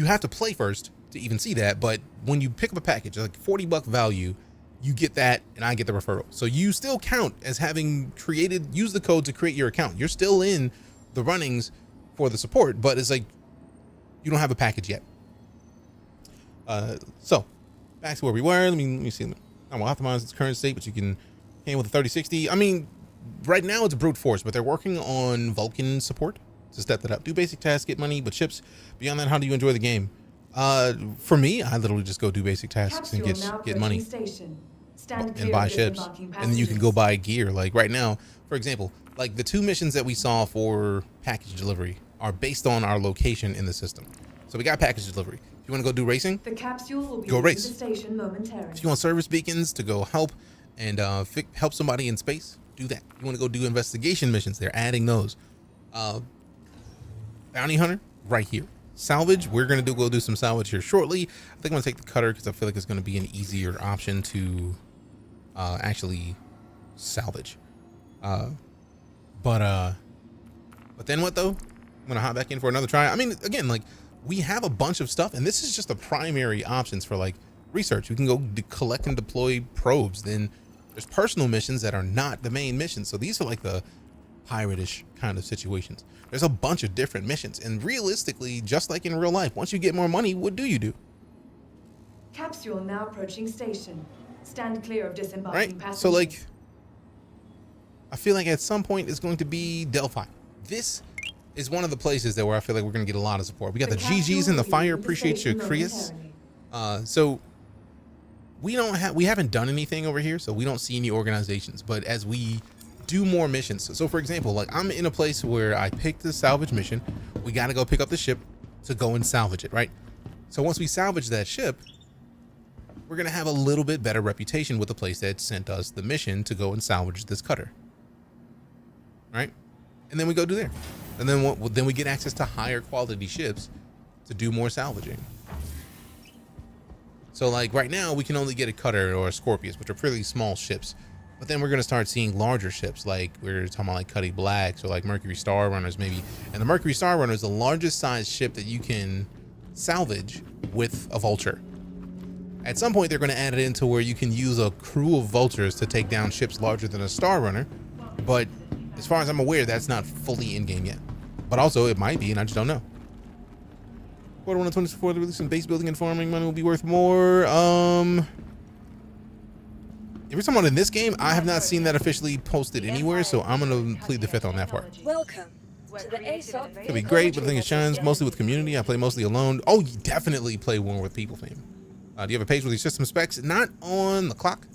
have to play first to even see that. But when you pick up a package, like $40 value, you get that and I get the referral. So you still count as having used the code to create your account. You're still in the runnings for the support, but it's like you don't have a package yet. So back to where we were. Let me see. I will optimize its current state, but you can with a 3060. I mean, right now it's brute force, but they're working on Vulcan support to step that up. Do basic tasks, get money, but ships. Beyond that, how do you enjoy the game? For me, I literally just go do basic tasks and get money and buy ships, and then you can go buy gear. Like right now, for example, like the 2 missions that we saw for package delivery are based on our location in the system. So we got package delivery. If you want to go do racing, the capsule will be go race. The station momentarily. If you want service beacons to go help and help somebody in space, do that. You want to go do investigation missions, they're adding those. Bounty hunter right here. Salvage, we're gonna go do some salvage here shortly. I think I'm gonna take the cutter because I feel like it's gonna be an easier option to actually salvage. But then what though? I'm gonna hop back in for another try. I mean, again, like we have a bunch of stuff, and this is just the primary options for like research. We can go collect and deploy probes. Then there's personal missions that are not the main missions. So these are like the pirate-ish kind of situations. There's a bunch of different missions, and realistically, just like in real life, once you get more money, what do you do? Capsule now approaching station. Stand clear of disembarking Right? passengers. So like, I feel like at some point it's going to be Delphi. This is one of the places that where I feel like we're going to get a lot of support. We got the GGs in the fire. Appreciate your Krias. So we haven't done anything over here, so we don't see any organizations. But as we do more missions, so for example, like I'm in a place where I picked the salvage mission. We got to go pick up the ship to go and salvage it, right? So once we salvage that ship, we're going to have a little bit better reputation with the place that sent us the mission to go and salvage this cutter, right? And then we go do there, and then we get access to higher quality ships to do more salvaging. So like right now we can only get a cutter or a Scorpius, which are pretty small ships, but then we're going to start seeing larger ships, like we're talking about like Cuddy Blacks or like Mercury Star Runners maybe. And the Mercury Star Runner is the largest size ship that you can salvage with a vulture. At some point they're going to add it into where you can use a crew of vultures to take down ships larger than a Star Runner, but as far as I'm aware, that's not fully in game yet. But also it might be, and I just don't know. Quarter 1 of 2024, the release in base building and farming money will be worth more. If we're talking about in this game, I have not seen that officially posted anywhere, so I'm gonna plead the fifth on that part. Welcome to the ASOP. Could be great, but I think it shines mostly with community. I play mostly alone. Oh, you definitely play more with people, fam. Do you have a page with your system specs? Not on the clock,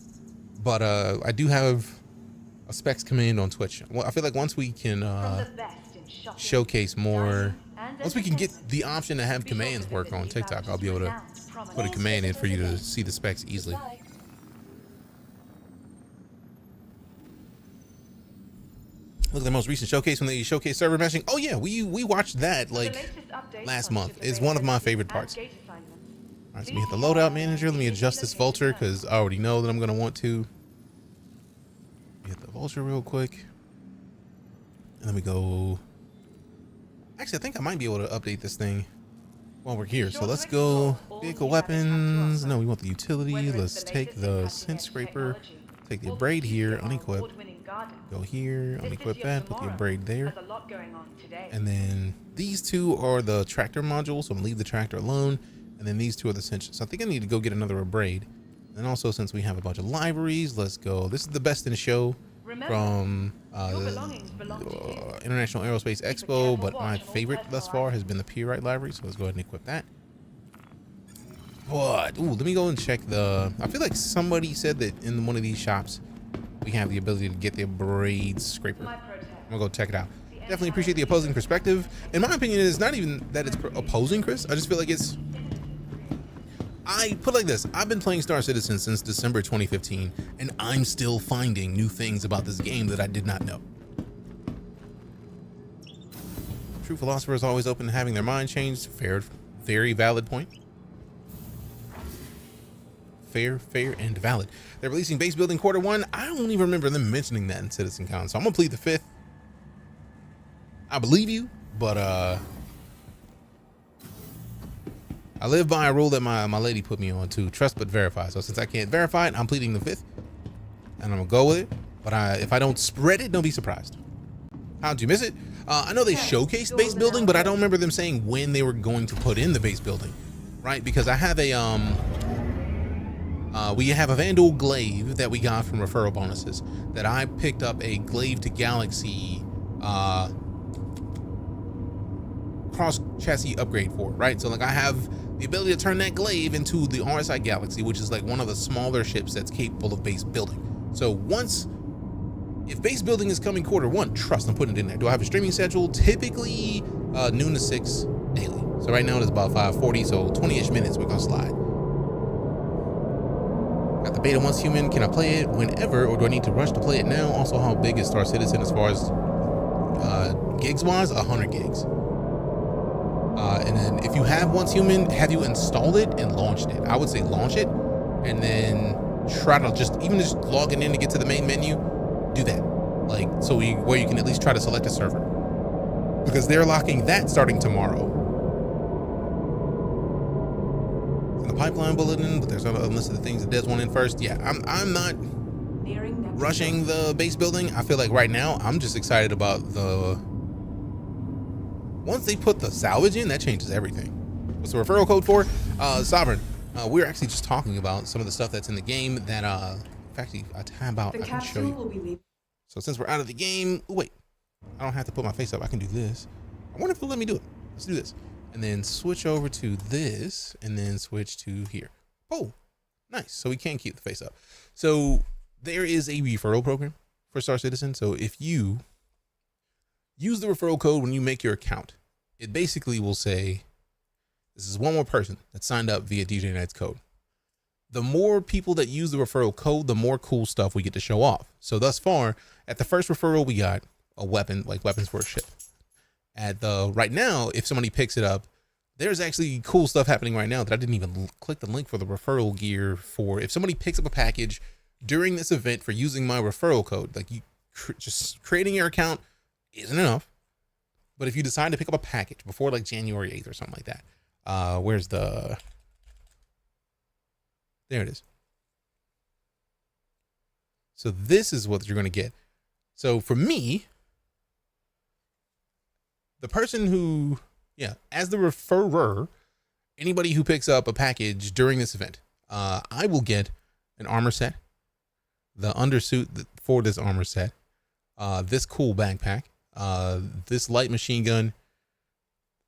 but I do have a specs command on Twitch. Well, I feel like once we can showcase more, once we can get the option to have commands work on TikTok, I'll be able to put a command in for you to see the specs easily. Look at the most recent showcase when they showcase server meshing. Oh yeah, we watched that like last month. It's one of my favorite parts. All right, so let me hit the loadout manager. Let me adjust this vulture because I already know that I'm gonna want to. Hit the vulture real quick, and then we go. Actually, I think I might be able to update this thing while we're here. So let's go vehicle weapons. No, we want the utility. Let's take the scent scraper. Take the abrade here, unequip. Go here, unequip that, put the abrade there. And then these two are the tractor modules, so I'm gonna leave the tractor alone. And then these two are the cinches. So I think I need to go get another abrade. And also, since we have a bunch of libraries, let's go. This is the best in show from International Aerospace Expo, but my favorite thus far has been the Pyrite library. So let's go ahead and equip that. What? Ooh, let me go and check the. I feel like somebody said that in one of these shops we have the ability to get the abrade scraper. I'm gonna go check it out. Definitely appreciate the opposing perspective. In my opinion, it's not even that it's opposing, Chris. I just feel like it's. I put it like this. I've been playing Star Citizen since December 2015, and I'm still finding new things about this game that I did not know. True philosopher is always open to having their mind changed. Fair, very valid point. Fair, and valid. They're releasing base building quarter 1. I don't even remember them mentioning that in CitizenCon, so I'm gonna plead the fifth. I believe you, but I live by a rule that my lady put me on to trust but verify. So since I can't verify it, I'm pleading the fifth, and I'm gonna go with it. But if I don't spread it, don't be surprised. How'd you miss it? I know they showcased base building, but I don't remember them saying when they were going to put in the base building, right? Because I have a we have a Vandal glaive that we got from referral bonuses that I picked up a glaive to galaxy cross chassis upgrade for, right? So like I have the ability to turn that glaive into the RSI Galaxy, which is like one of the smaller ships that's capable of base building. So if base building is coming quarter 1, trust I'm putting it in there. Do I have a streaming schedule? Typically noon to 6 daily. So right now it is about 5:40, so 20-ish minutes we're gonna slide. Got the beta once human. Can I play it whenever, or do I need to rush to play it now? Also, how big is Star Citizen as far as gigs wise? 100 gigs. And then if you have Once Human, have you installed it and launched it? I would say launch it and then try to just logging in to get to the main menu, do that. Like, so where you can at least try to select a server, because they're locking that starting tomorrow. It's in the pipeline bulletin, but there's a list of the things that Des want in first. Yeah, I'm not rushing the base building. I feel like right now I'm just excited about once they put the salvage in, that changes everything. What's the referral code for? Sovereign. We're actually just talking about some of the stuff that's in the game that in fact, I tab out, I can show you. So since we're out of the game, wait, I don't have to put my face up. I can do this. I wonder if they'll let me do it. Let's do this. And then switch over to this and then switch to here. Oh, nice. So we can keep the face up. So there is a referral program for Star Citizen. So if you use the referral code when you make your account, it basically will say, this is one more person that signed up via DeejayKnight's code. The more people that use the referral code, the more cool stuff we get to show off. So thus far, at the first referral, we got a weapon, like weapons for a ship. Right now, if somebody picks it up, there's actually cool stuff happening right now that I didn't even click the link for the referral gear for. If somebody picks up a package during this event for using my referral code, like just creating your account isn't enough. But if you decide to pick up a package before like January 8th or something like that, there it is. So this is what you're going to get. So for me, the person who, as the referrer, anybody who picks up a package during this event, I will get an armor set, the undersuit for this armor set, this cool backpack, this light machine gun,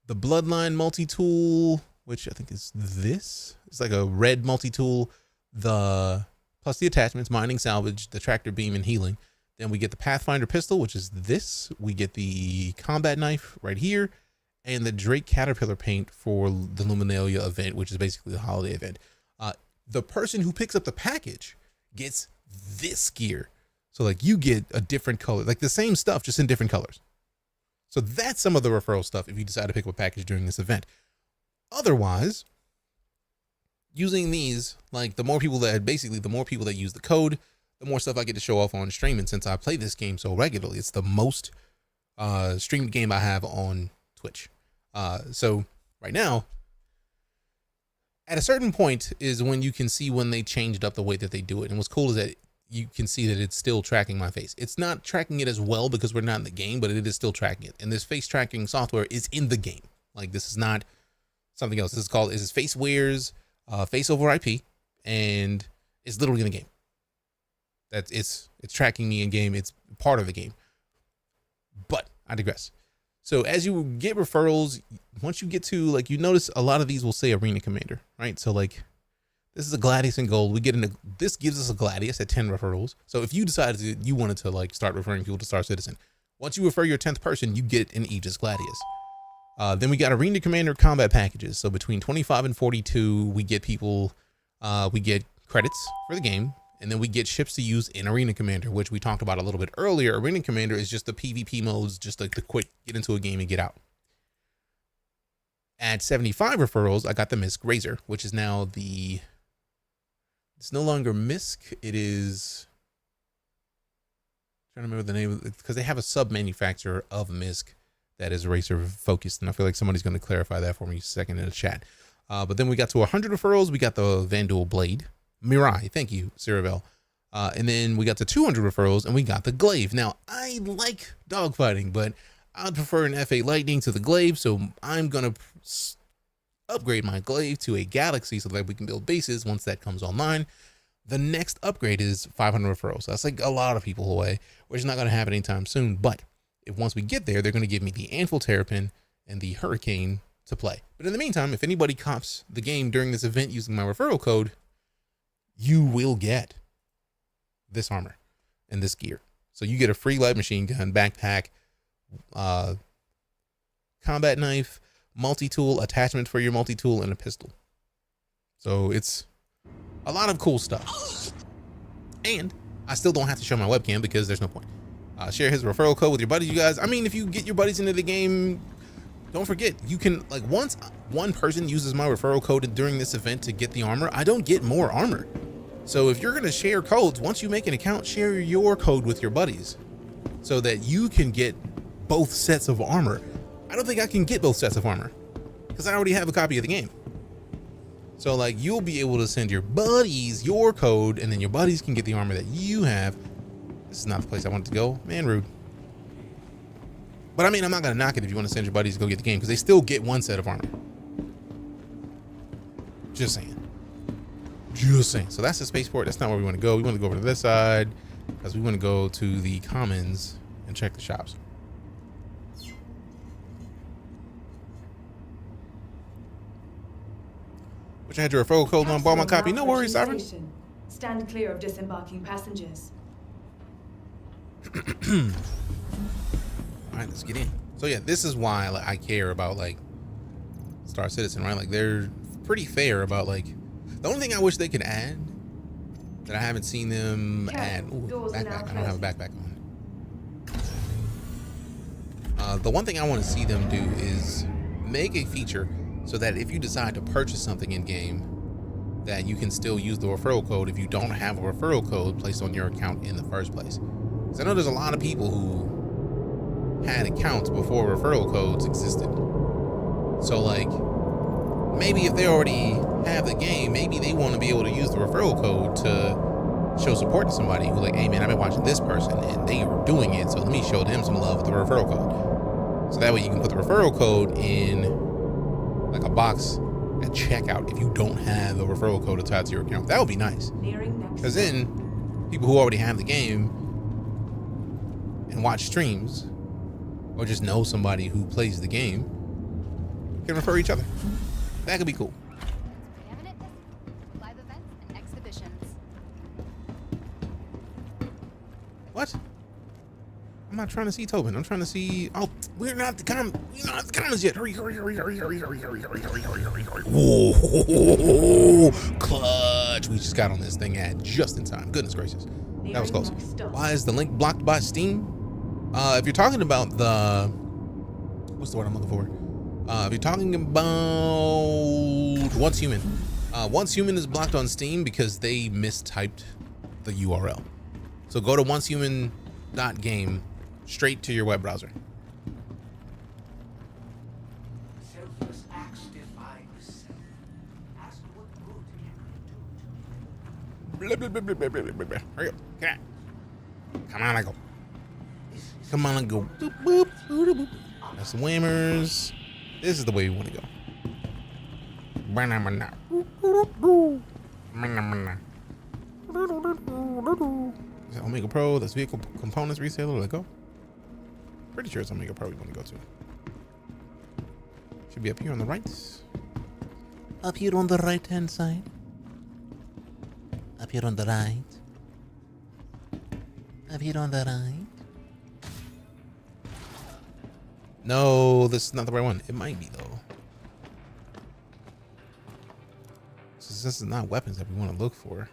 the Bloodline multi-tool, which I think is this. It's like a red multi-tool, plus the attachments, mining, salvage, the tractor beam, and healing. Then we get the Pathfinder pistol, which is this. We get the combat knife right here, and the Drake Caterpillar paint for the Luminalia event, which is basically the holiday event. The person who picks up the package gets this gear. So like you get a different color, like the same stuff, just in different colors. So that's some of the referral stuff if you decide to pick up a package during this event. Otherwise, using these, like the more people that use the code, the more stuff I get to show off on stream. And since I play this game so regularly, it's the most streamed game I have on Twitch. So right now, at a certain point is when you can see when they changed up the way that they do it. And what's cool is that you can see that it's still tracking my face. It's not tracking it as well because we're not in the game, but it is still tracking it. And this face tracking software is in the game. Like this is not something else. This is FaceWare's face over IP, and it's literally in the game. It's tracking me in game. It's part of the game. But I digress. So as you get referrals, once you get to like, you notice a lot of these will say Arena Commander, right? So like this is a Gladius in gold. This gives us a Gladius at 10 referrals. So if you decided you wanted to like start referring people to Star Citizen, once you refer your 10th person, you get an Aegis Gladius. Then we got Arena Commander combat packages. So between 25 and 42, we get we get credits for the game. And then we get ships to use in Arena Commander, which we talked about a little bit earlier. Arena Commander is just the PvP modes, just like the quick get into a game and get out. At 75 referrals, I got the Misk Razor, which is now it's no longer Misk. It is, I'm trying to remember the name of it, because they have a sub manufacturer of Misk that is Racer focused. And I feel like somebody's going to clarify that for me a second in the chat. But then we got to 100 referrals. We got the Vandal Blade. Mirai, thank you, Ceravel. And then we got to 200 referrals and we got the Glaive. Now, I like dogfighting, but I'd prefer an F8 Lightning to the Glaive, so I'm going to upgrade my Glaive to a Galaxy so that we can build bases once that comes online. The next upgrade is 500 referrals. That's like a lot of people away, which is not going to happen anytime soon. But if once we get there, they're going to give me the Anvil Terrapin and the Hurricane to play. But in the meantime, if anybody cops the game during this event using my referral code, you will get this armor and this gear. So you get a free light machine gun, backpack, combat knife, multi-tool, attachment for your multi-tool, and a pistol. So it's a lot of cool stuff. And I still don't have to show my webcam because there's no point. Share his referral code with your buddies, you guys. I mean, if you get your buddies into the game, don't forget, you can, like, once one person uses my referral code during this event to get the armor, I don't get more armor. So if you're going to share codes, once you make an account, share your code with your buddies so that you can get both sets of armor. I don't think I can get both sets of armor because I already have a copy of the game. So like, you'll be able to send your buddies your code, and then your buddies can get the armor that you have. This is not the place I wanted to go. Man, rude. But I mean, I'm not gonna knock it if you want to send your buddies to go get the game, because they still get one set of armor. Just saying. Just saying. So that's the spaceport. That's not where we want to go. We want to go over to this side because we want to go to the commons and check the shops. Which I had your referral code on, bought my copy. No worries, Sovereign. Stand clear of disembarking passengers. All right, let's get in. So yeah, this is why like, I care about like Star Citizen, right? Like they're pretty fair about like, the only thing I wish they could add that I haven't seen them add. Ooh, backpack. I don't have a backpack on. The one thing I want to see them do is make a feature so that if you decide to purchase something in game, that you can still use the referral code if you don't have a referral code placed on your account in the first place. Because I know there's a lot of people who had accounts before referral codes existed. So like, maybe if they already have the game, maybe they want to be able to use the referral code to show support to somebody who like, hey man, I've been watching this person and they are doing it, so let me show them some love with the referral code. So that way you can put the referral code in like a box at checkout if you don't have a referral code attached to your account. That would be nice. Because then people who already have the game and watch streams or just know somebody who plays the game can refer each other. That could be cool. Live events and exhibitions. What? I'm not trying to see Tobin. I'm trying to see. Oh, we're not the comments yet. Hurry. Whoa, clutch. We just got on this thing at just in time. Goodness gracious. That was close. Why is the link blocked by Steam? If you're talking about the, what's the word I'm looking for? If you're talking about Once Human, Once Human is blocked on Steam because they mistyped the URL. So go to oncehuman.game straight to your web browser. Hurry up. Get out. Come on, I go. Come on and go. Boop, boop, boop, boop. That's the whammers. This is the way we want to go. Is that Omega Pro? That's vehicle components reseller. Let go. Pretty sure it's Omega Pro we want to go to. Should be up here on the right. Up here on the right hand side. Up here on the right. Up here on the right. No, this is not the right one. It might be though. This is not weapons that we want to look for.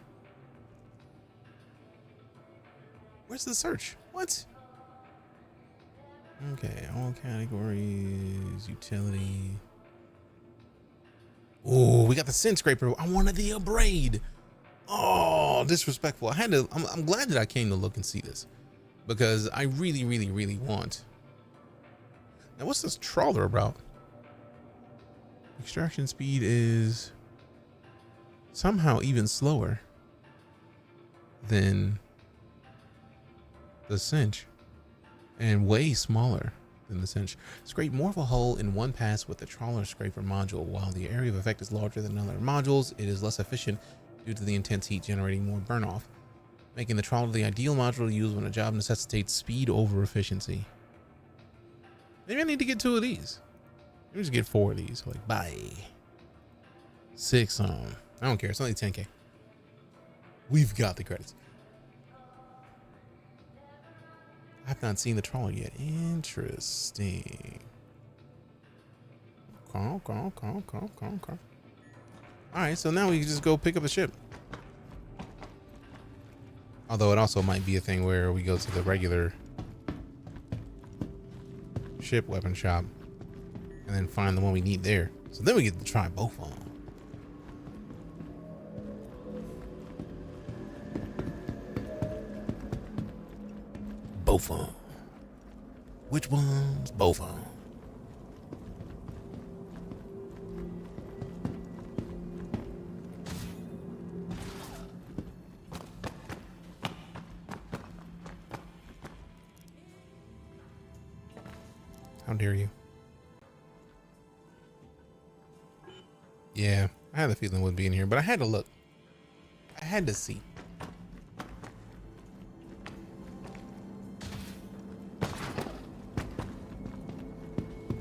Where's the search? What? Okay, all categories, utility. Oh, we got the scent scraper. I wanted the abrade. Oh, disrespectful. I'm glad that I came to look and see this because I really, really, really want. Now, what's this trawler about? Extraction speed is somehow even slower than the cinch and way smaller than the cinch. Scrape more of a hull in one pass with the trawler scraper module. While the area of effect is larger than other modules, it is less efficient due to the intense heat generating more burn off, making the trawler the ideal module to use when a job necessitates speed over efficiency. Maybe I need to get 2 of these. Let me just get 4 of these. Like, bye. 6 on them. I don't care. It's only 10K. We've got the credits. I've not seen the trawler yet. Interesting. Okay. Alright, so now we can just go pick up the ship. Although it also might be a thing where we go to the regular ship weapon shop and then find the one we need there. So then we get to try both of them. Both of them. Which ones? Both of them. How dare you? Yeah, I had the feeling it would be in here, but I had to look. I had to see.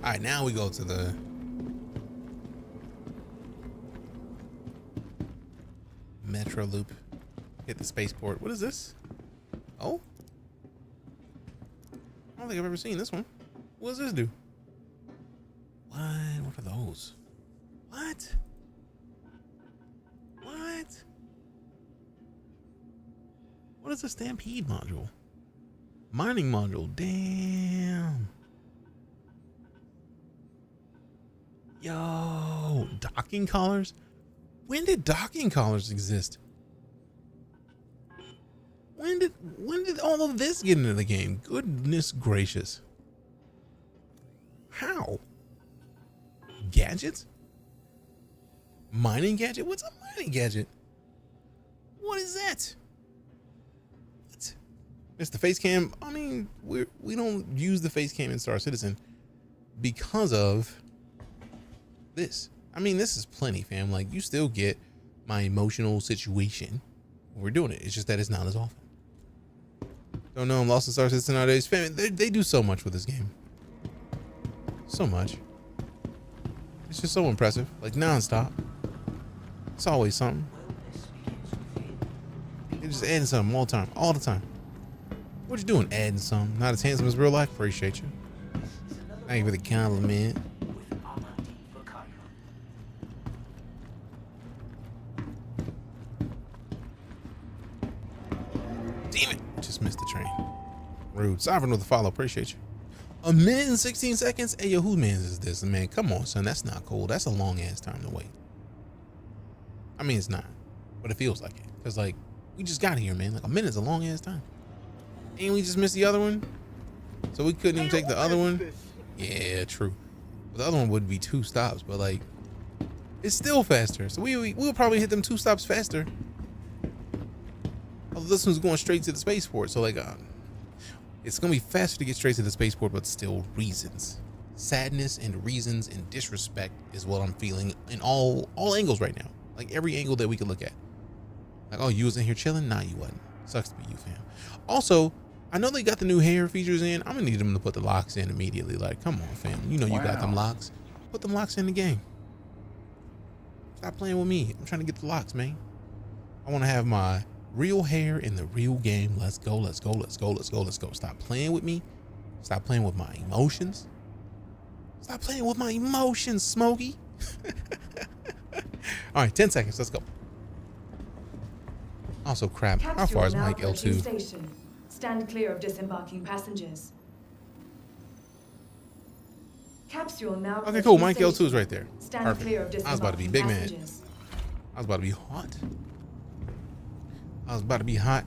All right, now we go to the metro loop. Hit the spaceport. What is this? Oh, I don't think I've ever seen this one. What does this do? What are those? What? What is a stampede module? Mining module. Damn. Yo, docking collars? When did docking collars exist? When did all of this get into the game? Goodness gracious. How? Gadgets? Mining gadget? What's a mining gadget? What is that? What? It's the face cam. I mean, we don't use the face cam in Star Citizen because of this. I mean, this is plenty, fam. Like, you still get my emotional situation when we're doing it. It's just that it's not as often. Don't know, I'm lost in Star Citizen nowadays. Fam, they do so much with this game. So much. It's just so impressive. Like, non-stop. It's always something. They're just adding something all the time. All the time. What you doing? Adding something. Not as handsome as real life. Appreciate you. Thank you for the compliment. Damn it. Just missed the train. Rude. Sovereign with a follow. Appreciate you. A minute and 16 seconds? Hey, yo, whose man's is this? Man, come on, son. That's not cool. That's a long ass time to wait. I mean, it's not, but it feels like it. Because, like, we just got here, man. Like, a minute's a long ass time. And we just missed the other one. So we couldn't even take the other one. Yeah, true. But the other one would be 2 stops, but, like, it's still faster. So we'll probably hit them 2 stops faster. Although this one's going straight to the spaceport. So, like, it's going to be faster to get straight to the spaceport, but still reasons. Sadness and reasons and disrespect is what I'm feeling in all angles right now. Like, every angle that we could look at. Like, oh, you was in here chilling? Nah, you wasn't. Sucks to be you, fam. Also, I know they got the new hair features in. I'm going to need them to put the locks in immediately. Like, come on, fam. You know you got them locks. Put them locks in the game. Stop playing with me. I'm trying to get the locks, man. I want to have my real hair in the real game. Let's go, let's go, let's go, let's go, let's go. Stop playing with me. Stop playing with my emotions. Stop playing with my emotions, Smokey. All right, 10 seconds. Let's go. Also, crap. How far is Mike L2? Station. Stand clear of disembarking passengers. Capsule now. Okay, cool. Mike L2 is right there. Stand Perfect. clear of I was about to be big man. passengers. I was about to be hot. I was about to be hot.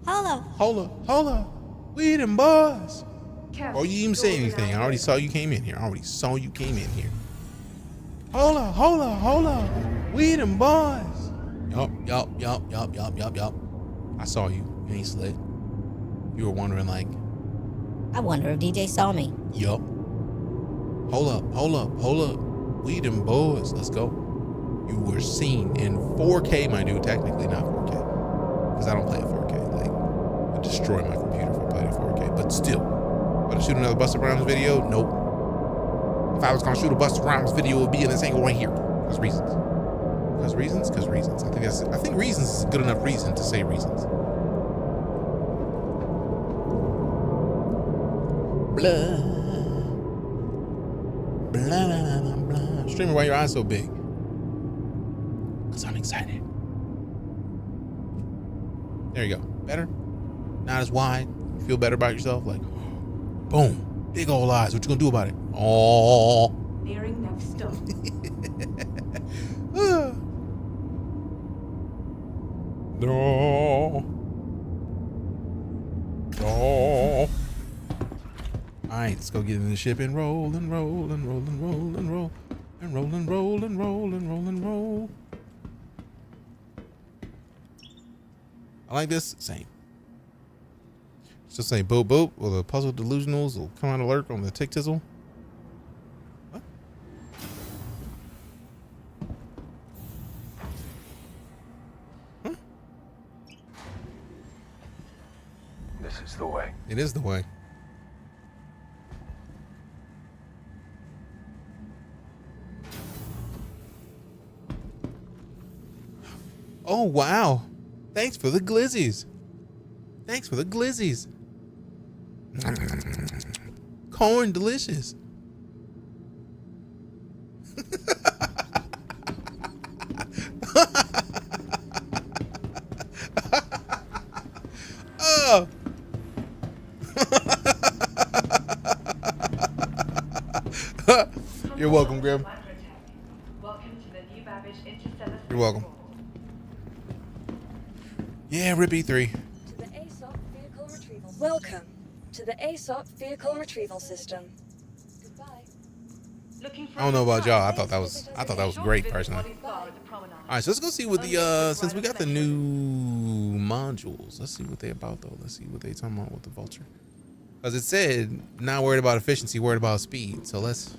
Hold up. We them boys. Oh, you didn't even say anything. I already saw you came in here. Hold up. We them boys. Yup. I saw you. You ain't slick. You were wondering, like, I wonder if DJ saw me. yup. Hold up. We them boys. Let's go. You were seen in 4K, my dude. Technically not 4K, because I don't play at 4K. Like, it would destroy my computer if I played at 4K. But still, want to shoot another Busta Rhymes video? Nope. If I was gonna shoot a Busta Rhymes video, it would be in this angle right here. Because reasons. I think reasons is a good enough reason to say reasons. Blah. Streamer, why your eyes so big? Because I'm excited. There you go. Better? Not as wide. You feel better about yourself? Like, boom. Big old eyes. What you gonna do about it? Oh. Nearing next stop. No. No. All right, let's go get in the ship and roll and roll and roll and roll and roll and roll and roll and roll and roll and roll. I like this. Same. Just say boop boop, or the puzzle delusionals will come out alert on the tick tizzle. What? Huh? This is the way. It is the way. Oh wow! Thanks for the glizzies. Thanks for the glizzies. Corn delicious. Oh. You're welcome, Grim. You're welcome. Yeah, rip E3. Welcome to the ASOP vehicle retrieval system. I don't know about y'all. I thought that was great personally. All right, so let's go see what the since we got the new modules. Let's see what they about though. Let's see what they talking about with the Vulture. Because it said not worried about efficiency, worried about speed. So let's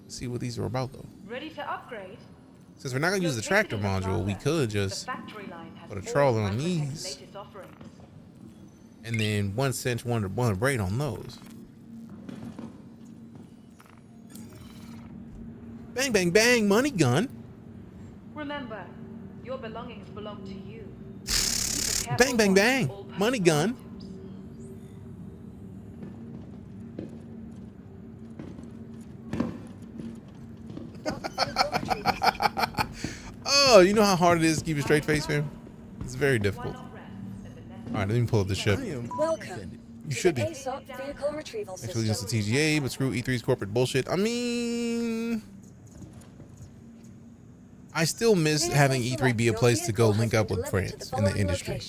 see what these are about though. Ready to upgrade? Since we're not gonna use the tractor module, we could just put a troll on these. And then 1 cent, one braid on those. Bang, bang, bang, money gun. Remember, your belongings belong to you. Bang, bang, bang, money gun. Oh, you know how hard it is to keep a straight face, fam? It's very difficult. All right, let me pull up the ship. Welcome. You should be. ASOP vehicle retrieval system. Actually, it's the TGA, but screw E3's corporate bullshit. I mean, I still miss having E3 be a place to go link up with friends in the industry.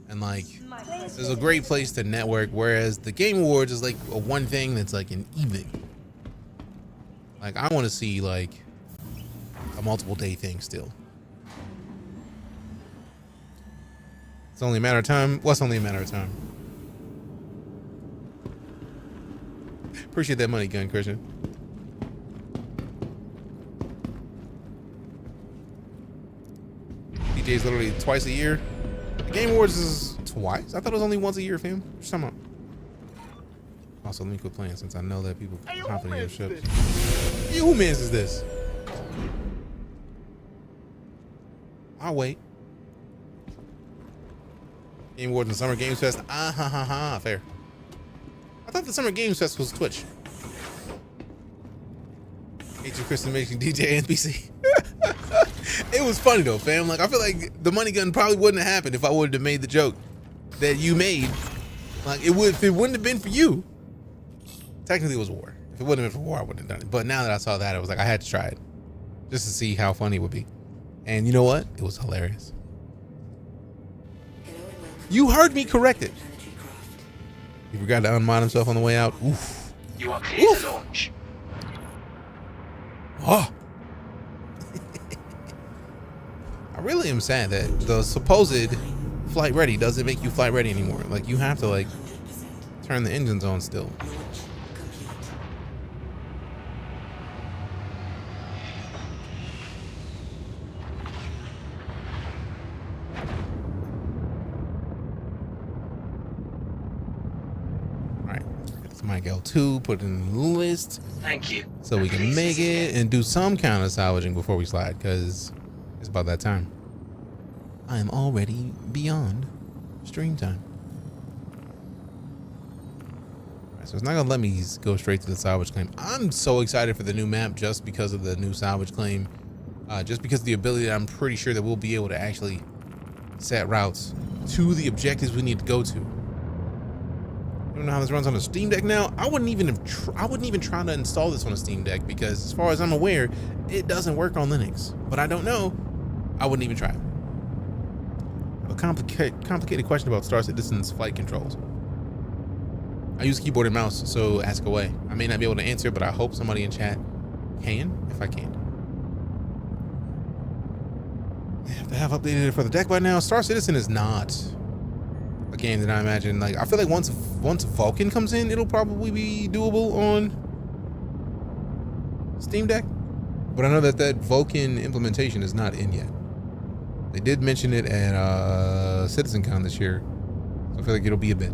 And like, there's a great place to network, whereas the Game Awards is like a one thing that's like an evening. Like, I want to see like a multiple day thing still. It's only a matter of time. What's only a matter of time? Appreciate that money gun, Christian. DJ's literally twice a year. The Game Awards is twice? I thought it was only once a year, fam. What you talking about? Also, let me quit playing since I know that people hop in your ships. You, who mans is this? I'll wait. Game Awards and Summer Games Fest. Fair. I thought the Summer Games Fest was Twitch. H. Kristen making DJ NPC. It was funny though, fam. Like, I feel like the money gun probably wouldn't have happened if I would have made the joke that you made. Like, it would, if it wouldn't have been for you. Technically, it was war. If it wouldn't have been for war, I wouldn't have done it. But now that I saw that, I was like, I had to try it just to see how funny it would be. And you know what? It was hilarious. You heard me correct it. He forgot to unmod himself on the way out. Oof. You are clear to launch. Oh. I really am sad that the supposed flight ready doesn't make you flight ready anymore. Like, you have to like turn the engines on still. Might go L2, put it in the list. Thank you. So we can make it and do some kind of salvaging before we slide, because it's about that time. I am already beyond stream time. Right, so it's not gonna let me go straight to the salvage claim. I'm so excited for the new map just because of the new salvage claim. Just because of the ability that I'm pretty sure that we'll be able to actually set routes to the objectives we need to go to. don't know how this runs on a Steam Deck now. I wouldn't even try to install this on a Steam Deck because, as far as I'm aware, it doesn't work on Linux. But I don't know. I wouldn't even try it. A complicated question about Star Citizen's flight controls. I use keyboard and mouse, so ask away. I may not be able to answer, but I hope somebody in chat can, if I can. I have to have updated it for the deck by now. Star Citizen is not a game that I imagine, like, I feel like once Vulcan comes in, it'll probably be doable on Steam Deck. But I know that Vulcan implementation is not in yet. They did mention it at CitizenCon this year, so I feel like it'll be a bit.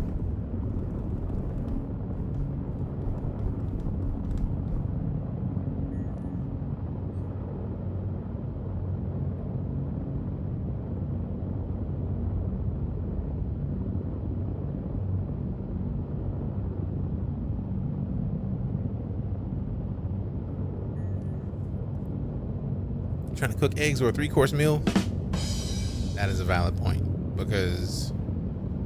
Trying to cook eggs or a 3-course meal? That is a valid point, because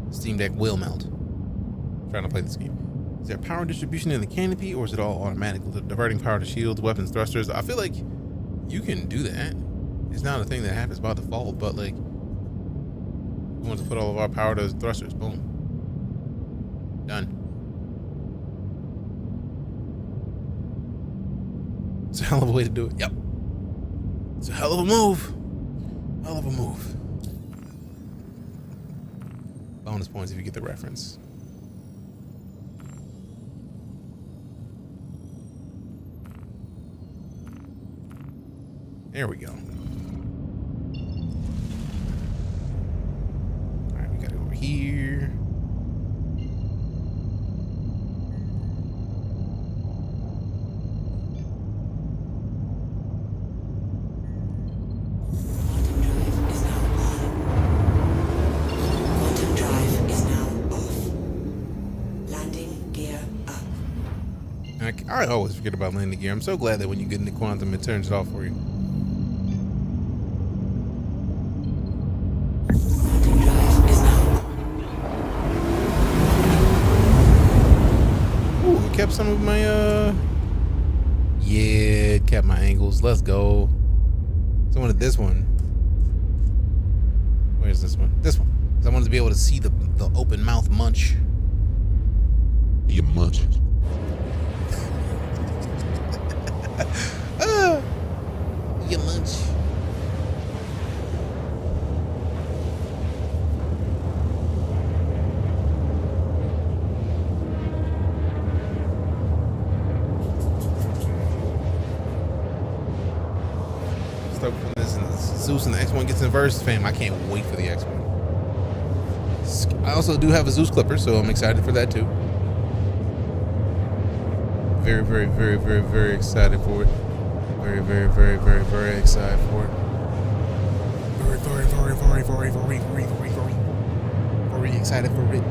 Steam Deck will melt. I'm trying to play this game. Is there power distribution in the canopy, or is it all automatic, diverting power to shields, weapons, thrusters? I feel like you can do that. It's not a thing that happens by default, but like, we want to put all of our power to thrusters. Boom. Done. It's a hell of a way to do it. Yep. It's a hell of a move. Hell of a move. Bonus points if you get the reference. There we go. Alright, we gotta go over here. I always forget about landing gear. I'm so glad that when you get into quantum, it turns it off for you. Ooh, it kept some of my, yeah, it kept my angles. Let's go. So I wanted this one. Where's this one? This one. Because I wanted to be able to see the open mouth munch. You munch. You munch. Start putting this in Zeus and the X1 gets inversed, fam. I can't wait for the X1. I also do have a Zeus Clipper, so I'm excited for that too. Very, very, very, very, very excited for it. Very, very, very, very, very excited for it. Very, very, very, very, very, very, very, very, very, very excited for it.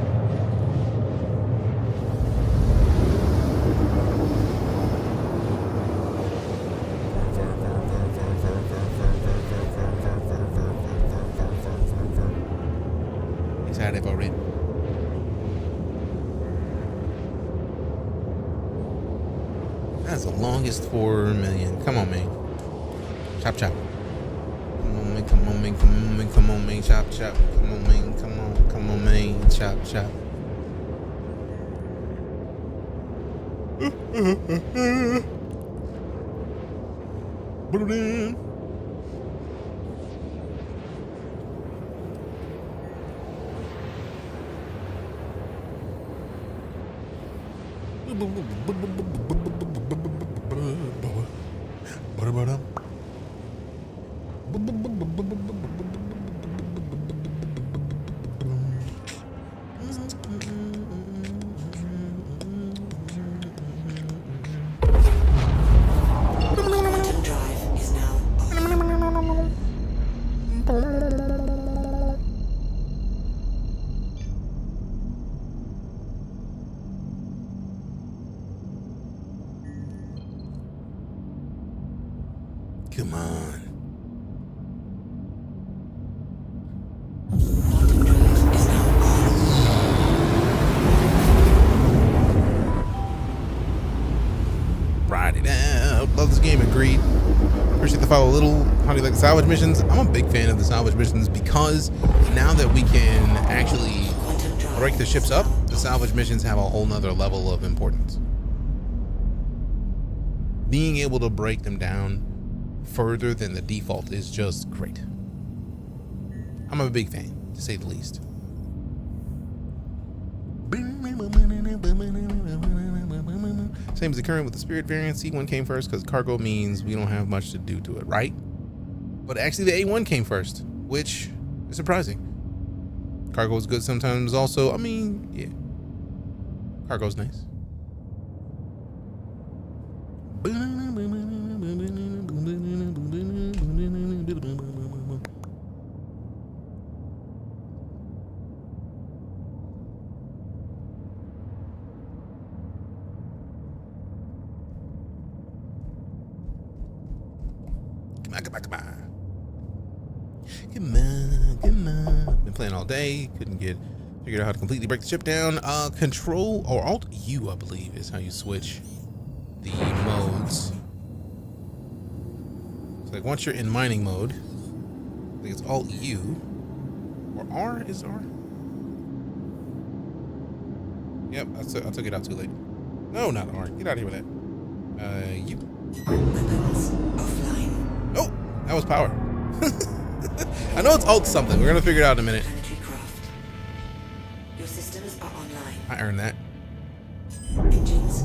Excited for it. That's the longest 4 million. Come on, man. Chop, chop. Come on, man. Come on, man. Come on, man. Come on, man. Chop, chop. Come on, man. Come on. Come on, man. Chop, chop. Put it in. Come on. follow a little, how do you like the salvage missions? I'm a big fan of the salvage missions because now that we can actually break the ships up, the salvage missions have a whole nother level of importance. Being able to break them down further than the default is just great. I'm a big fan, to say the least. Same as the current with the Spirit variant. C1 came first because cargo means we don't have much to do to it, right? But actually the A1 came first, which is surprising. Cargo is good sometimes also. I mean, yeah. Cargo's nice. Come on. Been playing all day. Couldn't figured out how to completely break the ship down. Control or Alt U, I believe, is how you switch the modes. So like once you're in mining mode, I think it's Alt U or R is R. Yep, I took it out too late. No, not R. Get out of here with that. U. Weapons offline. Oh, that was power. I know it's Alt something. We're gonna figure it out in a minute. Your systems are online. I earned that. Engines.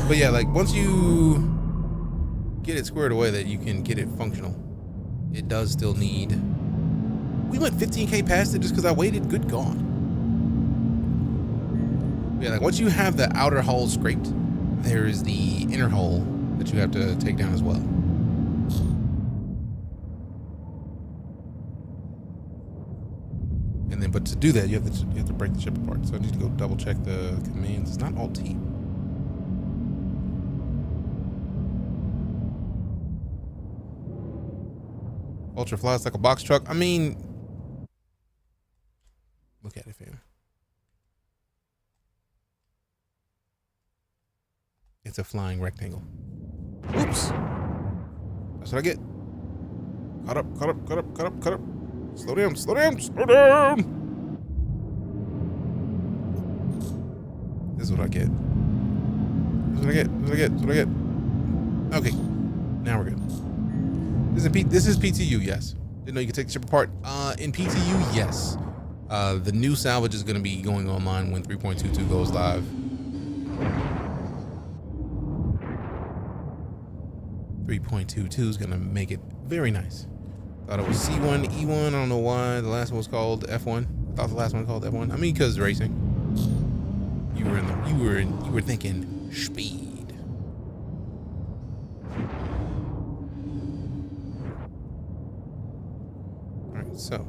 But yeah, like once you get it squared away that you can get it functional, it does still need. We went 15K past it just because I waited. Good God. Yeah, like once you have the outer hull scraped, there is the inner hull that you have to take down as well. And then, but to do that, you have to break the ship apart. So I need to go double check the commands. It's not Alt T. Ultra flies like a box truck. I mean, look at it, fam. It's a flying rectangle. Oops. That's what I get. Cut up. Slow down. This is what I get. Okay. Now we're good. This is PTU, yes. Didn't know you could take the ship apart. In PTU, yes. The new salvage is going to be going online when 3.22 goes live. 3.22 is going to make it very nice. Thought it was C1, E1. I don't know why the last one was called F1. I thought the last one was called F1. I mean, because racing. You were thinking speed. All right, so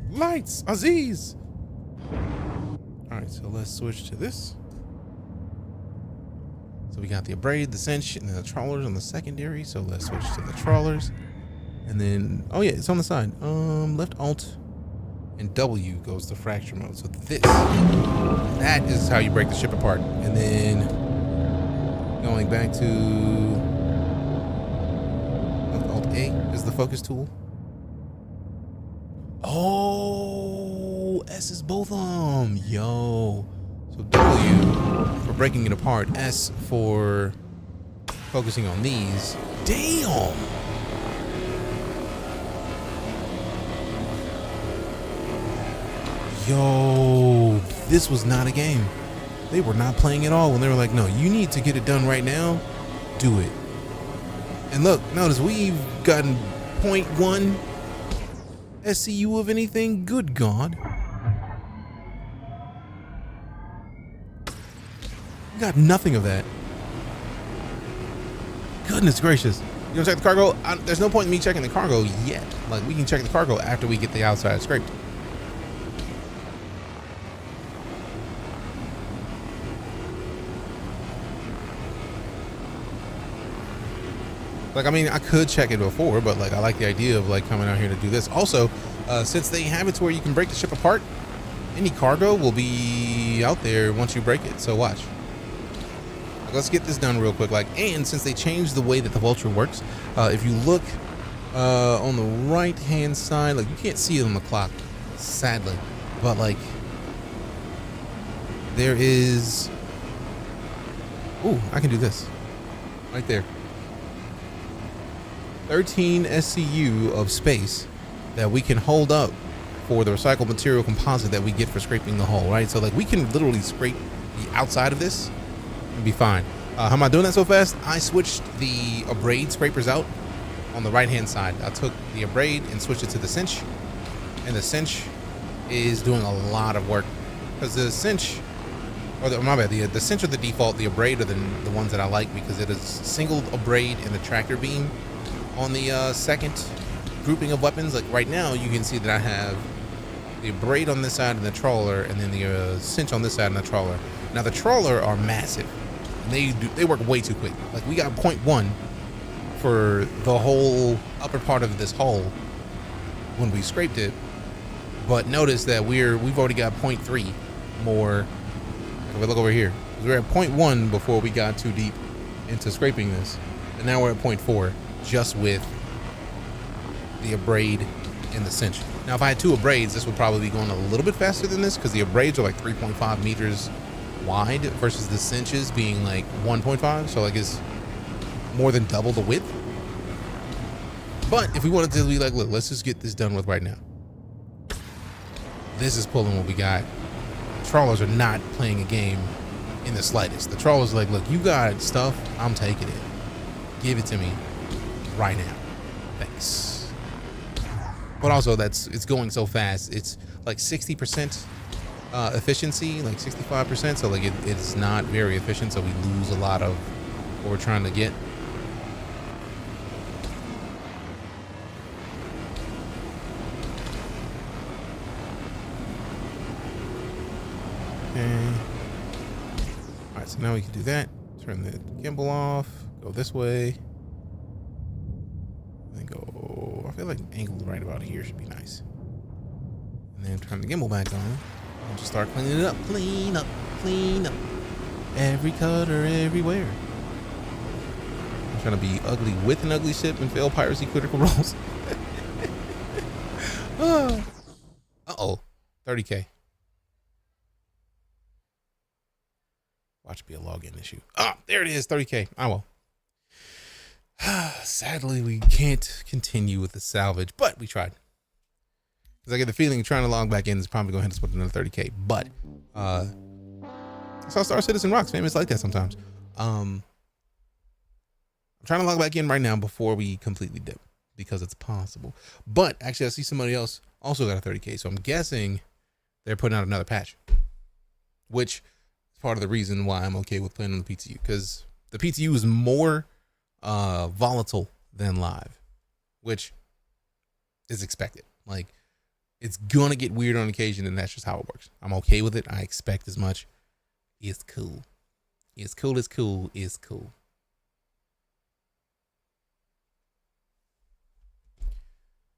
lights, Aziz. All right, so let's switch to this. So we got the abrade, the cinch, and the trawlers on the secondary. So let's switch to the trawlers. And then, oh yeah, it's on the side. Left Alt and W goes to fracture mode. So that is how you break the ship apart. And then going back to left Alt A is the focus tool. Oh, S is both of them. Yo. So W for breaking it apart. S for focusing on these. Damn. Yo, this was not a game. They were not playing at all when they were like, no, you need to get it done right now. Do it. And look, notice we've gotten 0.1 SCU of anything. Good God. We got nothing of that. Goodness gracious. You gonna check the cargo? There's no point in me checking the cargo yet. Like, we can check the cargo after we get the outside scraped. Like, I mean, I could check it before, but like, I like the idea of like coming out here to do this. Also, since they have it to where you can break the ship apart, any cargo will be out there once you break it. So watch. Like, let's get this done real quick. Like, and since they changed the way that the Vulture works, if you look On the right hand side, like you can't see it on the clock, sadly, but like there is, ooh, I can do this right there. 13 SCU of space that we can hold up for the recycled material composite that we get for scraping the hull, right? So like we can literally scrape the outside of this and be fine. How am I doing that so fast? I switched the abrade scrapers out on the right hand side. I took the abrade and switched it to the cinch, and the cinch is doing a lot of work because the cinch, or my bad, the cinch are the default, the abrade are the ones that I like because it is single abrade in the tractor beam on the second grouping of weapons. Like right now you can see that I have the abrade on this side and the trawler, and then the cinch on this side and the trawler. Now the trawler are massive and they work way too quick. Like we got 0.1 for the whole upper part of this hull when we scraped it, but notice that we've already got 0.3 more. If we look over here, we were at 0.1 before we got too deep into scraping this, and now we're at 0.4 just with the abrade and the cinch. Now if I had two abrades, this would probably be going a little bit faster than this because the abrades are like 3.5 meters wide versus the cinches being like 1.5, so like it's more than double the width. But if we wanted to be like, look, let's just get this done with right now, this is pulling what we got. Trawlers are not playing a game in the slightest. The trawlers are like, look, you got stuff, I'm taking it, give it to me right now, thanks. But also it's going so fast, it's like 60% efficiency, like 65%, so like it's not very efficient, so we lose a lot of what we're trying to get. Okay. All right, so now we can do that. Turn the gimbal off, go this way, then go, I feel like angle right about here should be nice. And then turn the gimbal back on and just start cleaning it up. Clean up, clean up. Every cutter everywhere. I'm trying to be ugly with an ugly ship and fail piracy critical roles. Uh-oh, 30K. Watch be a login issue. Ah, there it is, 30K. I will. Sadly, we can't continue with the salvage, but we tried. Because I get the feeling trying to log back in is probably going to hit us with another 30K. But I saw Star Citizen rocks, man. It's like that sometimes. I'm trying to log back in right now before we completely dip because it's possible. But actually, I see somebody else also got a 30K, so I'm guessing they're putting out another patch, which is part of the reason why I'm okay with playing on the PTU, because the PTU is more volatile than live, which is expected. Like, it's gonna get weird on occasion, and that's just how it works. I'm okay with it. I expect as much. It's cool. It's cool. It's cool. It's cool.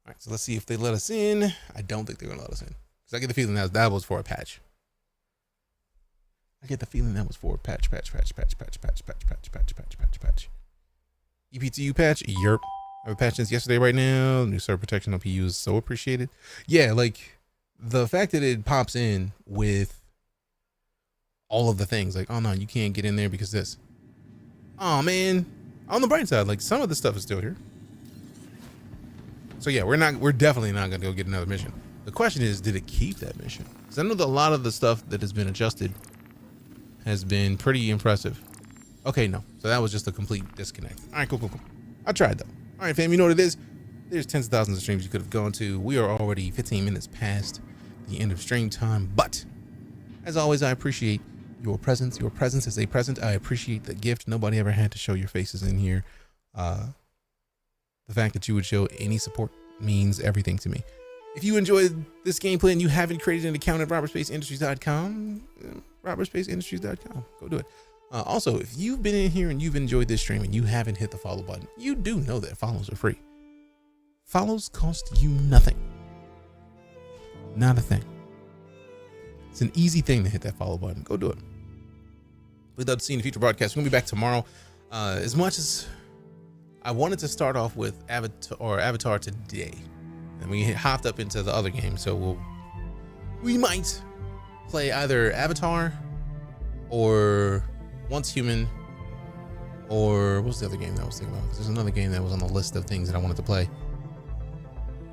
All right, so let's see if they let us in. I don't think they're gonna let us in because I get the feeling that was for a patch. I get the feeling that was for a patch. EPTU patch. Yerp. I have a patch since yesterday right now. New server protection on PU is so appreciated. Yeah, like the fact that it pops in with all of the things, like, oh no, you can't get in there because this. Oh man. On the bright side, like some of the stuff is still here. So yeah, we're definitely not gonna go get another mission. The question is, did it keep that mission? Because I know that a lot of the stuff that has been adjusted has been pretty impressive. Okay, no. So that was just a complete disconnect. All right, cool. I tried though. All right, fam, you know what it is? There's tens of thousands of streams you could have gone to. We are already 15 minutes past the end of stream time, but as always, I appreciate your presence. Your presence is a present. I appreciate the gift. Nobody ever had to show your faces in here. The fact that you would show any support means everything to me. If you enjoyed this gameplay and you haven't created an account at robertspaceindustriescom, robertspaceindustries.com, go do it. Also, if you've been in here and you've enjoyed this stream and you haven't hit the follow button, you do know that follows are free. Follows cost you nothing. Not a thing. It's an easy thing to hit that follow button. Go do it. We'd love to see you in future broadcasts. We're going to be back tomorrow. As much as I wanted to start off with Avatar today, and we hopped up into the other game. So we might play either Avatar or Once Human, or what's the other game that I was thinking about? There's another game that was on the list of things that I wanted to play.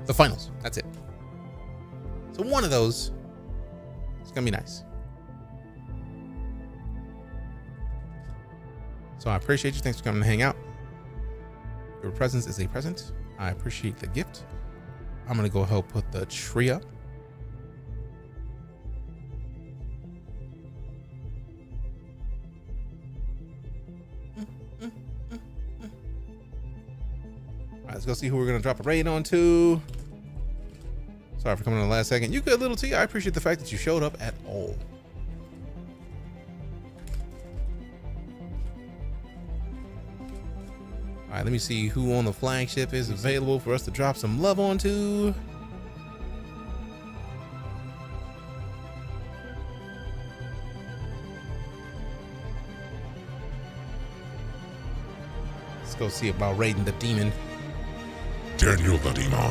The Finals. That's it. So one of those is gonna be nice. So I appreciate you. Thanks for coming to hang out. Your presence is a present. I appreciate the gift. I'm gonna go help put the tree up. All right, let's go see who we're gonna drop a raid on to. Sorry for coming on the last second. You good, little T? I appreciate the fact that you showed up at all. All right, let me see who on the flagship is available for us to drop some love onto. Let's go see about raiding the demon. Daniel the Demon. All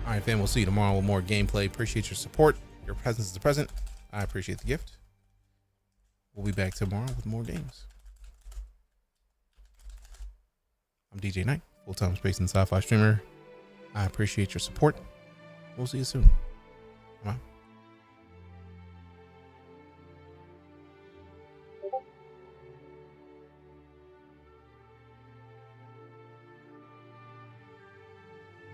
right, fam, we'll see you tomorrow with more gameplay. Appreciate your support. Your presence is a present. I appreciate the gift. We'll be back tomorrow with more games. I'm DeejayKnight, full-time space and sci-fi streamer. I appreciate your support. We'll see you soon.